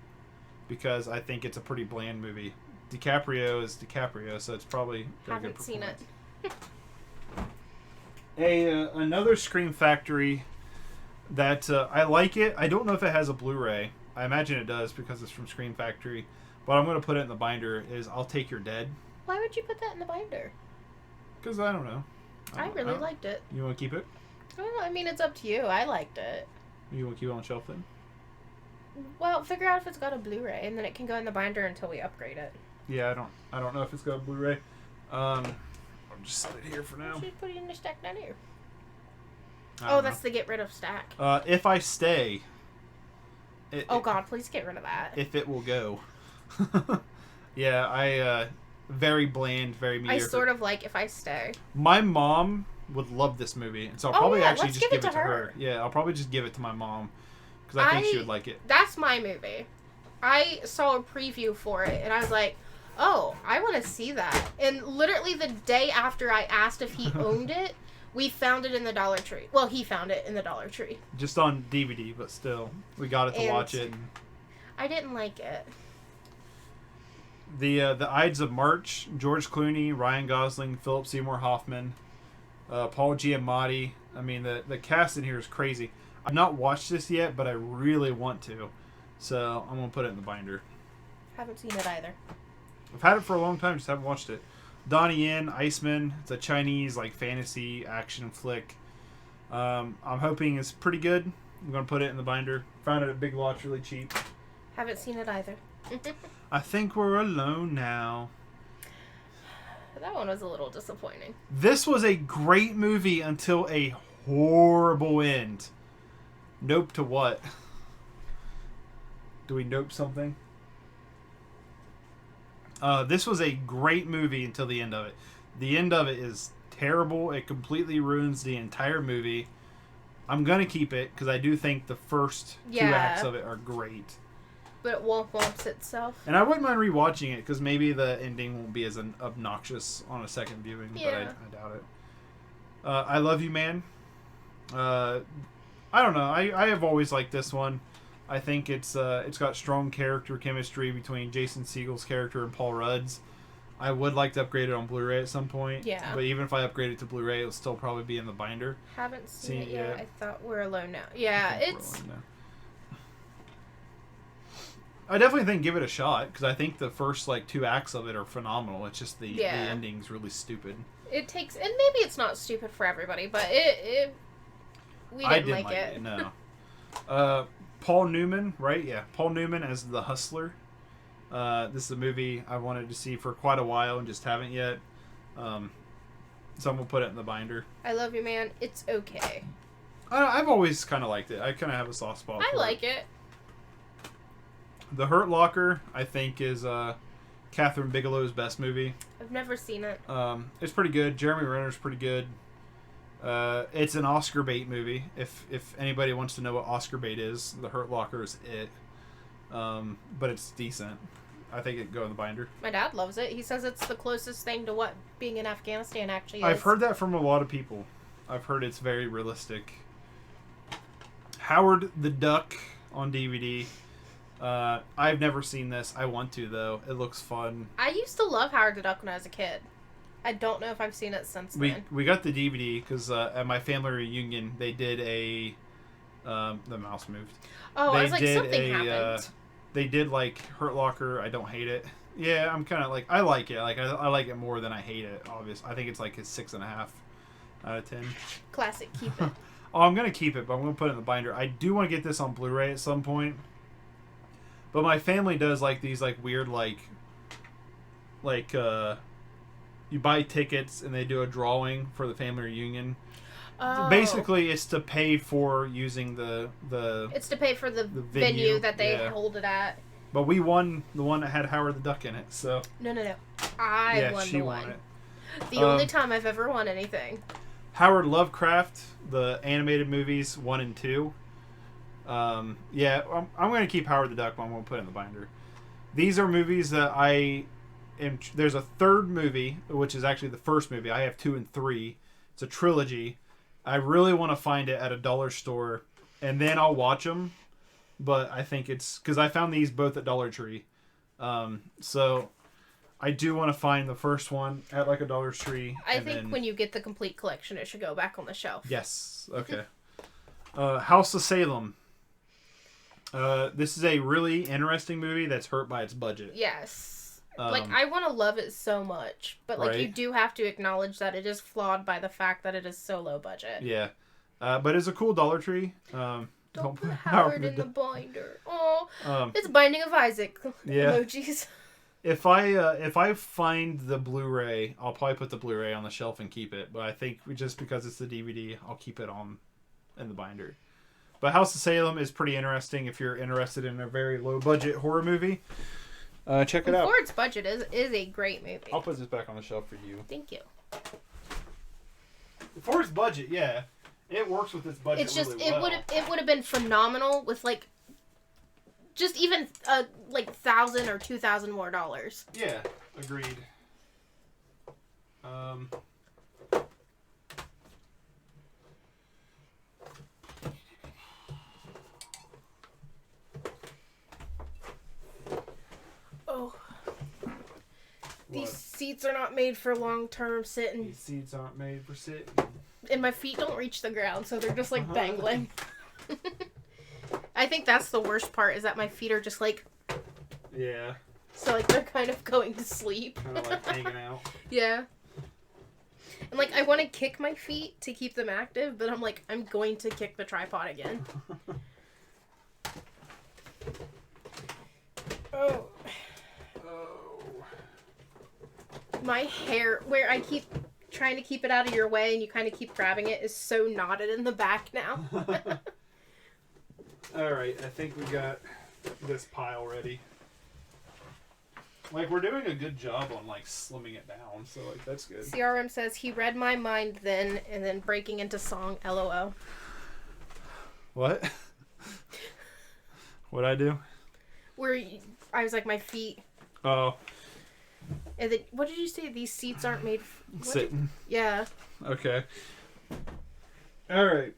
because I think it's a pretty bland movie. DiCaprio is DiCaprio, so it's probably got a good Haven't seen it. Another Scream Factory that I like it. I don't know if it has a Blu-ray. I imagine it does because it's from Scream Factory. But I'm going to put it in the binder is I'll Take Your Dead. Why would you put that in the binder? Because I don't know. I really liked it. You want to keep it? I mean, it's up to you. I liked it. You want to keep it on the shelf then? Well, figure out if it's got a Blu-ray, and then it can go in the binder until we upgrade it. Yeah, I don't know if it's got a Blu-ray. I'll just set it here for now. You should put it in the stack down here. Oh, that's the get rid of stack. If I stay. God, please get rid of that. If it will go. Yeah, very bland, very mediocre. I sort of like If I Stay. My mom would love this movie, and so I'll probably actually just give it to her. Yeah, I'll probably just give it to my mom because I think she would like it. That's my movie. I saw a preview for it, and I was like, oh, I want to see that. And literally the day after I asked if he owned it, we found it in the Dollar Tree. Well, he found it in the Dollar Tree. Just on DVD, but still, we got it to watch it. And I didn't like it. The Ides of March, George Clooney, Ryan Gosling, Philip Seymour Hoffman, Paul Giamatti. I mean, the cast in here is crazy. I've not watched this yet, but I really want to. So I'm going to put it in the binder. Haven't seen it either. I've had it for a long time, just haven't watched it. Donnie Yen, Iceman. It's a Chinese fantasy action flick. I'm hoping it's pretty good. I'm going to put it in the binder. Found it at Big Lots really cheap. Haven't seen it either. I Think We're Alone Now. That one was a little disappointing. This was a great movie until a horrible end. Nope to what? Do we nope something? This was a great movie until the end of it. The end of it is terrible. It completely ruins the entire movie. I'm going to keep it because I do think the first 2 acts of it are great. But it won't itself. And I wouldn't mind rewatching it because maybe the ending won't be as obnoxious on a second viewing, but I doubt it. I Love You, Man. I don't know. I have always liked this one. I think it's got strong character chemistry between Jason Segel's character and Paul Rudd's. I would like to upgrade it on Blu-ray at some point. Yeah. But even if I upgrade it to Blu-ray, it'll still probably be in the binder. Haven't seen it yet. I thought We're Alone Now. Yeah, it's... I definitely think give it a shot because I think the first 2 acts of it are phenomenal. It's just the ending's really stupid. It takes, and maybe it's not stupid for everybody, but we didn't like it. No. Paul Newman, right? Yeah, Paul Newman as the Hustler. This is a movie I wanted to see for quite a while and just haven't yet. So I'm gonna put it in the binder. I Love You, Man. It's okay. I've always kind of liked it. I kind of have a soft spot. I like it. The Hurt Locker, I think, is Catherine Bigelow's best movie. I've never seen it. It's pretty good. Jeremy Renner's pretty good. It's an Oscar bait movie. If anybody wants to know what Oscar bait is, The Hurt Locker is it. But it's decent. I think it'd go in the binder. My dad loves it. He says it's the closest thing to what being in Afghanistan actually is. I've heard that from a lot of people. I've heard it's very realistic. Howard the Duck on DVD. I've never seen this. I want to, though. It looks fun. I used to love Howard the Duck when I was a kid. I don't know if I've seen it since then. We got the DVD because at my family reunion, they did a... the mouse moved. Oh, I was like, something happened. They did, Hurt Locker. I don't hate it. Yeah, I'm kind of I like it. I like it more than I hate it, obviously. I think it's a 6.5 out of 10. Classic. Keep it. Oh, I'm going to keep it, but I'm going to put it in the binder. I do want to get this on Blu-ray at some point. But my family does these weird you buy tickets and they do a drawing for the family reunion. Oh. Basically, it's to pay for using the It's to pay for the venue that they hold it at. But we won the one that had Howard the Duck in it, so... No. I won the one. Won it. The only time I've ever won anything. Howard Lovecraft, the animated movies 1 and 2. I'm going to keep Howard the Duck, but I'm going to put it in the binder. These are movies that there's a third movie, which is actually the first movie. I have 2 and 3. It's a trilogy. I really want to find it at a dollar store, and then I'll watch them. But I think it's... Because I found these both at Dollar Tree. So I do want to find the first one at like a Dollar Tree. I think when you get the complete collection, it should go back on the shelf. Yes. Okay. House of Salem. This is a really interesting movie that's hurt by its budget. Yes. I want to love it so much, but you do have to acknowledge that it is flawed by the fact that it is so low budget. Yeah. But it's a cool Dollar Tree. Don't put Howard in the binder. Oh, it's Binding of Isaac. Yeah. Emojis. If I find the Blu-ray, I'll probably put the Blu-ray on the shelf and keep it. But I think just because it's the DVD, I'll keep it in the binder. But House of Salem is pretty interesting if you're interested in a very low budget horror movie. Check it out. For its budget, is a great movie. I'll put this back on the shelf for you. Thank you. For its budget, yeah, it works with its budget. It's just really well. it would have been phenomenal with just even $1,000 or $2,000 more dollars. Yeah, agreed. Oh. These seats are not made for long-term sitting. These seats aren't made for sitting. And my feet don't reach the ground, so they're just dangling. I think that's the worst part, is that my feet are just Yeah. So they're kind of going to sleep. Kind of hanging out. Yeah. And I want to kick my feet to keep them active, but I'm going to kick the tripod again. Oh. My hair, where I keep trying to keep it out of your way and you kind of keep grabbing it, is so knotted in the back now. Alright, I think we got this pile ready. We're doing a good job on, slimming it down, so, that's good. CRM says, he read my mind then, and then breaking into song, LOL. What? What'd I do? I was my feet. Oh. And then, what did you say? These seats aren't made sitting. Yeah. Okay. Alright.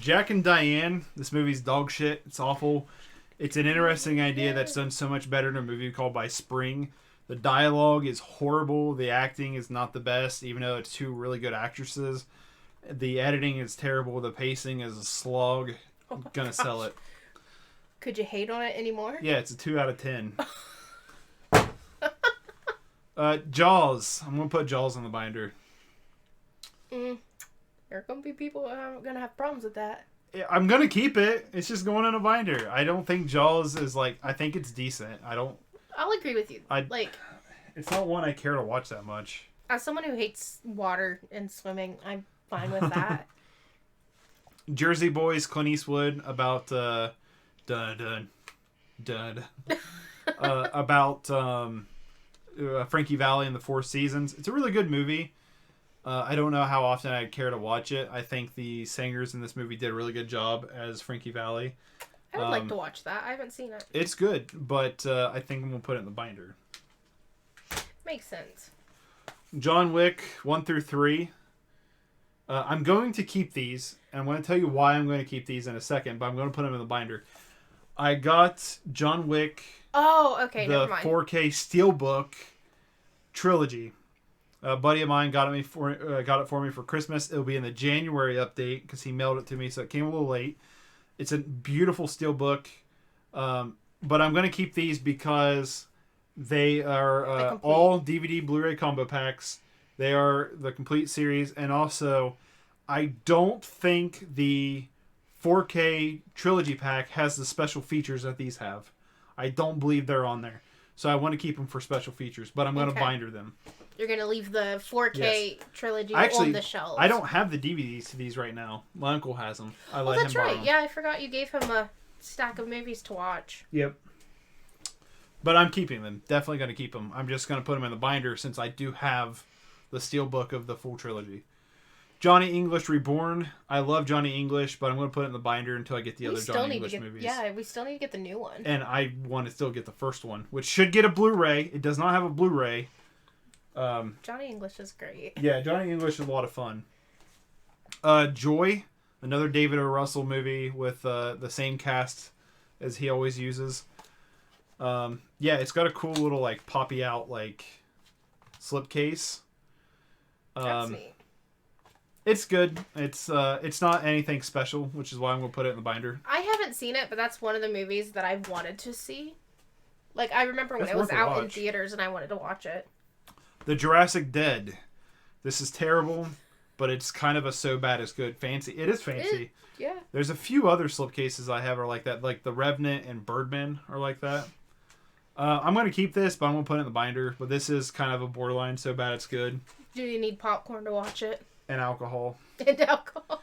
Jack and Diane. This movie's dog shit. It's awful. It's an interesting idea that's done so much better in a movie called By Spring. The dialogue is horrible. The acting is not the best, even though it's two really good actresses. The editing is terrible. The pacing is a slog. I'm gonna sell it. Could you hate on it anymore? Yeah, it's a 2 out of 10. Jaws. I'm gonna put Jaws on the binder. There are gonna be people who are gonna have problems with that. I'm gonna keep it. It's just going in a binder. I don't think Jaws is I think it's decent. I'll agree with you. It's not one I care to watch that much. As someone who hates water and swimming, I'm fine with that. Jersey Boys, Clint Eastwood, about about Frankie Valli and the Four Seasons. It's a really good movie. I don't know how often I'd care to watch it. I think the singers in this movie did a really good job as Frankie Valli. I would like to watch that. I haven't seen it. It's good, but I think we'll put it in the binder. Makes sense. John Wick 1 through 3. I'm going to keep these, and I'm going to tell you why I'm going to keep these in a second, but I'm going to put them in the binder. I got John Wick. Oh, okay, never mind. The 4K Steelbook trilogy. A buddy of mine got it for me for Christmas. It'll be in the January update because he mailed it to me, so it came a little late. It's a beautiful steelbook, but I'm going to keep these because they are all DVD Blu-ray combo packs. They are the complete series, and also I don't think the 4K trilogy pack has the special features that these have. I don't believe they're on there, so I want to keep them for special features, but I'm going to binder them. You're going to leave the 4K trilogy on the shelves. I don't have the DVDs to these right now. My uncle has them. That's right. Them. Yeah, I forgot you gave him a stack of movies to watch. Yep. But I'm keeping them. Definitely going to keep them. I'm just going to put them in the binder since I do have the steelbook of the full trilogy. Johnny English Reborn. I love Johnny English, but I'm going to put it in the binder until I get the other Johnny English movies. Yeah, we still need to get the new one. And I want to still get the first one, which should get a Blu-ray. It does not have a Blu-ray. Johnny English is great. Yeah, Johnny English is a lot of fun. Joy, another David O. Russell movie with the same cast as he always uses. Yeah, it's got a cool little like poppy out like slipcase. That's neat. It's good. It's not anything special, which is why I'm gonna put it in the binder. I haven't seen it, but that's one of the movies that I wanted to see. Like, I remember when It's it was worth a out in watch. theaters and I wanted to watch it. The Jurassic Dead. This is terrible, but it's kind of a so bad it's good fancy. It is fancy. Yeah. There's a few other slipcases I have are like that, like the Revenant and Birdman are like that. I'm gonna keep this, but I'm gonna put it in the binder. But this is kind of a borderline so bad it's good. Do you need popcorn to watch it? And alcohol. And alcohol.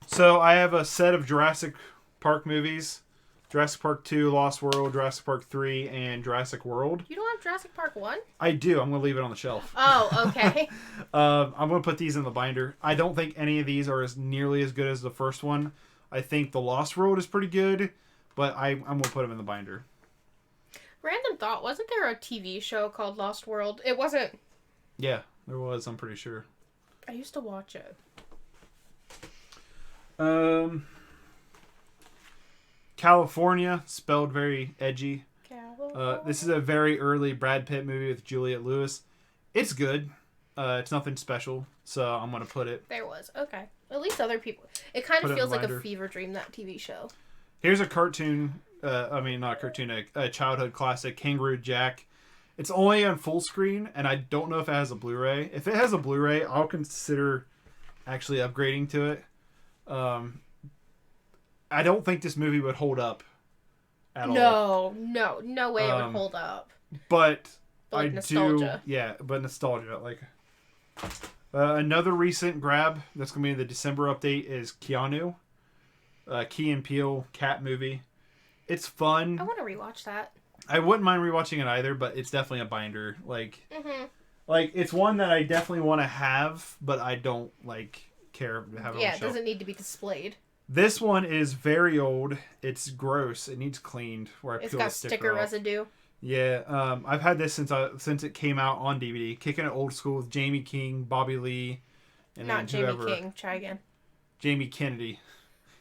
So I have a set of Jurassic Park movies. Jurassic Park 2, Lost World, Jurassic Park 3, and Jurassic World. You don't have Jurassic Park 1? I do. I'm going to leave it on the shelf. Oh, okay. I'm going to put these in the binder. I don't think any of these are as nearly as good as the first one. I think the Lost World is pretty good, but I'm going to put them in the binder. Random thought, wasn't there a TV show called Lost World? It wasn't... Yeah, there was. I'm pretty sure. I used to watch it. California, spelled very edgy. California. This is a very early Brad Pitt movie with Juliette Lewis. It's good. It's nothing special, so I'm going to put it. There was. Okay. At least other people. It kind Put of it in feels like a binder. fever dream, that TV show. Here's a cartoon. Not a cartoon, a childhood classic, Kangaroo Jack. It's only on full screen, and I don't know if it has a Blu-ray. If it has a Blu-ray, I'll consider actually upgrading to it. I don't think this movie would hold up at all. No way it would hold up. But Like I nostalgia. do, yeah. But nostalgia, like another recent grab that's gonna be in the December update is Keanu, Key and Peele cat movie. It's fun. I want to rewatch that. I wouldn't mind rewatching it either, but it's definitely a binder. Like it's one that I definitely want to have, but I don't care to have it on the Yeah, it shelf. doesn't need to be displayed. This one is very old. It's gross. It needs cleaned. Where I It's peel got the sticker sticker off. residue. Yeah, I've had this since it came out on DVD. Kicking it old school with Jamie King, Bobby Lee, and Not then Jamie whoever. King. Try again. Jamie Kennedy.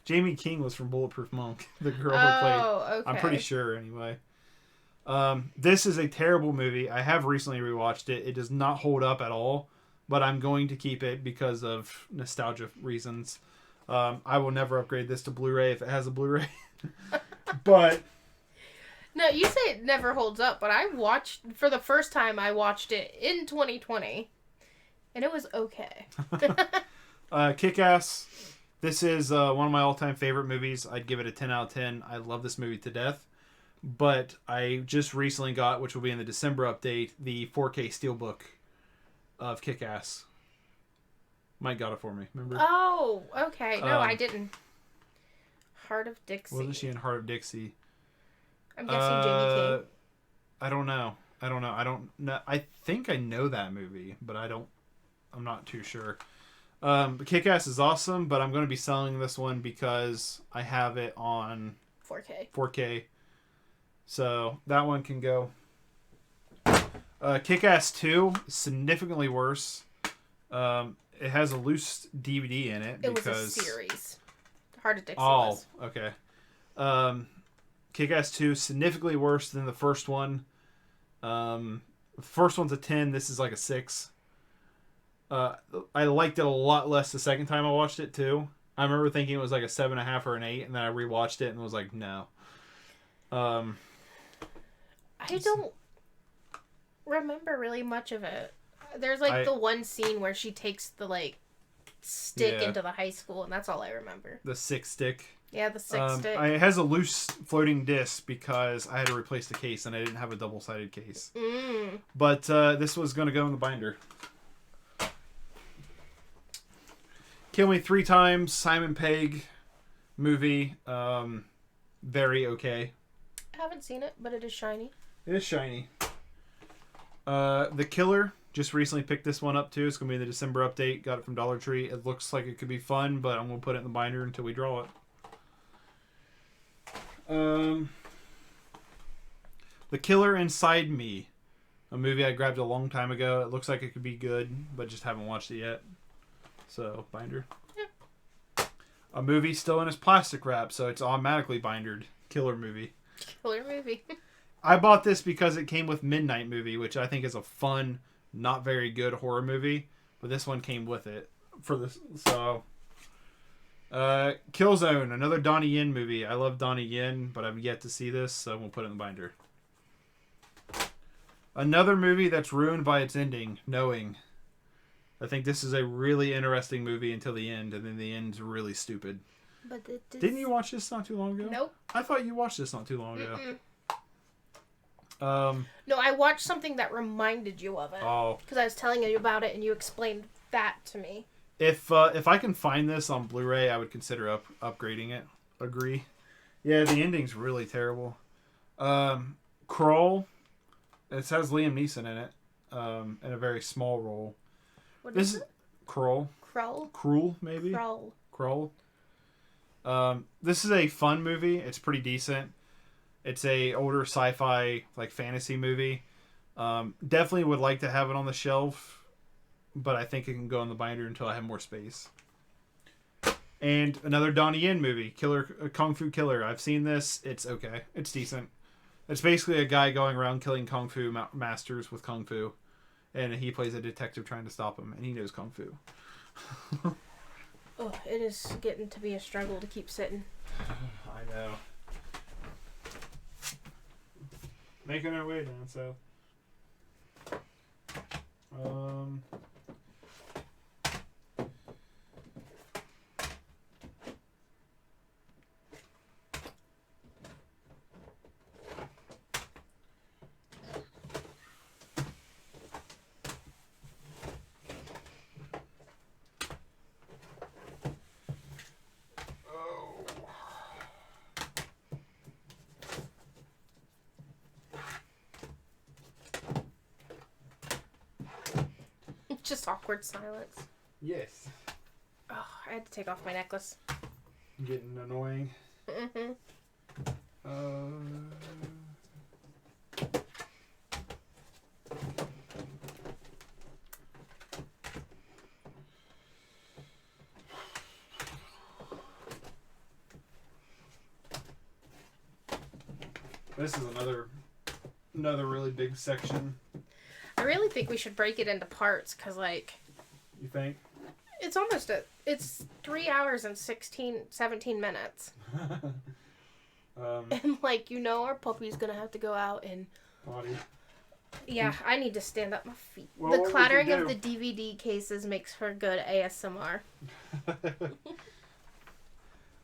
Jamie King was from Bulletproof Monk. The girl who played. Okay. I'm pretty sure, anyway. This is a terrible movie. I have recently rewatched it. It does not hold up at all, but I'm going to keep it because of nostalgia reasons. I will never upgrade this to Blu-ray if it has a Blu-ray. But No, you say it never holds up, but for the first time, I watched it in 2020, and it was okay. Kick-Ass. This is one of my all-time favorite movies. I'd give it a 10 out of 10. I love this movie to death. But I just recently got, which will be in the December update, the 4K Steelbook of Kick-Ass. Mike got it for me, remember? Oh, okay. No, I didn't. Heart of Dixie. Wasn't she in Heart of Dixie? I'm guessing Jamie King. I don't know. I don't know. I think I know that movie, but I'm not too sure. But Kick-Ass is awesome, but I'm going to be selling this one because I have it on 4K. So that one can go. Kick-Ass 2, significantly worse. It has a loose DVD in it. It because... was a series. Heart of Dixie Oh, was. okay. Kick-Ass 2, significantly worse than the first one. The first one's a 10. This is like a 6. I liked it a lot less the second time I watched it, too. I remember thinking it was like a 7.5 or an 8, and then I rewatched it and was like, no. I don't remember really much of it. There's the one scene where she takes the stick into the high school, and that's all I remember. The 6 stick. Yeah, the 6 stick. It has a loose floating disc because I had to replace the case and I didn't have a double-sided case. But this was going to go in the binder. Kill Me 3 Times, Simon Pegg movie. Very okay. I haven't seen it, but it is shiny. It is shiny. The Killer. Just recently picked this one up too. It's going to be in the December update. Got it from Dollar Tree. It looks like it could be fun, but I'm going to put it in the binder until we draw it. The Killer Inside Me. A movie I grabbed a long time ago. It looks like it could be good, but just haven't watched it yet. So, binder. Yeah. A movie still in its plastic wrap, so it's automatically bindered. Killer movie. Killer movie. I bought this because it came with Midnight Movie, which I think is a fun, not very good horror movie. But this one came with it for this. So, Killzone, another Donnie Yen movie. I love Donnie Yen, but I've yet to see this, so we'll put it in the binder. Another movie that's ruined by its ending, Knowing. I think this is a really interesting movie until the end, and then the end's really stupid. But Didn't you watch this not too long ago? Nope. I thought you watched this not too long ago. No, I watched something that reminded you of it. Oh. Because I was telling you about it, and you explained that to me. If I can find this on Blu-ray, I would consider upgrading it. Agree. Yeah, the ending's really terrible. Krull. It has Liam Neeson in it, in a very small role. What is it? Krull. Krull? Cruel, maybe? Krull. This is a fun movie. It's pretty decent. It's a older sci-fi, like, fantasy movie. Definitely would like to have it on the shelf, but I think it can go in the binder until I have more space. And another Donnie Yen movie, Kung Fu Killer. I've seen this. It's okay. It's decent. It's basically a guy going around killing Kung Fu masters with Kung Fu. And he plays a detective trying to stop him. And he knows Kung Fu. Oh, it is getting to be a struggle to keep sitting. I know. Making our way down south. Just awkward silence. Yes. Oh, I had to take off my necklace. Getting annoying. Mm-hmm. This is another really big section. I really think we should break it into parts, because, like... You think? It's it's 3 hours and 17 minutes. And, like, our puppy's gonna have to go out and... Potty. Yeah, I need to stand up my feet. Well, the clattering of the DVD cases makes for good ASMR.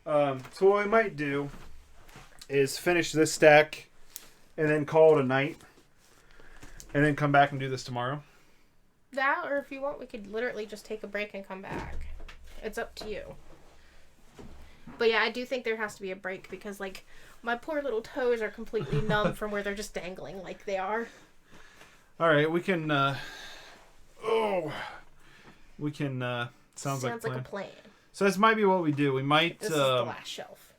So what we might do is finish this stack and then call it a night. And then come back and do this tomorrow. That, or if you want, we could literally just take a break and come back. It's up to you. But yeah, I do think there has to be a break because, like, my poor little toes are completely numb from where they're just dangling like they are. All right, we can, sounds like a plan. So this might be what we do. We might, this is the last shelf.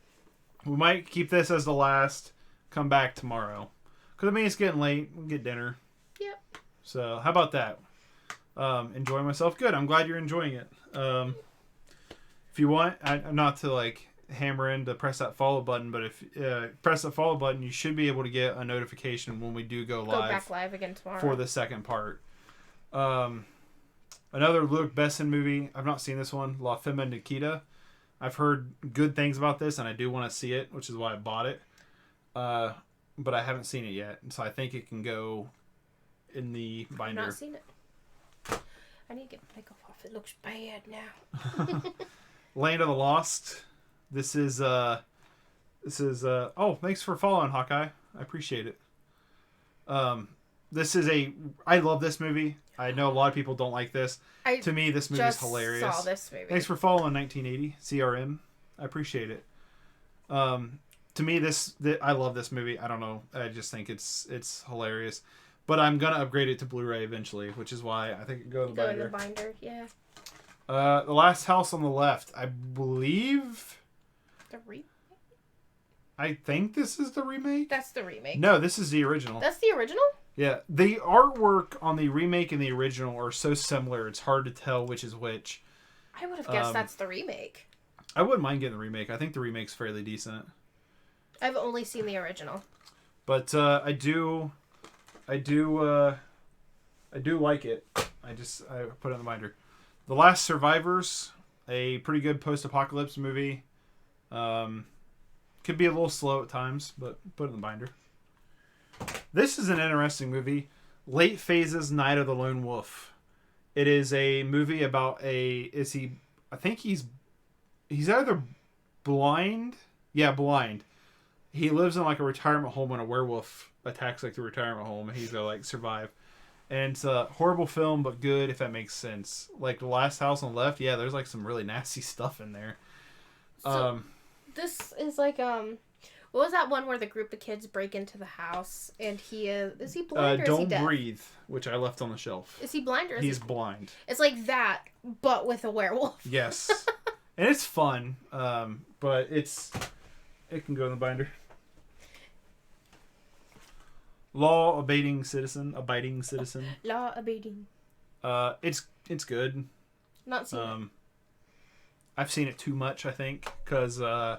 We might keep this as the last, come back tomorrow. Because, I mean, it's getting late. We'll get dinner. Yep. So, how about that? Enjoying myself. Good. I'm glad you're enjoying it. If you want, not to, like, hammer in to press that follow button, but if press the follow button, you should be able to get a notification when we do go live. Go back live again tomorrow. For the second part. Another Luc Besson movie. I've not seen this one. La Femme Nikita. I've heard good things about this, and I do want to see it, which is why I bought it. But I haven't seen it yet, so I think it can go in the binder. I've not seen it. I need to get my makeup off. It looks bad now. Land of the Lost. This is oh, thanks for following, Hawkeye. I appreciate it. I love this movie. I know a lot of people don't like this. To me, this movie is hilarious. Saw this movie. Thanks for following 1980 CRM. I appreciate it. To me, I love this movie. I don't know. I just think it's hilarious. But I'm gonna upgrade it to Blu-ray eventually, which is why I think it can go in the binder. Go in the binder, yeah. The Last House on the Left, I believe. The remake? I think this is the remake. That's the remake. No, this is the original. That's the original? Yeah, the artwork on the remake and the original are so similar. It's hard to tell which is which. I would have guessed that's the remake. I wouldn't mind getting the remake. I think the remake's fairly decent. I've only seen the original. But I do like it. I put it in the binder. The Last Survivors, a pretty good post-apocalypse movie. Could be a little slow at times, but put it in the binder. This is an interesting movie. Late Phases, Night of the Lone Wolf. It is a movie about I think he's either blind. Yeah, blind. He lives in like a retirement home when a werewolf attacks like the retirement home, and he's gonna like survive. And it's a horrible film, but good if that makes sense. Like The Last House on the Left, yeah, there's like some really nasty stuff in there. So, this is like what was that one where the group of kids break into the house and he is he blind or is he deaf? Don't Breathe, which I left on the shelf. Is he blind or is he's blind? It's like that, but with a werewolf. Yes, and it's fun, but it can go in the binder. Law Abiding Citizen. Law Abiding. It's good. Not seen it. I've seen it too much, I think, because one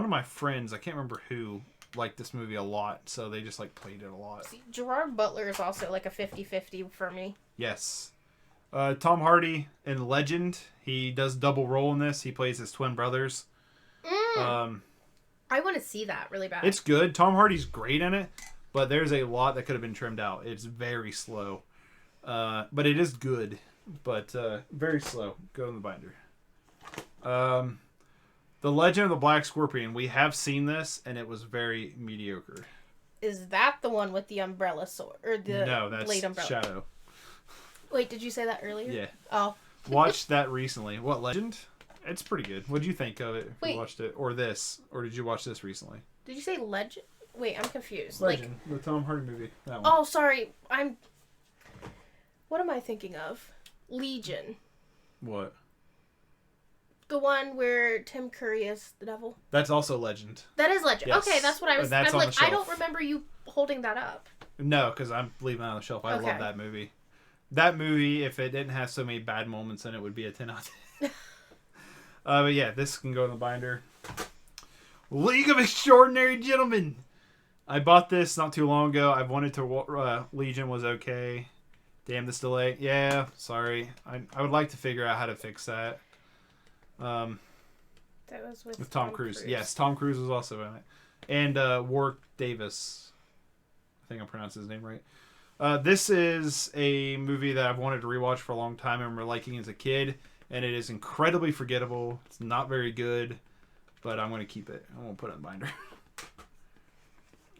of my friends, I can't remember who, liked this movie a lot, so they just like played it a lot. See, Gerard Butler is also like a 50-50 for me. Yes. Tom Hardy in Legend, he does double role in this. He plays his twin brothers. I want to see that really bad. It's good. Tom Hardy's great in it, but there's a lot that could have been trimmed out. It's very slow. But it is good, but very slow. Go in the binder. The Legend of the Black Scorpion. We have seen this, and it was very mediocre. Is that the one with the umbrella sword? Or the No, that's blade umbrella? Shadow. Wait, did you say that earlier? Yeah. Oh. Watched that recently. What, Legend? It's pretty good. What did you think of it if you watched it? Or this? Or did you watch this recently? Did you say Legend? Wait, I'm confused. Legend, the Tom Hardy movie. That one. Oh, sorry. What am I thinking of? Legion. What? The one where Tim Curry is the devil. That's also Legend. That is Legend. Yes. Okay, that's what I was. That's I'm on like, the shelf. I don't remember you holding that up. No, because I'm leaving it on the shelf. I love that movie. That movie, if it didn't have so many bad moments in it, would be a 10 out of 10. But yeah, this can go in the binder. League of Extraordinary Gentlemen. I bought this not too long ago. I've wanted to. Legion was okay. Damn this delay. Yeah, sorry. I would like to figure out how to fix that. That was with Tom Cruise. Yes, Tom Cruise was also in it. And Warwick Davis. I think I'm pronouncing his name right. This is a movie that I've wanted to rewatch for a long time and remember liking as a kid. And it is incredibly forgettable. It's not very good. But I'm going to keep it. I won't put it in the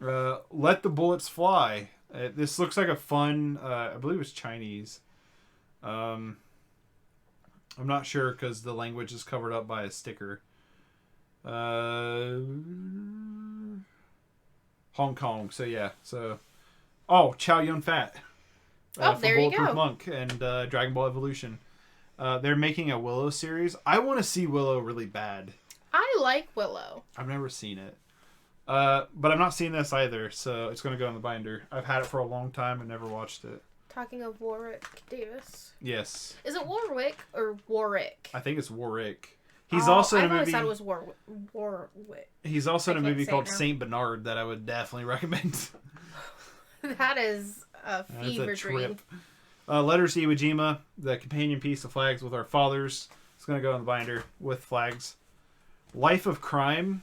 binder. Let the Bullets Fly. This looks like a fun... I believe it's Chinese. I'm not sure because the language is covered up by a sticker. Hong Kong. So yeah. Oh, Chow Yun-Fat. There you go. Monk and Dragon Ball Evolution. They're making a Willow series. I want to see Willow really bad. I like Willow. I've never seen it. But I'm not seeing this either, so it's going to go in the binder. I've had it for a long time and never watched it. Talking of Warwick Davis. Yes. Is it Warwick or Warwick? I think it's Warwick. He's also in a movie. I always thought it was Warwick. He's also in a movie called Saint Bernard that I would definitely recommend. That is a fever dream. Letters to Iwo Jima, the companion piece of Flags with Our Fathers. It's going to go in the binder with flags. Life of Crime.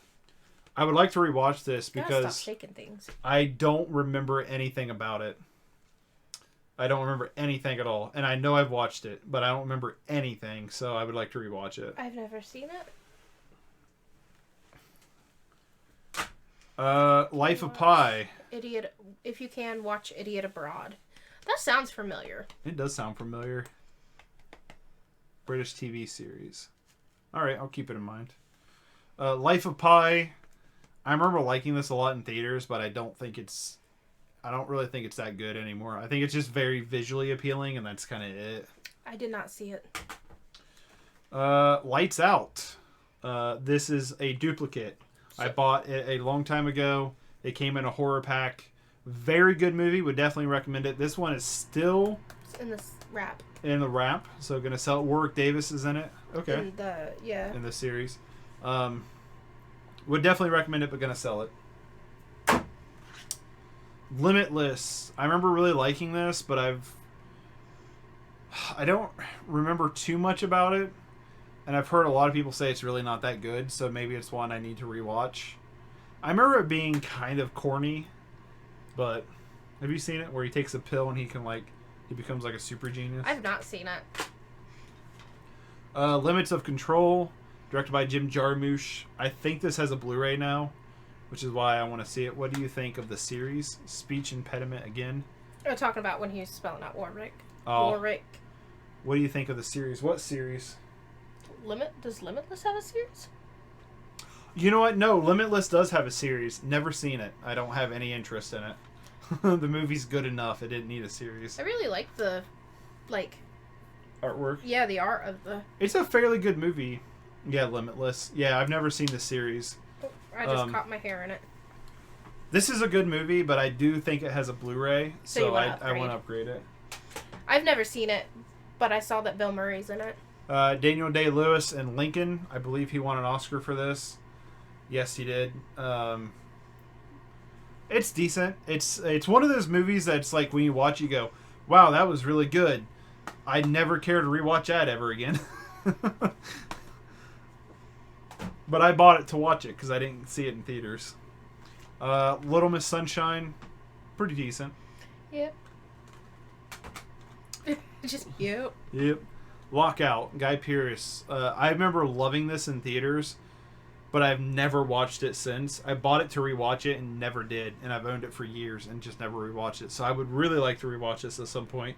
I would like to rewatch this because stop shaking things. I don't remember anything about it. I don't remember anything at all. And I know I've watched it, but I don't remember anything, so I would like to rewatch it. I've never seen it. Life of Pi. Idiot. If you can, watch Idiot Abroad. That sounds familiar. It does sound familiar. British TV series. Alright, I'll keep it in mind. Life of Pi. I remember liking this a lot in theaters, but I don't really think it's that good anymore. I think it's just very visually appealing, and that's kind of it. I did not see it. Lights Out. This is a duplicate. I bought it a long time ago. It came in a horror pack. Very good movie. Would definitely recommend it. This one is still in this wrap. In the wrap. So going to sell it. Warwick Davis is in it. Okay. In the series. Would definitely recommend it, but gonna sell it. Limitless. I remember really liking this, but I don't remember too much about it. And I've heard a lot of people say it's really not that good, so maybe it's one I need to rewatch. I remember it being kind of corny, but have you seen it? Where he takes a pill and he becomes like a super genius? I've not seen it. Limits of Control, directed by Jim Jarmusch. I think this has a Blu-ray now, which is why I want to see it. What do you think of the series? Speech impediment again. We're talking about when he was spelling out Warwick. Oh. Warwick. What do you think of the series? What series? Does Limitless have a series? You know what? No, Limitless does have a series. Never seen it. I don't have any interest in it. The movie's good enough. It didn't need a series. I really like the, artwork. Yeah, the art of the... It's a fairly good movie. Yeah, Limitless. Yeah, I've never seen the series. I just caught my hair in it. This is a good movie, but I do think it has a Blu-ray, so I want to upgrade it. I've never seen it, but I saw that Bill Murray's in it. Daniel Day-Lewis and Lincoln. I believe he won an Oscar for this. Yes, he did. It's decent. It's one of those movies that's like when you watch, you go, "Wow, that was really good." I'd never care to rewatch that ever again. But I bought it to watch it because I didn't see it in theaters. Little Miss Sunshine, pretty decent. Yep. Just yep. Yep. Lockout, Guy Pearce. I remember loving this in theaters, but I've never watched it since. I bought it to rewatch it and never did, and I've owned it for years and just never rewatched it. So I would really like to rewatch this at some point.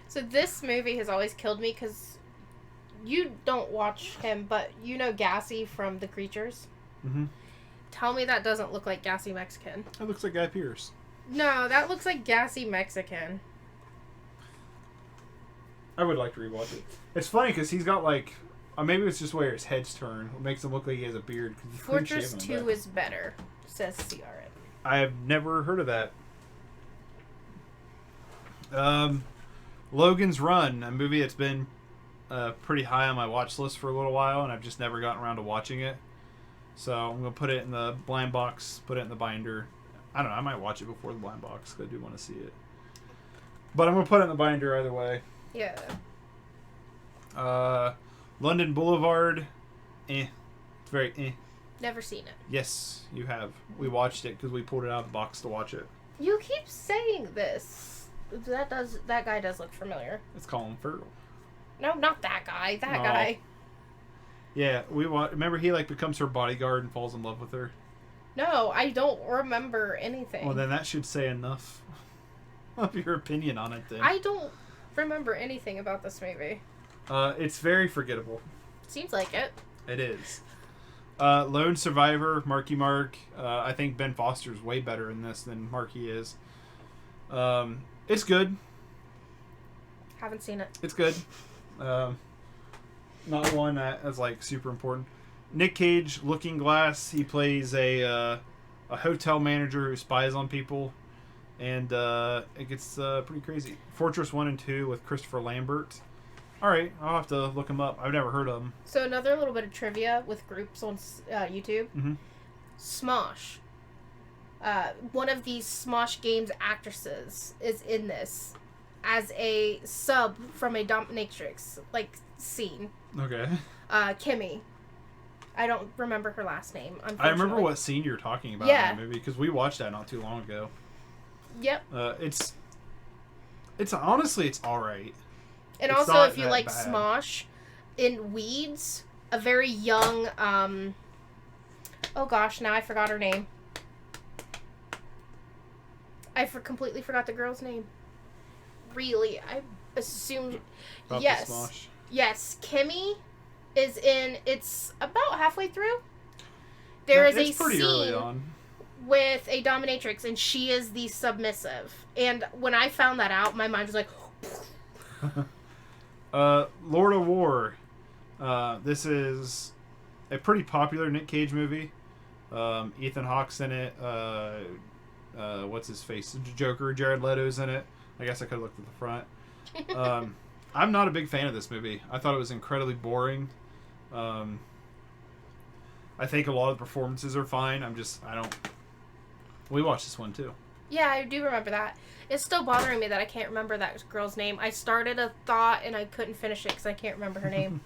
So this movie has always killed me because you don't watch him, but you know Gassy from The Creatures? Mm-hmm. Tell me that doesn't look like Gassy Mexican. That looks like Guy Pearce. No, that looks like Gassy Mexican. I would like to rewatch it. It's funny because he's got like... maybe it's just where his head's turned. It makes him look like he has a beard. Fortress 2 is better, says CRN. I have never heard of that. Logan's Run, a movie that's been pretty high on my watch list for a little while, and I've just never gotten around to watching it. So I'm going to put it in the blind box, put it in the binder. I don't know, I might watch it before the blind box because I do want to see it. But I'm going to put it in the binder either way. Yeah. London Boulevard, It's very Never seen it. Yes, you have. We watched it because we pulled it out of the box to watch it. You keep saying this. That guy does look familiar. It's Colin Farrell. No, not that guy. That guy. Yeah, remember he becomes her bodyguard and falls in love with her? No, I don't remember anything. Well, then that should say enough of your opinion on it then. I don't remember anything about this movie. It's very forgettable. Seems like it. It is. Lone Survivor, Marky Mark. I think Ben Foster's way better in this than Marky is. It's good. Haven't seen it. It's good. Not one that's super important. Nick Cage, Looking Glass. He plays a hotel manager who spies on people, and it gets pretty crazy. Fortress 1 and 2 with Christopher Lambert. All right, I'll have to look him up. I've never heard of him. So another little bit of trivia with groups on YouTube. Mm-hmm. Smosh. One of these Smosh Games actresses is in this as a sub from a dominatrix scene. Okay. Kimmy. I don't remember her last name. I remember what scene you're talking about in that movie because we watched that not too long ago. Yep. It's honestly it's all right. And it's also, if you like bad. Smosh, in Weeds, a very young, oh gosh, now I forgot her name. I completely forgot the girl's name. Really, I assumed, About yes. the Smosh. Yes, Kimmy is in, it's about halfway through. There is a pretty early scene on. with a dominatrix, and she is the submissive. And when I found that out, my mind was like, Lord of War. This is a pretty popular Nick Cage movie. Ethan Hawke's in it. What's his face? Joker. Jared Leto's in it. I guess I could have looked at the front. I'm not a big fan of this movie. I thought it was incredibly boring. I I think a lot of the performances are fine. We watched this one too. Yeah, I do remember that. It's still bothering me that I can't remember that girl's name. I started a thought and I couldn't finish it because I can't remember her name.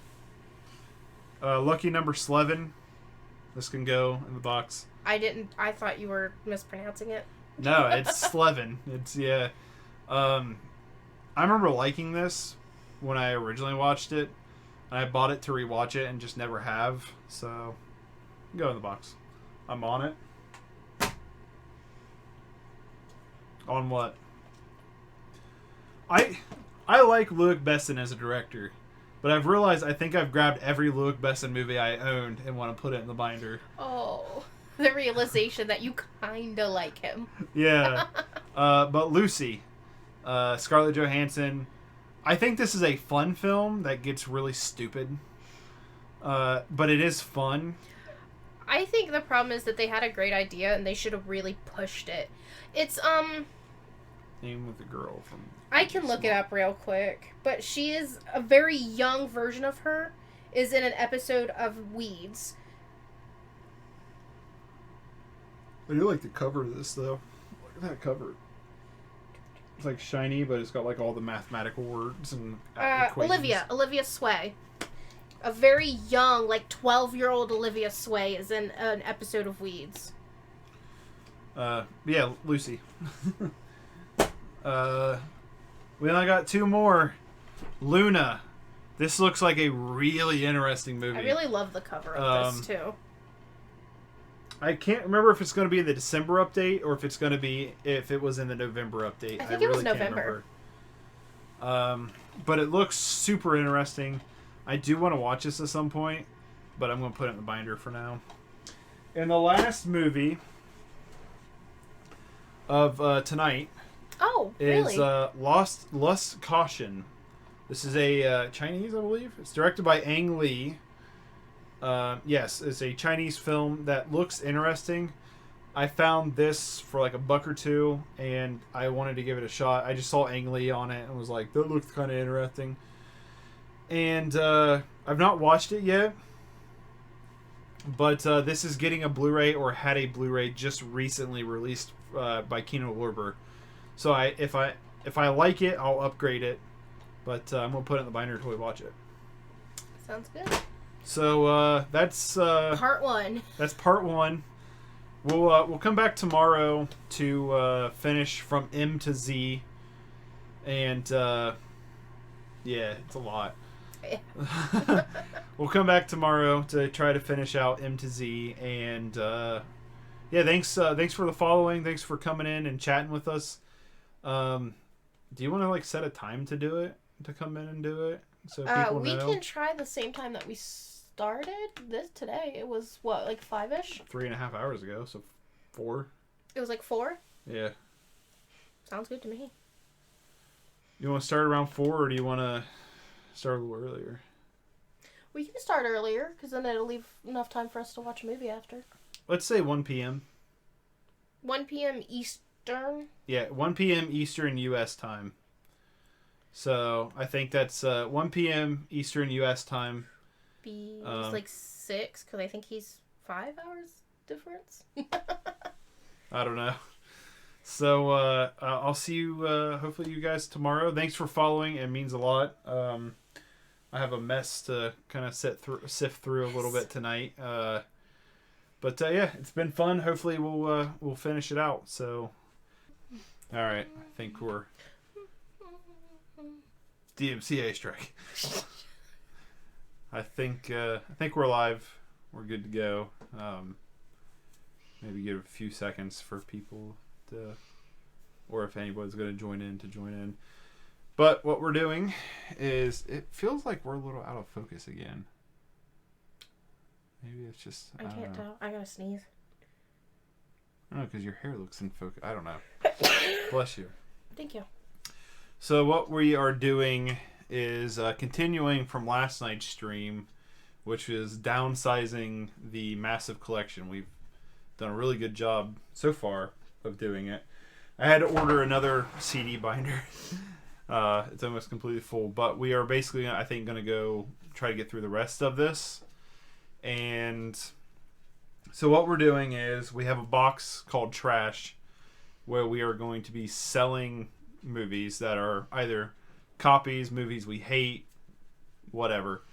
Lucky number 11. This can go in the box. I thought you were mispronouncing it. No, it's Slevin. It's, yeah. I remember liking this when I originally watched it. And I bought it to rewatch it and just never have. So, go in the box. I'm on it. On what? I like Luc Besson as a director. But I've realized I think I've grabbed every Luc Besson movie I owned and want to put it in the binder. Oh, the realization that you kinda like him. Yeah. But Lucy, Scarlett Johansson. I think this is a fun film that gets really stupid. But it is fun. I think the problem is that they had a great idea and they should have really pushed it. It's, Name with the girl from... I can look it up real quick. But she is a very young version of her. Is in an episode of Weeds. I do like the cover of this, though. Look at that cover. It's like shiny, but it's got like all the mathematical words and equations. Olivia Sway. A very young, like 12-year-old Olivia Sway is in an episode of Weeds. Yeah, Lucy. We only got 2 more. Luna. This looks like a really interesting movie. I really love the cover of this, too. I can't remember if it's going to be in the December update or if it was in the November update. I think it was November. But it looks super interesting. I do want to watch this at some point, but I'm going to put it in the binder for now. And the last movie of tonight is Lust Caution. This is a Chinese, I believe. It's directed by Ang Lee. Yes, it's a Chinese film that looks interesting. I found this for like $1 or $2, and I wanted to give it a shot. I just saw Ang Lee on it and was like, that looks kind of interesting. And I've not watched it yet, but this is getting a Blu-ray or had a Blu-ray just recently released by Kino Lorber. So if I like it, I'll upgrade it, but I'm gonna put it in the binder until we watch it. Sounds good. So that's part 1. That's part 1. We'll come back tomorrow to finish from M to Z, and yeah, it's a lot. We'll come back tomorrow to try to finish out M to Z, and yeah, thanks for the following. Thanks for coming in and chatting with us. Do you want to like set a time to do it, to come in and do it, so people we know? can try the same time that we started this today. It was what, like 5ish? 3.5 hours ago, so 4. It was like 4. Yeah. Sounds good to me. You want to start around 4, or do you want to start a little earlier? We can start earlier, because then it'll leave enough time for us to watch a movie after. Let's say 1 p.m. 1 p.m. Eastern? Yeah, 1 p.m. Eastern U.S. time. So, I think that's 1 p.m. Eastern U.S. time. It's like 6, because I think he's 5 hours difference. I don't know. So, I'll see you, hopefully you guys tomorrow. Thanks for following. It means a lot. I have a mess to kind of sift through a little bit tonight. But yeah, it's been fun. Hopefully we'll finish it out. So, all right. I think we're DMCA strike. I think we're live. We're good to go. Maybe give a few seconds for people to, or if anybody's going to join in. But what we're doing is, it feels like we're a little out of focus again. Maybe it's just, I can't tell. I gotta sneeze. I don't know, because your hair looks in focus. I don't know. Bless you. Thank you. So what we are doing is continuing from last night's stream, which is downsizing the massive collection. We've done a really good job so far of doing it. I had to order another CD binder. It's almost completely full, but we are basically, I think, going to go try to get through the rest of this. And So what we're doing is we have a box called Trash where we are going to be selling movies that are either copies, movies we hate, whatever.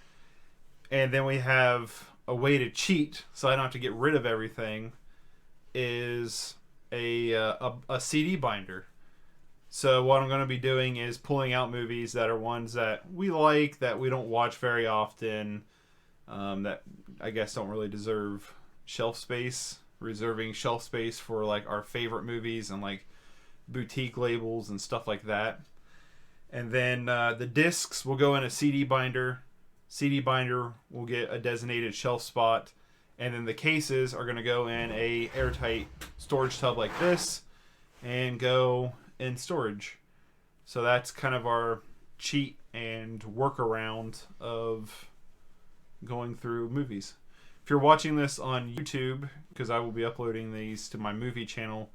And then we have a way to cheat so I don't have to get rid of everything is a CD binder. So what I'm going to be doing is pulling out movies that are ones that we like, that we don't watch very often, that I guess don't really deserve shelf space, reserving shelf space for like our favorite movies and like boutique labels and stuff like that. And then the discs will go in a CD binder. CD binder will get a designated shelf spot. And then the cases are going to go in a airtight storage tub like this and go in storage. So that's kind of our cheat and workaround of going through movies. If you're watching this on YouTube, because I will be uploading these to my movie channel,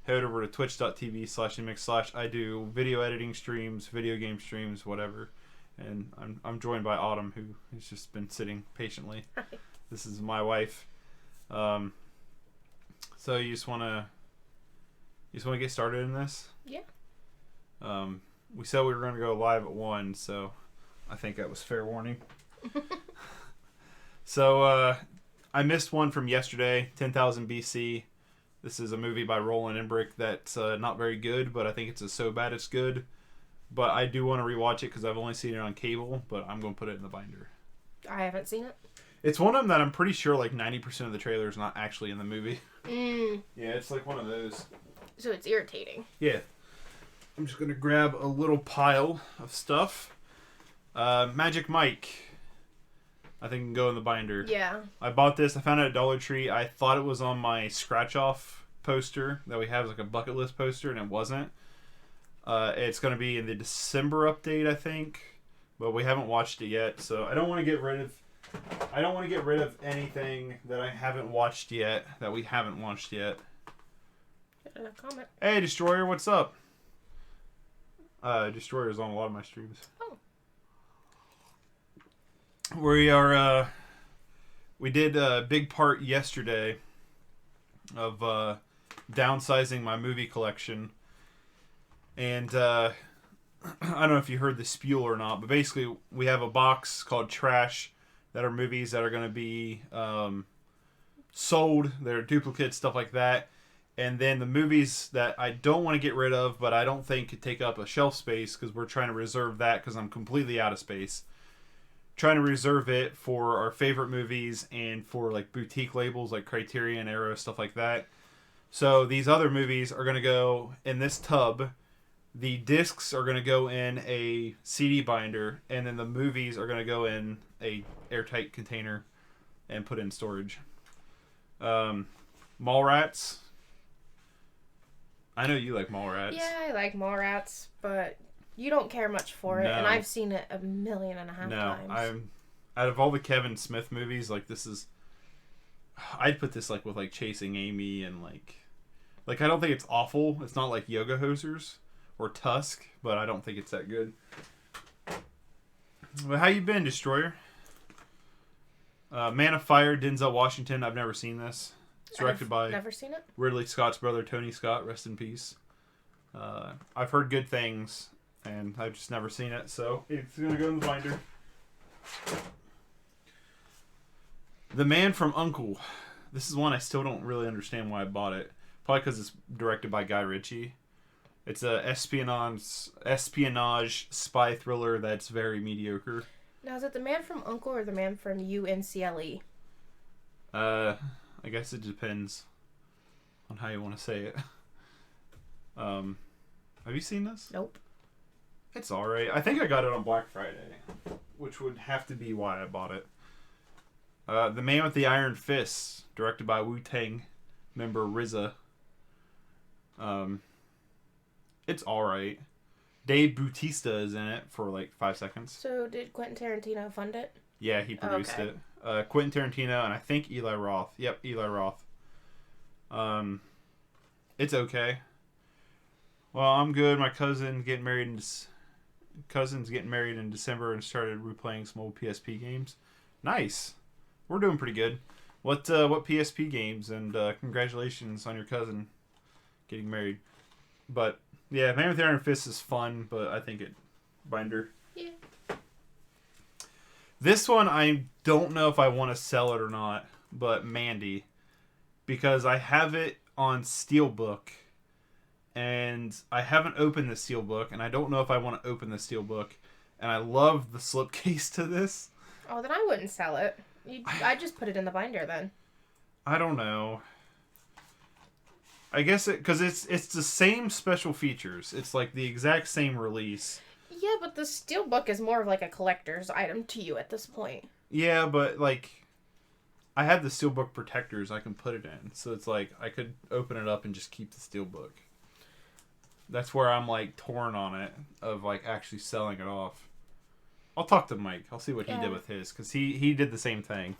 head over to twitch.tv/imix/ I do video editing streams, video game streams, whatever. And I'm joined by Autumn, who has just been sitting patiently. Hi. This is my wife. So you just want to get started in this? Yeah. We said we were going to go live at 1, so I think that was fair warning. So I missed one from yesterday, 10,000 BC. This is a movie by Roland Emmerich that's not very good, but I think it's so bad it's good. But I do want to rewatch it because I've only seen it on cable, but I'm going to put it in the binder. I haven't seen it. It's one of them that I'm pretty sure like 90% of the trailer is not actually in the movie. Mm. Yeah, it's like one of those. So it's irritating. Yeah. I'm just going to grab a little pile of stuff. Magic Mike. I think can go in the binder. Yeah. I bought this. I found it at Dollar Tree. I thought it was on my scratch-off poster that we have, like a bucket list poster, and it wasn't. It's going to be in the December update, I think, but we haven't watched it yet, so I don't want to get rid of anything that I haven't watched yet, that we haven't watched yet. Got a comment. Hey, Destroyer, what's up? Destroyer's on a lot of my streams. Oh. We did a big part yesterday of downsizing my movie collection. And I don't know if you heard the spiel or not, but basically we have a box called Trash that are movies that are going to be sold. They're duplicates, stuff like that. And then the movies that I don't want to get rid of, but I don't think could take up a shelf space because we're trying to reserve that because I'm completely out of space. Trying to reserve it for our favorite movies and for like boutique labels like Criterion, Arrow, stuff like that. So these other movies are going to go in this tub. The discs are going to go in a CD binder, and then the movies are going to go in a airtight container and put in storage. Mallrats. I know you like Mallrats. Yeah, I like Mallrats, but you don't care much for it, No. and I've seen it 1.5 million times. No, out of all the Kevin Smith movies, like this is, I'd put this like with like Chasing Amy and like I don't think it's awful. It's not like Yoga Hosers or Tusk, but I don't think it's that good. But how you been, Destroyer? Man of Fire, Denzel Washington. I've never seen this. It's directed by never seen it. Ridley Scott's brother, Tony Scott. Rest in peace. I've heard good things, and I've just never seen it, so it's going to go in the binder. The Man from U.N.C.L.E. This is one I still don't really understand why I bought it. Probably because it's directed by Guy Ritchie. It's a espionage spy thriller that's very mediocre. Now, is it The Man from U.N.C.L.E. or The Man from UNCLE? I guess it depends on how you want to say it. Have you seen this? Nope. It's alright. I think I got it on Black Friday, which would have to be why I bought it. The Man with the Iron Fist, directed by Wu-Tang member RZA. It's alright. Dave Bautista is in it for like 5 seconds. So, did Quentin Tarantino fund it? Yeah, he produced Okay. it. Quentin Tarantino and I think Eli Roth. Yep, Eli Roth. It's okay. Well, I'm good. My cousin's getting married in December and started replaying some old PSP games. Nice. We're doing pretty good. What PSP games, and congratulations on your cousin getting married. But yeah, Man with Iron Fist is fun, but I think binder. Yeah. This one I don't know if I want to sell it or not, but Mandy, because I have it on Steelbook, and I haven't opened the Steelbook, and I don't know if I want to open the Steelbook, and I love the slipcase to this. Oh, then I wouldn't sell it. I'd just put it in the binder then. I don't know. I guess because it's the same special features. It's like the exact same release. Yeah, but the Steelbook is more of like a collector's item to you at this point. Yeah, but like, I have the Steelbook protectors I can put it in, so it's like I could open it up and just keep the Steelbook. That's where I'm like torn on it of like actually selling it off. I'll talk to Mike. I'll see what he did with his, because he did the same thing.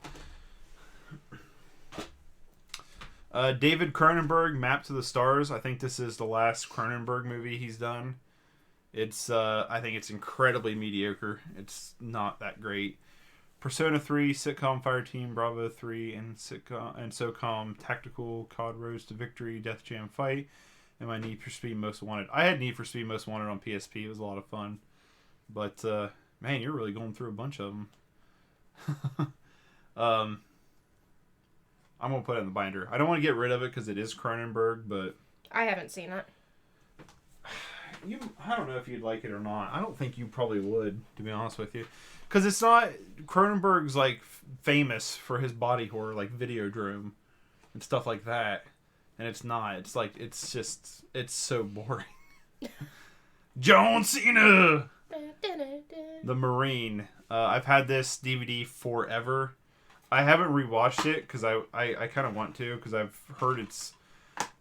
David Cronenberg, Map to the Stars. I think this is the last Cronenberg movie he's done. It's I think it's incredibly mediocre. It's not that great. Persona 3, Sitcom Fireteam, Bravo 3, and SOCOM Tactical, COD Rose to Victory, Death Jam Fight, and my Need for Speed Most Wanted. I had Need for Speed Most Wanted on PSP. It was a lot of fun. But, man, you're really going through a bunch of them. I'm going to put it in the binder. I don't want to get rid of it because it is Cronenberg, but... I haven't seen it. I don't know if you'd like it or not. I don't think you probably would, to be honest with you. Because it's not... Cronenberg's, like, famous for his body horror, like Videodrome and stuff like that. And it's not. It's like, it's just... It's so boring. John Cena! The Marine. I've had this DVD forever. I haven't rewatched it because I kind of want to, because I've heard it's...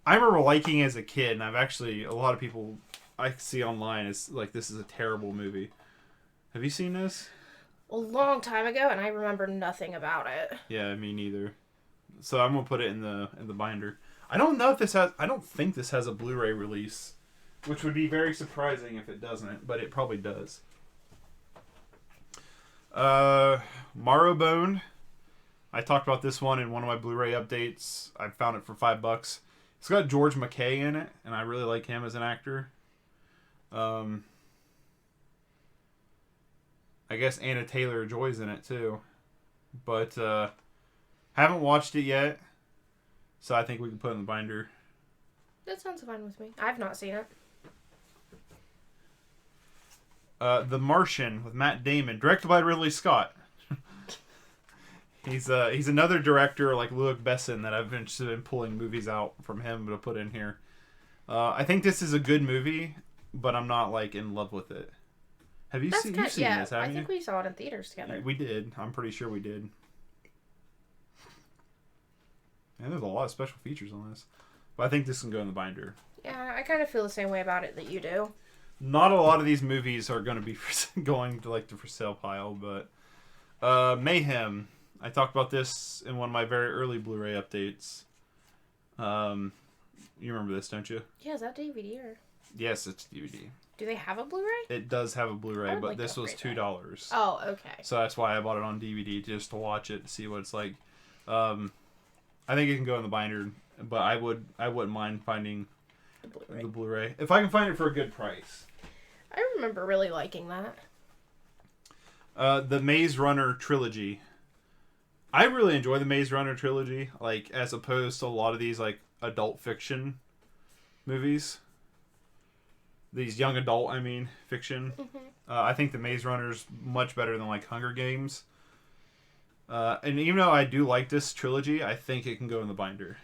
I remember liking it as a kid, and I've actually... A lot of people I see online is like, this is a terrible movie. Have you seen this? A long time ago, and I remember nothing about it. Yeah, me neither. So I'm gonna put it in the binder. I don't know if this has... I don't think this has a Blu-ray release, which would be very surprising if it doesn't, but it probably does. Marrowbone. I talked about this one in one of my Blu-ray updates. I found it for $5. It's got George McKay in it, and I really like him as an actor. I guess Anna Taylor-Joy's in it too, but haven't watched it yet, so I think we can put it in the binder. That sounds fine with me. I've not seen it. The Martian with Matt Damon, directed by Ridley Scott. He's another director like Luc Besson that I've been pulling movies out from him to put in here. I think this is a good movie, but I'm not like in love with it. Have you seen this? Haven't you? I think we saw it in theaters together. We did. I'm pretty sure we did. And there's a lot of special features on this, but I think this can go in the binder. Yeah, I kind of feel the same way about it that you do. Not a lot of these movies are going to be going to like the for sale pile, but Mayhem. I talked about this in one of my very early Blu-ray updates. You remember this, don't you? Yeah, is that DVD or? Yes, it's DVD. Do they have a Blu-ray? It does have a Blu-ray, but this was $2. Oh, okay. So that's why I bought it on DVD, just to watch it, to see what it's like. I think it can go in the binder, but I wouldn't mind finding the Blu-ray if I can find it for a good price. I remember really liking that. The Maze Runner trilogy. I really enjoy the Maze Runner trilogy, like, as opposed to a lot of these like adult fiction movies. These young adult, fiction. Mm-hmm. I think the Maze Runner's much better than like Hunger Games. And even though I do like this trilogy, I think it can go in the binder.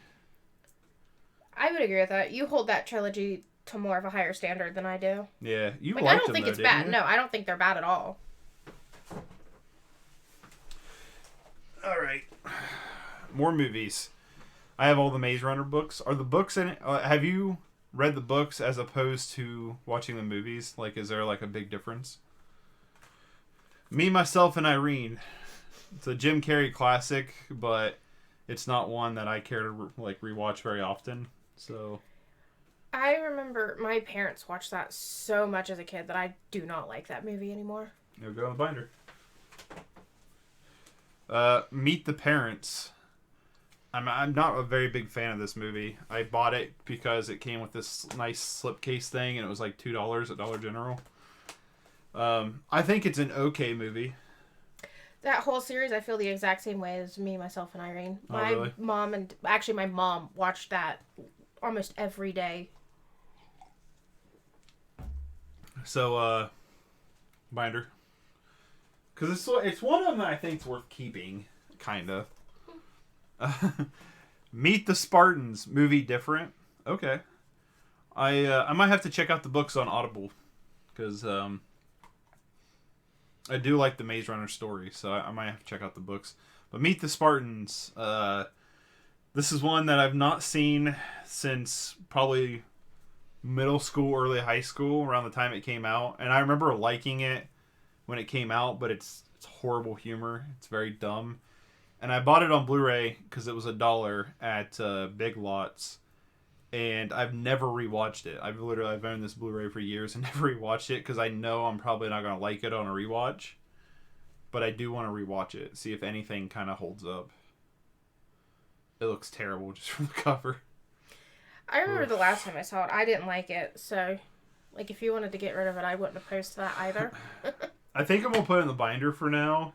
I would agree with that. You hold that trilogy to more of a higher standard than I do. Yeah, you like, liked I don't them, think though, it's bad. you? No, I don't think they're bad at all. All right, more movies. I have all the Maze Runner books. Are the books in it? Have you read the books as opposed to watching the movies? Like, is there like a big difference? Me, Myself, and Irene. It's a Jim Carrey classic, but it's not one that I care to like rewatch very often. So, I remember my parents watched that so much as a kid that I do not like that movie anymore. It'll go in the binder. Meet the Parents. I'm not a very big fan of this movie. I bought it because it came with this nice slipcase thing, and it was like $2 at Dollar General. I think it's an okay movie. That whole series, I feel the exact same way as me, myself, and Irene. My really? my mom watched that almost every day. So, binder. Because it's one of them that I think is worth keeping, kind of. Meet the Spartans, movie different. Okay. I might have to check out the books on Audible. Because I do like the Maze Runner story, so I might have to check out the books. But Meet the Spartans. This is one that I've not seen since probably middle school, early high school, around the time it came out. And I remember liking it when it came out, but it's horrible humor. It's very dumb. And I bought it on Blu-ray because it was $1 at Big Lots. And I've never rewatched it. I've owned this Blu-ray for years and never rewatched it because I know I'm probably not going to like it on a rewatch. But I do want to rewatch it, see if anything kind of holds up. It looks terrible just from the cover. I remember the last time I saw it, I didn't like it. So, like, if you wanted to get rid of it, I wouldn't oppose to that either. I think I'm going to put it in the binder for now.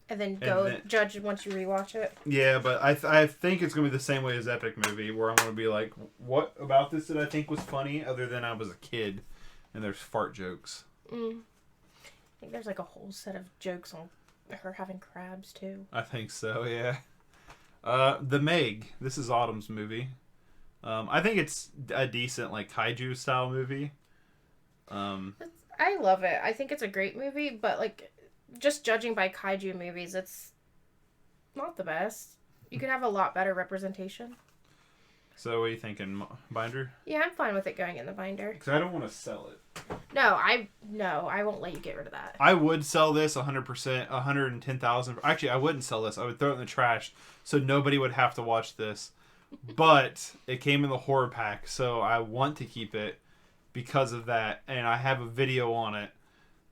And then judge once you rewatch it. Yeah, but I think it's going to be the same way as Epic Movie, where I'm going to be like, what about this did I think was funny, other than I was a kid, and there's fart jokes. I think there's like a whole set of jokes on her having crabs, too. I think so, yeah. The Meg. This is Autumn's movie. I think it's a decent, like, kaiju-style movie. I love it. I think it's a great movie, but, like, just judging by kaiju movies, it's not the best. You could have a lot better representation. So, what are you thinking? Binder? Yeah, I'm fine with it going in the binder. Because I don't want to sell it. No, I won't let you get rid of that. I would sell this 100%, 110,000. Actually, I wouldn't sell this. I would throw it in the trash so nobody would have to watch this. But it came in the horror pack, so I want to keep it because of that. And I have a video on it.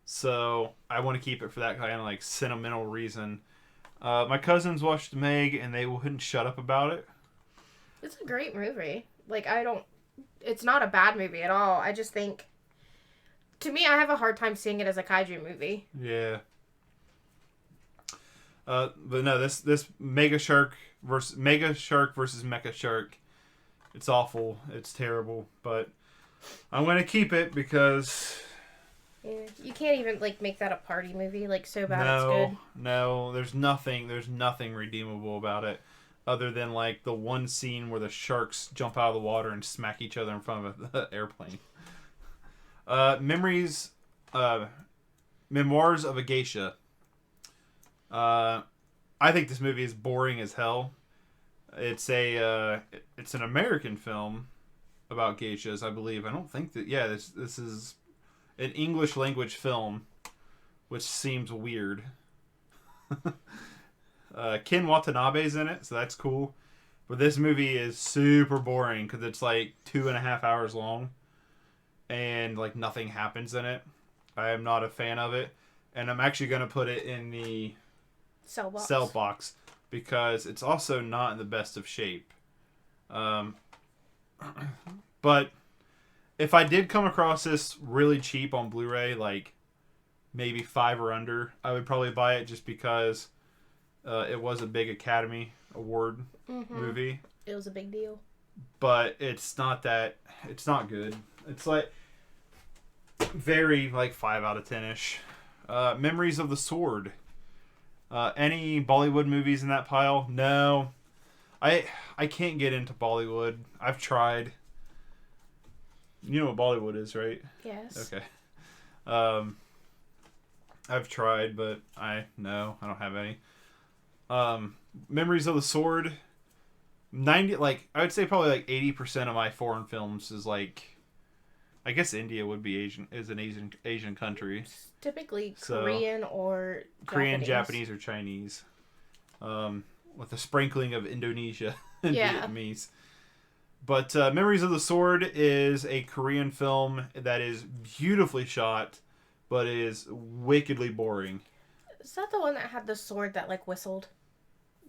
So I want to keep it for that kind of like sentimental reason. My cousins watched Meg and they wouldn't shut up about it. It's a great movie. Like, it's not a bad movie at all. I just think, to me, I have a hard time seeing it as a kaiju movie. Yeah. But no, this Mega Shark versus Mecha Shark, it's awful. It's terrible. But I'm going to keep it because... Yeah, you can't even, like, make that a party movie, like, so bad it's good. No, there's nothing redeemable about it, other than, like, the one scene where the sharks jump out of the water and smack each other in front of the airplane. Memoirs of a Geisha. I think this movie is boring as hell. It's an American film about geishas, I believe. I don't think that... Yeah, this is... an English language film, which seems weird. Ken Watanabe's in it, so that's cool. But this movie is super boring because it's like 2.5 hours long, and like nothing happens in it. I am not a fan of it, and I'm actually going to put it in the sell box because it's also not in the best of shape. But if I did come across this really cheap on Blu-ray, like maybe $5 or under, I would probably buy it just because it was a big Academy Award movie. It was a big deal. But it's not good. It's like very like 5 out of 10-ish. Memories of the Sword. Any Bollywood movies in that pile? No. I can't get into Bollywood. I've tried. You know what Bollywood is, right? Yes. Okay. I've tried, but I don't have any. Memories of the Sword. I would say probably like 80% of my foreign films is like, I guess India would be an Asian country. It's typically Korean or Japanese or Chinese. With a sprinkling of Indonesia and Vietnamese. But Memories of the Sword is a Korean film that is beautifully shot, but is wickedly boring. Is that the one that had the sword that, like, whistled?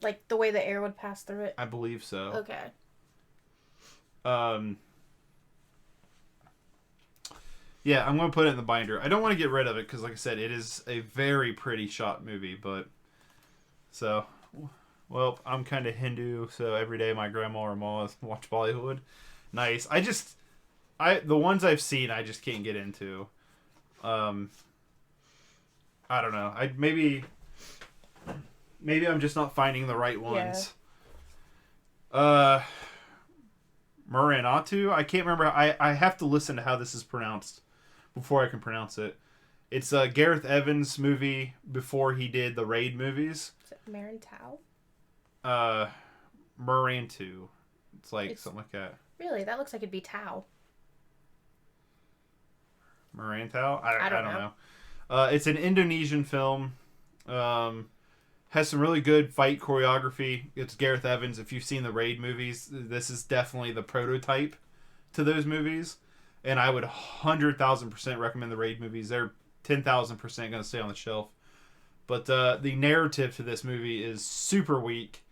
Like the way the air would pass through it? I believe so. Okay. Yeah, I'm going to put it in the binder. I don't want to get rid of it because, like I said, it is a very pretty shot movie. But so, well, I'm kind of Hindu, so every day my grandma or ma watch Bollywood. Nice. The ones I've seen, I just can't get into. I don't know. Maybe I'm just not finding the right ones. Maranatu? I can't remember. I have to listen to how this is pronounced before I can pronounce it. It's a Gareth Evans movie before he did the Raid movies. Is it Marantau? Marantu. It's something like that. Really? That looks like it'd be Tau. Marantau? I don't know. It's an Indonesian film. Has some really good fight choreography. It's Gareth Evans. If you've seen the Raid movies, this is definitely the prototype to those movies. And I would 100,000% recommend the Raid movies. They're 10,000% going to stay on the shelf. But the narrative to this movie is super weak.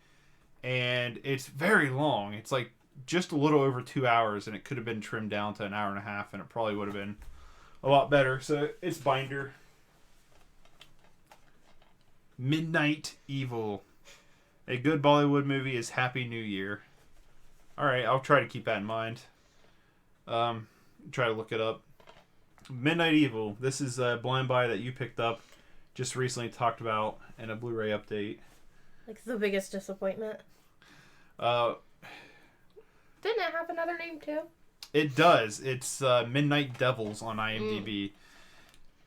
And it's very long. It's like just a little over 2 hours. And it could have been trimmed down to an hour and a half. And it probably would have been a lot better. So it's binder. Midnight Evil. A good Bollywood movie is Happy New Year. Alright, I'll try to keep that in mind. Try to look it up. Midnight Evil. This is a blind buy that you picked up. Just recently talked about in a Blu-ray update. Like the biggest disappointment. Didn't it have another name too? It does. It's Midnight Devils on IMDb.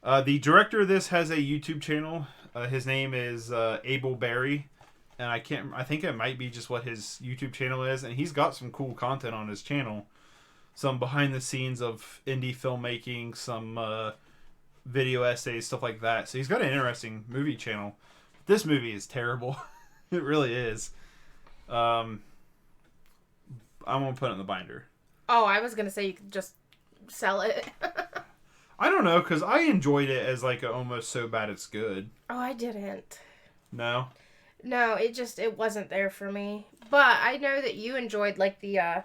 The director of this has a YouTube channel. His name is Abel Berry, and I think it might be just what his YouTube channel is, and he's got some cool content on his channel. Some behind the scenes of indie filmmaking, some video essays, stuff like that. So he's got an interesting movie channel. This movie is terrible. It really is. I'm gonna put it in the binder. Oh, I was gonna say you could just sell it. I don't know, because I enjoyed it as like a almost so bad it's good. Oh, I didn't. No? No, it wasn't there for me. But I know that you enjoyed like the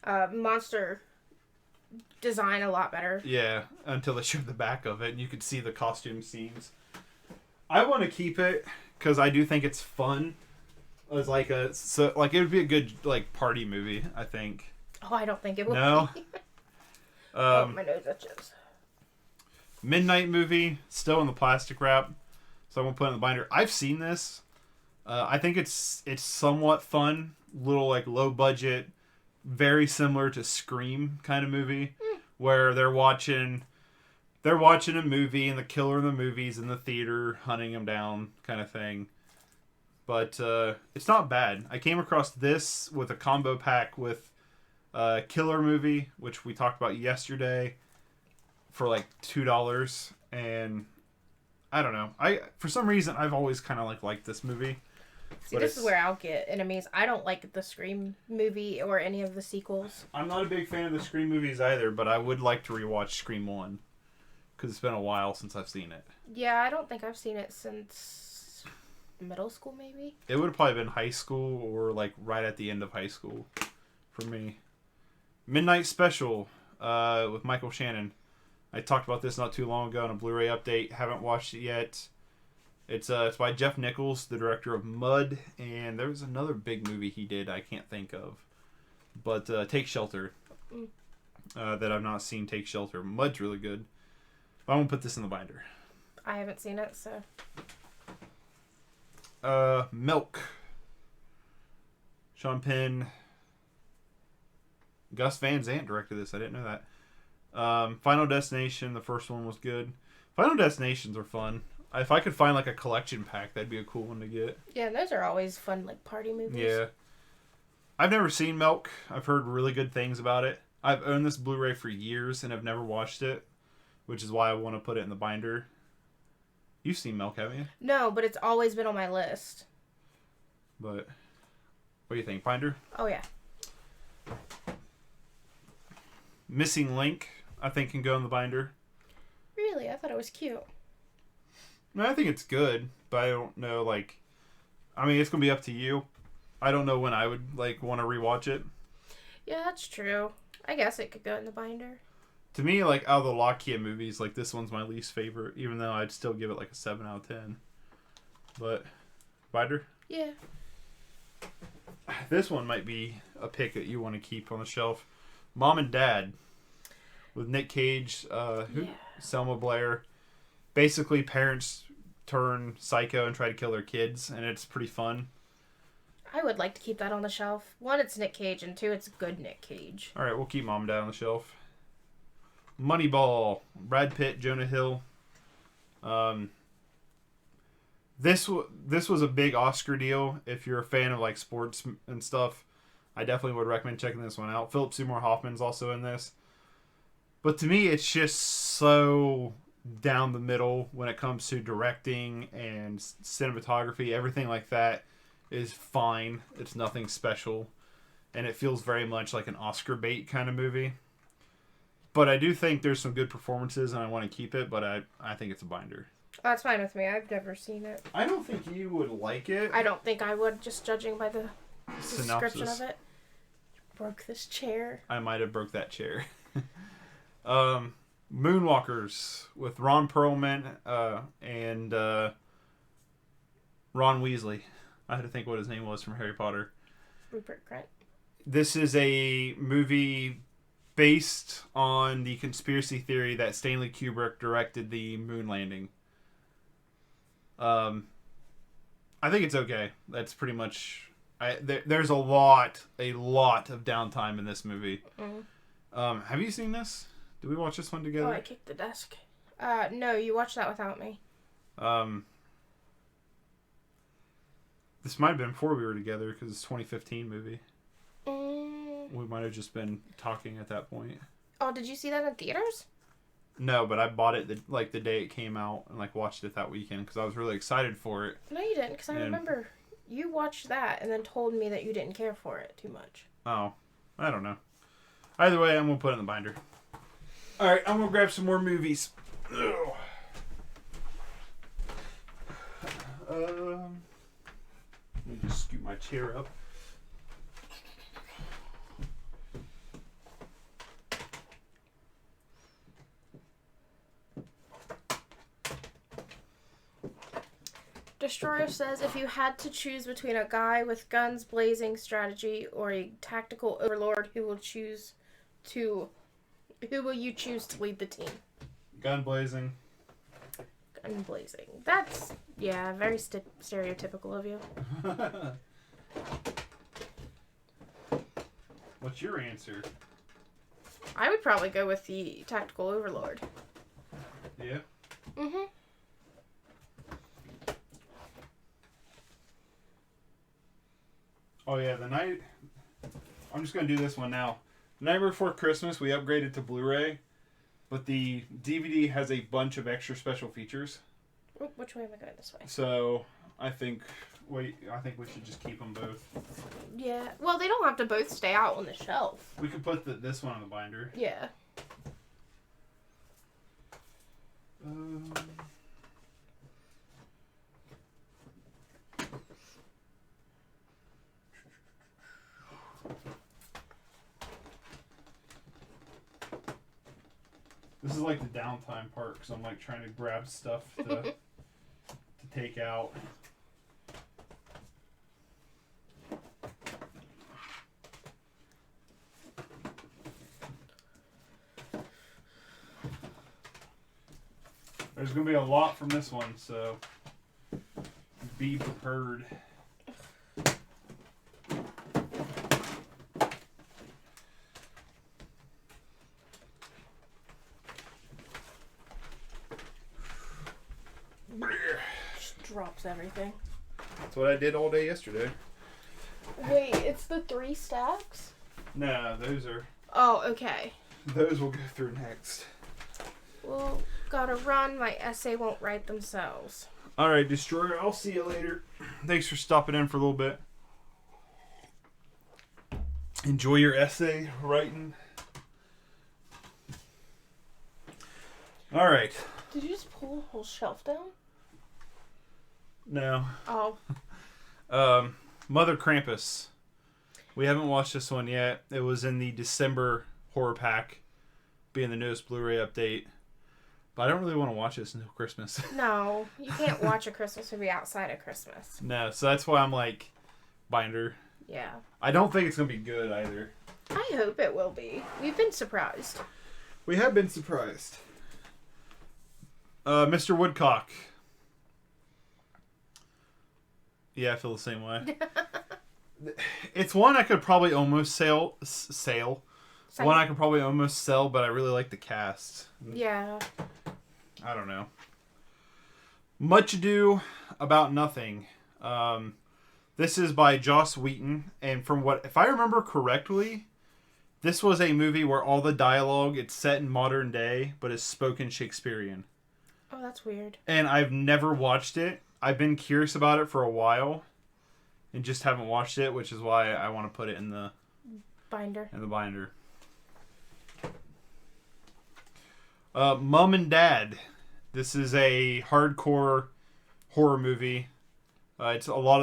monster design a lot better. Yeah, until they showed the back of it and you could see the costume scenes. I want to keep it because I do think it's fun. As like it would be a good like party movie, I think. Oh, I don't think it would. No. Be. Oh, my nose itches. Midnight movie, still in the plastic wrap, so I'm gonna put it in the binder. I've seen this. I think it's somewhat fun, little like low budget, very similar to Scream kind of movie, where they're watching a movie and the killer in the movie's in the theater hunting him down, kind of thing. But it's not bad. I came across this with a combo pack with Killer Movie, which we talked about yesterday, for like $2, and I don't know. For some reason I've always kind of liked this movie. See, this is where I'll get enemies. I don't like the Scream movie or any of the sequels. I'm not a big fan of the Scream movies either, but I would like to rewatch Scream 1 because it's been a while since I've seen it. Yeah, I don't think I've seen it since middle school, maybe. It would have probably been high school or like right at the end of high school for me. Midnight Special with Michael Shannon. I talked about this not too long ago in a Blu-ray update. Haven't watched it yet. It's by Jeff Nichols, the director of Mud, and there was another big movie he did I can't think of. But Take Shelter. That I've not seen. Take Shelter. Mud's really good. But I'm going to put this in the binder. I haven't seen it, so... Milk. Sean Penn. Gus Van Sant directed this. I didn't know that. Final Destination, the first one was good. Final Destinations are fun. If I could find like a collection pack, that'd be a cool one to get. Yeah, those are always fun, like party movies. Yeah. I've never seen Milk. I've heard really good things about it. I've owned this Blu-ray for years and have never watched it, which is why I want to put it in the binder. You've seen Milk, haven't you? No, but it's always been on my list. But what do you think, binder? Oh, yeah. Missing Link, I think, can go in the binder. Really? I thought it was cute. No, I think it's good, but I don't know, like... I mean, it's gonna be up to you. I don't know when I would want to rewatch it. Yeah, that's true. I guess it could go in the binder. To me, out of the Lockheed movies, this one's my least favorite, even though I'd still give it a 7 out of 10. But binder? Yeah. This one might be a pick that you want to keep on the shelf. Mom and Dad with Nick Cage, Selma Blair. Basically, parents turn psycho and try to kill their kids, and it's pretty fun. I would like to keep that on the shelf. One, it's Nick Cage, and two, it's good Nick Cage. All right, we'll keep Mom and Dad on the shelf. Moneyball, Brad Pitt, Jonah Hill. This was a big Oscar deal. If you're a fan of sports and stuff, I definitely would recommend checking this one out. Philip Seymour Hoffman's also in this. But to me, it's just so down the middle when it comes to directing and cinematography. Everything like that is fine. It's nothing special. And it feels very much like an Oscar bait kind of movie. But I do think there's some good performances, and I want to keep it, but I think it's a binder. That's fine with me. I've never seen it. I don't think you would like it. I don't think I would, just judging by the Synopsis. description of it. Broke this chair. I might have broke that chair. Moonwalkers with Ron Perlman and Ron Weasley. I had to think what his name was from Harry Potter. Rupert Grint. This is a movie based on the conspiracy theory that Stanley Kubrick directed the moon landing. I think it's okay. That's pretty much... there's a lot of downtime in this movie. Mm-hmm. Have you seen this? Did we watch this one together? Oh, I kicked the desk. No, you watched that without me. This might have been before we were together because it's a 2015 movie. We might have just been talking at that point. Oh, did you see that in theaters? No, but I bought it the day it came out and watched it that weekend because I was really excited for it. No, you didn't, because I remember you watched that and then told me that you didn't care for it too much. Oh, I don't know. Either way, I'm gonna put it in the binder. All right, I'm gonna grab some more movies. Let me just scoot my chair up. Destroyer says, if you had to choose between a guy with guns blazing strategy or a tactical overlord, who will you choose to lead the team? Gun blazing. Gun blazing. That's, very stereotypical of you. What's your answer? I would probably go with the tactical overlord. Yeah? Mm-hmm. Oh yeah, I'm just going to do this one now. The Night Before Christmas, we upgraded to Blu-ray, but the DVD has a bunch of extra special features. Which way am I going this way? So, I think we should just keep them both. Yeah. Well, they don't have to both stay out on the shelf. We could put this one on the binder. Yeah. This is the downtime part because I'm trying to grab stuff to take out. There's going to be a lot from this one, so be prepared. Just drops everything. That's what I did all day yesterday. Wait, it's the 3 stacks? No, those are... Oh, okay. Those we'll go through next. Well, gotta run. My essay won't write themselves. Alright, Destroyer, I'll see you later. Thanks for stopping in for a little bit. Enjoy your essay writing. Alright. Did you just pull the whole shelf down? No. Oh. Mother Krampus. We haven't watched this one yet. It was in the December horror pack, being the newest Blu-ray update. But I don't really want to watch this until Christmas. No, you can't watch a Christmas movie outside of Christmas. No, so that's why I'm like, binder. Yeah. I don't think it's going to be good either. I hope it will be. We've been surprised. We have been surprised. Mr. Woodcock. Yeah, I feel the same way. It's one I could probably almost sell. One I could probably almost sell, but I really like the cast. Yeah. I don't know. Much Ado About Nothing. This is by Joss Whedon, and if I remember correctly, this was a movie where all the dialogue, it's set in modern day, but is spoken Shakespearean. Oh, that's weird. And I've never watched it. I've been curious about it for a while, and just haven't watched it, which is why I want to put it in the binder. Mom and Dad. This is a hardcore horror movie. It's a lot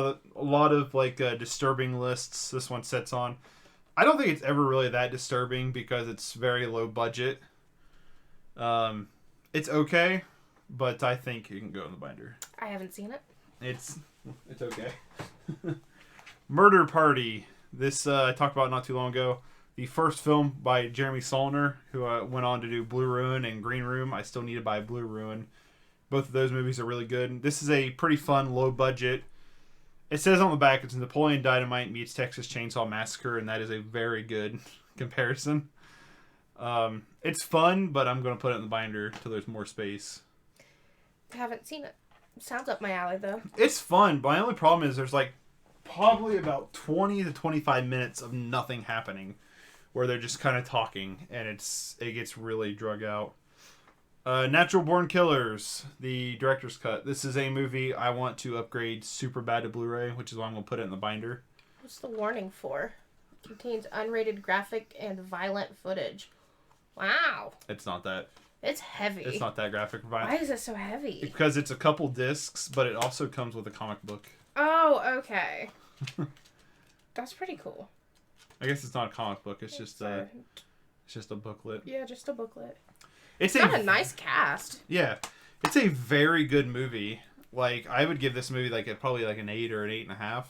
of like disturbing lists. This one sets on. I don't think it's ever really that disturbing because it's very low budget. It's okay, but I think it can go in the binder. I haven't seen it. It's okay. Murder Party. This I talked about not too long ago. The first film by Jeremy Saulnier, who went on to do Blue Ruin and Green Room. I still need to buy Blue Ruin. Both of those movies are really good. This is a pretty fun, low budget. It says on the back it's Napoleon Dynamite meets Texas Chainsaw Massacre, and that is a very good comparison. It's fun, but I'm going to put it in the binder until there's more space. I haven't seen it. Sounds up my alley, though. It's fun, but my only problem is there's like probably about 20 to 25 minutes of nothing happening where they're just kind of talking, and it gets really drug out. Natural Born Killers, the director's cut. This is a movie I want to upgrade super bad to Blu-ray, which is why I'm going to put it in the binder. What's the warning for? Contains unrated graphic and violent footage. Wow. It's not that. It's heavy. It's not that graphic or violent. Why is it so heavy? Because it's a couple discs, but it also comes with a comic book. Oh, okay. That's pretty cool. I guess it's not a comic book. It's just a booklet. Yeah, just a booklet. It's got a nice cast. Yeah. It's a very good movie. Like, I would give this movie probably an 8 or an 8.5.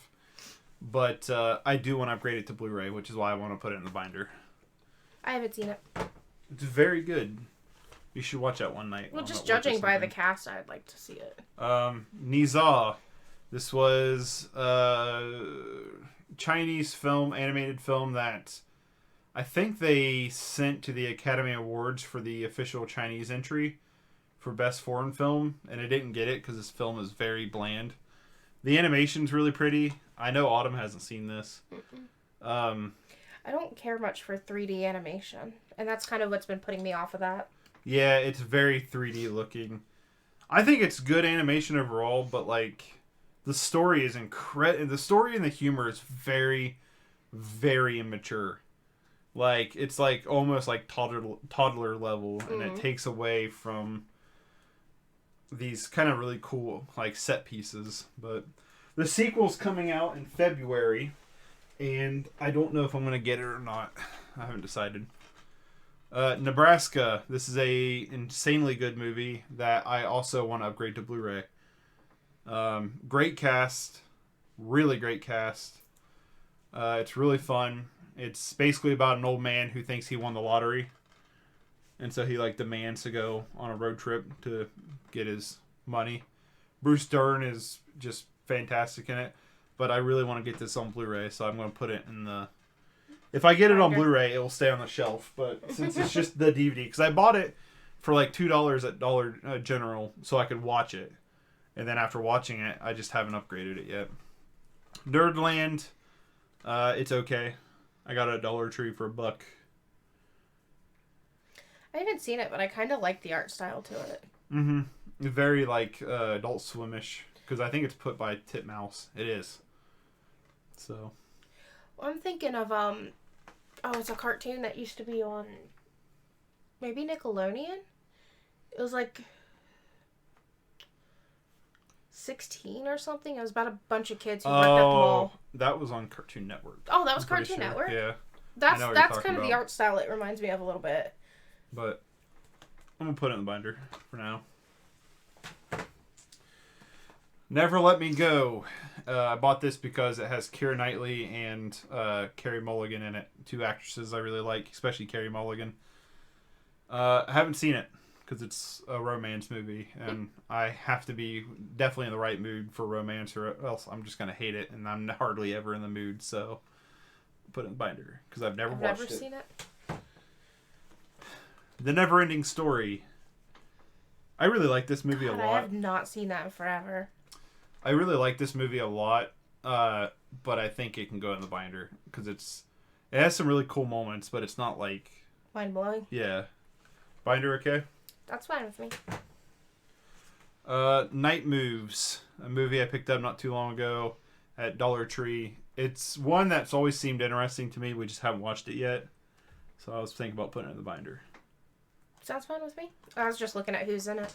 But I do want to upgrade it to Blu-ray, which is why I want to put it in the binder. I haven't seen it. It's very good. You should watch that one night. Well, just judging by the cast, I'd like to see it. Niza. This was Chinese animated film that I think they sent to the Academy Awards for the official Chinese entry for Best Foreign Film, and it didn't get it because this film is very bland. The animation's really pretty. I know Autumn hasn't seen this. I don't care much for 3D animation, and that's kind of what's been putting me off of that. Yeah, it's very 3D looking. I think it's good animation overall, but the story is incredible. The story and the humor is very, very immature. It's almost like toddler level, and it takes away from these kind of really cool set pieces. But the sequel's coming out in February, and I don't know if I'm going to get it or not. I haven't decided. Nebraska. This is a insanely good movie that I also want to upgrade to Blu-ray. Great cast. Really great cast. It's really fun. It's basically about an old man who thinks he won the lottery. And so he demands to go on a road trip to get his money. Bruce Dern is just fantastic in it. But I really want to get this on Blu-ray, so I'm going to put it in the... If I get it on Blu-ray, it will stay on the shelf. But since it's just the DVD... Because I bought it for $2 at Dollar General so I could watch it. And then after watching it, I just haven't upgraded it yet. Nerdland. It's okay. I got a Dollar Tree for $1. I haven't seen it, but I kind of like the art style to it. Mm-hmm. Very Adult Swim-ish. Because I think it's put by Titmouse. It is. So. Well, I'm thinking of it's a cartoon that used to be on maybe Nickelodeon. It was 16 or something. It was about a bunch of kids who worked at the mall. That was on Cartoon Network. Oh, that was Cartoon Network? Yeah. That's kind of the art style it reminds me of a little bit. But I'm going to put it in the binder for now. Never Let Me Go. I bought this because it has Keira Knightley and Carey Mulligan in it. Two actresses I really like, especially Carey Mulligan. I haven't seen it because it's a romance movie, and I have to be definitely in the right mood for romance, or else I'm just going to hate it, and I'm hardly ever in the mood, so put it in the binder because I've never watched it. Never seen it. The Neverending Story. I really like this movie a lot. I have not seen that in forever. I really like this movie a lot, but I think it can go in the binder because it has some really cool moments, but it's not like mind blowing. Yeah, binder okay. That's fine with me. Night Moves, a movie I picked up not too long ago at Dollar Tree. It's one that's always seemed interesting to me. We just haven't watched it yet, so I was thinking about putting it in the binder. Sounds fine with me. I was just looking at who's in it.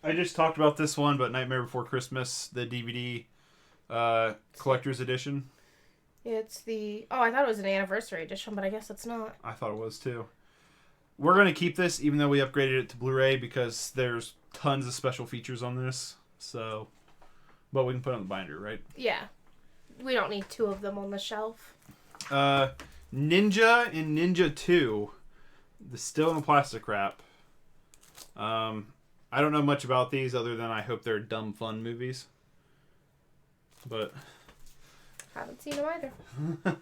I just talked about this one, but Nightmare Before Christmas, the DVD collector's edition. It's the... Oh, I thought it was an anniversary edition, but I guess it's not. I thought it was too. We're going to keep this, even though we upgraded it to Blu-ray, because there's tons of special features on this. So, but we can put it on the binder, right? Yeah. We don't need two of them on the shelf. Ninja and Ninja 2. The still in the plastic wrap. I don't know much about these other than I hope they're dumb fun movies. But haven't seen them either.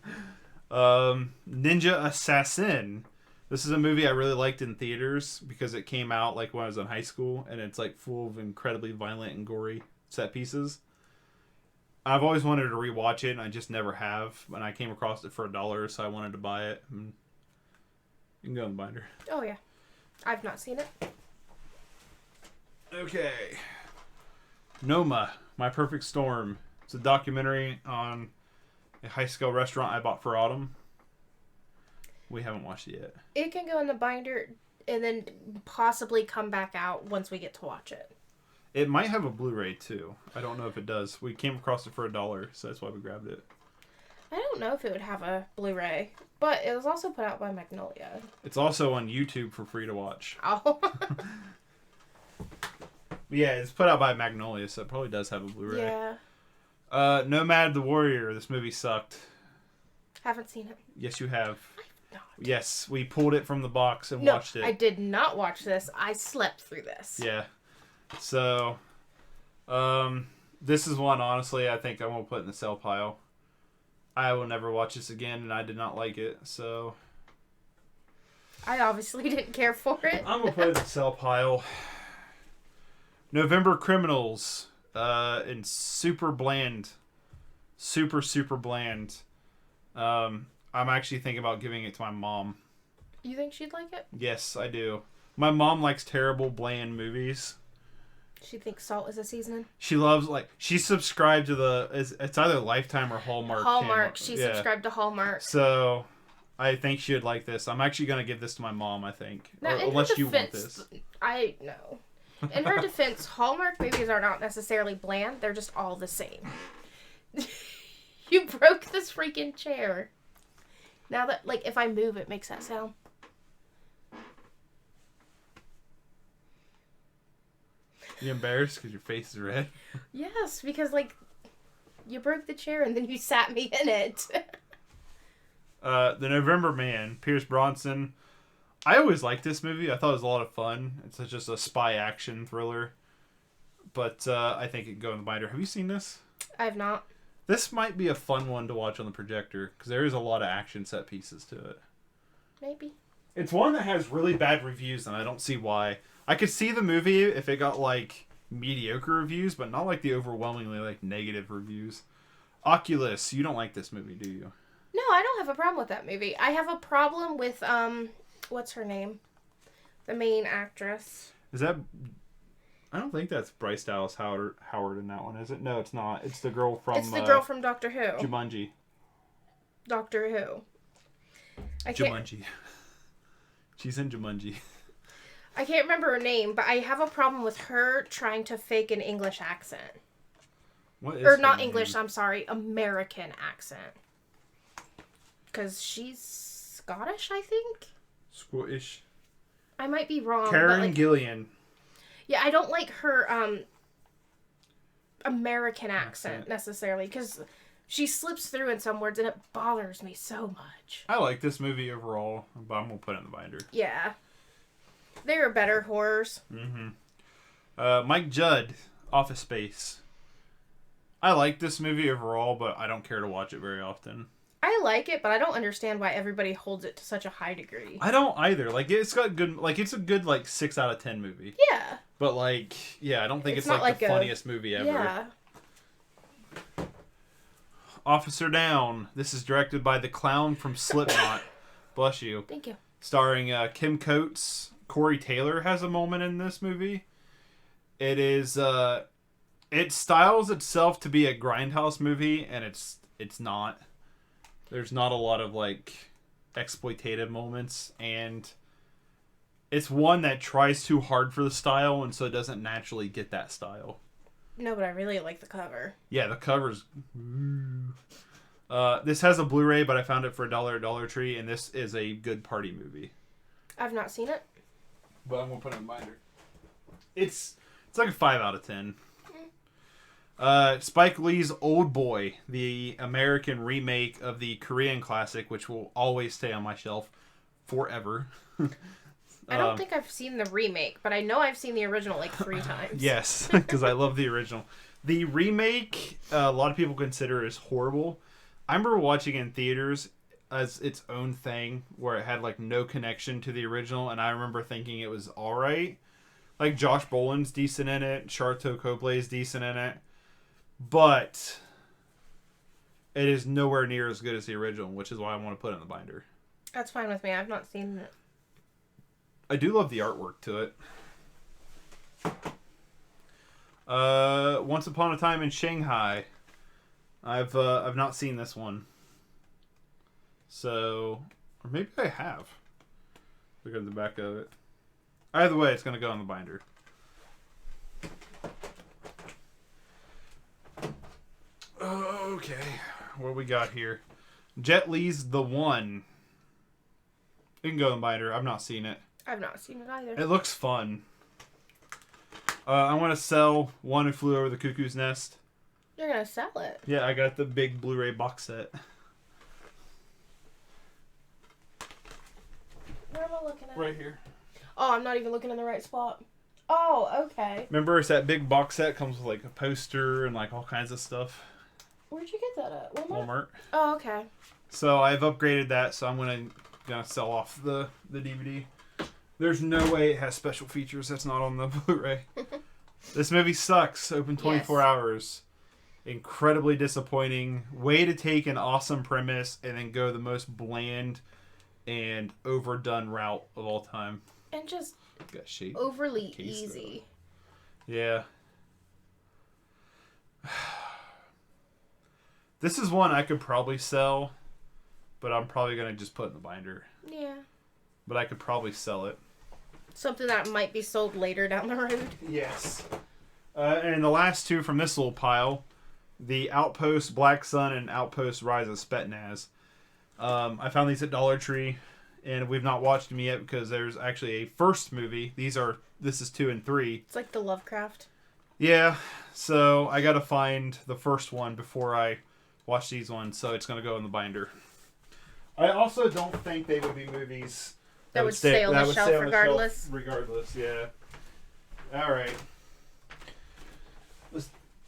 Ninja Assassin. This is a movie I really liked in theaters because it came out like when I was in high school, and it's like full of incredibly violent and gory set pieces. I've always wanted to rewatch it, and I just never have. And I came across it for $1, so I wanted to buy it. And you can go in the binder. Oh yeah, I've not seen it. Okay. Noma, My Perfect Storm. It's a documentary on a high-scale restaurant I bought for autumn. We haven't watched it yet. It can go in the binder and then possibly come back out once we get to watch it. It might have a Blu-ray too. I don't know if it does. We came across it for $1, so that's why we grabbed it. I don't know if it would have a Blu-ray, but it was also put out by Magnolia. It's also on YouTube for free to watch. Oh. Yeah, it's put out by Magnolia, so it probably does have a Blu-ray. Yeah. Nomad the Warrior. This movie sucked. Haven't seen it. Yes, you have. Not. Yes, we pulled it from the box and watched it. I did not watch this. I slept through this. Yeah. So, this is one, honestly, I think I won't put in the sell pile. I will never watch this again, and I did not like it, so... I obviously didn't care for it. I'm going to put it in the sell pile. November Criminals, and super bland. Super, super bland. I'm actually thinking about giving it to my mom. You think she'd like it? Yes, I do. My mom likes terrible, bland movies. She thinks salt is a seasoning. She loves, like, she's subscribed to it's either Lifetime or Hallmark. Hallmark. She's subscribed to Hallmark. So, I think she would like this. I'm actually going to give this to my mom, I think. Now, unless you want this. I know. In her defense, Hallmark movies are not necessarily bland. They're just all the same. You broke this freaking chair. Now that, like, if I move, it makes that sound. You embarrassed because your face is red? Yes, because, like, you broke the chair and then you sat me in it. The November Man, Pierce Bronson. I always liked this movie. I thought it was a lot of fun. It's just a spy action thriller. But I think it can go in the binder. Have you seen this? I have not. This might be a fun one to watch on the projector because there is a lot of action set pieces to it. Maybe. It's one that has really bad reviews, and I don't see why. I could see the movie if it got, like, mediocre reviews, but not, like, the overwhelmingly, like, negative reviews. Oculus, you don't like this movie, do you? No, I don't have a problem with that movie. I have a problem with, what's her name? The main actress. Is that... I don't think that's Bryce Dallas Howard in that one, is it? No, it's not. It's the girl from... It's the girl from Doctor Who. Jumanji. Doctor Who. Jumanji. She's in Jumanji. I can't remember her name, but I have a problem with her trying to fake an English accent. What is Or her not name? English, I'm sorry, American accent. Because she's Scottish, I think? Scottish. I might be wrong. Karen but, like, Gillian. Yeah, I don't like her American accent necessarily, because she slips through in some words and it bothers me so much. I like this movie overall, but I'm going to put it in the binder. Yeah. There are better horrors. Mm-hmm. Mike Judd, Office Space. I like this movie overall, but I don't care to watch it very often. I like it, but I don't understand why everybody holds it to such a high degree. I don't either. Like, it's got good, like, it's a good, like, 6 out of 10 movie. Yeah. But, like, yeah, I don't think it's not like the like funniest movie ever. Yeah. Officer Down. This is directed by the clown from Slipknot. Bless you. Thank you. Starring Kim Coates. Corey Taylor has a moment in this movie. It is, it styles itself to be a grindhouse movie, and it's not. There's not a lot of, like, exploitative moments, and it's one that tries too hard for the style, and so it doesn't naturally get that style. No, but I really like the cover. Yeah, the cover's... this has a Blu-ray, but I found it for $1 at Dollar Tree, and this is a good party movie. I've not seen it. But I'm going to put it in a binder. It's like a 5 out of 10. Spike Lee's Old Boy, the American remake of the Korean classic, which will always stay on my shelf forever. I don't think I've seen the remake, but I know I've seen the original like 3 times. Yes, because I love the original. The remake, a lot of people consider is horrible. I remember watching it in theaters as its own thing, where it had like no connection to the original, and I remember thinking it was alright. Like, Josh Brolin's decent in it, Sharlto Coplay's decent in it, but it is nowhere near as good as the original, which is why I want to put it in the binder. That's fine with me. I've not seen it. I do love the artwork to it. Once Upon a Time in Shanghai. I've not seen this one. So, or maybe I have. Look at the back of it. Either way, it's going to go in the binder. Okay, what we got here? Jet Li's The One. It can go in the binder. I've not seen it. I've not seen it either. It looks fun. I want to sell One Who Flew Over the Cuckoo's Nest. You're going to sell it? Yeah, I got the big Blu-ray box set. Where am I looking at? Right here. Oh, I'm not even looking in the right spot. Oh, okay. Remember, it's that big box set, comes with like a poster and like all kinds of stuff. Where'd you get that at? Walmart. Oh, okay. So I've upgraded that, so I'm gonna sell off the DVD. There's no way it has special features that's not on the Blu-ray. This movie sucks. Open 24 hours. Incredibly disappointing. Way to take an awesome premise and then go the most bland and overdone route of all time. And just Got shape overly case, easy. Though. Yeah. This is one I could probably sell, but I'm probably going to just put in the binder. Yeah. But I could probably sell it. Something that might be sold later down the road. Yes. And the last two from this little pile, the Outpost Black Sun and Outpost Rise of Spetsnaz. I found these at Dollar Tree, and we've not watched them yet because there's actually a first movie. This is 2 and 3. It's like the Lovecraft. Yeah, so I got to find the first one before I watch these ones, so it's going to go in the binder. I also don't think they would be movies that would stay on the shelf regardless. Regardless, yeah. All right.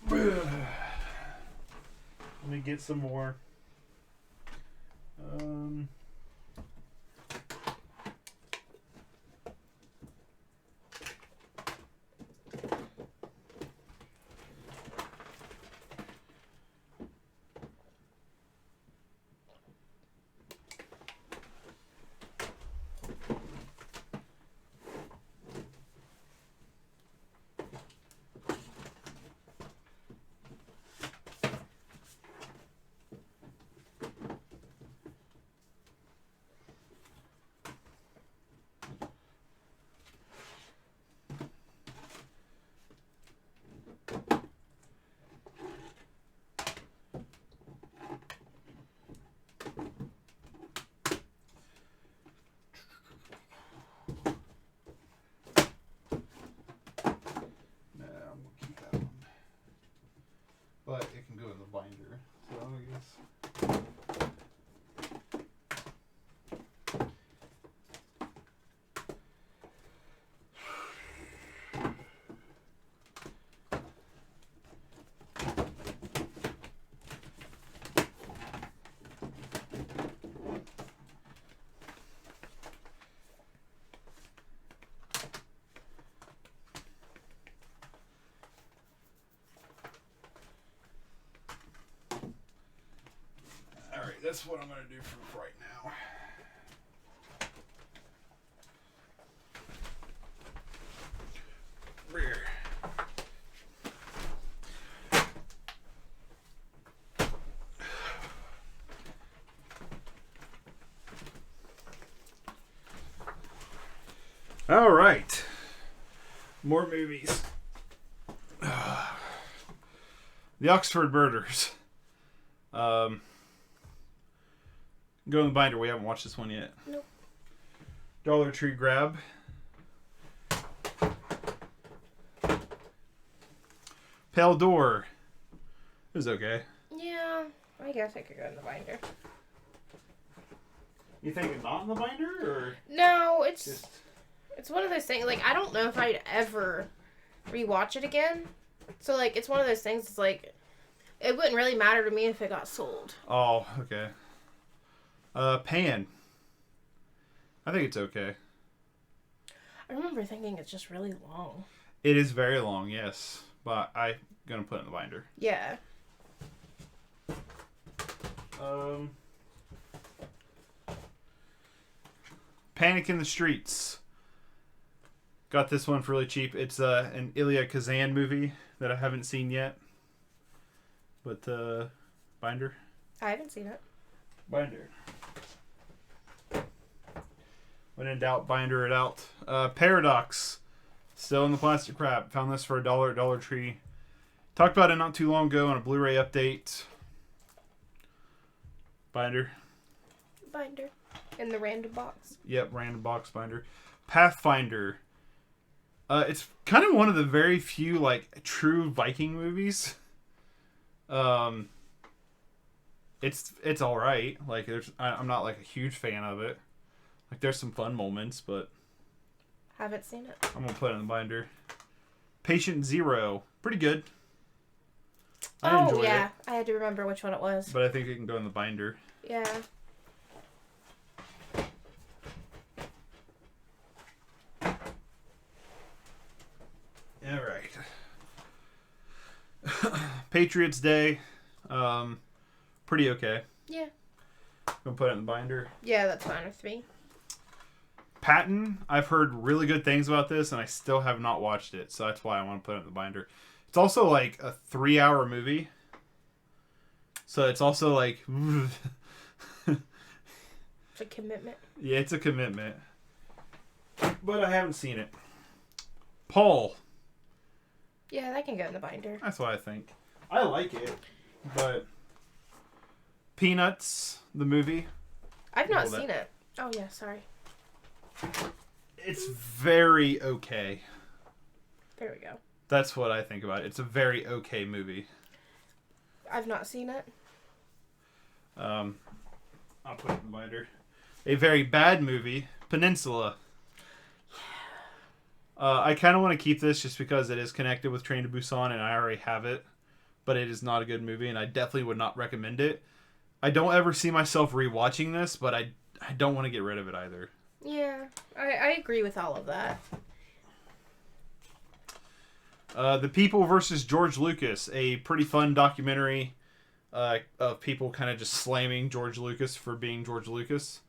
Let me get some more. that's what I'm going to do for right now. Rear. All right. More movies. The Oxford Murders. Go in the binder. We haven't watched this one yet. Nope. Dollar Tree Grab. Pale Door. It was okay. Yeah, I guess I could go in the binder. You think it's not in the binder, or? No, it's one of those things. Like, I don't know if I'd ever rewatch it again. So, like, it's one of those things. It's like, it wouldn't really matter to me if it got sold. Oh, okay. Pan. I think it's okay. I remember thinking it's just really long. It is very long, yes, but I'm gonna put it in the binder. Yeah. Panic in the Streets. Got this one for really cheap. It's an Elia Kazan movie that I haven't seen yet. But binder. I haven't seen it. Binder. When in doubt, binder it out. Paradox. Still in the plastic wrap. Found this for $1 at Dollar Tree. Talked about it not too long ago on a Blu-ray update. Binder. Binder. In the random box. Yep, random box binder. Pathfinder. It's kind of one of the very few, like, true Viking movies. It's all right. Like, I'm not like a huge fan of it. Like, there's some fun moments, but Haven't seen it. I'm gonna put it in the binder. Patient Zero, pretty good. I enjoyed it, I had to remember which one it was. but I think it can go in the binder. Yeah. All right. Patriots Day, pretty okay. Yeah. Gonna put it in the binder. Yeah, that's fine with me. Patton, I've heard really good things about this, and I still have not watched it, so that's why I want to put it in the binder. It's also like a 3-hour movie, so it's also like It's a commitment. yeah, it's a commitment. But I haven't seen it. Paul. Yeah, that can go in the binder. That's what I think. I like it, but Peanuts, the movie. I've not seen it. Oh, yeah, sorry. It's very okay. There we go. That's what I think about it. It's a very okay movie. I've not seen it. I'll put it in the binder. A very bad movie, Peninsula. I kind of want to keep this just because it is connected with Train to Busan and I already have it. But it is not a good movie and I definitely would not recommend it. I don't ever see myself rewatching this, but I don't want to get rid of it either. Yeah, I agree with all of that. The People versus George Lucas, a pretty fun documentary of people kind of just slamming George Lucas for being George Lucas.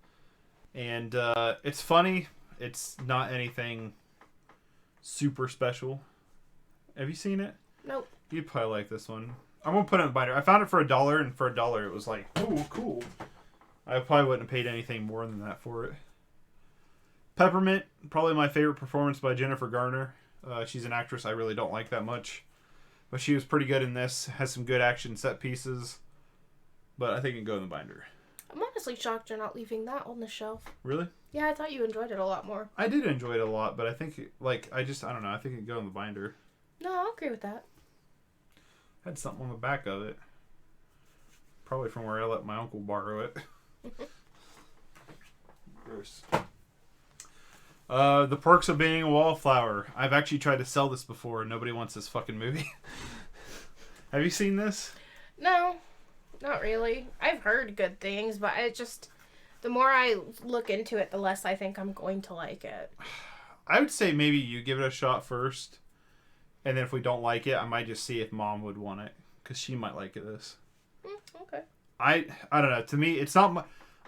And it's funny. It's not anything super special. Have you seen it? Nope. You'd probably like this one. I'm going to put it in the binder. I found it for $1, and for $1 it was like, oh, cool. I probably wouldn't have paid anything more than that for it. Peppermint, probably my favorite performance by Jennifer Garner. She's an actress I really don't like that much. But she was pretty good in this. Has some good action set pieces. But I think it can go in the binder. I'm honestly shocked you're not leaving that on the shelf. Really? Yeah, I thought you enjoyed it a lot more. I did enjoy it a lot, but I think, like, I don't know. I think it can go in the binder. No, I'll agree with that. Had something on the back of it. Probably from where I let my uncle borrow it. Gross. The Perks of Being a Wallflower. I've actually tried to sell this before and nobody wants this fucking movie. Have you seen this? No, not really. I've heard good things, but it just... The more I look into it, the less I think I'm going to like it. I would say maybe you give it a shot first. And then if we don't like it, I might just see if Mom would want it. Because she might like this. Okay. I don't know. To me, it's not my...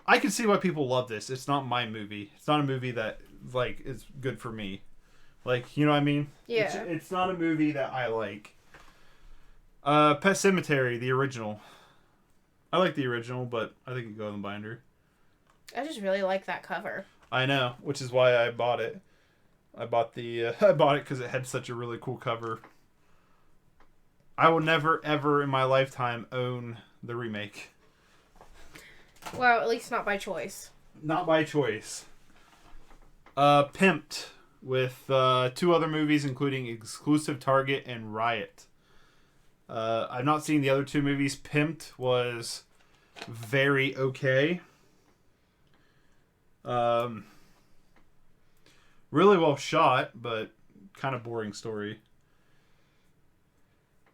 I can see why people love this. It's not my movie. It's not a movie that, like, is good for me. Like, you know what I mean? Yeah. It's not a movie that I like. Pet Sematary, the original. I like the original, but I think it could go in the binder. I just really like that cover. I know, which is why I bought it. I bought it because it had such a really cool cover. I will never, ever in my lifetime own the remake. Well, at least not by choice. Not by choice. Pimped, with 2 other movies, including Exclusive Target and Riot. I've not seen the other 2 movies. Pimped was very okay. Really well shot, but kind of boring story.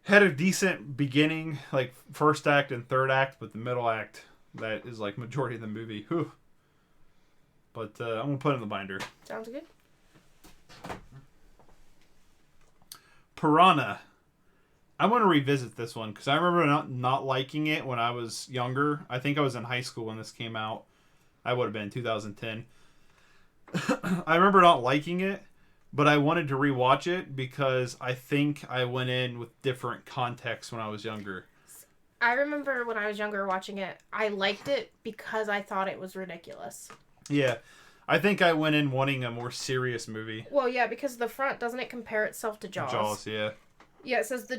Had a decent beginning, like first act and third act, but the middle act, that is like majority of the movie. Whew. But I'm going to put it in the binder. Sounds good. Piranha. I want to revisit this one because I remember not liking it when I was younger. I think I was in high school when this came out. I would have been in 2010. I remember not liking it, but I wanted to rewatch it because I think I went in with different context when I was younger. I remember when I was younger watching it, I liked it because I thought it was ridiculous. Yeah. I think I went in wanting a more serious movie. Well, yeah, because the front, doesn't it compare itself to Jaws? Jaws, yeah. Yeah, it says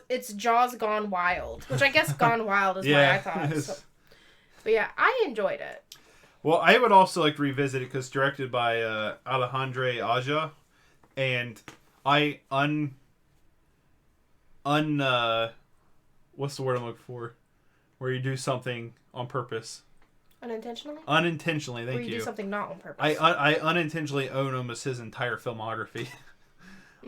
it's Jaws Gone Wild, which I guess Gone Wild is yeah, why I thought. So. But yeah, I enjoyed it. Well, I would also like to revisit it because it's directed by Alejandro Aja, and I what's the word I'm looking for? Where you do something on purpose. Unintentionally? Unintentionally, thank you. Where you do something not on purpose. I unintentionally own almost his entire filmography.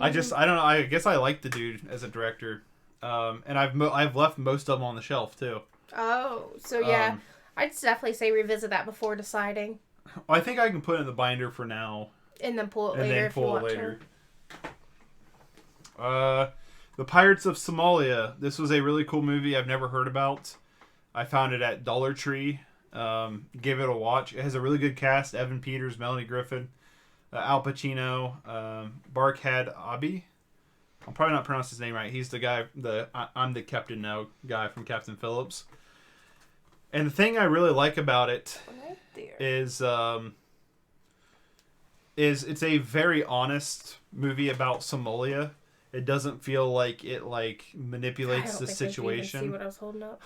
I don't know. I guess I like the dude as a director, and I've left most of them on the shelf too. Oh, so yeah, I'd definitely say revisit that before deciding. I think I can put it in the binder for now, and then pull it later if you want to. The Pirates of Somalia. This was a really cool movie I've never heard about. I found it at Dollar Tree. Give it a watch. It has a really good cast: Evan Peters, Melanie Griffith, Al Pacino, Barkhad Abi. I'm probably not pronouncing his name right. He's the guy, I'm the captain now guy from Captain Phillips. And the thing I really like about it is it's a very honest movie about Somalia. It doesn't feel like it manipulates the situation. See what I was holding up.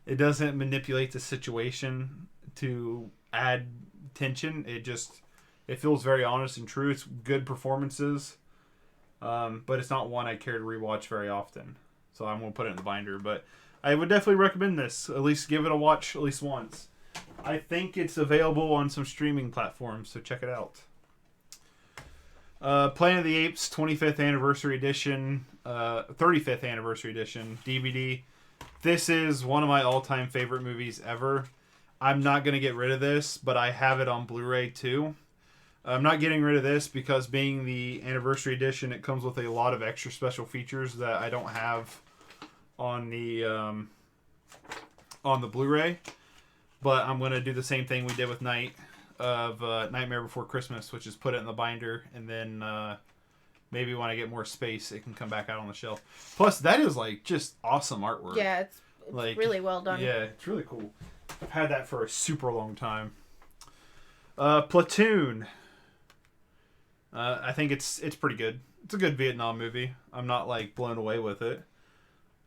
It doesn't manipulate the situation to add tension. It feels very honest and true. It's good performances, but it's not one I care to rewatch very often. So I'm going to put it in the binder. But I would definitely recommend this. At least give it a watch at least once. I think it's available on some streaming platforms, so check it out. Planet of the Apes 25th Anniversary Edition, 35th Anniversary Edition DVD. This is one of my all-time favorite movies ever. I'm not going to get rid of this, but I have it on Blu-ray too. I'm not getting rid of this because being the anniversary edition, it comes with a lot of extra special features that I don't have on the Blu-ray. But I'm going to do the same thing we did with Nightmare Before Christmas, which is put it in the binder, and then maybe when I get more space, it can come back out on the shelf. Plus, that is just awesome artwork. Yeah, it's really well done. Yeah, it's really cool. I've had that for a super long time. Platoon. I think it's pretty good. It's a good Vietnam movie. I'm not blown away with it.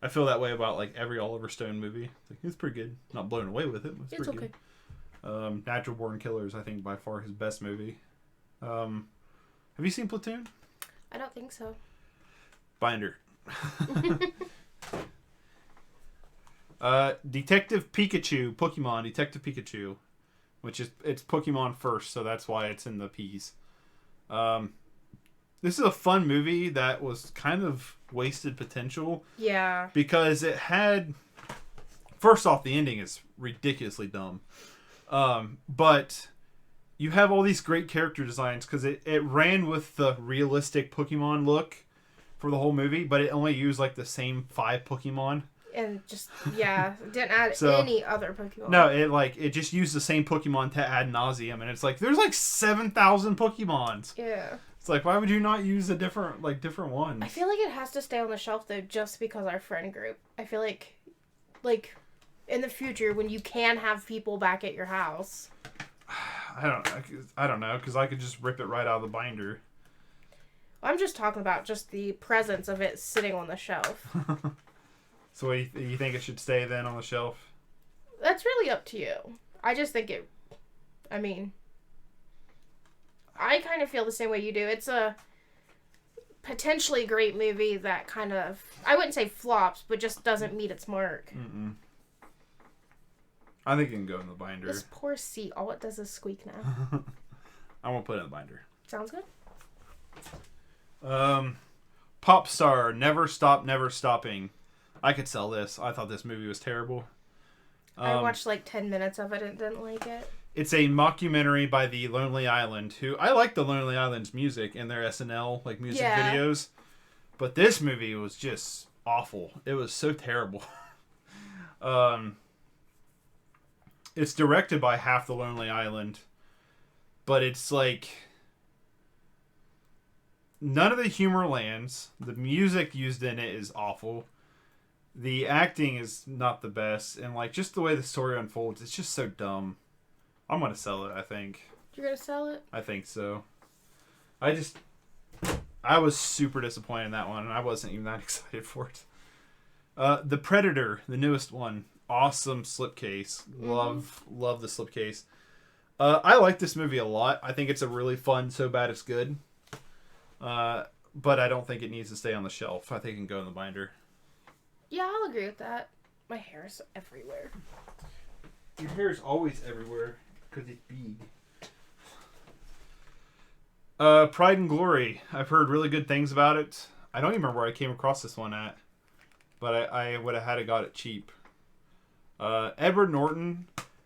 I feel that way about every Oliver Stone movie. It's pretty good. Not blown away with it. But it's pretty okay. Good. Natural Born Killers, I think, by far his best movie. Have you seen Platoon? I don't think so. Binder. Detective Pikachu, Pokemon Detective Pikachu, which it's Pokemon first, so that's why it's in the P's. This is a fun movie that was kind of wasted potential. Yeah. Because it had... First off, the ending is ridiculously dumb. But you have all these great character designs because it ran with the realistic Pokemon look for the whole movie, but it only used the same 5 Pokemon. And just, yeah, didn't add So, any other Pokemon. No, it just used the same Pokemon to ad nauseum, and it's like there's like 7,000 Pokemons. Yeah. It's like, why would you not use a different ones? I feel like it has to stay on the shelf though, just because our friend group. I feel like in the future when you can have people back at your house. I don't know, because I could just rip it right out of the binder. I'm just talking about just the presence of it sitting on the shelf. So you think it should stay then on the shelf? That's really up to you. I just think it... I mean... I kind of feel the same way you do. It's a potentially great movie that kind of... I wouldn't say flops, but just doesn't meet its mark. Mm-mm. I think it can go in the binder. This poor seat, all it does is squeak now. I won't put it in the binder. Sounds good. Pop Star, Never Stop, Never Stopping. I could sell this. I thought this movie was terrible. I watched like 10 minutes of it and didn't like it. It's a mockumentary by the Lonely Island, who I like the Lonely Island's music and their SNL like music videos, but this movie was just awful. It was so terrible. It's directed by half the Lonely Island, but it's like none of the humor lands. The music used in it is awful. The acting is not the best, and like just the way the story unfolds, it's just so dumb. I'm gonna sell it, I think. You're gonna sell it? I think so. I was super disappointed in that one, and I wasn't even that excited for it. The Predator, the newest one. Awesome slipcase. Love the slipcase. I like this movie a lot. I think it's a really fun, so bad it's good. But I don't think it needs to stay on the shelf. I think it can go in the binder. Yeah, I'll agree with that. My hair's everywhere. Your hair is always everywhere because it's big. Pride and Glory. I've heard really good things about it. I don't even remember where I came across this one at, but I would have had it got it cheap. Edward Norton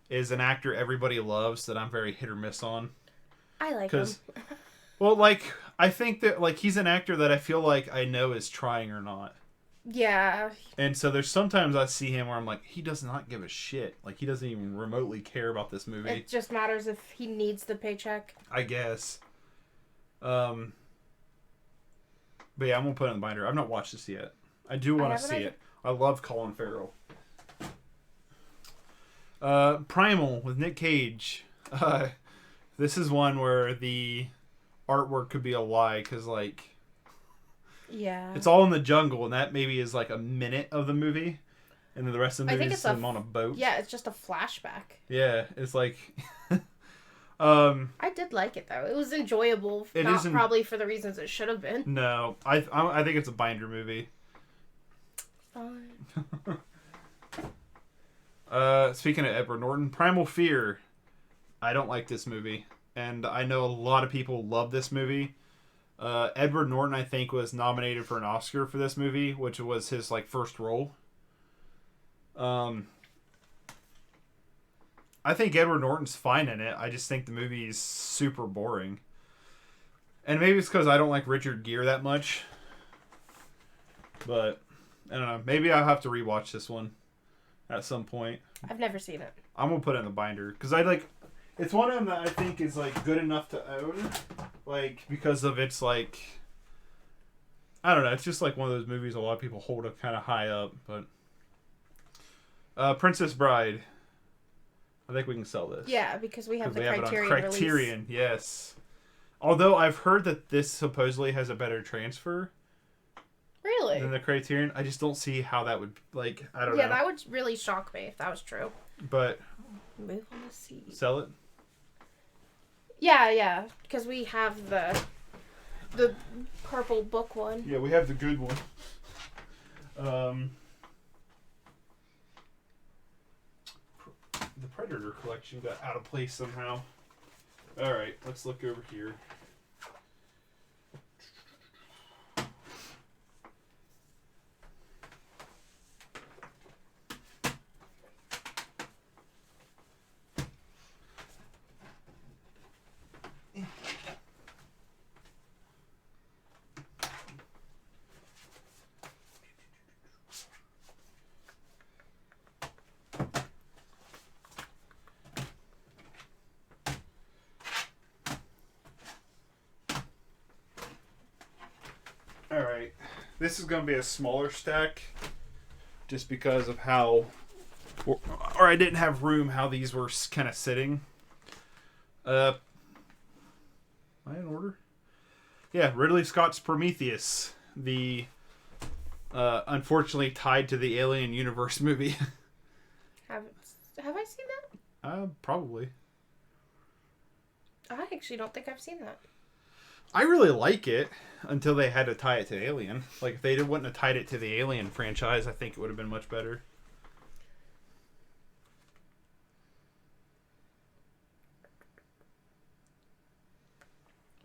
is an actor everybody loves that I'm very hit or miss on. I like him. Well, like, I think that like he's an actor that I feel like I know is trying or not. Yeah. And so there's sometimes I see him where I'm like, he does not give a shit. Like, he doesn't even remotely care about this movie. It just matters if he needs the paycheck. I guess. But yeah, I'm going to put it in the binder. I've not watched this yet. I do want to see it. I love Colin Farrell. Primal with Nick Cage. This is one where the artwork could be a lie because, like... Yeah. It's all in the jungle, and that maybe is like a minute of the movie. And then the rest of the movie is them on a boat. Yeah, it's just a flashback. Yeah, it's like... I did like it, though. It was enjoyable. Not probably for the reasons it should have been. No. I think it's a binder movie. Fine. Speaking of Edward Norton, Primal Fear. I don't like this movie. And I know a lot of people love this movie. Edward Norton, I think, was nominated for an Oscar for this movie, which was his like first role. I think Edward Norton's fine in it. I just think the movie is super boring. And maybe it's because I don't like Richard Gere that much. But, I don't know. Maybe I'll have to rewatch this one at some point. I've never seen it. I'm going to put it in the binder. Because I like... It's one of them that I think is like good enough to own. Like, because of its like... I don't know. It's just like one of those movies a lot of people hold up kind of high up. But... Princess Bride. I think we can sell this. Yeah, because we have the Criterion Criterion release. Yes. Although I've heard that this supposedly has a better transfer. Really? Than the Criterion. I just don't see how that would, like, I don't know. Yeah, that would really shock me if that was true. But... Move on the seat. Sell it? Yeah, because we have the purple book one. Yeah, we have the good one. The Predator collection got out of place somehow. Alright, let's look over here. This is going to be a smaller stack just because of how, or I didn't have room how these were kind of sitting. Am I in order? Yeah, Ridley Scott's Prometheus, the unfortunately tied to the Alien Universe movie. Have I seen that? Probably. I actually don't think I've seen that. I really like it until they had to tie it to Alien. Like, if they wouldn't have tied it to the Alien franchise, I think it would have been much better.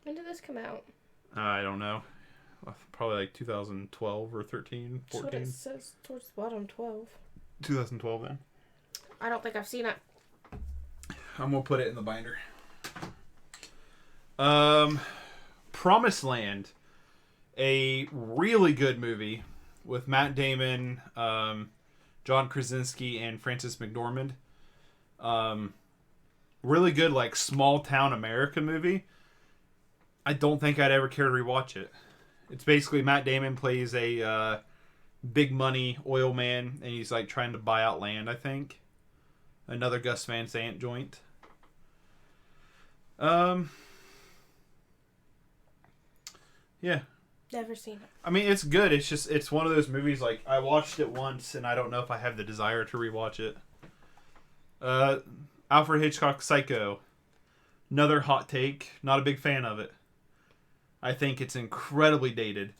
When did this come out? I don't know. Probably like 2012 or 13, 14. That's what it says towards the bottom, 12. 2012 then. I don't think I've seen it. I'm going to put it in the binder. Promised Land. A really good movie with Matt Damon, John Krasinski, and Frances McDormand. Really good, like, small town America movie. I don't think I'd ever care to rewatch it. It's basically Matt Damon plays a big money oil man, and he's like trying to buy out land, I think. Another Gus Van Sant joint. Yeah. Never seen it. I mean, it's good. It's just, it's one of those movies, like, I watched it once, and I don't know if I have the desire to rewatch it. Alfred Hitchcock's Psycho. Another hot take. Not a big fan of it. I think it's incredibly dated.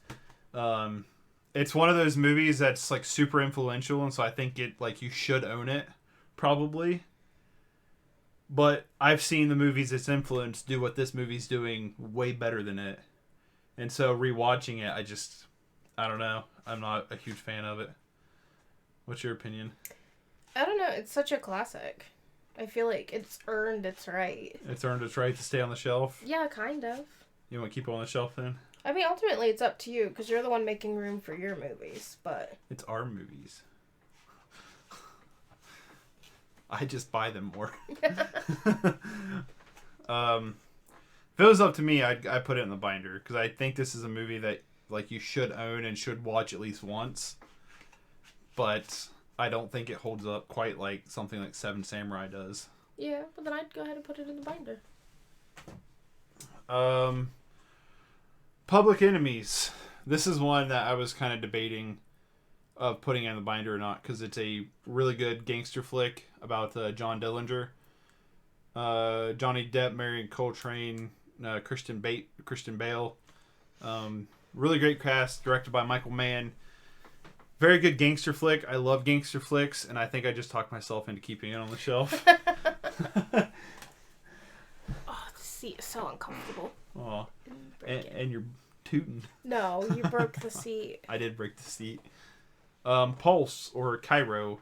It's one of those movies that's, like, super influential, and so I think it, like, you should own it, probably. But I've seen the movies it's influenced do what this movie's doing way better than it. And so rewatching it, I don't know. I'm not a huge fan of it. What's your opinion? I don't know. It's such a classic. I feel like it's earned its right. It's earned its right to stay on the shelf? Yeah, kind of. You want to keep it on the shelf then? I mean, ultimately, it's up to you, because you're the one making room for your movies, but... It's our movies. I just buy them more. If it was up to me, I'd put it in the binder, because I think this is a movie that, like, you should own and should watch at least once. But I don't think it holds up quite like something like Seven Samurai does. Yeah, but then I'd go ahead and put it in the binder. Public Enemies. This is one that I was kind of debating of putting in the binder or not, because it's a really good gangster flick about John Dillinger. Johnny Depp, Marion Coltrane, Christian Bale. Really great cast, directed by Michael Mann. Very good gangster flick. I love gangster flicks, and I think I just talked myself into keeping it on the shelf. Oh, the seat is so uncomfortable. Oh, and you're tooting. No, you broke the seat. I did break the seat. Pulse, or Cairo,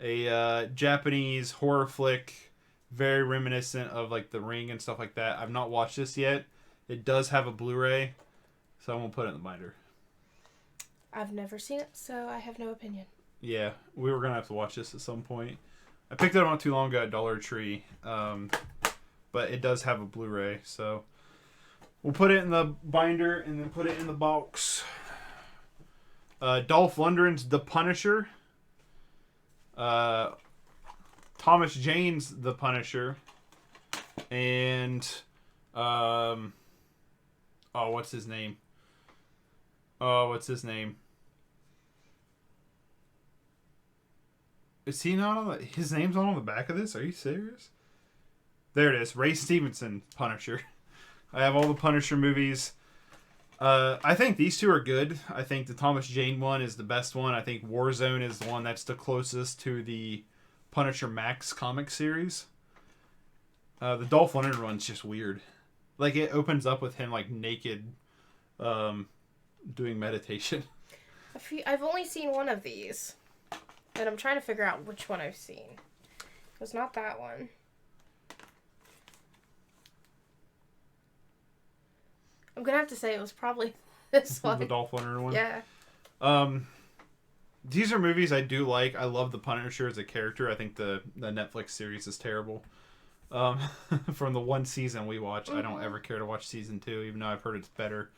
a Japanese horror flick, very reminiscent of like The Ring and stuff like that. I've not watched this yet. It does have a Blu-ray, so I'm gonna put it in the binder. I've never seen it, so I have no opinion. Yeah, we were gonna have to watch this at some point. I picked it up not too long ago at Dollar Tree, but it does have a Blu-ray, so we'll put it in the binder and then put it in the box. Dolph Lundgren's The Punisher. Thomas Jane's The Punisher. And what's his name? Is he not on his name's not on the back of this? Are you serious? There it is. Ray Stevenson, Punisher. I have all the Punisher movies. I think these two are good. I think the Thomas Jane one is the best one. I think Warzone is the one that's the closest to the Punisher Max comic series. The Dolph Lundgren one's just weird. Like, it opens up with him, like, naked, doing meditation. I've only seen one of these. And I'm trying to figure out which one I've seen. It was not that one. I'm going to have to say it was probably this one. The Dolph Lundgren one? Yeah. These are movies I do like. I love The Punisher as a character. I think the Netflix series is terrible. From the one season we watched, I don't ever care to watch season 2, even though I've heard it's better.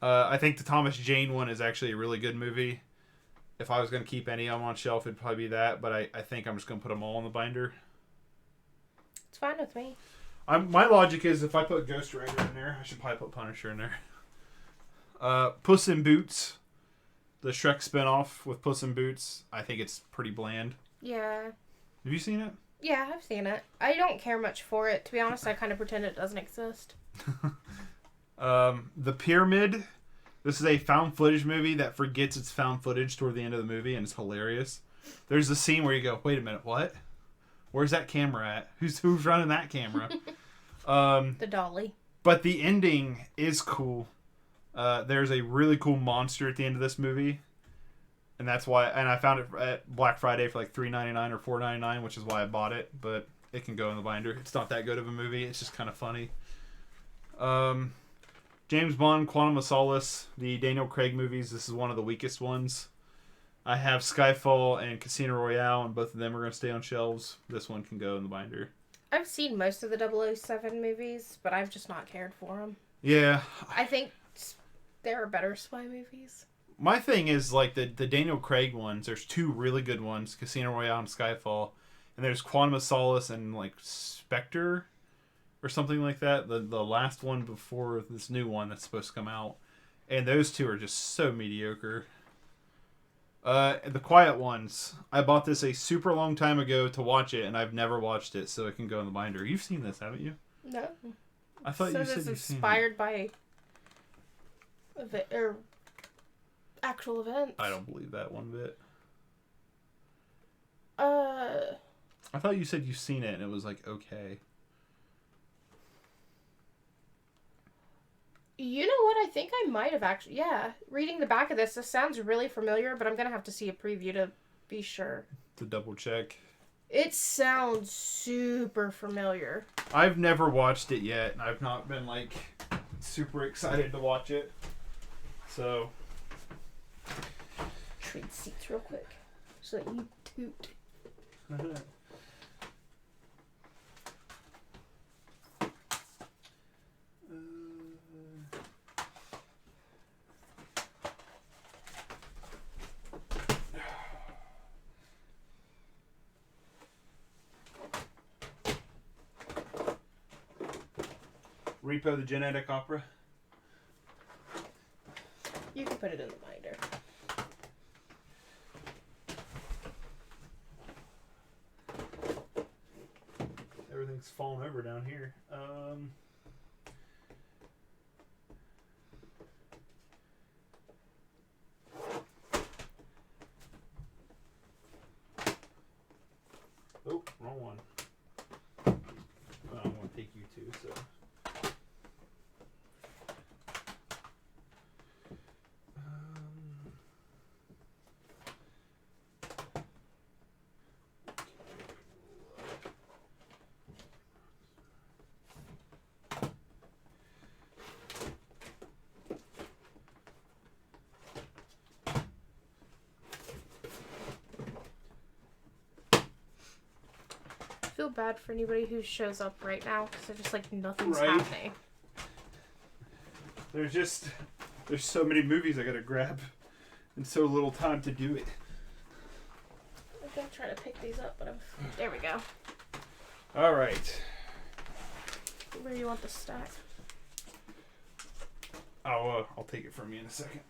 I think the Thomas Jane one is actually a really good movie. If I was going to keep any of them on shelf, it'd probably be that. But I think I'm just going to put them all in the binder. It's fine with me. My logic is if I put Ghost Rider in there, I should probably put Punisher in there. Puss in Boots, the Shrek spinoff with Puss in Boots. I think it's pretty bland. Yeah. Have you seen it? Yeah, I've seen it. I don't care much for it. To be honest, I kind of pretend it doesn't exist. The Pyramid. This is a found footage movie that forgets it's found footage toward the end of the movie, and it's hilarious. There's a scene where you go, wait a minute, what? Where's that camera at? Who's running that camera? The dolly. But the ending is cool. There's a really cool monster at the end of this movie. And that's why, and I found it at Black Friday for like $3.99 or $4.99, which is why I bought it. But it can go in the binder. It's not that good of a movie. It's just kind of funny. James Bond, Quantum of Solace, the Daniel Craig movies. This is one of the weakest ones. I have Skyfall and Casino Royale, and both of them are going to stay on shelves. This one can go in the binder. I've seen most of the 007 movies, but I've just not cared for them. Yeah. I think there are better spy movies. My thing is, like, the Daniel Craig ones, there's two really good ones, Casino Royale and Skyfall. And there's Quantum of Solace and, like, Spectre or something like that. The last one before this new one that's supposed to come out. And those two are just so mediocre. The Quiet Ones. I bought this a super long time ago to watch it, and I've never watched it, so it can go in the binder. You've seen this, haven't you? No. I thought you said it's you've seen it. inspired by actual events. I don't believe that one bit. I thought you said you've seen it, and it was like, okay. You know what? I think I might have actually... Yeah. Reading the back of this sounds really familiar, but I'm going to have to see a preview to be sure. To double check. It sounds super familiar. I've never watched it yet, and I've not been, like, super excited to watch it. So... Trade seats real quick so that you toot. Repo the Genetic Opera. You can put it in the binder. Everything's falling over down here. Oh, wrong one. Well, I'm going to take you two, so. I feel bad for anybody who shows up right now because they're just like nothing's Right. happening. There's so many movies I gotta grab and so little time to do it. I'm gonna try to pick these up, but there we go. Alright. Where do you want the stack? I'll take it from you in a second.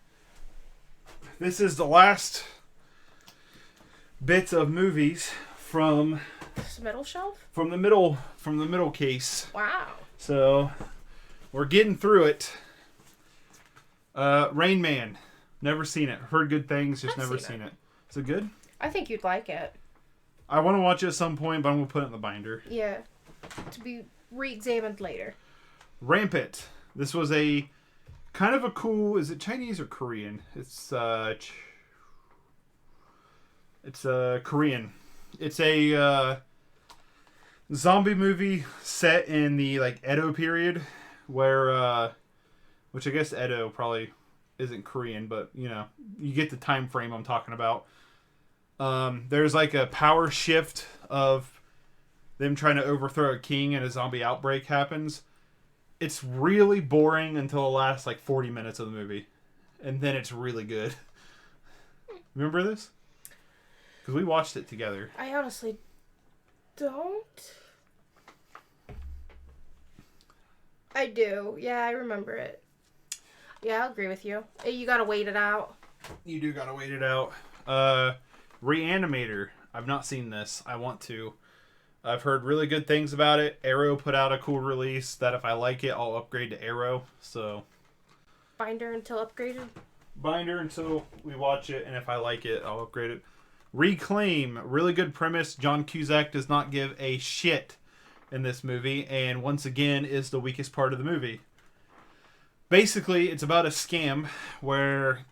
This is the last bits of movies from This middle shelf? the middle case. Wow. So we're getting through it. Rain Man. Never seen it. Heard good things, just I've never seen seen it. Is it good? I think you'd like it. I want to watch it at some point, but I'm gonna put it in the binder. Yeah. To be re-examined later. Rampant. This was a kind of a cool. Is it Chinese or Korean? It's Korean. It's a zombie movie set in the like Edo period, where which I guess Edo probably isn't Korean, but you know you get the time frame I'm talking about. There's like a power shift of them trying to overthrow a king, and a zombie outbreak happens. it's really boring until the last like 40 minutes of the movie, and then it's really good. Remember this? Because we watched it together. I honestly don't. I do. Yeah, I remember it. Yeah, I'll agree with you. You gotta wait it out. You do gotta wait it out. Reanimator. I've not seen this. I want to. I've heard really good things about it. Arrow put out a cool release that if I like it, I'll upgrade to Arrow. So Binder until upgraded? Binder until we watch it, and if I like it, I'll upgrade it. Reclaim. Really good premise. John Cusack does not give a shit in this movie, and once again is the weakest part of the movie. Basically, it's about a scam where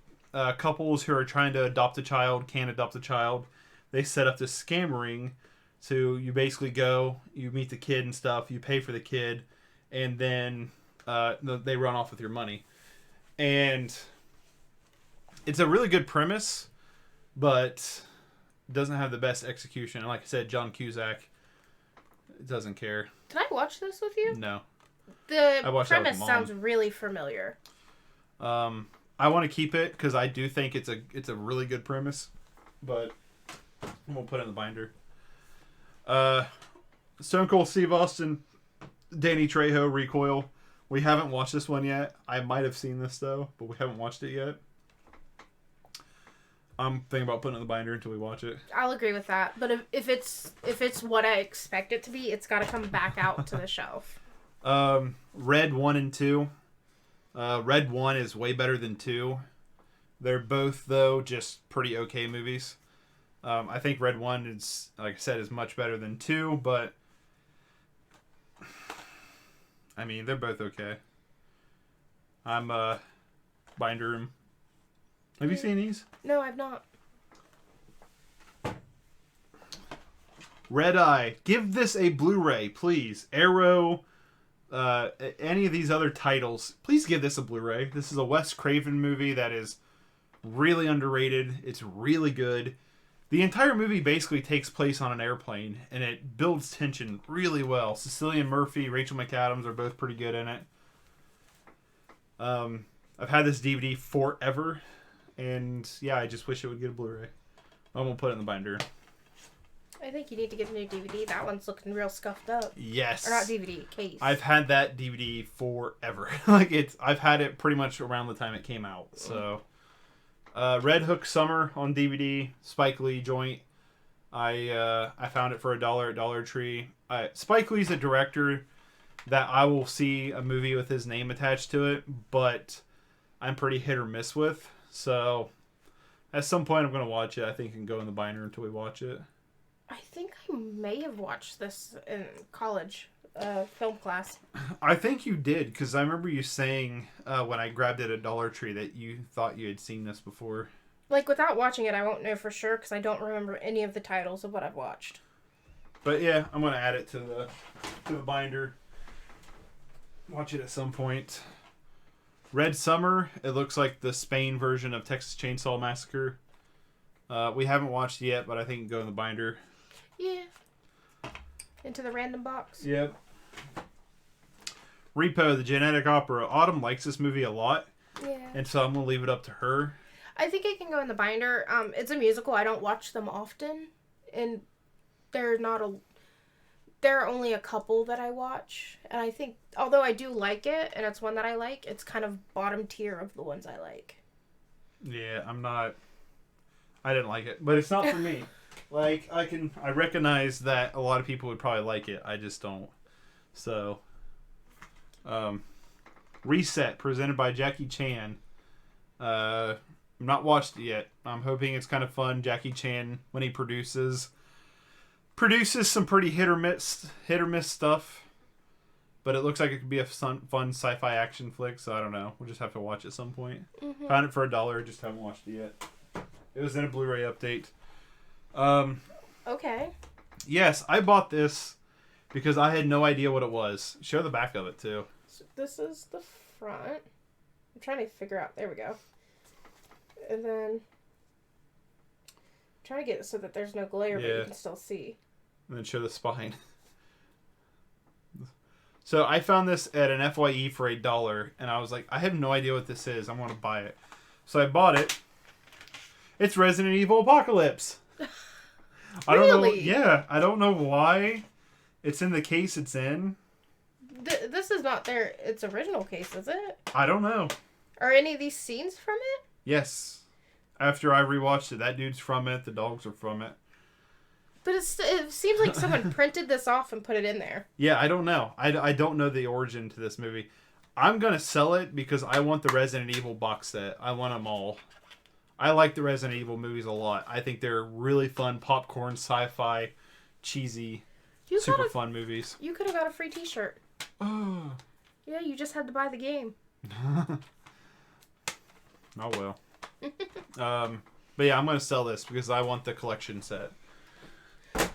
couples who are trying to adopt a child can't adopt a child. They set up this scam ring. So you basically go, you meet the kid and stuff, you pay for the kid, and then they run off with your money. And it's a really good premise, but doesn't have the best execution. And like I said, John Cusack doesn't care. Did I watch this with you? No. The premise sounds really familiar. I want to keep it because I do think it's a really good premise, but we'll put it in the binder. Stone Cold Steve Austin, Danny Trejo, Recoil. We haven't watched this one yet. I might have seen this though, but we haven't watched it yet. I'm thinking about putting it in the binder until we watch it. I'll agree with that. But if it's what I expect it to be, it's got to come back out to the shelf. Red 1 and 2. Red 1 is way better than 2. They're both though just pretty okay movies. I think Red 1 is, like I said, is much better than 2, but I mean, they're both okay. I'm binder room. Have you seen these? No, I've not. Red Eye. Give this a Blu-ray, please. Arrow, any of these other titles, please give this a Blu-ray. This is a Wes Craven movie that is really underrated. It's really good. The entire movie basically takes place on an airplane, and it builds tension really well. Cillian Murphy, Rachel McAdams are both pretty good in it. I've had this DVD forever, and yeah, I just wish it would get a Blu-ray. I'm going to put it in the binder. I think you need to get a new DVD. That one's looking real scuffed up. Yes. Or not DVD, case. I've had that DVD forever. I've had it pretty much around the time it came out, so... Red Hook Summer on DVD, Spike Lee joint. I found it for $1 at Dollar Tree. Spike Lee's a director that I will see a movie with his name attached to it, but I'm pretty hit or miss with. So at some point I'm going to watch it. I think it can go in the binder until we watch it. I think I may have watched this in college. Film class. I think you did, because I remember you saying when I grabbed it at Dollar Tree that you thought you had seen this before. Like, without watching it, I won't know for sure, because I don't remember any of the titles of what I've watched. But yeah, I'm going to add it to the binder. Watch it at some point. Red Summer, it looks like the Spain version of Texas Chainsaw Massacre. We haven't watched it yet, but I think it can go in the binder. Yeah. Into the random box. Yep. Repo, the Genetic Opera. Autumn likes this movie a lot. Yeah. And so I'm going to leave it up to her. I think it can go in the binder. It's a musical. I don't watch them often. And there are only a couple that I watch. And I think, although I do like it, and it's one that I like, it's kind of bottom tier of the ones I like. Yeah, I didn't like it. But it's not for me. Like, I recognize that a lot of people would probably like it. I just don't. So, Reset, presented by Jackie Chan. I've not watched it yet. I'm hoping it's kind of fun. Jackie Chan, when he produces some pretty hit or miss stuff. But it looks like it could be a fun sci-fi action flick, so I don't know. We'll just have to watch at some point. Mm-hmm. Found it for $1, just haven't watched it yet. It was in a Blu-ray update. Okay. Yes, I bought this because I had no idea what it was. Show the back of it, too. So this is the front. I'm trying to figure out. There we go. And then I'm trying to get it so that there's no glare, but you can still see. And then show the spine. So I found this at an FYE for $1, and I was like, I have no idea what this is. I want to buy it. So I bought it. It's Resident Evil Apocalypse. I don't know. Yeah, I don't know why it's in the case it's in. This is not its original case, is it? I don't know. Are any of these scenes from it? Yes. After I rewatched it, that dude's from it. The dogs are from it. But it seems like someone printed this off and put it in there. Yeah, I don't know. I don't know the origin to this movie. I'm going to sell it because I want the Resident Evil box set. I want them all. I like the Resident Evil movies a lot. I think they're really fun, popcorn, sci-fi, cheesy, super fun movies. You could have got a free t-shirt. Oh. Yeah, you just had to buy the game. Oh, well. But yeah, I'm going to sell this because I want the collection set.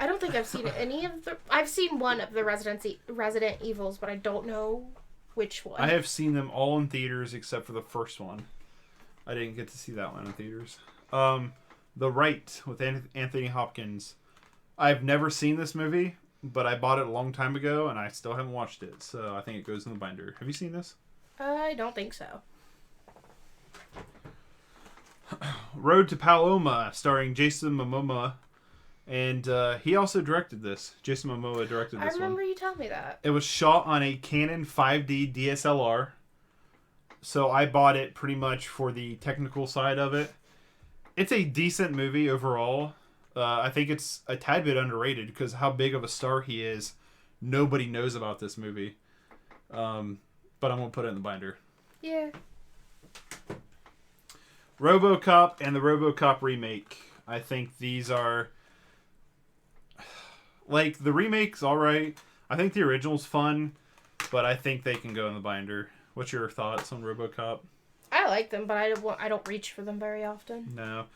I don't think I've seen any of the... I've seen one of the Resident Evils, but I don't know which one. I have seen them all in theaters except for the first one. I didn't get to see that one in theaters. The Right with Anthony Hopkins. I've never seen this movie, but I bought it a long time ago, and I still haven't watched it, so I think it goes in the binder. Have you seen this? I don't think so. Road to Paloma, starring Jason Momoa. And he also directed this. Jason Momoa directed this one. I remember you telling me that. It was shot on a Canon 5D DSLR. So I bought it pretty much for the technical side of it. It's a decent movie overall. I think it's a tad bit underrated because how big of a star he is. Nobody knows about this movie. But I'm going to put it in the binder. Yeah. RoboCop and the RoboCop remake. I think these are... Like, the remake's alright. I think the original's fun, but I think they can go in the binder. What's your thoughts on RoboCop? I like them, but I don't reach for them very often. No.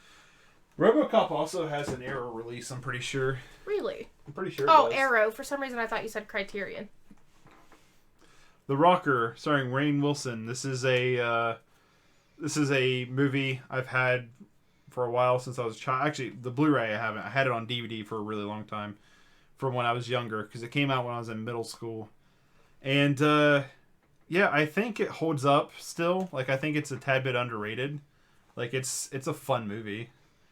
RoboCop also has an Arrow release, I'm pretty sure. Really? I'm pretty sure Oh, Arrow. For some reason, I thought you said Criterion. The Rocker, starring Rainn Wilson. This is a movie I've had for a while since I was a child. Actually, the Blu-ray I haven't. I had it on DVD for a really long time. From when I was younger, because it came out when I was in middle school. And, yeah, I think it holds up still. Like, I think it's a tad bit underrated. Like, it's a fun movie.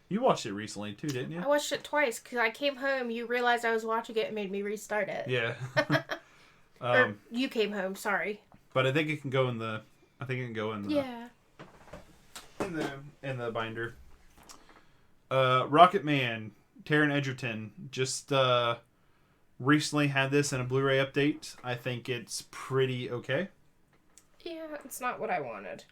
You watched it recently, too, didn't you? I watched it twice, because I came home, you realized I was watching it, and made me restart it. Yeah. Or you came home, sorry. But I think it can go in the... Yeah. In the binder. Rocket Man, Taron Egerton, just, recently had this in a Blu-ray update. I think it's pretty okay. Yeah, it's not what I wanted.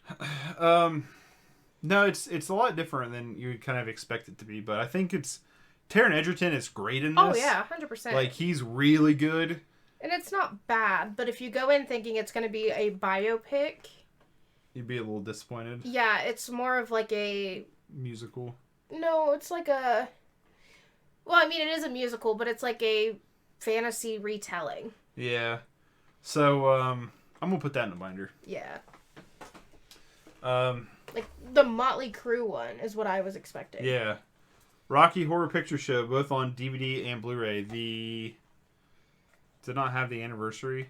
No, it's a lot different than you would kind of expect it to be, but I think Taron Egerton is great in this. Oh yeah, 100%. Like, he's really good. And it's not bad, but if you go in thinking it's going to be a biopic... You'd be a little disappointed. Yeah, it's more of like a... Musical. No, it's like a... Well, I mean, it is a musical, but it's like a fantasy retelling. Yeah. So, I'm going to put that in the binder. Yeah. Like, the Motley Crue one is what I was expecting. Yeah. Rocky Horror Picture Show, both on DVD and Blu-ray. Did not have the anniversary.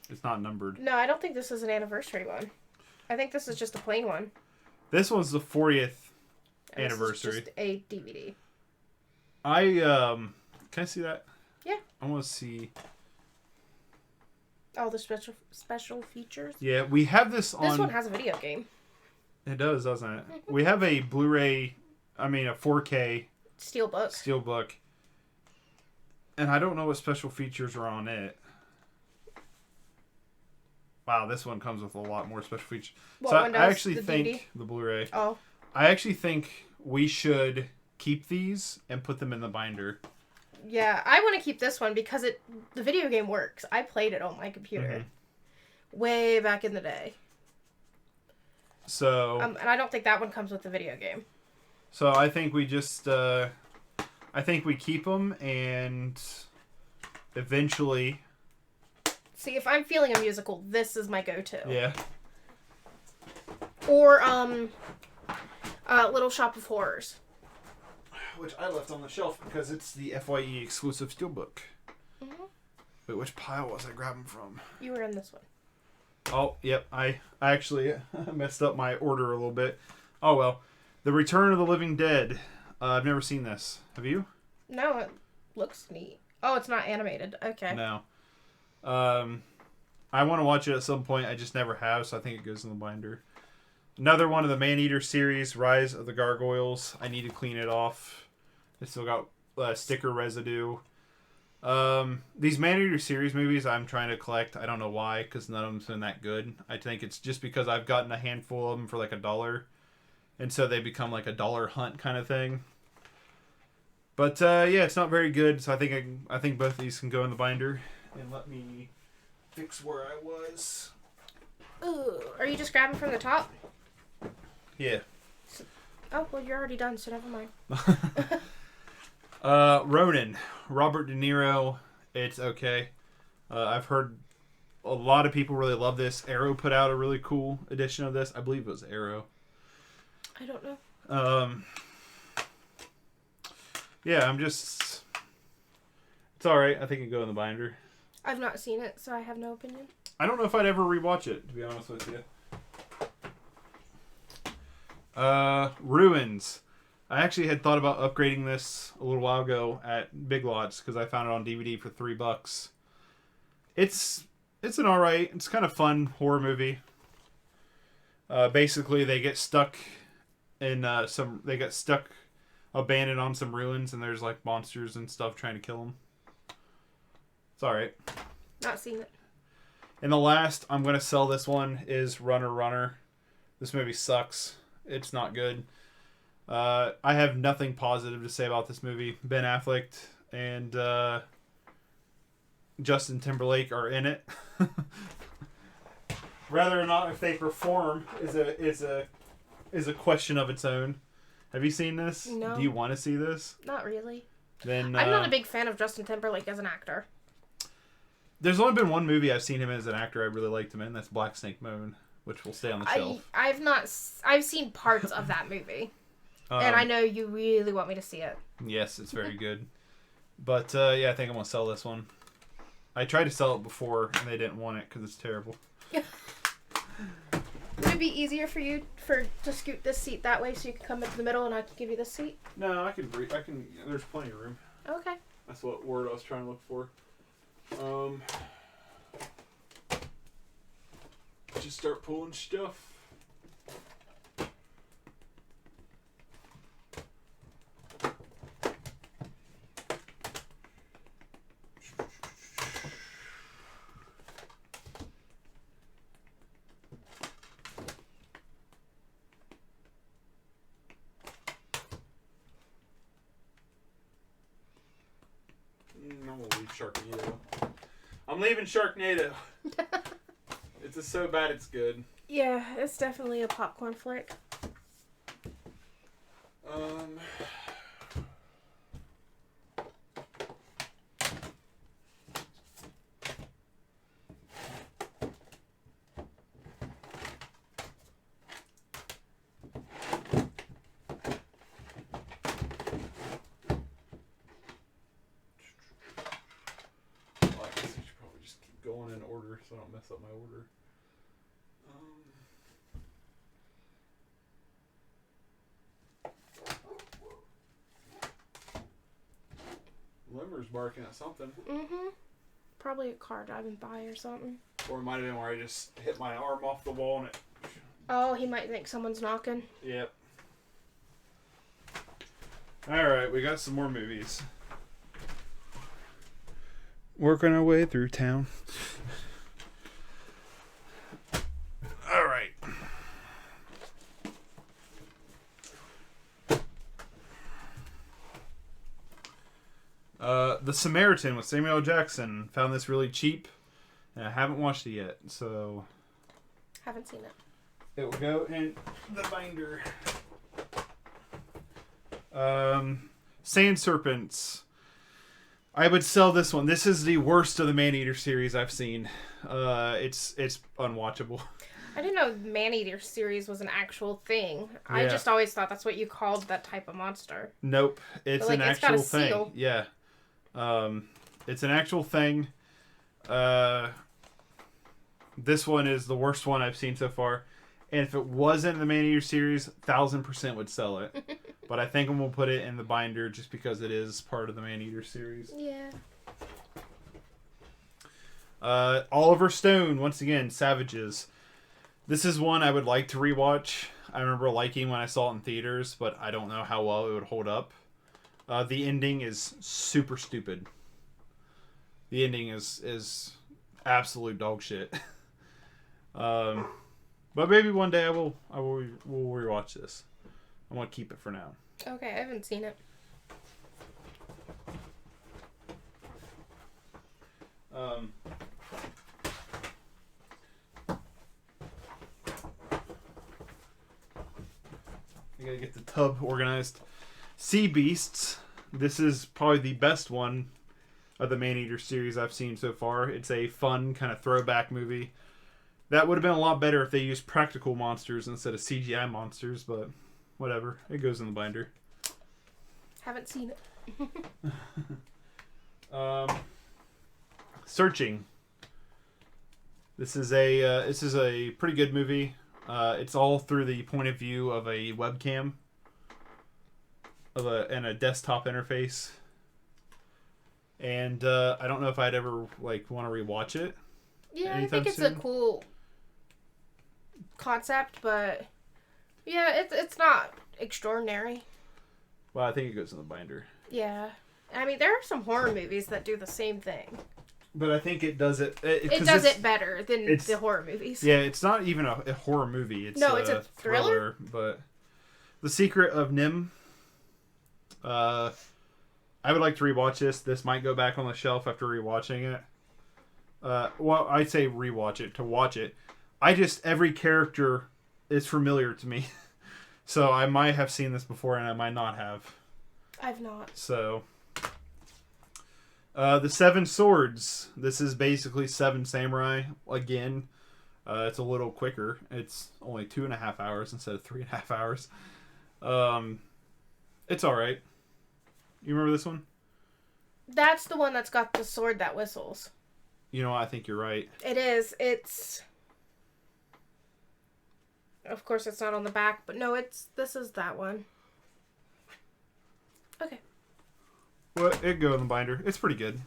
It's not numbered. No, I don't think this is an anniversary one. I think this is just a plain one. This one's the 40th And anniversary. This is just a DVD. Can I see that? Yeah. I want to see. All the special features. Yeah, we have this on. This one has a video game. It does, doesn't it? We have a Blu-ray. I mean, a 4K Steelbook. And I don't know what special features are on it. Wow, this one comes with a lot more special features. What so one I does? actually The think DVD? the Blu-ray. Oh. I actually think we should keep these and put them in the binder. Yeah, I want to keep this one because the video game works. I played it on my computer. Way back in the day. So... and I don't think that one comes with the video game. So I think we just... I think we keep them and eventually... See, if I'm feeling a musical, this is my go-to. Yeah. Or, Little Shop of Horrors. Which I left on the shelf because it's the FYE exclusive steelbook. Wait, which pile was I grabbing from? You were in this one. Oh, yep. I actually messed up my order a little bit. Oh, well. The Return of the Living Dead. I've never seen this. Have you? No, it looks neat. Oh, it's not animated. Okay. No. I want to watch it at some point. I just never have, so I think it goes in the binder. Another one of the Maneater series, Rise of the Gargoyles. I need to clean it off. It's still got sticker residue. These Maneater series movies I'm trying to collect. I don't know why, because none of them's been that good. I think it's just because I've gotten a handful of them for like $1, and so they become like a dollar hunt kind of thing. But yeah, it's not very good. So I think both of these can go in the binder. And let me fix where I was. Ooh, are you just grabbing from the top? Yeah. Oh, well, you're already done, so never mind. Ronin, Robert De Niro. It's okay. I've heard a lot of people really love this. Arrow put out a really cool edition of this. I believe it was Arrow. I don't know. Yeah, it's alright. I think it can go in the binder. I've not seen it, so I have no opinion. I don't know if I'd ever rewatch it, to be honest with you. Ruins. I actually had thought about upgrading this a little while ago at Big Lots because I found it on DVD for $3. It's an alright. It's kind of fun horror movie. Basically, they get stuck in abandoned on some ruins, and there's like monsters and stuff trying to kill them. It's alright. Not seen it. And the last, I'm going to sell this one, is Runner. This movie sucks. It's not good. I have nothing positive to say about this movie. Ben Affleck and Justin Timberlake are in it. Whether or not if they perform is a question of its own. Have you seen this? No. Do you want to see this? Not really. Then I'm not a big fan of Justin Timberlake as an actor. There's only been one movie I've seen him as an actor I really liked him in. That's Black Snake Moan, which will stay on the shelf. I've seen parts of that movie. And I know you really want me to see it. Yes, it's very good. But yeah, I think I'm going to sell this one. I tried to sell it before, and they didn't want it because it's terrible. Would it be easier for you to scoot this seat that way so you can come into the middle and I can give you this seat? No, I can. There's plenty of room. Okay. That's what word I was trying to look for. Just start pulling stuff. I'm gonna leave Sharknado. I'm leaving Sharknado. It's just so bad it's good. Yeah, it's definitely a popcorn flick. Going in order so I don't mess up my order. Limmer's barking at something. Mm-hmm. Probably a car driving by or something. Or it might have been where I just hit my arm off the wall and it... Oh, he might think someone's knocking. Yep. Alright, we got some more movies. Working our way through town. Alright. The Samaritan with Samuel L. Jackson. Found this really cheap. And I haven't watched it yet, so... Haven't seen it. It will go in the binder. Sand Serpents. I would sell this one. This is the worst of the Maneater series I've seen. It's unwatchable. I didn't know the Maneater series was an actual thing. Yeah. I just always thought that's what you called that type of monster. Nope. It's an actual thing. Seal. Yeah. It's an actual thing. This one is the worst one I've seen so far. And if it wasn't in the Man-Eater series, 1,000% would sell it. But I think I'm going to put it in the binder just because it is part of the Man-Eater series. Yeah. Oliver Stone, once again, Savages. This is one I would like to rewatch. I remember liking when I saw it in theaters, but I don't know how well it would hold up. The ending is super stupid. The ending is absolute dog shit. But maybe one day we'll rewatch this. I want to keep it for now. Okay, I haven't seen it. I gotta get the tub organized. Sea Beasts. This is probably the best one of the Man-Eater series I've seen so far. It's a fun kind of throwback movie. That would have been a lot better if they used practical monsters instead of CGI monsters, but whatever. It goes in the binder. Haven't seen it. Searching. This is a pretty good movie. It's all through the point of view of a webcam and a desktop interface. And I don't know if I'd ever want to rewatch it. Yeah, I think it's a cool concept, but yeah, it's not extraordinary. Well, I think it goes in the binder. Yeah. I mean, there are some horror movies that do the same thing. But I think it does it... It does it better than the horror movies. Yeah, it's not even a horror movie. It's a thriller. But The Secret of Nim. I would like to rewatch this. This might go back on the shelf after rewatching it. Well, I'd say rewatch it to watch it. Every character is familiar to me. So I might have seen this before and I might not have. I've not. So... The Seven Swords. This is basically Seven Samurai again. It's a little quicker. It's only 2.5 hours instead of 3.5 hours. It's alright. You remember this one? That's the one that's got the sword that whistles. You know, I think you're right. It is. It's... Of course, it's not on the back, but no, this is that one. Okay. Well, it go in the binder. It's pretty good.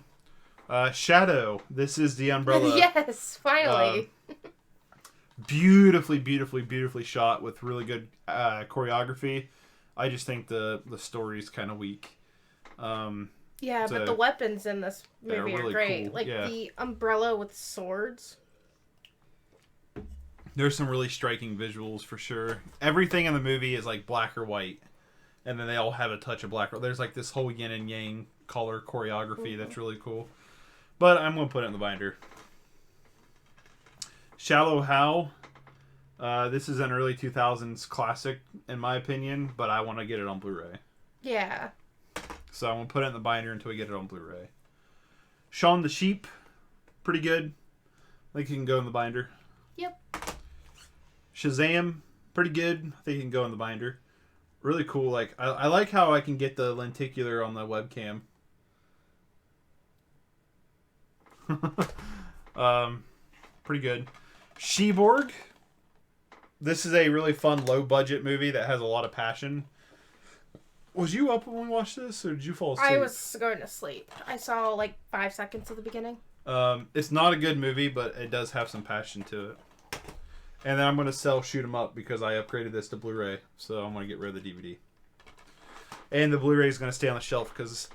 Shadow. This is the umbrella. Yes, finally. Beautifully shot with really good choreography. I just think the story's kind of weak. Yeah, but the weapons in this movie are great. Cool. Like the umbrella with swords. There's some really striking visuals for sure. Everything in the movie is like black or white. And then they all have a touch of black. There's like this whole yin and yang color choreography that's really cool. But I'm going to put it in the binder. Shallow Hal. This is an early 2000s classic, in my opinion. But I want to get it on Blu-ray. Yeah. So I'm going to put it in the binder until we get it on Blu-ray. Shaun the Sheep. Pretty good. I think it can go in the binder. Yep. Shazam. Pretty good. I think it can go in the binder. Really cool. Like I like how I can get the lenticular on the webcam. Pretty good. Sheborg. This is a really fun low budget movie that has a lot of passion. Was you up when we watched this, or did you fall asleep? I was going to sleep. I saw like 5 seconds at the beginning. It's not a good movie, but it does have some passion to it. And then I'm going to sell Shoot 'Em Up because I upgraded this to Blu-ray. So I'm going to get rid of the DVD. And the Blu-ray is going to stay on the shelf because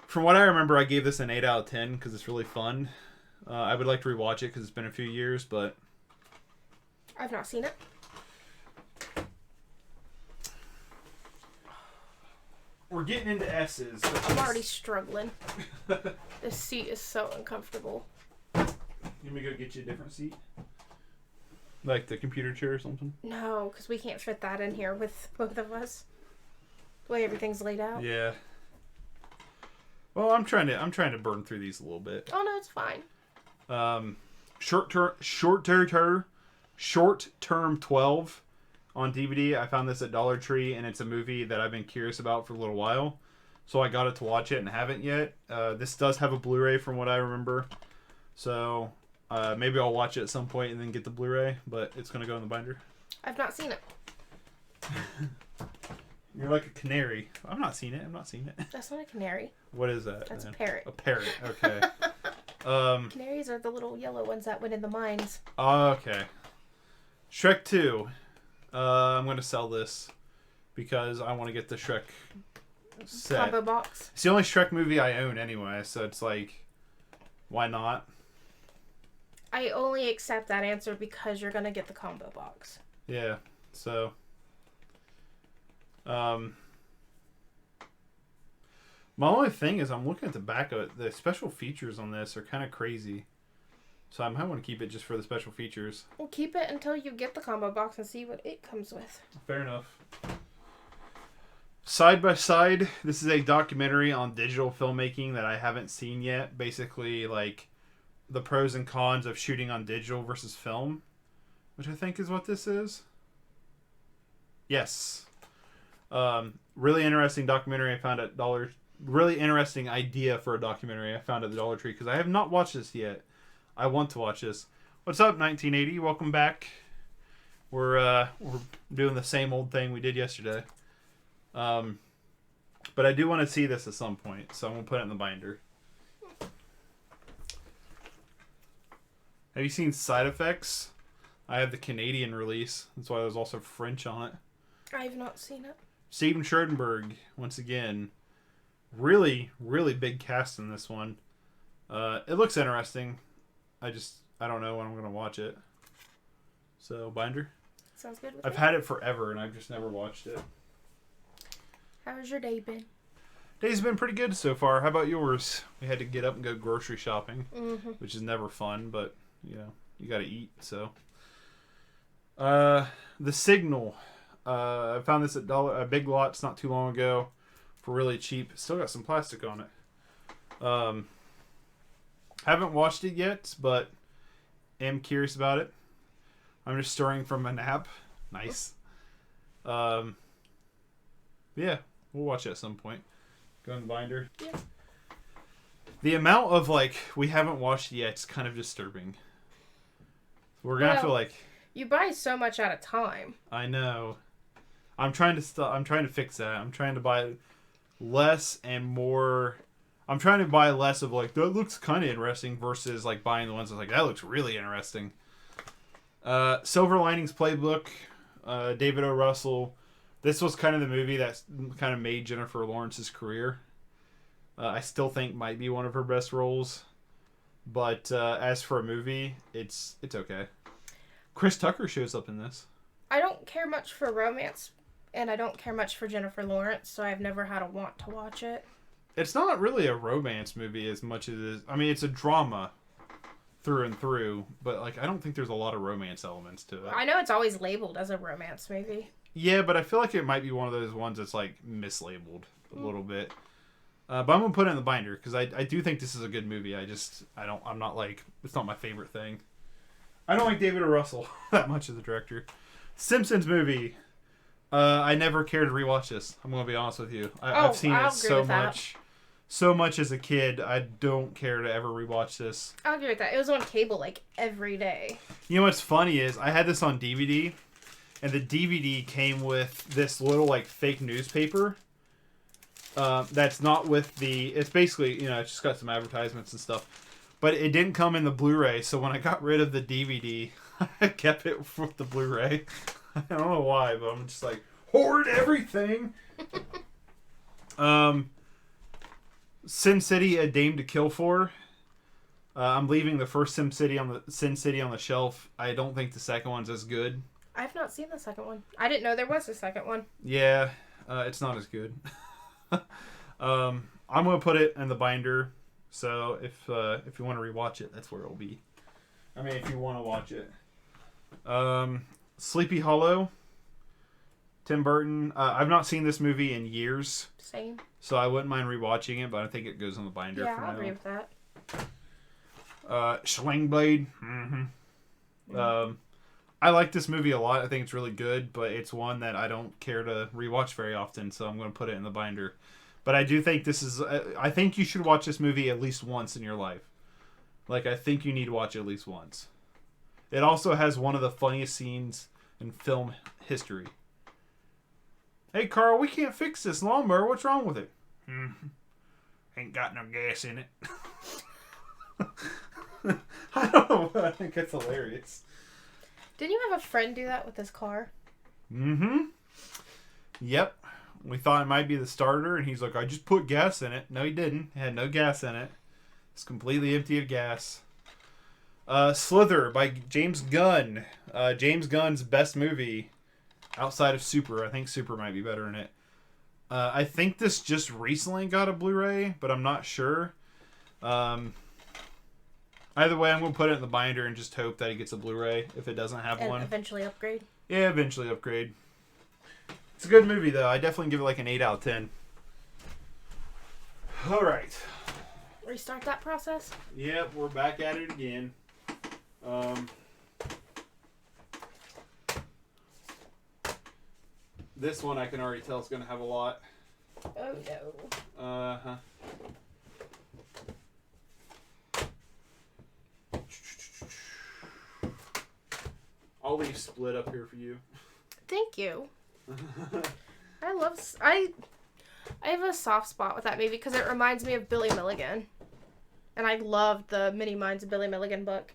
from what I remember, I gave this an 8 out of 10 because it's really fun. I would like to rewatch it because it's been a few years, but... I've not seen it. We're getting into S's. I'm already struggling. This seat is so uncomfortable. You want me to go get you a different seat? Like the computer chair or something? No, because we can't fit that in here with both of us. The way everything's laid out. Yeah. Well, I'm trying to burn through these a little bit. Oh no, it's fine. Short Term 12 on DVD. I found this at Dollar Tree, and it's a movie that I've been curious about for a little while. So I got it to watch it and haven't yet. This does have a Blu-ray from what I remember. So maybe I'll watch it at some point and then get the Blu-ray, but it's going to go in the binder. I've not seen it. You're like a canary. I've not seen it. That's not a canary. What is that? That's then? a parrot. A parrot. Okay. Canaries are the little yellow ones that went in the mines. Okay. Shrek 2. I'm going to sell this because I want to get the Shrek set. Combo box. It's the only Shrek movie I own anyway, so it's like, why not? I only accept that answer because you're going to get the combo box. Yeah, so... my only thing is I'm looking at the back of it. The special features on this are kind of crazy. So I might want to keep it just for the special features. Well, keep it until you get the combo box and see what it comes with. Fair enough. Side by Side. This is a documentary on digital filmmaking that I haven't seen yet. Basically, like, the pros and cons of shooting on digital versus film. Which I think is what this is. Yes. Really interesting documentary I found at Dollar... Really interesting idea for a documentary I found at the Dollar Tree, because I have not watched this yet. I want to watch this. What's up, 1980? Welcome back. We're doing the same old thing we did yesterday. But I do want to see this at some point, so I'm going to put it in the binder. Have you seen Side Effects? I have the Canadian release. That's why there's also French on it. I have not seen it. Steven Soderbergh, once again. Really, really big cast in this one. It looks interesting. I don't know when I'm going to watch it. So, binder. Sounds good with I've me. had it forever, and I've just never watched it. How's your day been? Day's been pretty good so far. How about yours? We had to get up and go grocery shopping, which is never fun, but, you know, you got to eat, so. The Signal. I found this at Big Lots not too long ago for really cheap. Still got some plastic on it. Haven't watched it yet, but am curious about it. I'm just stirring from a nap. Nice. Yeah, we'll watch it at some point. Go in the binder. Yeah. The amount of, like, we haven't watched yet is kind of disturbing. We're gonna have to, like... You buy so much at a time. I know. I'm trying to fix that. I'm trying to buy less and more... I'm trying to buy less of, like, that looks kind of interesting versus, like, buying the ones that's like, that looks really interesting. Silver Linings Playbook. David O. Russell. This was kind of the movie that kind of made Jennifer Lawrence's career. I still think might be one of her best roles. But as for a movie, it's okay. Chris Tucker shows up in this. I don't care much for romance, and I don't care much for Jennifer Lawrence, so I've never had a want to watch it. It's not really a romance movie as much as it is... I mean, it's a drama through and through, but, like, I don't think there's a lot of romance elements to it. I know it's always labeled as a romance movie. Yeah, but I feel like it might be one of those ones that's, like, mislabeled a little bit. But I'm going to put it in the binder, because I do think this is a good movie. I'm not, like... It's not my favorite thing. I don't like David O. Russell that much as a director. Simpsons movie. I never cared to rewatch this. I'm going to be honest with you. I've seen it so much. So much as a kid, I don't care to ever rewatch this. I'll agree with that. It was on cable, like, every day. You know what's funny is, I had this on DVD, and the DVD came with this little, like, fake newspaper. That's not with the... It's basically, you know, it's just got some advertisements and stuff. But it didn't come in the Blu-ray, so when I got rid of the DVD, I kept it with the Blu-ray. I don't know why, but I'm just like, hoard everything! Sin City: A Dame to Kill For. I'm leaving the first Sin City on the shelf. I don't think the second one's as good. I've not seen the second one. I didn't know there was a second one. Yeah, it's not as good. I'm gonna put it in the binder. So if you want to rewatch it, that's where it'll be. I mean, if you want to watch it. Sleepy Hollow. Tim Burton. I've not seen this movie in years. Same. So I wouldn't mind rewatching it, but I think it goes on the binder for now. Yeah, I'll agree with that. Sling Blade. Mm-hmm. I like this movie a lot. I think it's really good, but it's one that I don't care to rewatch very often, so I'm going to put it in the binder. But I do think this is... I think you should watch this movie at least once in your life. Like, I think you need to watch it at least once. It also has one of the funniest scenes in film history. Hey, Carl, we can't fix this lawnmower. What's wrong with it? Ain't got no gas in it. I don't know. I think that's hilarious. Didn't you have a friend do that with his car? Yep. We thought it might be the starter, and he's like, I just put gas in it. No, he didn't. It had no gas in it. It's completely empty of gas. Slither by James Gunn. James Gunn's best movie outside of Super. I think Super might be better than it. I think this just recently got a Blu-ray, but I'm not sure. Either way, I'm going to put it in the binder and just hope that it gets a Blu-ray if it doesn't have one. Eventually upgrade. Yeah, eventually upgrade. It's a good movie, though. I definitely give it like an 8 out of 10. All right. Restart that process? Yep, we're back at it again. This one I can already tell is going to have a lot. Oh, no. Uh-huh. I'll leave Split up here for you. Thank you. I have a soft spot with that movie because it reminds me of Billy Milligan. And I loved the Many Minds of Billy Milligan book.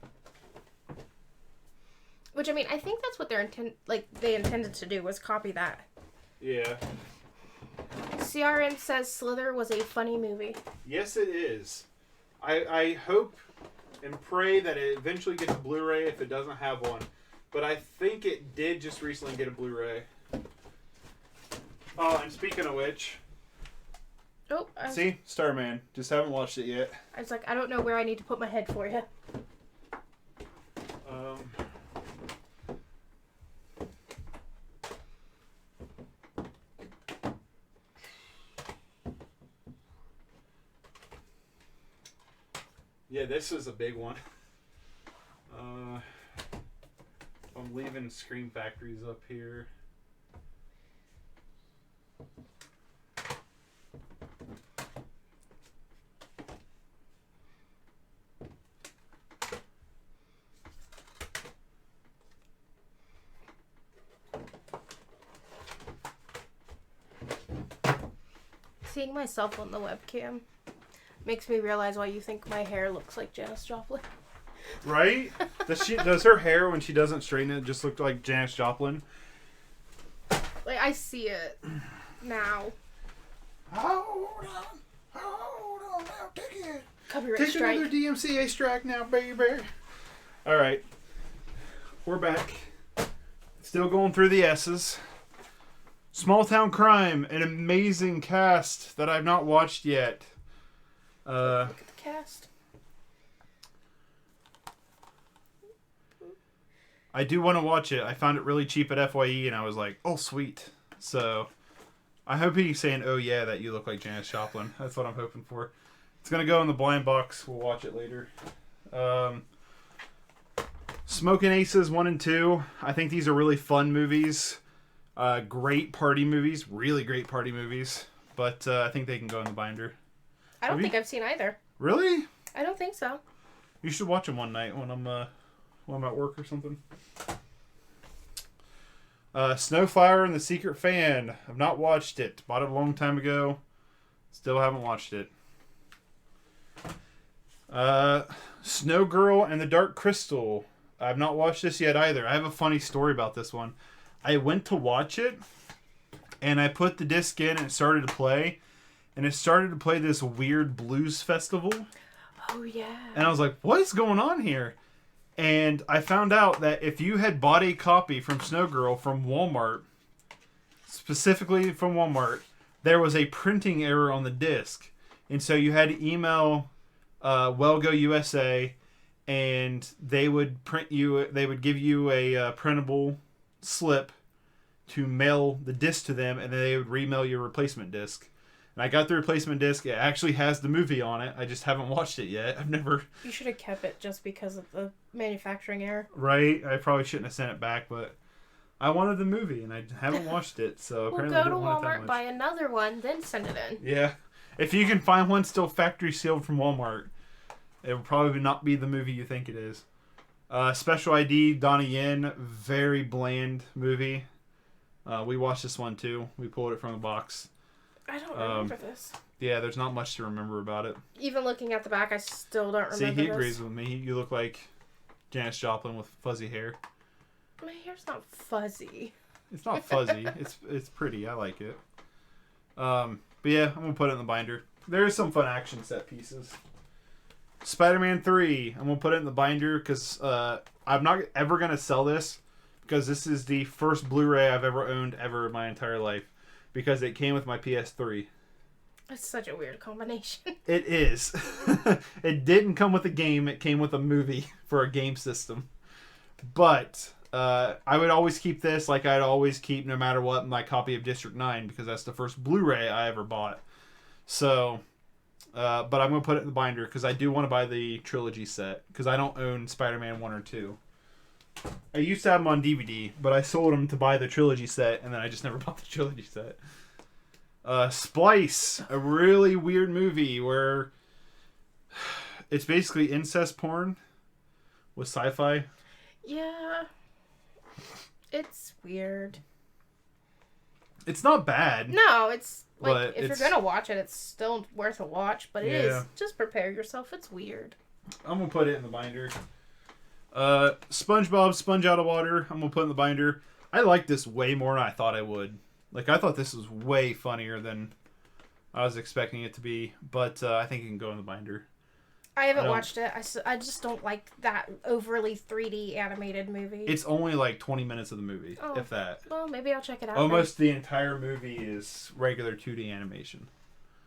Which, I mean, I think that's what they intended to do, was copy that. Yeah. CRM says Slither was a funny movie. Yes, it is. I hope and pray that it eventually gets a Blu-ray if it doesn't have one. But I think it did just recently get a Blu-ray. Oh, and speaking of which... Oh, see? Starman. Just haven't watched it yet. I was like, I don't know where I need to put my head for you. Yeah, this is a big one. I'm leaving Scream Factories up here. Seeing myself on the webcam makes me realize why you think my hair looks like Janis Joplin. Right? Does her hair, when she doesn't straighten it, just look like Janis Joplin? Like, I see it now. Hold on, now, take it. Copyright Take strike. another DMCA strike now, baby. All right. We're back. Still going through the S's. Small Town Crime, an amazing cast that I've not watched yet. Look at the cast. I do want to watch it. I found it really cheap at FYE, and I was like, oh, sweet. So, I hope he's saying, oh, yeah, that you look like Janis Joplin. That's what I'm hoping for. It's going to go in the blind box. We'll watch it later. Smoking Aces 1 and 2. I think these are really fun movies. Great party movies. Really great party movies. But I think they can go in the binder. I don't think I've seen either. Really? I don't think so. You should watch them one night when I'm at work or something. Snowfire and the Secret Fan. I've not watched it. Bought it a long time ago. Still haven't watched it. Snow Girl and the Dark Crystal. I've not watched this yet either. I have a funny story about this one. I went to watch it, and I put the disc in and it started to play. And it started to play this weird blues festival. Oh, yeah. And I was like, what is going on here? And I found out that if you had bought a copy from Snow Girl from Walmart, specifically from Walmart, there was a printing error on the disc. And so you had to email Wellgo USA, and they would give you a printable slip to mail the disc to them, and then they would remail your replacement disc. And I got the replacement disc. It actually has the movie on it. I just haven't watched it yet. You should have kept it just because of the manufacturing error. Right. I probably shouldn't have sent it back, but I wanted the movie, and I haven't watched it, so apparently I We'll go didn't to want it that Walmart, much. buy another one, then send it in. Yeah. If you can find one still factory sealed from Walmart, It will probably not be the movie you think it is. Special ID, Donnie Yen, very bland movie. We watched this one too. We pulled it from the box. I don't remember this. Yeah, there's not much to remember about it. Even looking at the back, I still don't remember this. See, he agrees with me. You look like Janis Joplin with fuzzy hair. My hair's not fuzzy. It's not fuzzy. it's pretty. I like it. But yeah, I'm going to put it in the binder. There's some fun action set pieces. Spider-Man 3. I'm going to put it in the binder because I'm not ever going to sell this because this is the first Blu-ray I've ever owned ever in my entire life because it came with my PS3. That's such a weird combination. It is. It didn't come with a game. It came with a movie for a game system. But I would always keep this like I'd always keep, no matter what, my copy of District 9 because that's the first Blu-ray I ever bought. So, but I'm going to put it in the binder because I do want to buy the trilogy set because I don't own Spider-Man 1 or 2. I used to have them on DVD, but I sold them to buy the trilogy set, and then I just never bought the trilogy set. Splice, a really weird movie where it's basically incest porn with sci-fi. Yeah. It's weird. It's not bad. No, it's like, but if you're going to watch it, it's still worth a watch, but it is. Just prepare yourself. It's weird. I'm going to put it in the binder. SpongeBob, Sponge Out of Water, I'm going to put in the binder. I like this way more than I thought I would. Like, I thought this was way funnier than I was expecting it to be, but I think it can go in the binder. I haven't watched it. I just don't like that overly 3D animated movie. It's only like 20 minutes of the movie, if that. Well, maybe I'll check it out. Almost the entire movie is regular 2D animation.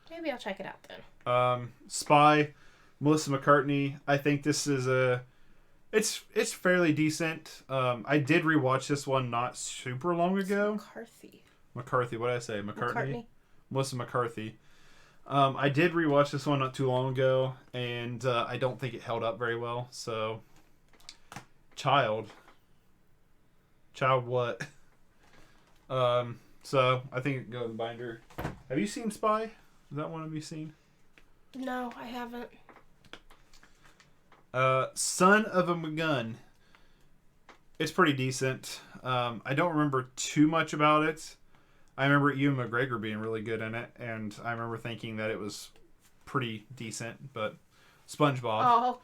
Maybe I'll check it out then. Spy, Melissa McCartney. I think this is it's fairly decent. I did rewatch this one not super long ago. McCarthy, what did I say? McCartney? Melissa McCarthy. I did rewatch this one not too long ago, and I don't think it held up very well. So, Child what? So I think it can go in the binder. Have you seen Spy? Is that one have you seen? No, I haven't. Son of a Gun. It's pretty decent. I don't remember too much about it. I remember Ewan McGregor being really good in it, and I remember thinking that it was pretty decent, but SpongeBob.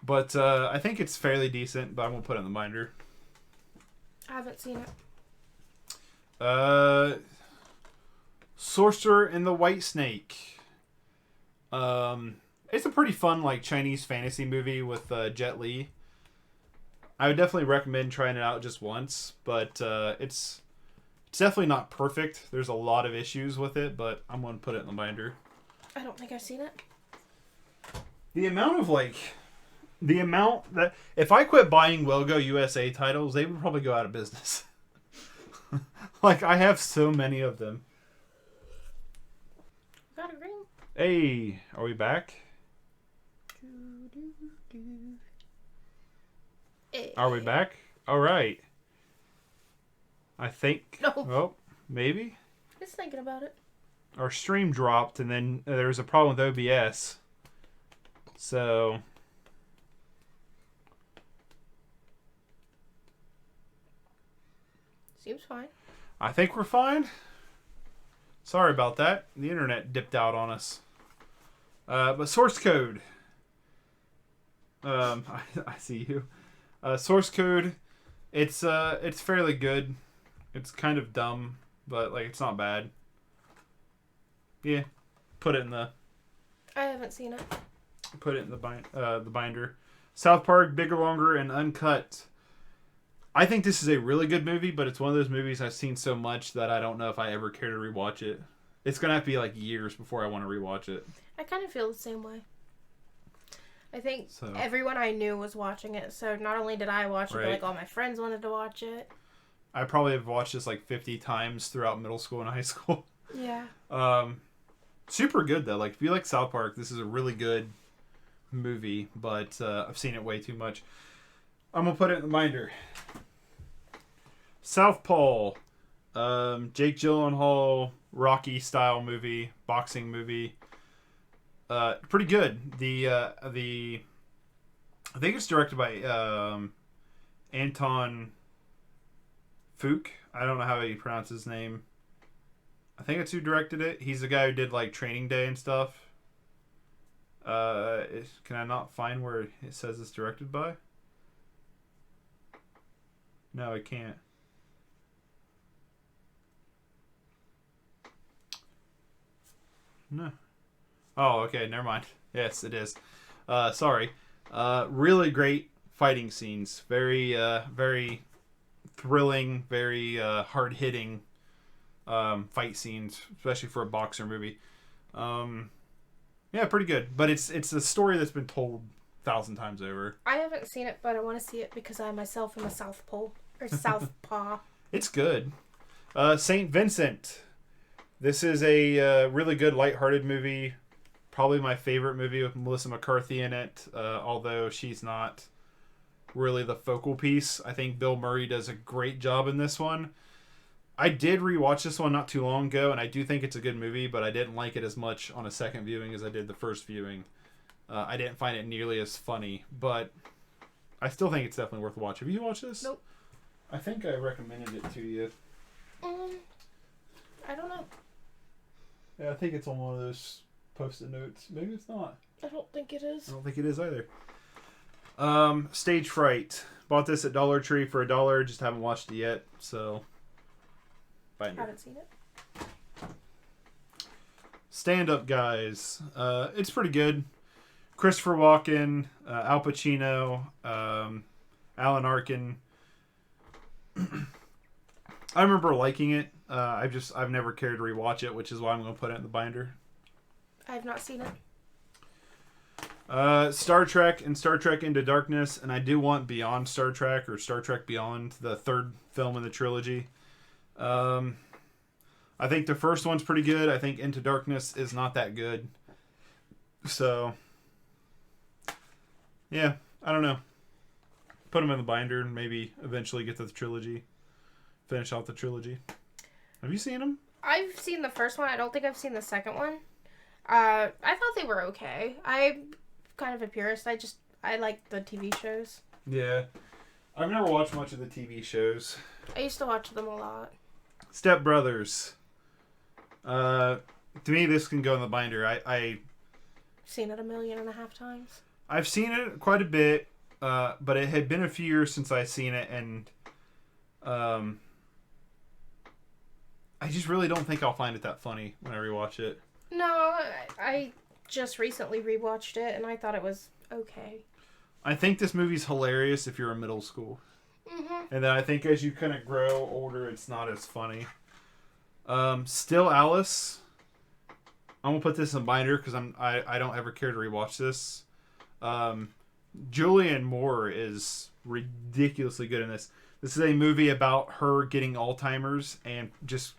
But I think it's fairly decent, but I'm going to put it in the binder. I haven't seen it. Sorcerer and the White Snake. It's a pretty fun, like, Chinese fantasy movie with Jet Li. I would definitely recommend trying it out just once, but it's definitely not perfect. There's a lot of issues with it, but I'm going to put it in the binder. I don't think I've seen it. The amount that... If I quit buying Logo USA titles, they would probably go out of business. Like, I have so many of them. Got a ring. Hey, are we back? Are we back? All right. I think. No. Oh, maybe. Just thinking about it. Our stream dropped, and then there was a problem with OBS. So. Seems fine. I think we're fine. Sorry about that. The internet dipped out on us. But source code. I see you. Source code. It's fairly good. It's kind of dumb, but like it's not bad. Yeah, put it in the. I haven't seen it. Put it in the binder. South Park, Bigger, Longer, and Uncut. I think this is a really good movie, but it's one of those movies I've seen so much that I don't know if I ever care to rewatch it. It's gonna have to be like years before I want to rewatch it. I kind of feel the same way. I think everyone I knew was watching it, so not only did I watch it, but like all my friends wanted to watch it. I probably have watched this like 50 times throughout middle school and high school. Yeah. Super good though. Like if you like South Park, this is a really good movie, but I've seen it way too much. I'm gonna put it in the binder. Southpaw, Jake Gyllenhaal, Rocky style movie, boxing movie. Pretty good. I think it's directed by Anton Fuqua. I don't know how you pronounce his name. I think it's who directed it. He's the guy who did like Training Day and stuff. Can I not find where it says it's directed by? No, I can't. No. Oh, okay. Never mind. Yes, it is. Sorry. Really great fighting scenes. Very, very thrilling. Very hard hitting fight scenes, especially for a boxer movie. Yeah, pretty good. But it's a story that's been told 1,000 times over. I haven't seen it, but I want to see it because I myself am a southpaw or southpaw. It's good. Saint Vincent. This is a really good, lighthearted movie. Probably my favorite movie with Melissa McCarthy in it, although she's not really the focal piece. I think Bill Murray does a great job in this one. I did rewatch this one not too long ago, and I do think it's a good movie, but I didn't like it as much on a second viewing as I did the first viewing. I didn't find it nearly as funny, but I still think it's definitely worth watching. Have you watched this? Nope. I think I recommended it to you. I don't know. Yeah, I think it's on one of those post-it notes. Maybe it's not. I don't think it is. I don't think it is either. Stage Fright. Bought this at Dollar Tree for $1. Just haven't watched it yet, so binder. Haven't seen it. Stand Up Guys. It's pretty good. Christopher Walken, Al Pacino, Alan Arkin. I remember liking it. I've never cared to rewatch it, which is why I'm going to put it in the binder. I have not seen it. Star Trek and Star Trek Into Darkness, and I do want Beyond Star Trek or Star Trek Beyond, the third film in the trilogy. I think the first one's pretty good. I think Into Darkness is not that good. So, yeah, I don't know. Put them in the binder and maybe eventually get to the trilogy. Finish off the trilogy. Have you seen them? I've seen the first one. I don't think I've seen the second one. I thought they were okay. I'm kind of a purist. I like the TV shows. Yeah. I've never watched much of the TV shows. I used to watch them a lot. Step Brothers. To me, this can go in the binder. I've Seen it 1.5 million times. I've seen it quite a bit, but it had been a few years since I've seen it, and I just really don't think I'll find it that funny when I rewatch it. No, I just recently rewatched it, and I thought it was okay. I think this movie's hilarious if you're in middle school. Mm-hmm. And then I think as you kind of grow older, it's not as funny. Still Alice. I'm going to put this in binder because I don't ever care to rewatch this. Julianne Moore is ridiculously good in this. This is a movie about her getting Alzheimer's and just...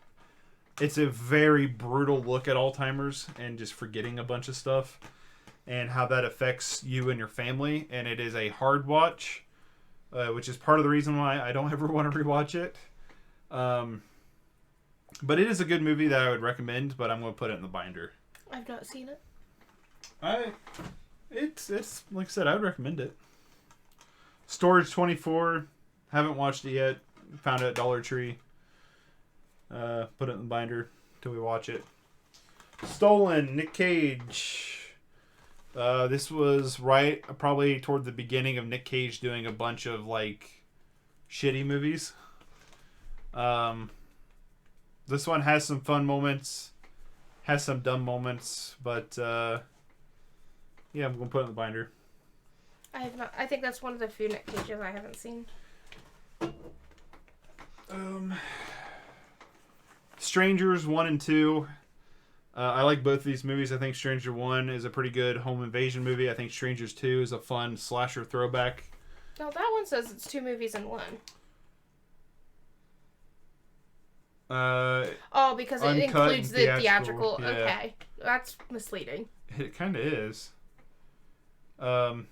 It's a very brutal look at Alzheimer's and just forgetting a bunch of stuff and how that affects you and your family. And it is a hard watch, which is part of the reason why I don't ever want to rewatch it. But it is a good movie that I would recommend, but I'm going to put it in the binder. I've not seen it. It's like I said, I would recommend it. Storage 24, haven't watched it yet. Found it at Dollar Tree. Put it in the binder till we watch it. Stolen, Nick Cage. This was probably toward the beginning of Nick Cage doing a bunch of like shitty movies. This one has some fun moments, has some dumb moments, but yeah, I'm gonna put it in the binder. I have not. I think that's one of the few Nick Cages I haven't seen. Strangers 1 and 2. I like both of these movies. I think Stranger 1 is a pretty good home invasion movie. I think Strangers 2 is a fun slasher throwback. No, that one says it's 2 movies in one. Because it includes the theatrical. Yeah. Okay, that's misleading. It kind of is. But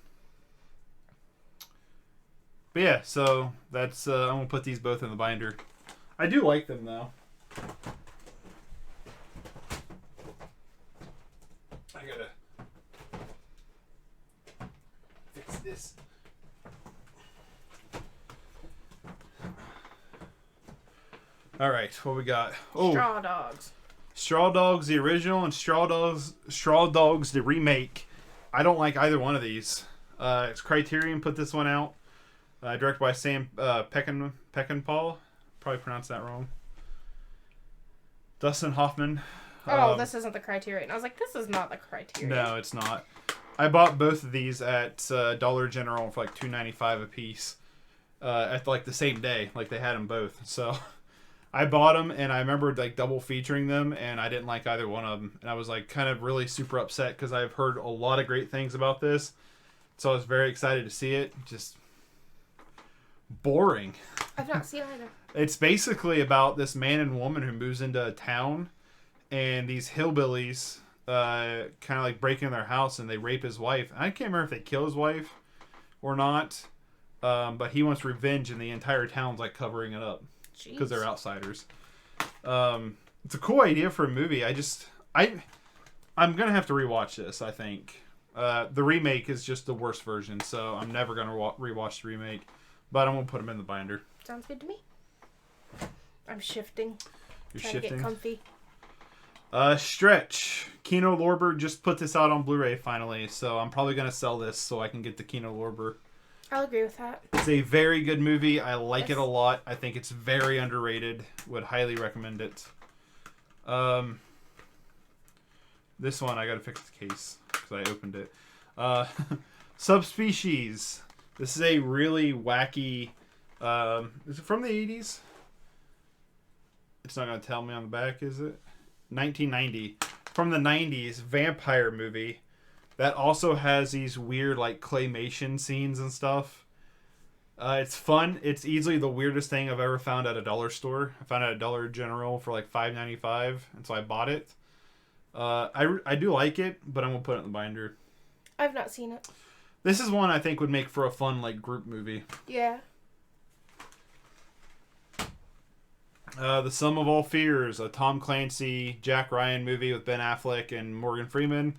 yeah, so that's I'm gonna put these both in the binder. I do like them though. I gotta this. All right, what we got? Oh, Straw Dogs. Straw Dogs the original and Straw Dogs the remake. I don't like either one of these. It's Criterion put this one out. Directed by Sam Peckinpah. Probably pronounced that wrong. Dustin Hoffman. Oh, this isn't the Criterion. I was like, this is not the Criterion. No, it's not. I bought both of these at Dollar General for like $2.95 a piece. At like the same day, like they had them both. So I bought them, and I remember like double featuring them, and I didn't like either one of them, and I was like kind of really super upset because I've heard a lot of great things about this. So I was very excited to see it. Just boring. I've not seen either. It's basically about this man and woman who moves into a town, and these hillbillies kind of like break in their house and they rape his wife. I can't remember if they kill his wife or not, but he wants revenge, and the entire town's like covering it up because they're outsiders. It's a cool idea for a movie. I'm gonna have to rewatch this. I think the remake is just the worst version, so I'm never gonna rewatch the remake. But I'm gonna put them in the binder. Sounds good to me. I'm shifting. You're trying shifting. to get comfy. Stretch. Kino Lorber just put this out on Blu-ray finally, so I'm probably gonna sell this so I can get the Kino Lorber. I'll agree with that. It's a very good movie. I like it a lot. I think it's very underrated. Would highly recommend it. This one I gotta fix the case because I opened it. Subspecies. This is a really wacky. Is it from the 80s? It's not gonna tell me on the back, is it? 1990. From the 90s, vampire movie that also has these weird like claymation scenes and stuff. It's fun. It's easily the weirdest thing I've ever found at a dollar store. I found it at Dollar General for like $5.95, and so I bought it. I do like it, but I'm gonna put it in the binder. I've not seen it. This is one I think would make for a fun like group movie. Yeah. The Sum of All Fears, a Tom Clancy, Jack Ryan movie with Ben Affleck and Morgan Freeman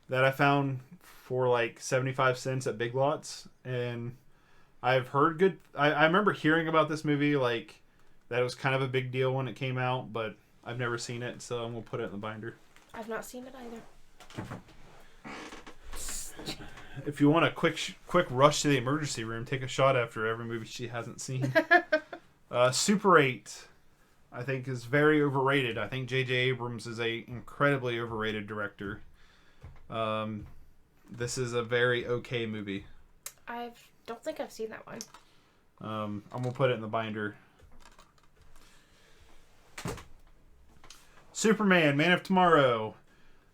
that I found for like 75 cents at Big Lots. And I've heard good... I remember hearing about this movie, like, that it was kind of a big deal when it came out, but I've never seen it, so I'm going to put it in the binder. I've not seen it either. If you want a quick rush to the emergency room, take a shot after every movie she hasn't seen. Super 8... I think is very overrated. I think J.J. Abrams is a incredibly overrated director. This is a very okay movie. I don't think I've seen that one. I'm gonna put it in the binder. Superman, Man of Tomorrow.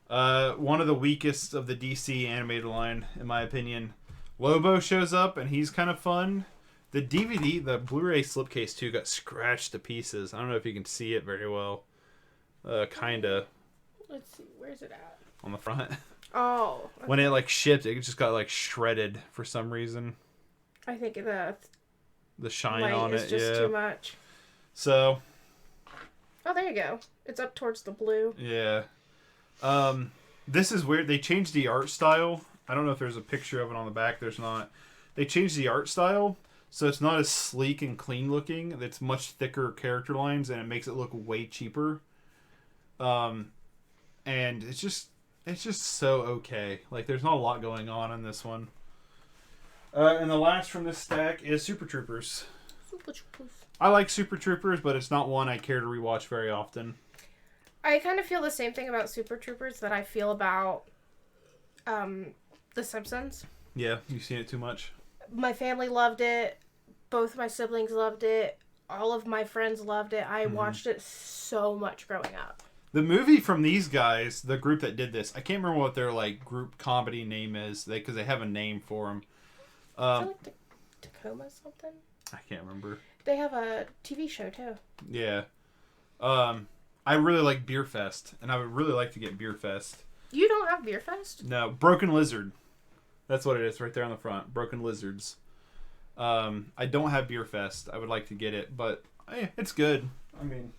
One of the weakest of the DC animated line, in my opinion. Lobo shows up and he's kind of fun. The DVD, the Blu-ray slipcase too, got scratched to pieces. I don't know if you can see it very well. Kinda. Let's see, where's it at? On the front. Oh. Okay. When it like shipped, it just got like shredded for some reason. I think the shine light on is it, just yeah. too much. So. Oh, there you go. It's up towards the blue. Yeah. This is weird. They changed the art style. I don't know if there's a picture of it on the back. There's not. They changed the art style. So it's not as sleek and clean looking. It's much thicker character lines, and it makes it look way cheaper. And it's just so okay. Like there's not a lot going on in this one. And the last from this stack is Super Troopers. Super Troopers. I like Super Troopers, but it's not one I care to rewatch very often. I kind of feel the same thing about Super Troopers that I feel about The Simpsons. Yeah, you've seen it too much. My family loved it. Both my siblings loved it. All of my friends loved it. I watched it so much growing up. The movie from these guys, the group that did this, I can't remember what their like group comedy name is, because they have a name for them. Is it like Tacoma something? I can't remember. They have a TV show too. Yeah. I really like Beer Fest, and I would really like to get Beer Fest. You don't have Beer Fest? No, Broken Lizard. That's what it is right there on the front. Broken Lizards. I don't have Beer Fest. I would like to get it, but it's good. I mean,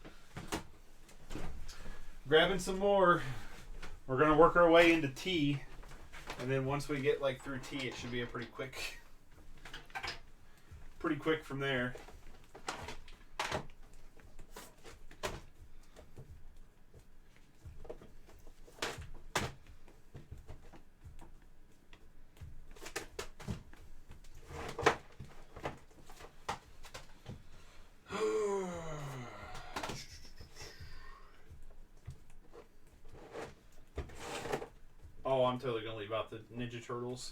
grabbing some more. We're going to work our way into tea. And then once we get like through tea, it should be a pretty quick from there. Oh, I'm totally gonna leave out the Ninja Turtles.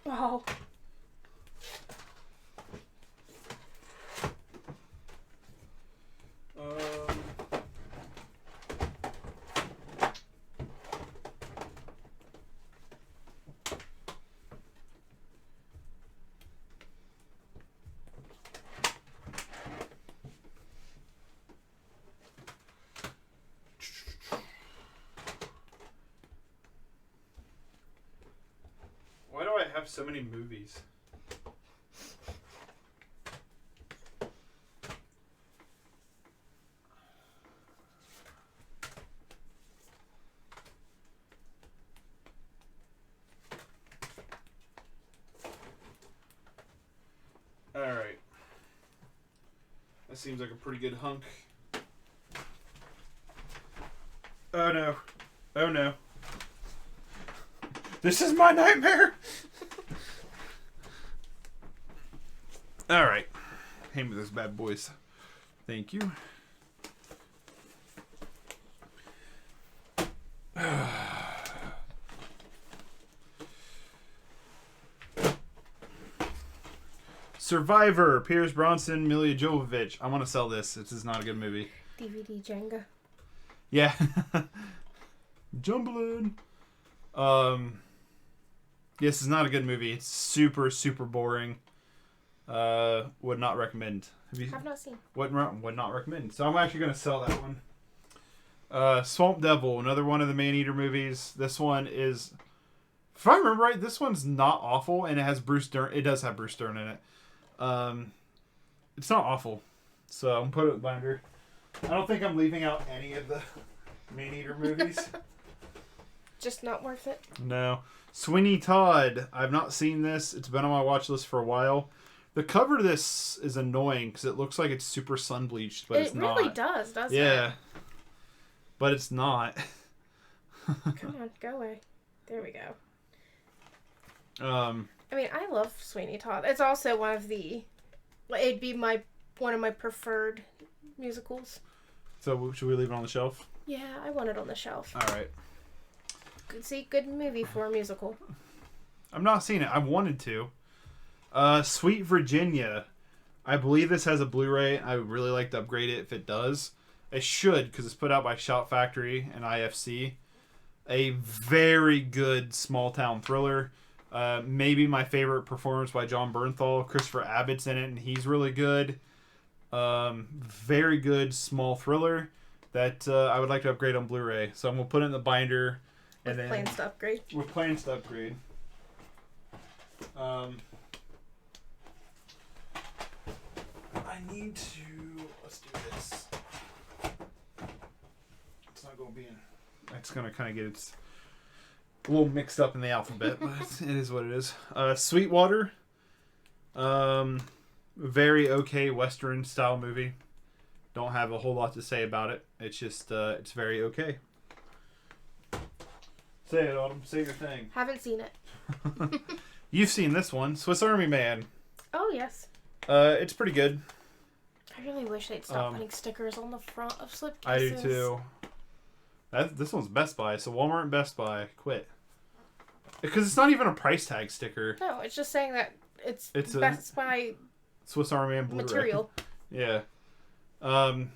Oh. Why do I have so many movies? Alright. That seems like a pretty good hunk. Oh no. Oh no. This is my nightmare! Alright. Hand me those bad boys. Thank you. Survivor, Pierce Bronson, Milla Jovovich. I want to sell this. This is not a good movie. DVD Jenga. Yeah. Jumbling. This is not a good movie. It's super, super boring. Would not recommend. Have not seen. Would not recommend. So I'm actually going to sell that one. Swamp Devil, another one of the Man-Eater movies. This one is, if I remember right, this one's not awful, and it has Bruce Dern. It does have Bruce Dern in it. It's not awful. So I'm going to put it in the binder. I don't think I'm leaving out any of the Man-Eater movies. Just not worth it? No. Sweeney Todd. I've not seen this. It's been on my watch list for a while. The cover of this is annoying because it looks like it's super sun bleached, but it's not. It really does, doesn't it? Yeah. But it's not. Come on, go away. There we go. I mean, I love Sweeney Todd. It's also one of the... It'd be one of my preferred musicals. So should we leave it on the shelf? Yeah, I want it on the shelf. All right. Good movie for a musical. I've not seen it. I wanted to. Sweet Virginia. I believe this has a Blu-ray. I would really like to upgrade it if it does. It should, because it's put out by Shout Factory and IFC. A very good small-town thriller. Maybe my favorite performance by John Bernthal. Christopher Abbott's in it, and he's really good. Very good small thriller that I would like to upgrade on Blu-ray. So I'm going to put it in the binder. With plans to upgrade. With plans to upgrade. I need to... Let's do this. It's not going to be in... It's going to kind of get its... a little mixed up in the alphabet, but it is what it is. Sweetwater. Very okay Western style movie. Don't have a whole lot to say about it. It's just, it's very okay. Say it, Autumn. Say your thing. Haven't seen it. You've seen this one, Swiss Army Man. Oh, yes. It's pretty good. I really wish they'd stop putting stickers on the front of slipcases. I do too. This one's Best Buy, so Walmart and Best Buy, quit. Because it's not even a price tag sticker. No, it's just saying that it's Best Buy Swiss Army Man Blu-ray. material. Yeah. I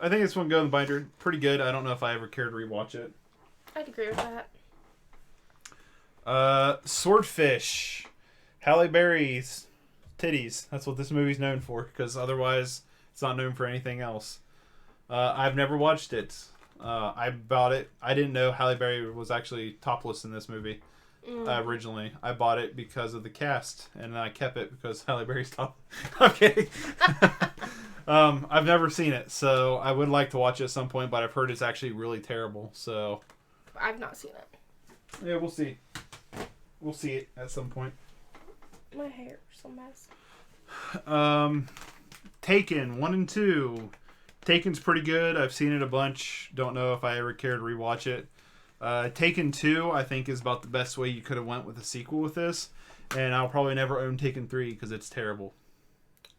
think this one go in the binder. Pretty good. I don't know if I ever cared to rewatch it. I'd agree with that. Swordfish. Halle Berry's titties. That's what this movie's known for, because otherwise it's not known for anything else. I've never watched it. I bought it. I didn't know Halle Berry was actually topless in this movie originally. I bought it because of the cast, and I kept it because Halle Berry's topless. I'm kidding. I've never seen it, so I would like to watch it at some point, but I've heard it's actually really terrible. So I've not seen it. Yeah, we'll see. We'll see it at some point. My hair's a mess. Taken 1 and 2. Taken's pretty good. I've seen it a bunch. Don't know if I ever care to rewatch it. Taken 2, I think, is about the best way you could have went with a sequel with this. And I'll probably never own Taken 3 because it's terrible.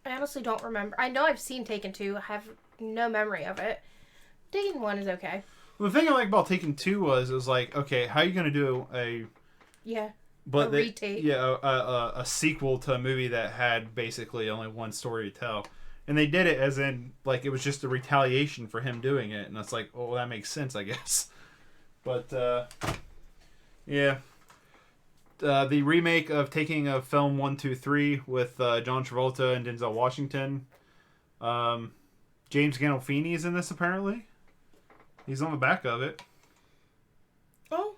I honestly don't remember. I know I've seen Taken 2. I have no memory of it. Taken 1 is okay. Well, the thing I like about Taken 2 was, it was like, okay, how are you going to do a... Yeah. But a retake. Yeah, a sequel to a movie that had basically only one story to tell. And they did it as in, like, it was just a retaliation for him doing it. And it's like, oh, that makes sense, I guess. But, yeah. The remake of Taking of Film 1, 2, 3 with John Travolta and Denzel Washington. James Gandolfini is in this, apparently. He's on the back of it. Oh.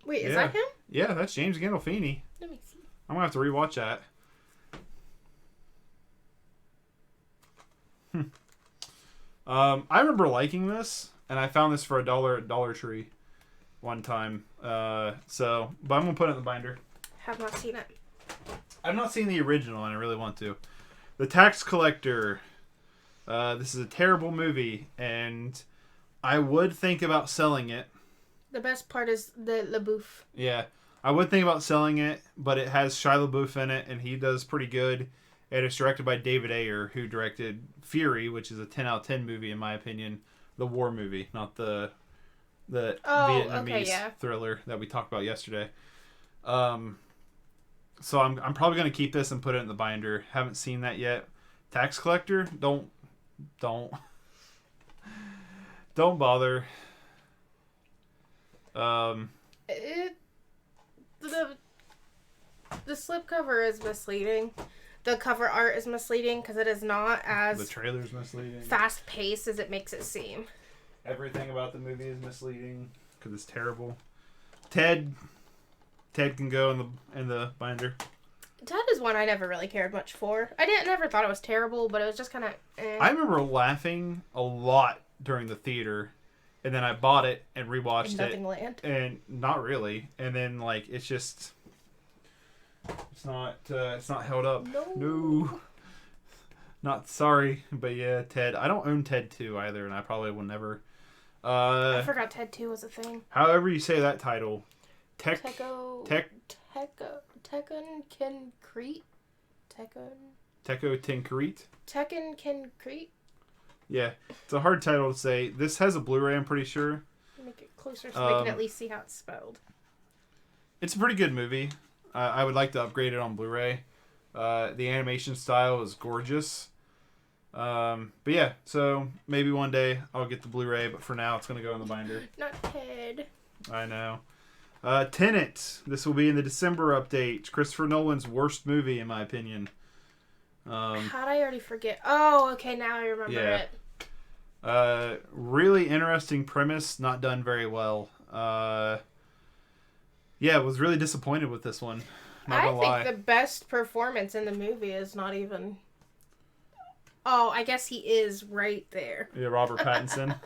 Wait, is that him? Yeah, that's James Gandolfini. Let me see. I'm going to have to rewatch that. I remember liking this, and I found this for $1 at Dollar Tree one time. But I'm going to put it in the binder. Have not seen it. I've not seen the original, and I really want to. The Tax Collector. This is a terrible movie, and I would think about selling it. The best part is the LaBeouf. Yeah, I would think about selling it, but it has Shia LaBeouf in it, and he does pretty good. And it's directed by David Ayer, who directed Fury, which is a 10 out of 10 movie, in my opinion. The war movie, not the Vietnamese thriller that we talked about yesterday. So I'm probably going to keep this and put it in the binder. Haven't seen that yet. Tax Collector? Don't bother. The slipcover is misleading. The cover art is misleading because it is not as the trailer's misleading, fast paced as it makes it seem. Everything about the movie is misleading because it's terrible. Ted can go in the binder. Ted is one I never really cared much for. I never thought it was terrible, but it was just kind of. I remember laughing a lot during the theater, and then I bought it and rewatched Nothing Land. And not really. And then like it's just. It's not held up. No. Not sorry, but yeah, Ted. I don't own Ted 2 either, and I probably will never. I forgot Ted 2 was a thing. However you say that title. Tekken Concrete? Tekken Concrete? Tekken Concrete? Yeah, it's a hard title to say. This has a Blu-ray, I'm pretty sure. Make it closer so we can at least see how it's spelled. It's a pretty good movie. I would like to upgrade it on Blu-ray. The animation style is gorgeous. But yeah, so maybe one day I'll get the Blu-ray, but for now it's going to go in the binder. Not Ted. I know. Tenet. This will be in the December update. Christopher Nolan's worst movie, in my opinion. How'd I already forget? Oh, okay, now I remember it. Really interesting premise, not done very well. Yeah, I was really disappointed with this one. Not gonna lie. I think the best performance in the movie is not even... Oh, I guess he is right there. Yeah, Robert Pattinson. I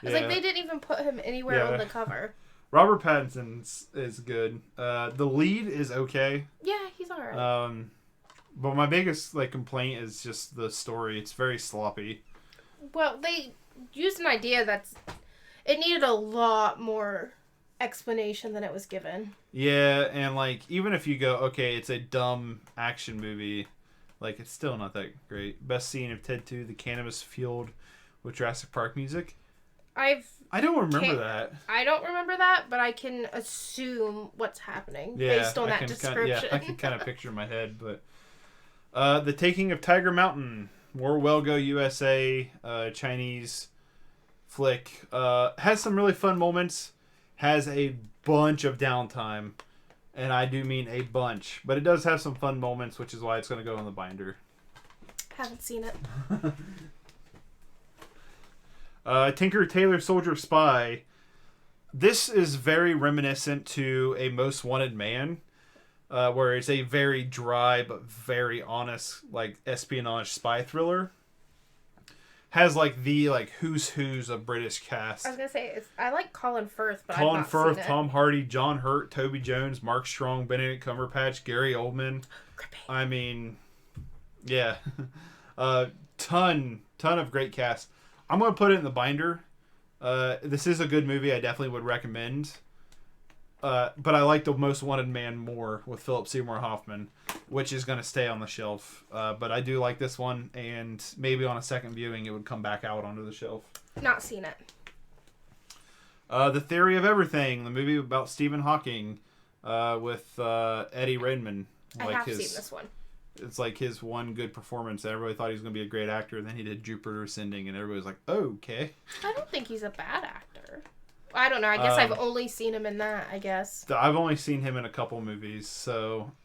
was like, they didn't even put him anywhere on the cover. Robert Pattinson is good. The lead is okay. Yeah, he's alright. But my biggest complaint is just the story. It's very sloppy. Well, they used an idea it needed a lot more explanation than it was given. Yeah, and even if you go, okay, it's a dumb action movie, it's still not that great. Best scene of Ted 2, the cannabis field with Jurassic Park music. I don't remember that. I don't remember that, but I can assume what's happening based on that description. I can kind of picture in my head, but The Taking of Tiger Mountain, more Well Go USA, Chinese flick, has some really fun moments. Has a bunch of downtime, and I do mean a bunch, but it does have some fun moments, which is why it's going to go in the binder. Haven't seen it. Tinker Tailor Soldier Spy. This is very reminiscent to A Most Wanted Man, where it's a very dry but very honest espionage spy thriller. has like the who's of British cast. I was gonna say I like Colin Firth, but Colin I've not Firth, seen it. Tom Hardy, John Hurt, Toby Jones, Mark Strong, Benedict Cumberbatch, Gary Oldman. I mean, yeah, ton of great cast. I'm gonna put it in the binder. This is a good movie. I definitely would recommend. But I like The Most Wanted Man more with Philip Seymour Hoffman, which is going to stay on the shelf. But I do like this one, and maybe on a second viewing it would come back out onto the shelf. Not seen it. The Theory of Everything, the movie about Stephen Hawking, with Eddie Redmayne. I have seen this one. It's like his one good performance. Everybody thought he was going to be a great actor, and then he did Jupiter Ascending, and everybody was like, oh, okay. I don't think he's a bad actor. I don't know. I guess I've only seen him in that, I guess. I've only seen him in a couple movies,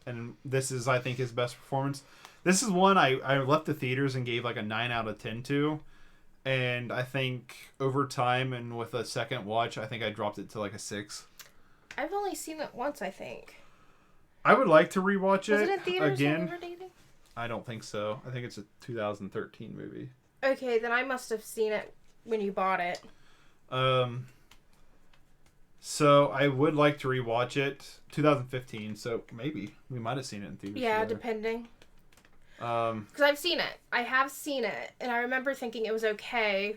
and this is, I think, his best performance. This is one I left the theaters and gave like a 9 out of 10 to, and I think over time and with a second watch, I think I dropped it to like a 6. I've only seen it once, I think. I would like to rewatch Was it in theaters again. when we were dating? I don't think so. I think it's a 2013 movie. Okay, then I must have seen it when you bought it. So I would like to rewatch it. 2015, so maybe we might have seen it in theaters. Yeah, together. depending. Because I've seen it. I have seen it, and I remember thinking it was okay.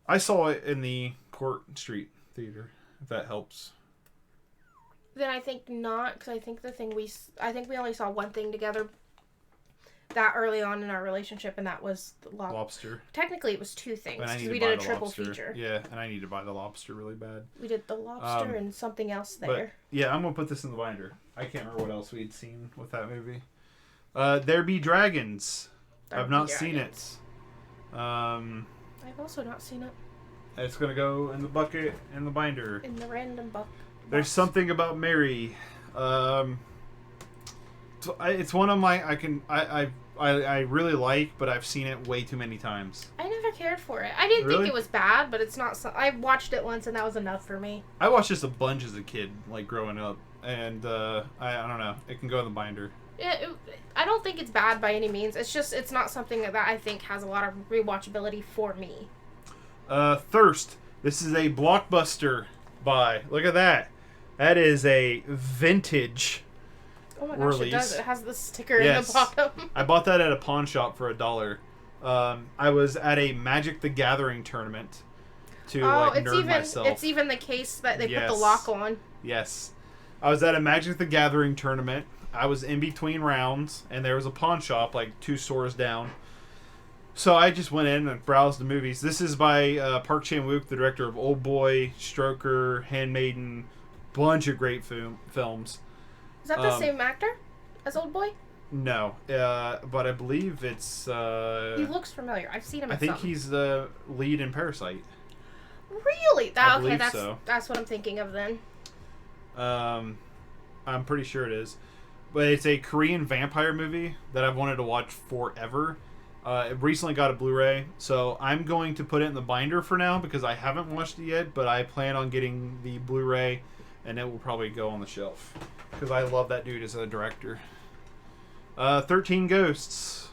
I saw it in the Court Street Theater, if that helps. Then I think not, because I think we only saw one thing together that early on in our relationship, and that was the Lobster. Technically, it was 2 things, because we buy did a the triple lobster. feature. Yeah, and I need to buy the Lobster really bad. We did the Lobster and something else there. But, yeah, I'm going to put this in the binder. I can't remember what else we'd seen with that movie. There Be Dragons. I've not seen it. I've also not seen it. It's going to go in the bucket in the binder. In the random bucket. There's Something About Mary. It's one of my I really like, but I've seen it way too many times. I never cared for it. I didn't think it was bad, but it's not. I watched it once, and that was enough for me. I watched this a bunch as a kid, like growing up, and I don't know. It can go in the binder. Yeah, I don't think it's bad by any means. It's just it's not something that I think has a lot of rewatchability for me. Thirst. This is a blockbuster buy. Look at that. That is a vintage. Oh my gosh, release. It does. It has the sticker in the bottom. I bought that at a pawn shop for $1. I was at a Magic the Gathering tournament to nerd myself. It's even the case that they put the lock on. Yes. I was at a Magic the Gathering tournament. I was in between rounds, and there was a pawn shop like 2 stores down. So I just went in and browsed the movies. This is by Park Chan-wook, the director of Old Boy, Stroker, Handmaiden, bunch of great films. Is that the same actor as Old Boy? No, but I believe it's... he looks familiar. I've seen him in think he's the lead in Parasite. Really? That's so. That's what I'm thinking of then. I'm pretty sure it is. But it's a Korean vampire movie that I've wanted to watch forever. It recently got a Blu-ray, so I'm going to put it in the binder for now because I haven't watched it yet, but I plan on getting the Blu-ray, and it will probably go on the shelf because I love that dude as a director. 13 Ghosts.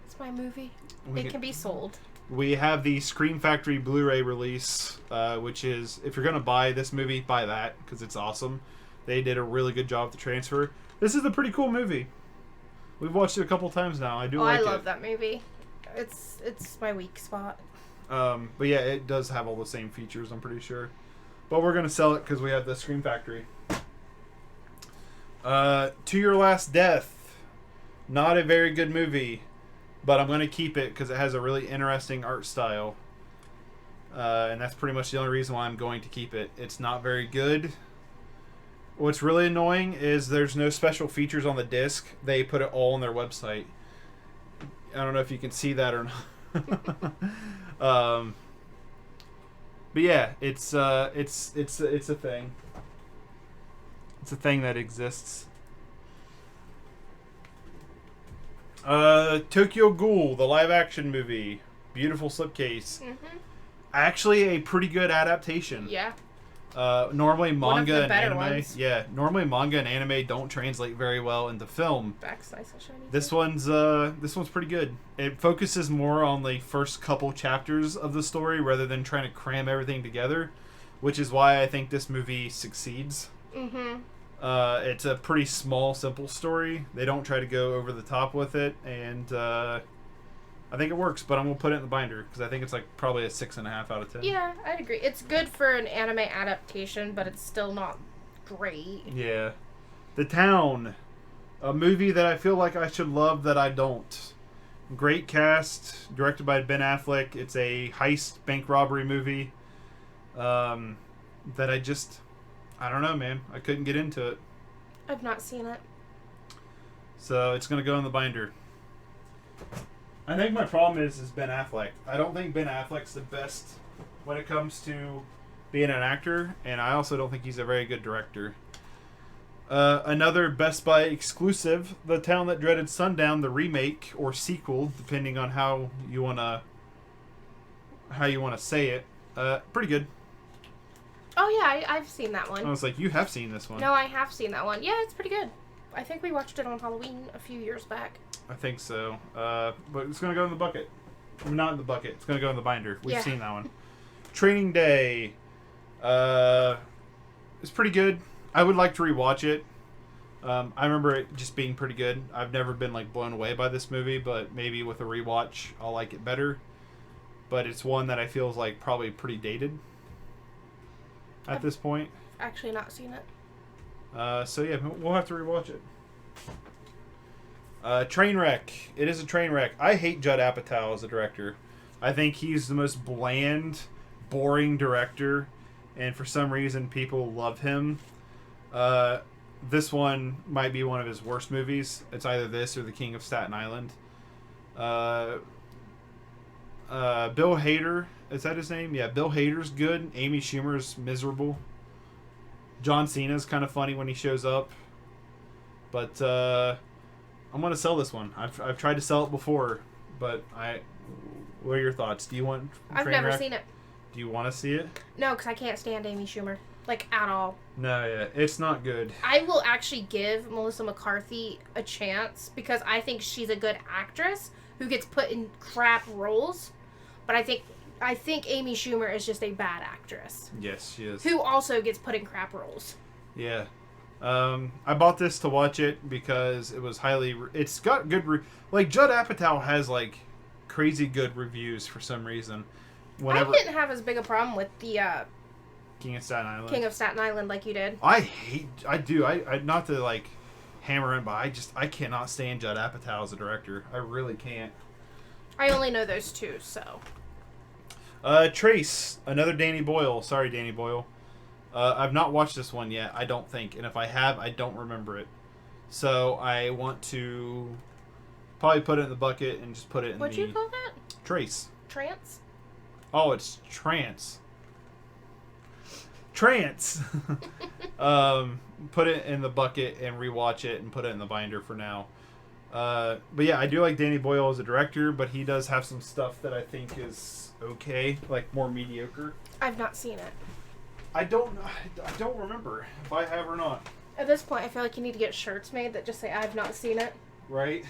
It's my movie. It can be sold. We have the Scream Factory Blu-ray release, which is, if you're going to buy this movie, buy that because it's awesome. They did a really good job with the transfer. This is a pretty cool movie. We've watched it a couple times now. I love that movie. It's my weak spot. But yeah, it does have all the same features, I'm pretty sure. But we're going to sell it because we have the Scream Factory. To Your Last Death. Not a very good movie, but I'm going to keep it because it has a really interesting art style. And that's pretty much the only reason why I'm going to keep it. It's not very good. What's really annoying is there's no special features on the disc. They put it all on their website. I don't know if you can see that or not. But yeah, it's a thing. It's a thing that exists. Tokyo Ghoul, the live action movie. Beautiful slipcase. Mm-hmm. Actually, a pretty good adaptation. Yeah. Normally manga and anime, ones. normally manga and anime don't translate very well into film. Back's nice and shiny. This one's pretty good. It focuses more on the first couple chapters of the story rather than trying to cram everything together, which is why I think this movie succeeds. Mm-hmm. It's a pretty small, simple story. They don't try to go over the top with it, and I think it works, but I'm going to put it in the binder because I think it's like probably a 6.5 out of 10. Yeah, I'd agree. It's good for an anime adaptation, but it's still not great. Yeah. The Town. A movie that I feel like I should love that I don't. Great cast, directed by Ben Affleck. It's a heist bank robbery movie that I don't know, man. I couldn't get into it. I've not seen it. So it's going to go in the binder. I think my problem is Ben Affleck. I don't think Ben Affleck's the best when it comes to being an actor, and I also don't think he's a very good director. Another Best Buy exclusive, The Town That Dreaded Sundown, the remake or sequel, depending on how you wanna say it. Pretty good. Oh yeah, I've seen that one. I was like, you have seen this one? No, I have seen that one. Yeah, it's pretty good. I think we watched it on Halloween a few years back. I think so. But it's gonna go in the bucket. Not in the bucket. It's gonna go in the binder. We've seen that one. Training Day. It's pretty good. I would like to rewatch it. I remember it just being pretty good. I've never been like blown away by this movie, but maybe with a rewatch, I'll like it better. But it's one that I feel is like probably pretty dated at this point. Actually, not seen it. So yeah, we'll have to rewatch it. Trainwreck. It is a train wreck. I hate Judd Apatow as a director. I think he's the most bland, boring director, and for some reason people love him. This one might be one of his worst movies. It's either this or The King of Staten Island. Bill Hader, is that his name? Yeah, Bill Hader's good. Amy Schumer's miserable. John Cena's kind of funny when he shows up. But I'm going to sell this one. I've tried to sell it before, but what are your thoughts? Do you want I've never seen it. Do you want to see it? No, because I can't stand Amy Schumer. Like, at all. No, yeah. It's not good. I will actually give Melissa McCarthy a chance because I think she's a good actress who gets put in crap roles. But I think Amy Schumer is just a bad actress. Yes, she is. Who also gets put in crap roles. Yeah. I bought this to watch it because it was it's got good... like, Judd Apatow has, like, crazy good reviews for some reason. I didn't have as big a problem with the... King of Staten Island. King of Staten Island like you did. I do. I not to, like, hammer him, but I cannot stand Judd Apatow as a director. I really can't. I only know those two, so... Trace. Another Danny Boyle. Sorry, Danny Boyle. I've not watched this one yet, I don't think. And if I have, I don't remember it. So I want to probably put it in the bucket and just put it in What'd you call that? Trace. Trance? Oh, it's Trance. Trance! Put it in the bucket and rewatch it and put it in the binder for now. But yeah, I do like Danny Boyle as a director, but he does have some stuff that I think is okay, like more mediocre. I've not seen it. I don't remember if I have or not. At this point, I feel like you need to get shirts made that just say I've not seen it. Right?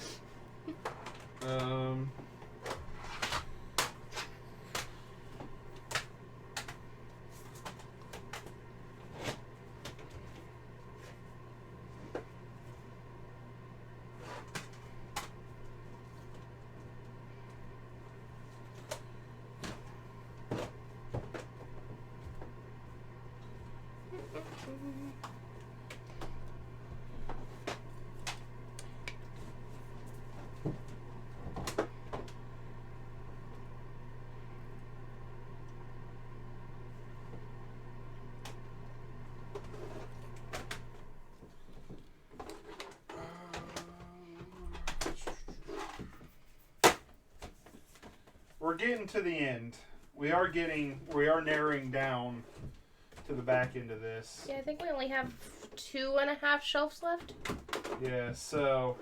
We're getting to the end. We are narrowing down to the back end of this. Yeah, I think we only have 2.5 shelves left. Yeah, so...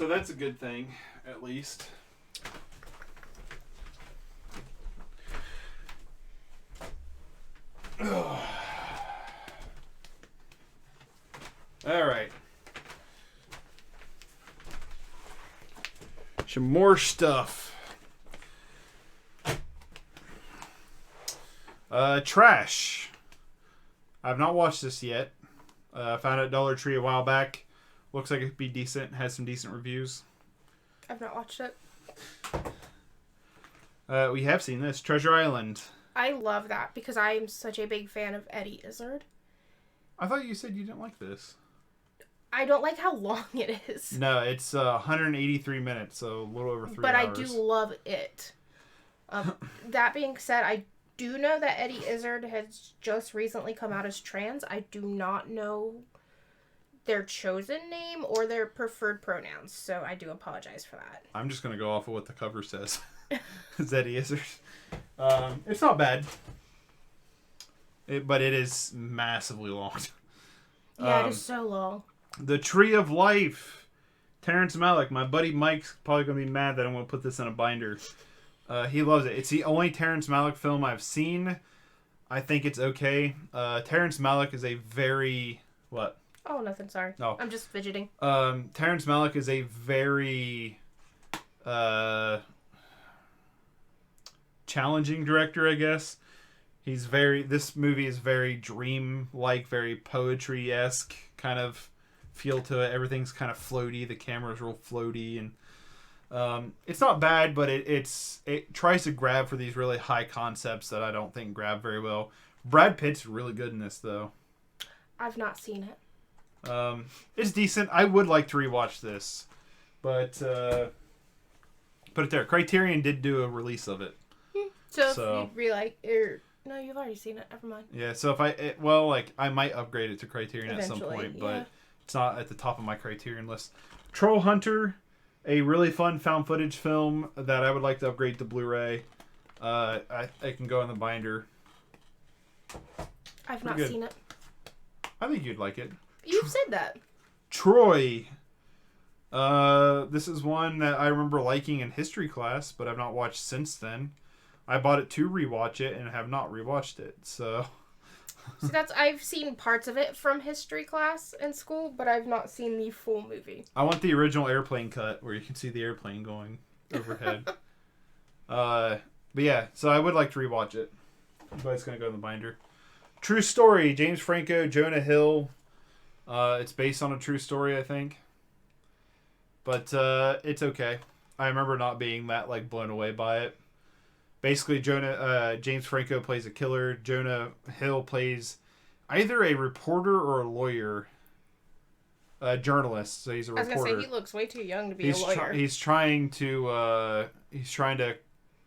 So that's a good thing, at least. All right. Some more stuff. Trash. I've not watched this yet. Found it at Dollar Tree a while back. Looks like it'd be decent. Has some decent reviews. I've not watched it. We have seen this. Treasure Island. I love that because I am such a big fan of Eddie Izzard. I thought you said you didn't like this. I don't like how long it is. No, it's 183 minutes, so a little over 3 hours. But I do love it. That being said, I do know that Eddie Izzard has just recently come out as trans. I do not know their chosen name or their preferred pronouns, so I do apologize for that. I'm just going to go off of what the cover says. It's Eddie Izzard. It's not bad. But it is massively long. Yeah, it is so long. The Tree of Life. Terrence Malick. My buddy Mike's probably going to be mad that I'm going to put this in a binder. He loves it. It's the only Terrence Malick film I've seen. I think it's okay. Terrence Malick is a very... What? Oh, nothing. Sorry. No. I'm just fidgeting. Terrence Malick is a very... challenging director, I guess. This movie is very dream-like, very poetry-esque kind of feel to it. Everything's kind of floaty. The camera's real floaty, and it's not bad, but it tries to grab for these really high concepts that I don't think grab very well. Brad Pitt's really good in this, though. I've not seen it. It's decent. I would like to rewatch this, but put it there. Criterion did do a release of it. So if you'd really like, no, you've already seen it. Never mind. Yeah, so if I might upgrade it to Criterion eventually, at some point, but it's not at the top of my Criterion list. Troll Hunter, a really fun found footage film that I would like to upgrade to Blu-ray. I can go in the binder. I've not seen it. I think you'd like it. You've said that. Troy. This is one that I remember liking in history class, but I've not watched since then. I bought it to rewatch it and have not rewatched it, so... I've seen parts of it from history class in school, but I've not seen the full movie. I want the original airplane cut where you can see the airplane going overhead. But yeah, so I would like to rewatch it. But it's going to go in the binder. True story, James Franco, Jonah Hill. It's based on a true story, I think. But it's okay. I remember not being that blown away by it. Basically, James Franco plays a killer. Jonah Hill plays either a reporter or a lawyer. A journalist, so he's a reporter. I was going to say, he looks way too young to be a lawyer. He's trying to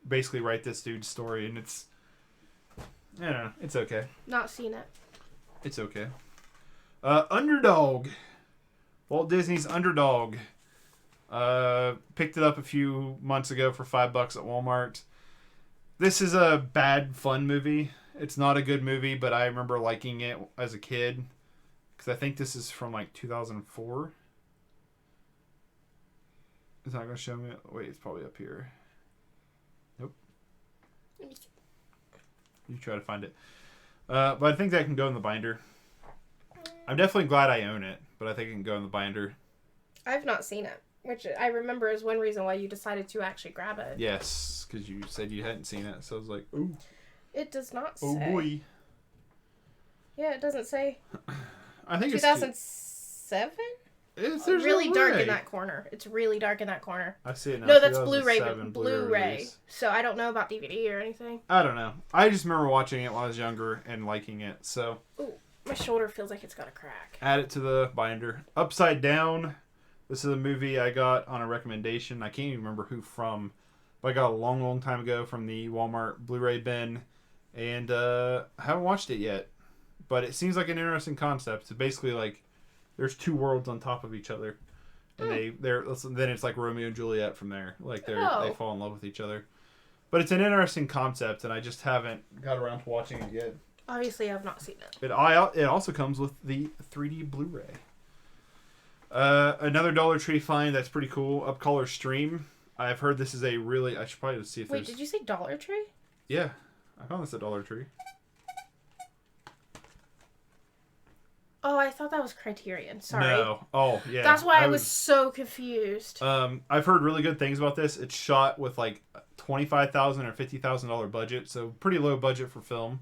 basically write this dude's story, and it's... I don't know. It's okay. Not seen it. It's okay. Underdog. Walt Disney's Underdog. Picked it up a few months ago for $5 at Walmart. This is a bad, fun movie. It's not a good movie, but I remember liking it as a kid. Because I think this is from 2004. It's not going to show me. Wait, it's probably up here. Nope. You try to find it. But I think that can go in the binder. I'm definitely glad I own it, but I think it can go in the binder. I've not seen it, which I remember is one reason why you decided to actually grab it. Yes, because you said you hadn't seen it, so I was like, ooh. It does not say. Oh boy. Yeah, it doesn't say. I think 2007? It's really dark in that corner. It's really dark in that corner. I see it now. No, that's Blu-ray. Blu-ray. So I don't know about DVD or anything. I don't know. I just remember watching it when I was younger and liking it. So. Ooh, my shoulder feels like it's got a crack. Add it to the binder. Upside Down. This is a movie I got on a recommendation. I can't even remember who from, but I got a long, long time ago from the Walmart Blu-ray bin, and I haven't watched it yet. But it seems like an interesting concept. It's basically there's two worlds on top of each other, and then it's like Romeo and Juliet from there. They fall in love with each other. But it's an interesting concept, and I just haven't got around to watching it yet. Obviously, I've not seen it. It also comes with the 3D Blu-ray. Another Dollar Tree find that's pretty cool. Upcolor Stream. I've heard this is a really... I should probably see if Wait, did you say Dollar Tree? Yeah. I found this at Dollar Tree. Oh, I thought that was Criterion. Sorry. No. Oh, yeah. That's why I was so confused. I've heard really good things about this. It's shot with like $25,000 or $50,000 budget, so pretty low budget for film.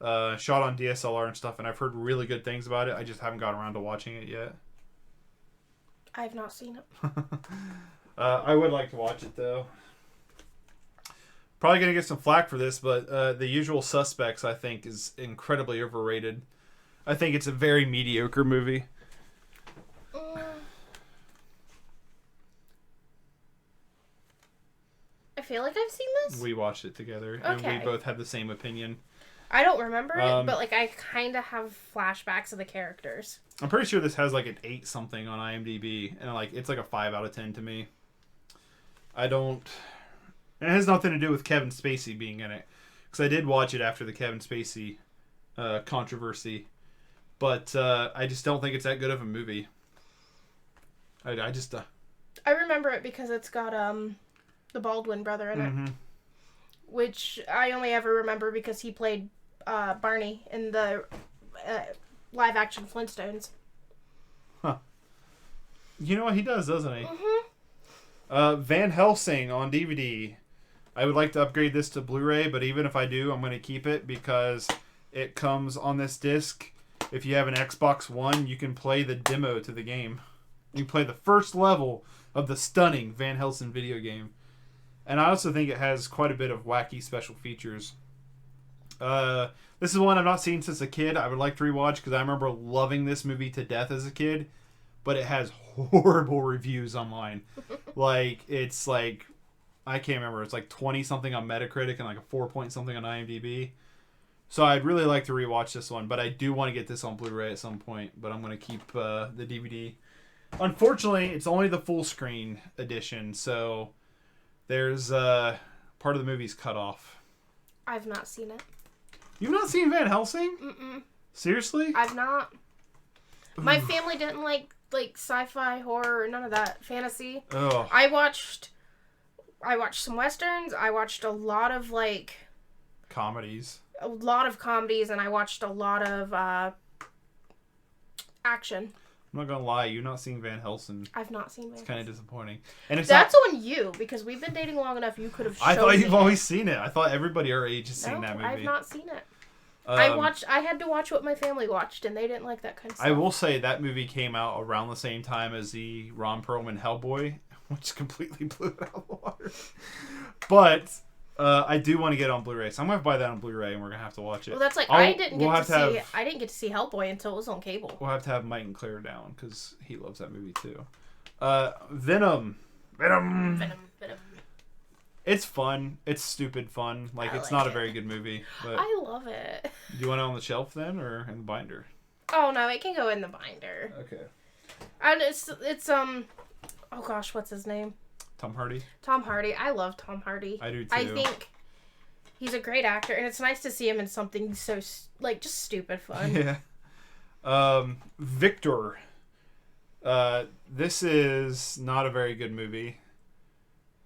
Shot on DSLR and stuff, and I've heard really good things about it. I just haven't gotten around to watching it yet. I have not seen it. I would like to watch it, though. Probably going to get some flack for this, but The Usual Suspects, I think, is incredibly overrated. I think it's a very mediocre movie. I feel like I've seen this. We watched it together, Okay. and we both had the same opinion. I don't remember it, but like I kind of have flashbacks of the characters. I'm pretty sure this has like an 8 something on IMDb, and like it's like a 5 out of 10 to me. It has nothing to do with Kevin Spacey being in it, because I did watch it after the Kevin Spacey controversy, but I just don't think it's that good of a movie. I just I remember it because it's got the Baldwin brother in it, which I only ever remember because he played Barney in the live action Flintstones. Huh. You know what he does, doesn't he? Van Helsing on DVD. I would like to upgrade this to Blu-ray, but even if I do, I'm going to keep it because it comes on this disc. If you have an Xbox One, you can play the demo to the game. You play the first level of the stunning Van Helsing video game. And I also think it has quite a bit of wacky special features. This is one I've not seen since a kid. I would like to rewatch because I remember loving this movie to death as a kid. But it has horrible reviews online. It's like, I can't remember. It's like 20 something on Metacritic and like a 4 point something on IMDb. So I'd really like to rewatch this one. But I do want to get this on Blu-ray at some point. But I'm going to keep the DVD. Unfortunately, it's only the full screen edition. So there's part of the movie's cut off. I've not seen it. You've not seen Van Helsing? Mm-mm. Seriously? I've not. My family didn't like sci-fi, horror, none of that. Fantasy. Oh. I watched some westerns. I watched a lot of comedies. A lot of comedies, and I watched a lot of action. I'm not gonna lie, you've not seen Van Helsing. I've not seen Van It's kind of disappointing. And that's on you, because we've been dating long enough. You could have. I thought you've always seen it. I thought everybody our age has seen that movie. I've not seen it. I had to watch what my family watched, and they didn't like that kind of stuff. I will say that movie came out around the same time as the Ron Perlman Hellboy, which completely blew it out of the water. But I do want to get it on Blu-ray, so I'm gonna buy that on Blu-ray, and we're gonna have to watch it. Well, that's like I didn't get to see Hellboy until it was on cable. We'll have to have Mike and Claire down because he loves that movie too. Venom. It's fun. It's stupid fun. It's not a very good movie. But I love it. Do you want it on the shelf then, or in the binder? Oh no, it can go in the binder. Okay. And it's oh gosh, what's his name? Tom Hardy. Tom Hardy. I love Tom Hardy. I do too. I think he's a great actor, and it's nice to see him in something so just stupid fun. Yeah. Victor. This is not a very good movie,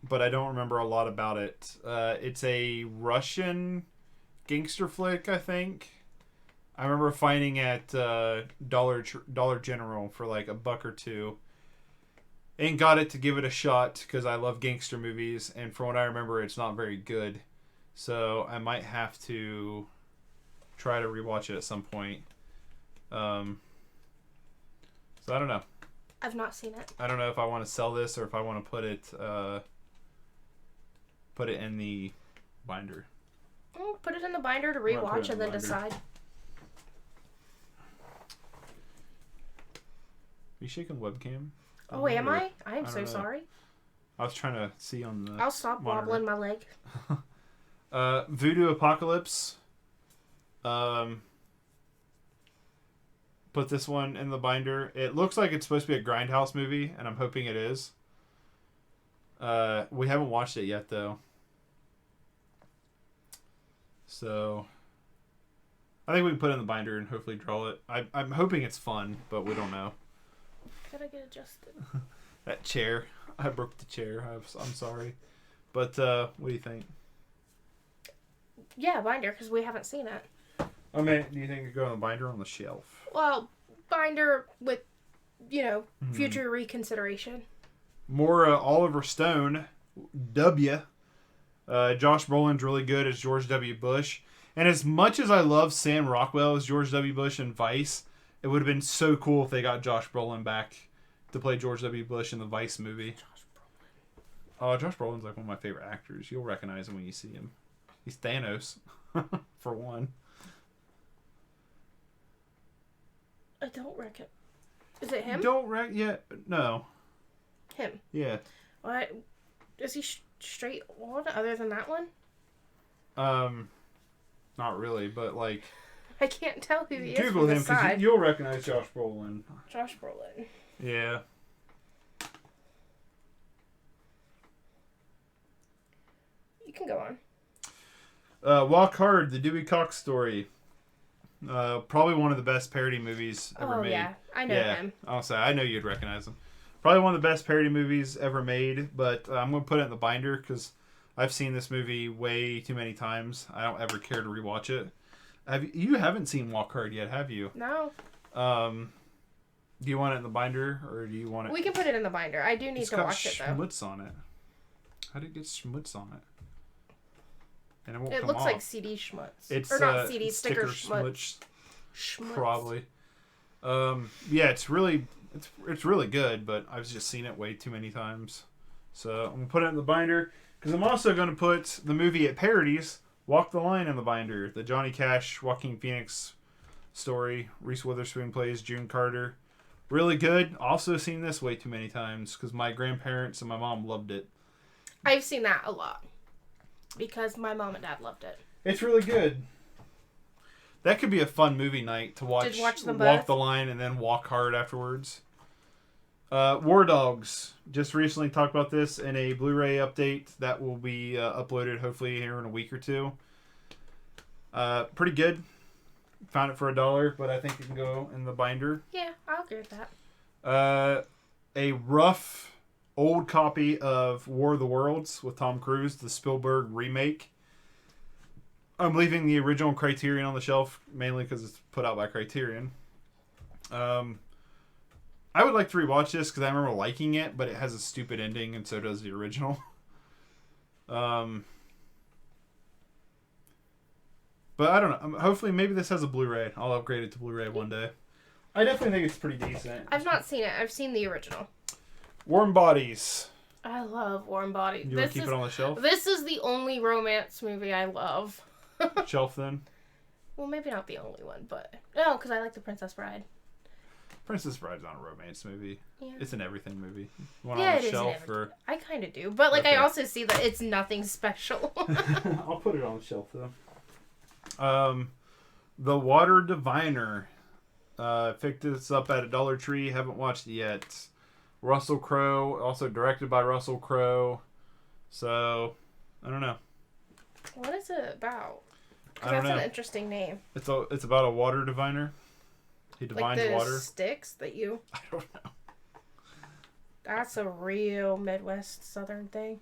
but I don't remember a lot about it. It's a Russian gangster flick, I think. I remember finding at Dollar General for like $1 or $2. And got it to give it a shot because I love gangster movies, and from what I remember, it's not very good. So I might have to try to rewatch it at some point. So I don't know. I've not seen it. I don't know if I want to sell this or if I want to put it in the binder. Put it in the binder to rewatch and then decide. Are you shaking webcam? Oh, wait, am I? I am so sorry. I was trying to see on the I'll stop monitor. wobbling my leg. Voodoo Apocalypse. Put this one in the binder. It looks like it's supposed to be a Grindhouse movie, and I'm hoping it is. We haven't watched it yet, though. So I think we can put it in the binder and hopefully draw it. I'm hoping it's fun, but we don't know. gotta get adjusted. That chair. I broke the chair. I'm sorry. But what do you think? Yeah, binder, because we haven't seen it. I mean, do you think it go on the binder or on the shelf? Well, binder with, future reconsideration. More Oliver Stone. W. Josh Brolin's really good as George W. Bush. And as much as I love Sam Rockwell as George W. Bush in Vice, it would have been so cool if they got Josh Brolin back to play George W. Bush in the Vice movie. Josh Brolin. Josh Brolin's like one of my favorite actors. You'll recognize him when you see him. He's Thanos, for one. I don't reckon. Is it him? Yeah, no. Him. Yeah. What? Is he straight on other than that one? Not really, but like... I can't tell who he is. Google him, because you'll recognize Josh Brolin. Josh Brolin. Yeah. You can go on. Walk Hard, the Dewey Cox story. Probably one of the best parody movies ever made. Oh, yeah. I know him. I'll say, I know you'd recognize him. Probably one of the best parody movies ever made, but I'm going to put it in the binder because I've seen this movie way too many times. I don't ever care to rewatch it. You haven't seen Walk Hard yet, have you? No. Do you want it in the binder, or do you want it... We can put it in the binder. I do need to watch it, though. It's got schmutz on it. How did it get schmutz on it? And it looks like CD schmutz. It's not CD, sticker schmutz. Probably. Yeah, it's really good, but I've just seen it way too many times. So I'm gonna put it in the binder because I'm also gonna put the movie it parodies, Walk the Line, in the binder. The Johnny Cash, Joaquin Phoenix story. Reese Witherspoon plays June Carter. Really good. Also seen this way too many times because my grandparents and my mom loved it. I've seen that a lot. Because my mom and dad loved it. It's really good. That could be a fun movie night to watch. Them Walk both? the Line and then Walk Hard afterwards. War Dogs. Just recently talked about this in a Blu-ray update that will be uploaded hopefully here in a week or two. Pretty good. Found it for $1, but I think it can go in the binder. Yeah, I'll agree with that. A rough old copy of War of the Worlds with Tom Cruise, the Spielberg remake. I'm leaving the original Criterion on the shelf, mainly because it's put out by Criterion. I would like to rewatch this because I remember liking it, but it has a stupid ending, and so does the original. But I don't know. Hopefully, maybe this has a Blu-ray. I'll upgrade it to Blu-ray one day. I definitely think it's pretty decent. I've not seen it. I've seen the original. Warm Bodies. I love Warm Bodies. You want to keep it on the shelf? This is the only romance movie I love. Shelf, then? Well, maybe not the only one, but... No, because I like The Princess Bride. Princess Bride's not a romance movie. Yeah. It's an everything movie. You want Yeah, it on the it shelf is or... I kind of do. But, like, Okay. I also see that it's nothing special. I'll put it on the shelf, though. The Water Diviner. Picked this up at a Dollar Tree. Haven't watched it yet. Russell Crowe. Also directed by Russell Crowe. So, I don't know. What is it about? I don't know. That's an interesting name. It's about a water diviner. He divines like the water. Sticks that you... I don't know. That's a real Midwest Southern thing.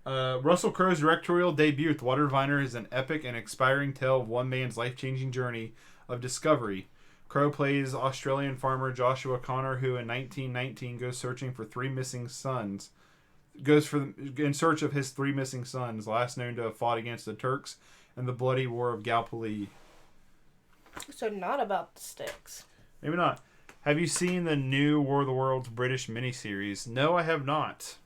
Russell Crowe's directorial debut with Water Diviner is an epic and inspiring tale of one man's life-changing journey of discovery. Crowe plays Australian farmer Joshua Connor, who in 1919 goes searching for three missing sons. In search of his three missing sons, last known to have fought against the Turks in the bloody War of Gallipoli. So not about the Sticks. Maybe not. Have you seen the new War of the Worlds British miniseries? No, I have not.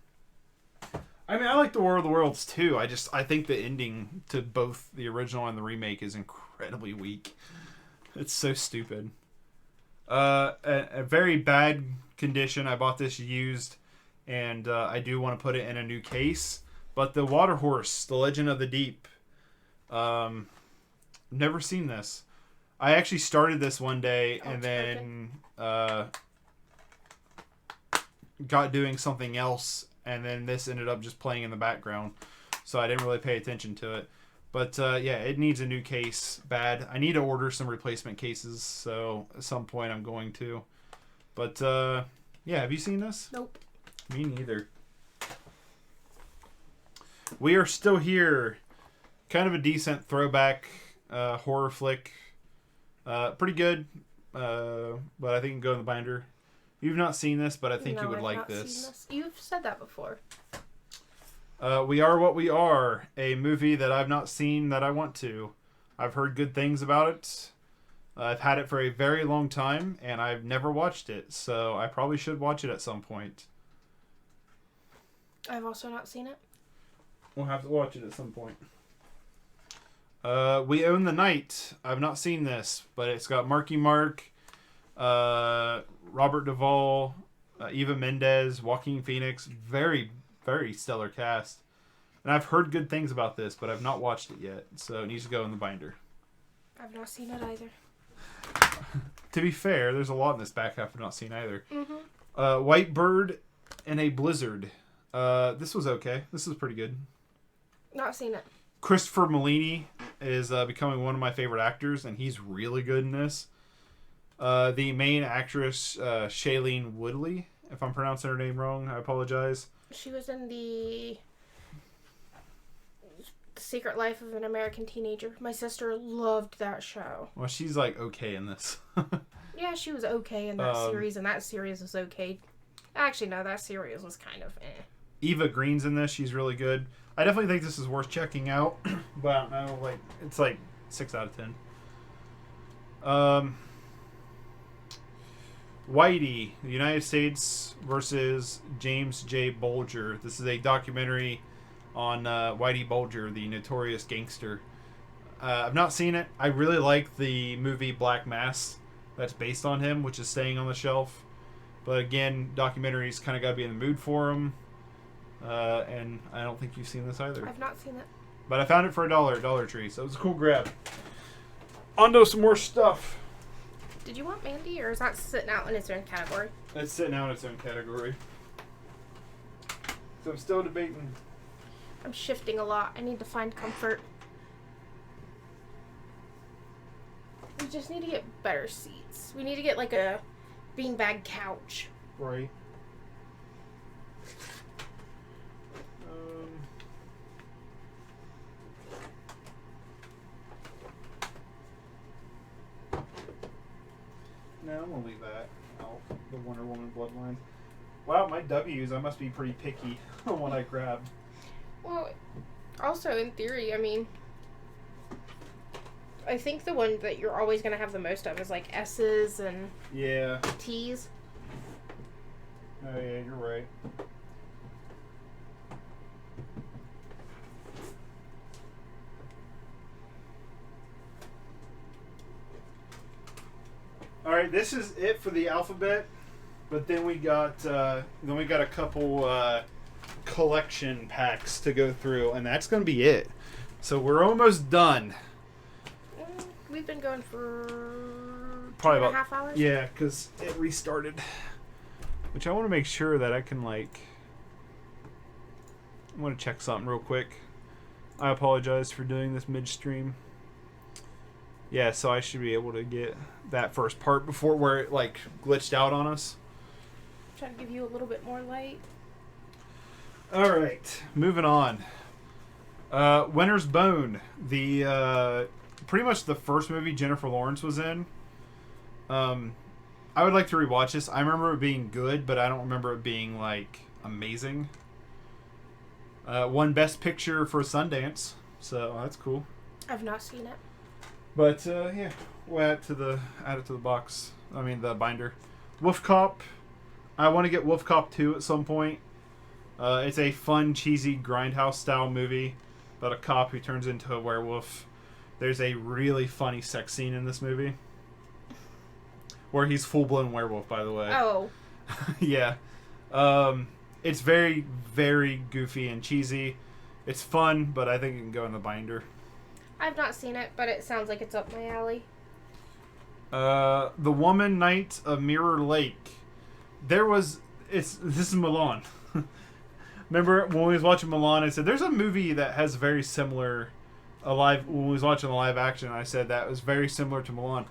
I mean, I like the War of the Worlds too. I think the ending to both the original and the remake is incredibly weak. It's so stupid. A very bad condition. I bought this used, and I do want to put it in a new case. But the Water Horse, The Legend of the Deep. Never seen this. I actually started this one day and then got doing something else, and then this ended up just playing in the background. So I didn't really pay attention to it. But yeah, it needs a new case bad. I need to order some replacement cases, so at some point I'm going to. But Yeah, have you seen this? Nope. Me neither. We Are Still Here. Kind of a decent throwback horror flick. Pretty good, but I think it can go in the binder. You've not seen this, but I think you would like this. You've said that before. We Are What We Are, a movie that I've not seen that I want to. I've heard good things about it. I've had it for a very long time, and I've never watched it, so I probably should watch it at some point. I've also not seen it. We'll have to watch it at some point. We Own the Night. I've not seen this, but it's got Marky Mark, Robert Duvall, Eva Mendes, Joaquin Phoenix. Very, very stellar cast. And I've heard good things about this, but I've not watched it yet, so it needs to go in the binder. I've not seen it either. To be fair, there's a lot in this back half I've not seen either. Mm-hmm. White Bird and a Blizzard. This was okay. This was pretty good. Not seen it. Christopher Melini is becoming one of my favorite actors, and he's really good in this. The main actress, Shailene Woodley, if I'm pronouncing her name wrong, I apologize. She was in the Secret Life of an American Teenager. My sister loved that show. Well, she's like okay in this. Yeah, she was okay in that series, and that series was okay. Actually, no, that series was kind of eh. Eva Green's in this. She's really good. I definitely think this is worth checking out, but I don't know, like, it's like 6 out of 10. Whitey, the United States versus James J. Bulger. This is a documentary on Whitey Bulger, the notorious gangster. I've not seen it. I really like the movie Black Mass that's based on him, which is staying on the shelf. But again, documentaries kind of got to be in the mood for them. And I don't think you've seen this either. I've not seen it. But I found it for $1 at Dollar Tree, so it was a cool grab. On to some more stuff. Did you want Mandy, or is that sitting out in its own category? It's sitting out in its own category. So I'm still debating. I'm shifting a lot. I need to find comfort. We just need to get better seats. We need to get like a beanbag couch. Right. No, I'm gonna leave that out. The Wonder Woman bloodline. Wow, my W's. I must be pretty picky on what I grab. Well, also in theory, I mean, I think the one that you're always gonna have the most of is like S's and T's. Oh yeah, you're right. All right, this is it for the alphabet, but then we got a couple collection packs to go through, and that's gonna be it. So we're almost done. We've been going for Probably 2.5 hours. Yeah, because it restarted. Which I want to make sure that I can I want to check something real quick. I apologize for doing this midstream. Yeah, so I should be able to get that first part before where it glitched out on us. Try to give you a little bit more light. All right, moving on. Winter's Bone, the pretty much the first movie Jennifer Lawrence was in. I would like to rewatch this. I remember it being good, but I don't remember it being amazing. Won Best Picture for Sundance, so that's cool. I've not seen it. But yeah, we'll add it to the box. I mean the binder. Wolf Cop. I want to get Wolf Cop 2 at some point. It's a fun, cheesy grindhouse style movie about a cop who turns into a werewolf. There's a really funny sex scene in this movie where he's full blown werewolf, by the way. Oh. Yeah. It's very, very goofy and cheesy. It's fun, but I think it can go in the binder. I've not seen it, but it sounds like it's up my alley. The Woman Knight of Mirror Lake. This is Milan. Remember when we was watching Milan, I said there's a movie that has very similar when we was watching the live action, I said that was very similar to Milan.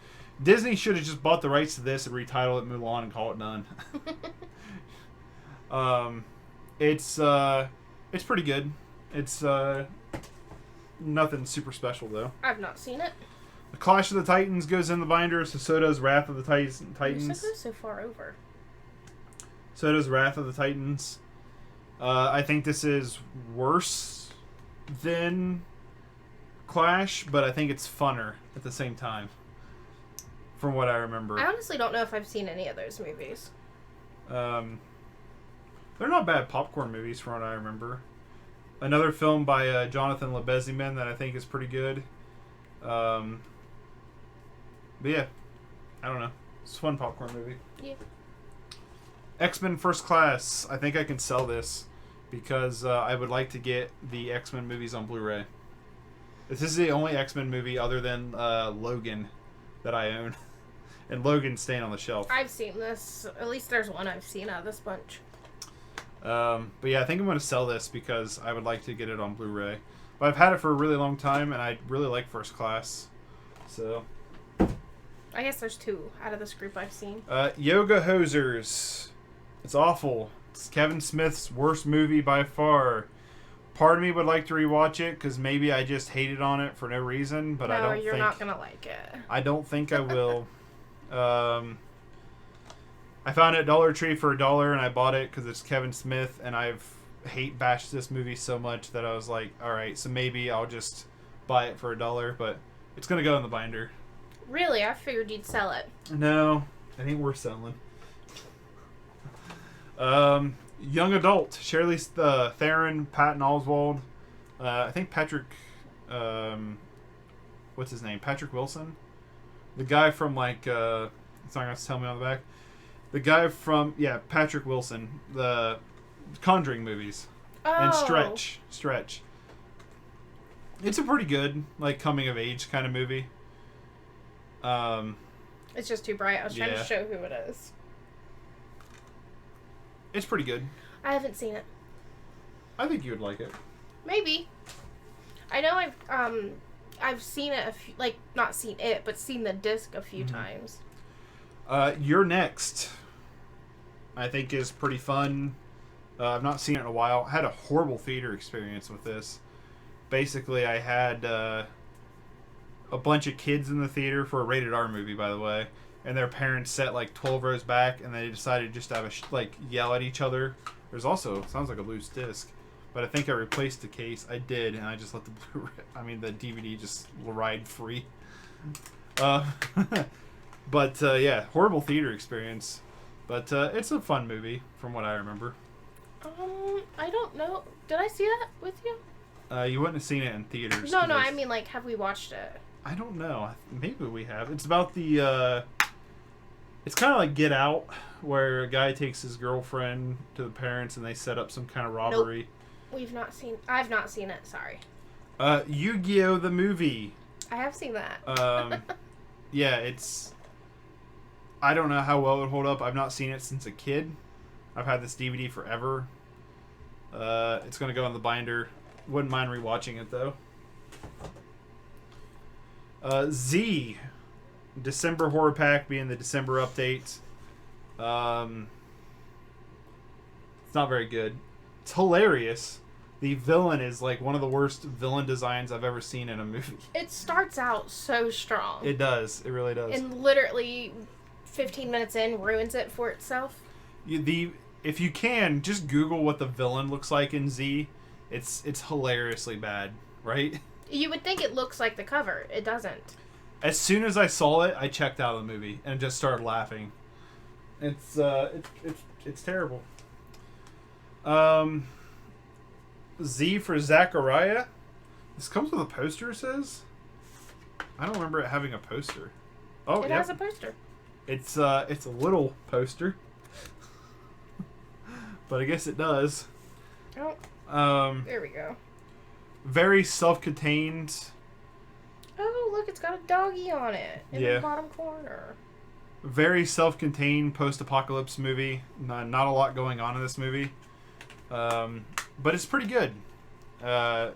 Disney should have just bought the rights to this and retitled it Mulan and call it done. It's pretty good. It's nothing super special though. I've not seen it. The Clash of the Titans goes in the binder, so does Wrath of the Titans. You're so far over. So does Wrath of the Titans. I think this is worse than Clash, but I think it's funner at the same time. From what I remember. I honestly don't know if I've seen any of those movies. They're not bad popcorn movies from what I remember. Another film by Jonathan LeBeziman that I think is pretty good. But yeah, I don't know. It's a fun popcorn movie. Yeah. X-Men First Class. I think I can sell this because I would like to get the X-Men movies on Blu-ray. This is the only X-Men movie other than Logan that I own. And Logan's staying on the shelf. I've seen this. At least there's one I've seen out of this bunch. But yeah, I think I'm going to sell this because I would like to get it on Blu-ray. But I've had it for a really long time, and I really like First Class. So, I guess there's two out of this group I've seen. Yoga Hosers. It's awful. It's Kevin Smith's worst movie by far. Part of me would like to rewatch it because maybe I just hated on it for no reason, but I don't think... No, you're not going to like it. I don't think I will. I found it at Dollar Tree for $1 and I bought it because it's Kevin Smith, and I've hate bashed this movie so much that I was like, alright, so maybe I'll just buy it for $1, but it's going to go in the binder. Really? I figured you'd sell it. No, it ain't worth selling. Young Adult, Charlize Theron, Patton Oswalt, I think Patrick, what's his name? Patrick Wilson? The guy from, like, it's not going to tell me on the back. The guy from, Patrick Wilson, the Conjuring movies. Oh. And Stretch. It's a pretty good, like, coming-of-age kind of movie. It's just too bright. I was trying to show who it is. It's pretty good. I haven't seen it. I think you would like it. Maybe. I know I've seen it not seen it, but seen the disc a few times. You're Next, I think, is pretty fun. I've not seen it in a while. I had a horrible theater experience with this. Basically, I had a bunch of kids in the theater for a rated R movie, by the way, and their parents sat like 12 rows back, and they decided just to have yell at each other. There's also, sounds like a loose disc, but I think I replaced the case. I did, and I just let the DVD just ride free. But yeah, horrible theater experience. But it's a fun movie, from what I remember. I don't know. Did I see that with you? You wouldn't have seen it in theaters. No, I mean, have we watched it? I don't know. Maybe we have. It's about the... it's kind of like Get Out, where a guy takes his girlfriend to the parents and they set up some kind of robbery. Nope. I've not seen it, sorry. Yu-Gi-Oh! The movie. I have seen that. Yeah, it's... I don't know how well it would hold up. I've not seen it since a kid. I've had this DVD forever. It's going to go in the binder. Wouldn't mind rewatching it, though. Z. December Horror Pack being the December update. It's not very good. It's hilarious. The villain is like one of the worst villain designs I've ever seen in a movie. It starts out so strong. It does. It really does. And literally 15 minutes in ruins it for itself. If you can, just Google what the villain looks like in Z. It's hilariously bad, right? You would think it looks like the cover. It doesn't. As soon as I saw it, I checked out of the movie and just started laughing. It's terrible. Z for Zachariah. This comes with a poster, it says. I don't remember it having a poster. Oh, it has a poster. It's a little poster. But I guess it does. Oh. There we go. Very self-contained. Oh, look, it's got a doggy on it in the bottom corner. Very self-contained post-apocalypse movie. Not a lot going on in this movie. But it's pretty good. I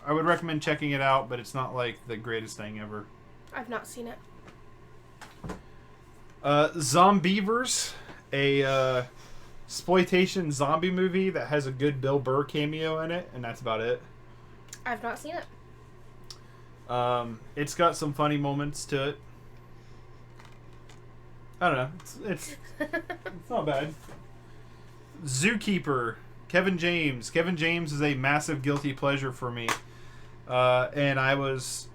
would recommend checking it out, but it's not like the greatest thing ever. I've not seen it. Zombievers, a exploitation zombie movie that has a good Bill Burr cameo in it, and that's about it. I've not seen it. It's got some funny moments to it. I don't know. It's not bad. Zookeeper, Kevin James. Kevin James is a massive guilty pleasure for me. And I always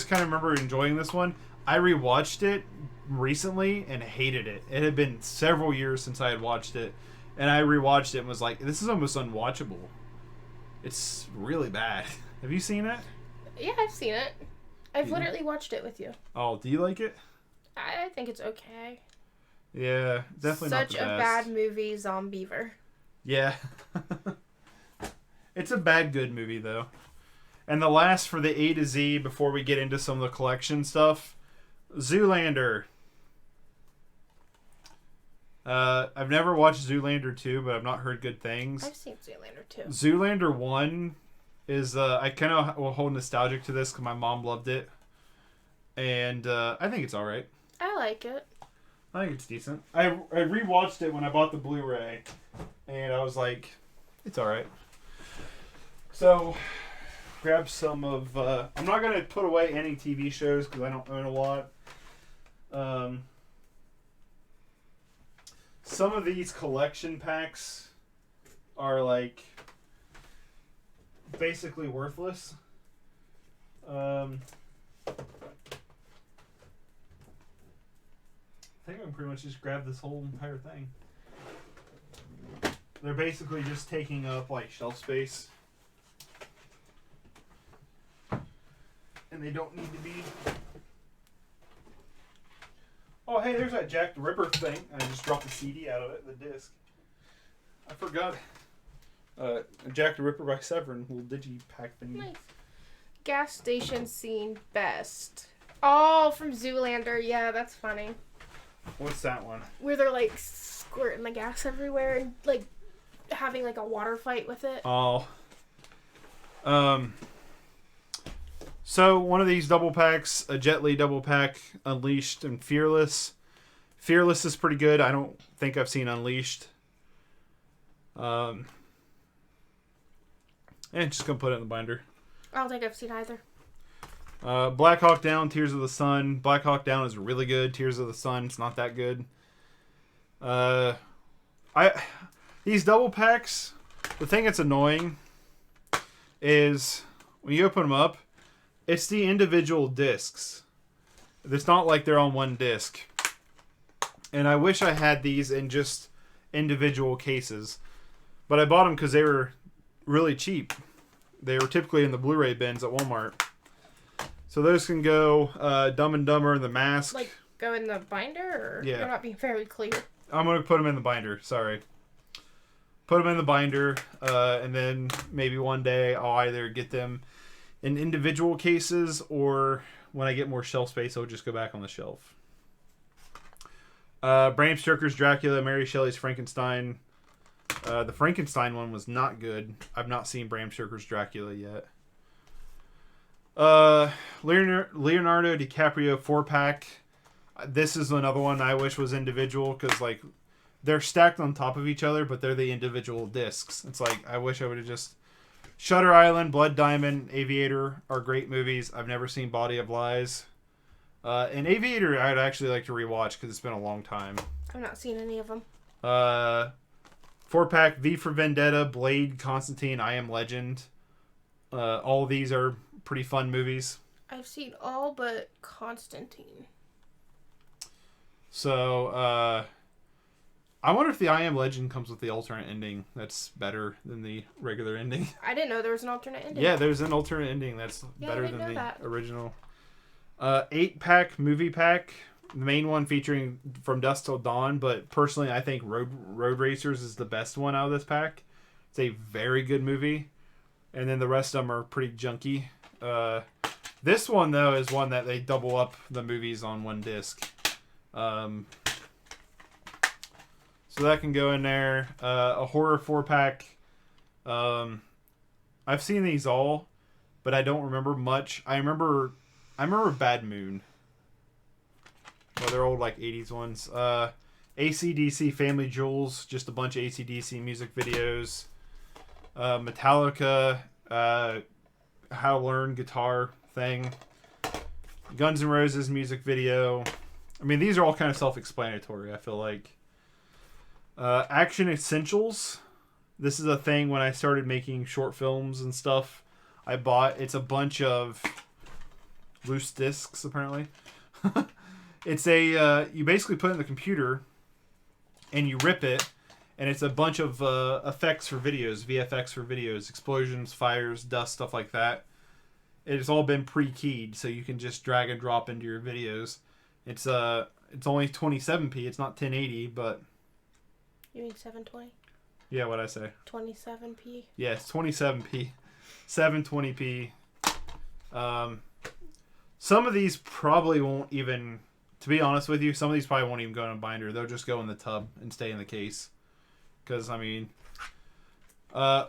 kind of remember enjoying this one. I rewatched it recently and hated it. It had been several years since I had watched it, and I rewatched it and was like, this is almost unwatchable. It's really bad. Have you seen it? Yeah, I've seen it. I've literally watched it with you. Oh, do you like it? I think it's okay. Yeah, definitely not the best. Such a bad movie, Zombiever. Yeah. It's a bad good movie, though. And the last for the A to Z before we get into some of the collection stuff, Zoolander. I've never watched Zoolander 2, but I've not heard good things. I've seen Zoolander 2. Zoolander 1 is, I kind of will hold nostalgic to this because my mom loved it. And I think it's alright. I like it. I think it's decent. I rewatched it when I bought the Blu-ray, and I was like, it's alright. So, grab some of... I'm not going to put away any TV shows because I don't own a lot. Some of these collection packs are like basically worthless. I think I can pretty much just grab this whole entire thing. They're basically just taking up like shelf space. And they don't need to be. Oh, hey, there's that Jack the Ripper thing. I just dropped the CD out of it, the disc. I forgot. Jack the Ripper by Severin, little digipack thingy. Nice. Gas station scene best. Oh, from Zoolander. Yeah, that's funny. What's that one? Where they're like squirting the gas everywhere and like having like a water fight with it. Oh. So one of these double packs, a Jet Li double pack, Unleashed and Fearless. Fearless is pretty good. I don't think I've seen Unleashed. And just gonna put it in the binder. I don't think I've seen either. Black Hawk Down, Tears of the Sun. Black Hawk Down is really good. Tears of the Sun, it's not that good. These double packs, the thing that's annoying is when you open them up, it's the individual discs. It's not like they're on one disc. And I wish I had these in just individual cases. But I bought them because they were really cheap. They were typically in the Blu-ray bins at Walmart. So those can go Dumb and Dumber and The Mask. Like go in the binder? Or Yeah. You're not being very clear. I'm going to put them in the binder. Sorry. Put them in the binder. And then maybe one day I'll either get them in individual cases, or when I get more shelf space, I'll just go back on the shelf. Bram Stoker's Dracula, Mary Shelley's Frankenstein. The Frankenstein one was not good. I've not seen Bram Stoker's Dracula yet. Leonardo DiCaprio 4-pack. This is another one I wish was individual, because like they're stacked on top of each other, but they're the individual discs. It's like I wish I would have just... Shutter Island, Blood Diamond, Aviator are great movies. I've never seen Body of Lies. And Aviator I'd actually like to rewatch because it's been a long time. I've not seen any of them. 4-pack, V for Vendetta, Blade, Constantine, I Am Legend. All of these are pretty fun movies. I've seen all but Constantine. So, I wonder if the I Am Legend comes with the alternate ending that's better than the regular ending. I didn't know there was an alternate ending. Yeah, there's an alternate ending that's better than the that. original. 8-pack movie pack. The main one featuring From Dusk Till Dawn, but personally I think Road Racers is the best one out of this pack. It's a very good movie. And then the rest of them are pretty junky. This one, though, is one that they double up the movies on one disc. So that can go in there. A horror 4-pack. I've seen these all, but I don't remember much. I remember Bad Moon. Well, they're old, like, 80s ones. AC/DC Family Jewels, just a bunch of AC/DC music videos. Metallica, How to Learn Guitar thing. Guns N' Roses music video. I mean, these are all kind of self-explanatory, I feel like. Action Essentials. This is a thing when I started making short films and stuff. I bought. It's a bunch of loose discs, apparently. It's a you basically put it in the computer and you rip it, and it's a bunch of effects for videos, VFX for videos, explosions, fires, dust, stuff like that. It's all been pre-keyed, so you can just drag and drop into your videos. It's only 27p. It's not 1080, but you mean 720? Yeah, what'd I say? 27p. Yeah, it's 27p, 720p. Some of these probably won't even. To be honest with you, some of these probably won't even go in a binder. They'll just go in the tub and stay in the case. Because, I mean...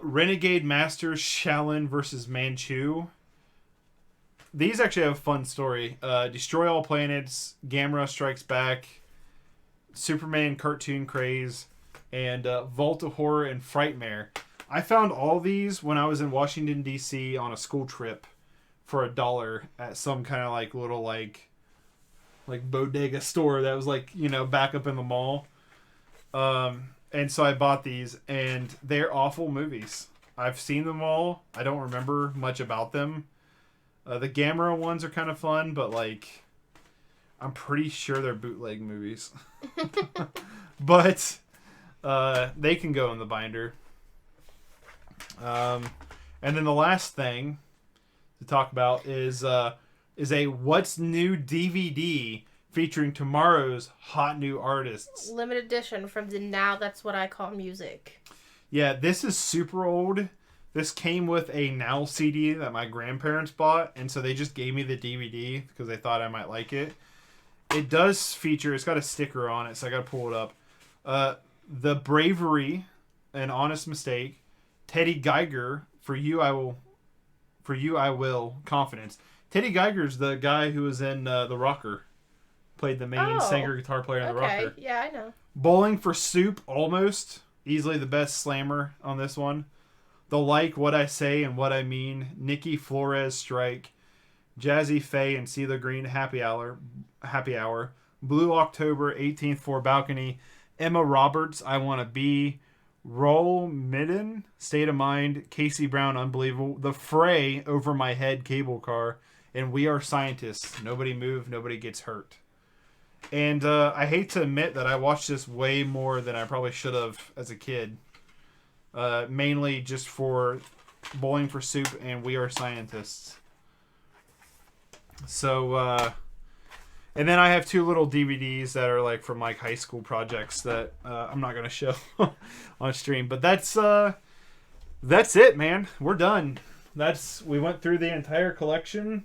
Renegade Masters, Shaolin versus Manchu. These actually have a fun story. Destroy All Planets, Gamera Strikes Back, Superman Cartoon Craze, and Vault of Horror and Frightmare. I found all these when I was in Washington, D.C. on a school trip for $1 at some kind of like little like bodega store that was like, you know, back up in the mall. And so I bought these, and they're awful movies. I've seen them all. I don't remember much about them. The Gamera ones are kind of fun, but like, I'm pretty sure they're bootleg movies. But they can go in the binder. And then the last thing to talk about is a What's New DVD featuring tomorrow's hot new artists. Limited edition from the Now That's What I Call Music. Yeah, this is super old. This came with a Now CD that my grandparents bought, and so they just gave me the DVD because they thought I might like it. It does feature, it's got a sticker on it, so I gotta pull it up. The Bravery, An Honest Mistake, Teddy Geiger, For You I Will, Confidence. Teddy Geiger's the guy who was in The Rocker. Played the main singer, guitar player in The Rocker. Yeah, I know. Bowling for Soup, Almost. Easily the best slammer on this one. The Like, What I Say and What I Mean. Nikki Flores, Strike. Jazzy Faye and Celia Green, Happy Hour. Blue October, 18th Floor Balcony. Emma Roberts, I Wanna Be. Roll Midden, State of Mind. Casey Brown, Unbelievable. The Fray, Over My Head, Cable Car. And We Are Scientists. Nobody Move, Nobody Gets Hurt. And I hate to admit that I watched this way more than I probably should have as a kid. Mainly just for Bowling for Soup and We Are Scientists. So, and then I have two little DVDs that are like from like high school projects that I'm not going to show on stream. But that's it, man. We're done. We went through the entire collection.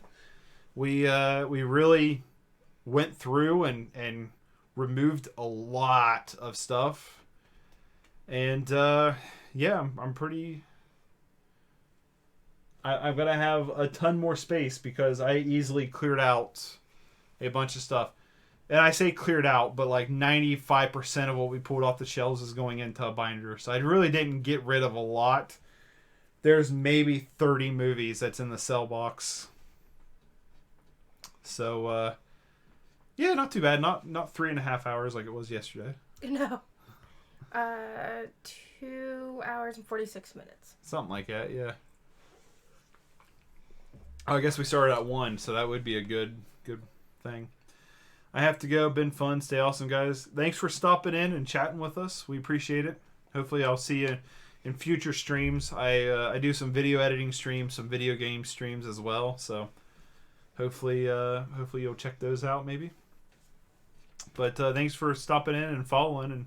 We really went through and removed a lot of stuff. And yeah, I'm pretty... I'm going to have a ton more space because I easily cleared out a bunch of stuff. And I say cleared out, but like 95% of what we pulled off the shelves is going into a binder. So I really didn't get rid of a lot. There's maybe 30 movies that's in the cell box. So, yeah, not too bad. Not 3.5 hours like it was yesterday. No. 2 hours and 46 minutes. Something like that, yeah. Oh, I guess we started at 1, so that would be a good thing. I have to go. Been fun. Stay awesome, guys. Thanks for stopping in and chatting with us. We appreciate it. Hopefully I'll see you in future streams. I do some video editing streams, some video game streams as well, so hopefully you'll check those out maybe. But thanks for stopping in and following, and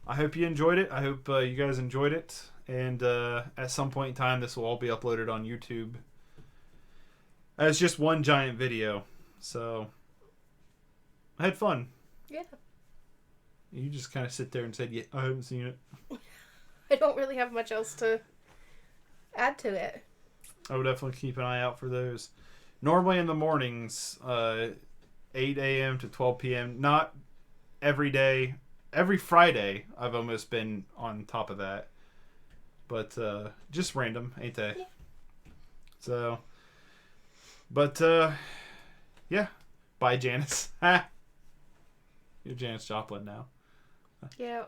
I hope you enjoyed it. I hope you guys enjoyed it, and at some point in time this will all be uploaded on YouTube as just one giant video. So I had fun. Yeah. You just kind of sit there and said, yeah, I haven't seen it. I don't really have much else to add to it. I would definitely keep an eye out for those. Normally in the mornings, 8 a.m. to 12 p.m. Not every day. Every Friday, I've almost been on top of that. But just random, ain't they? Yeah. So, but yeah. Bye, Janice. You're Janis Joplin now. Yeah.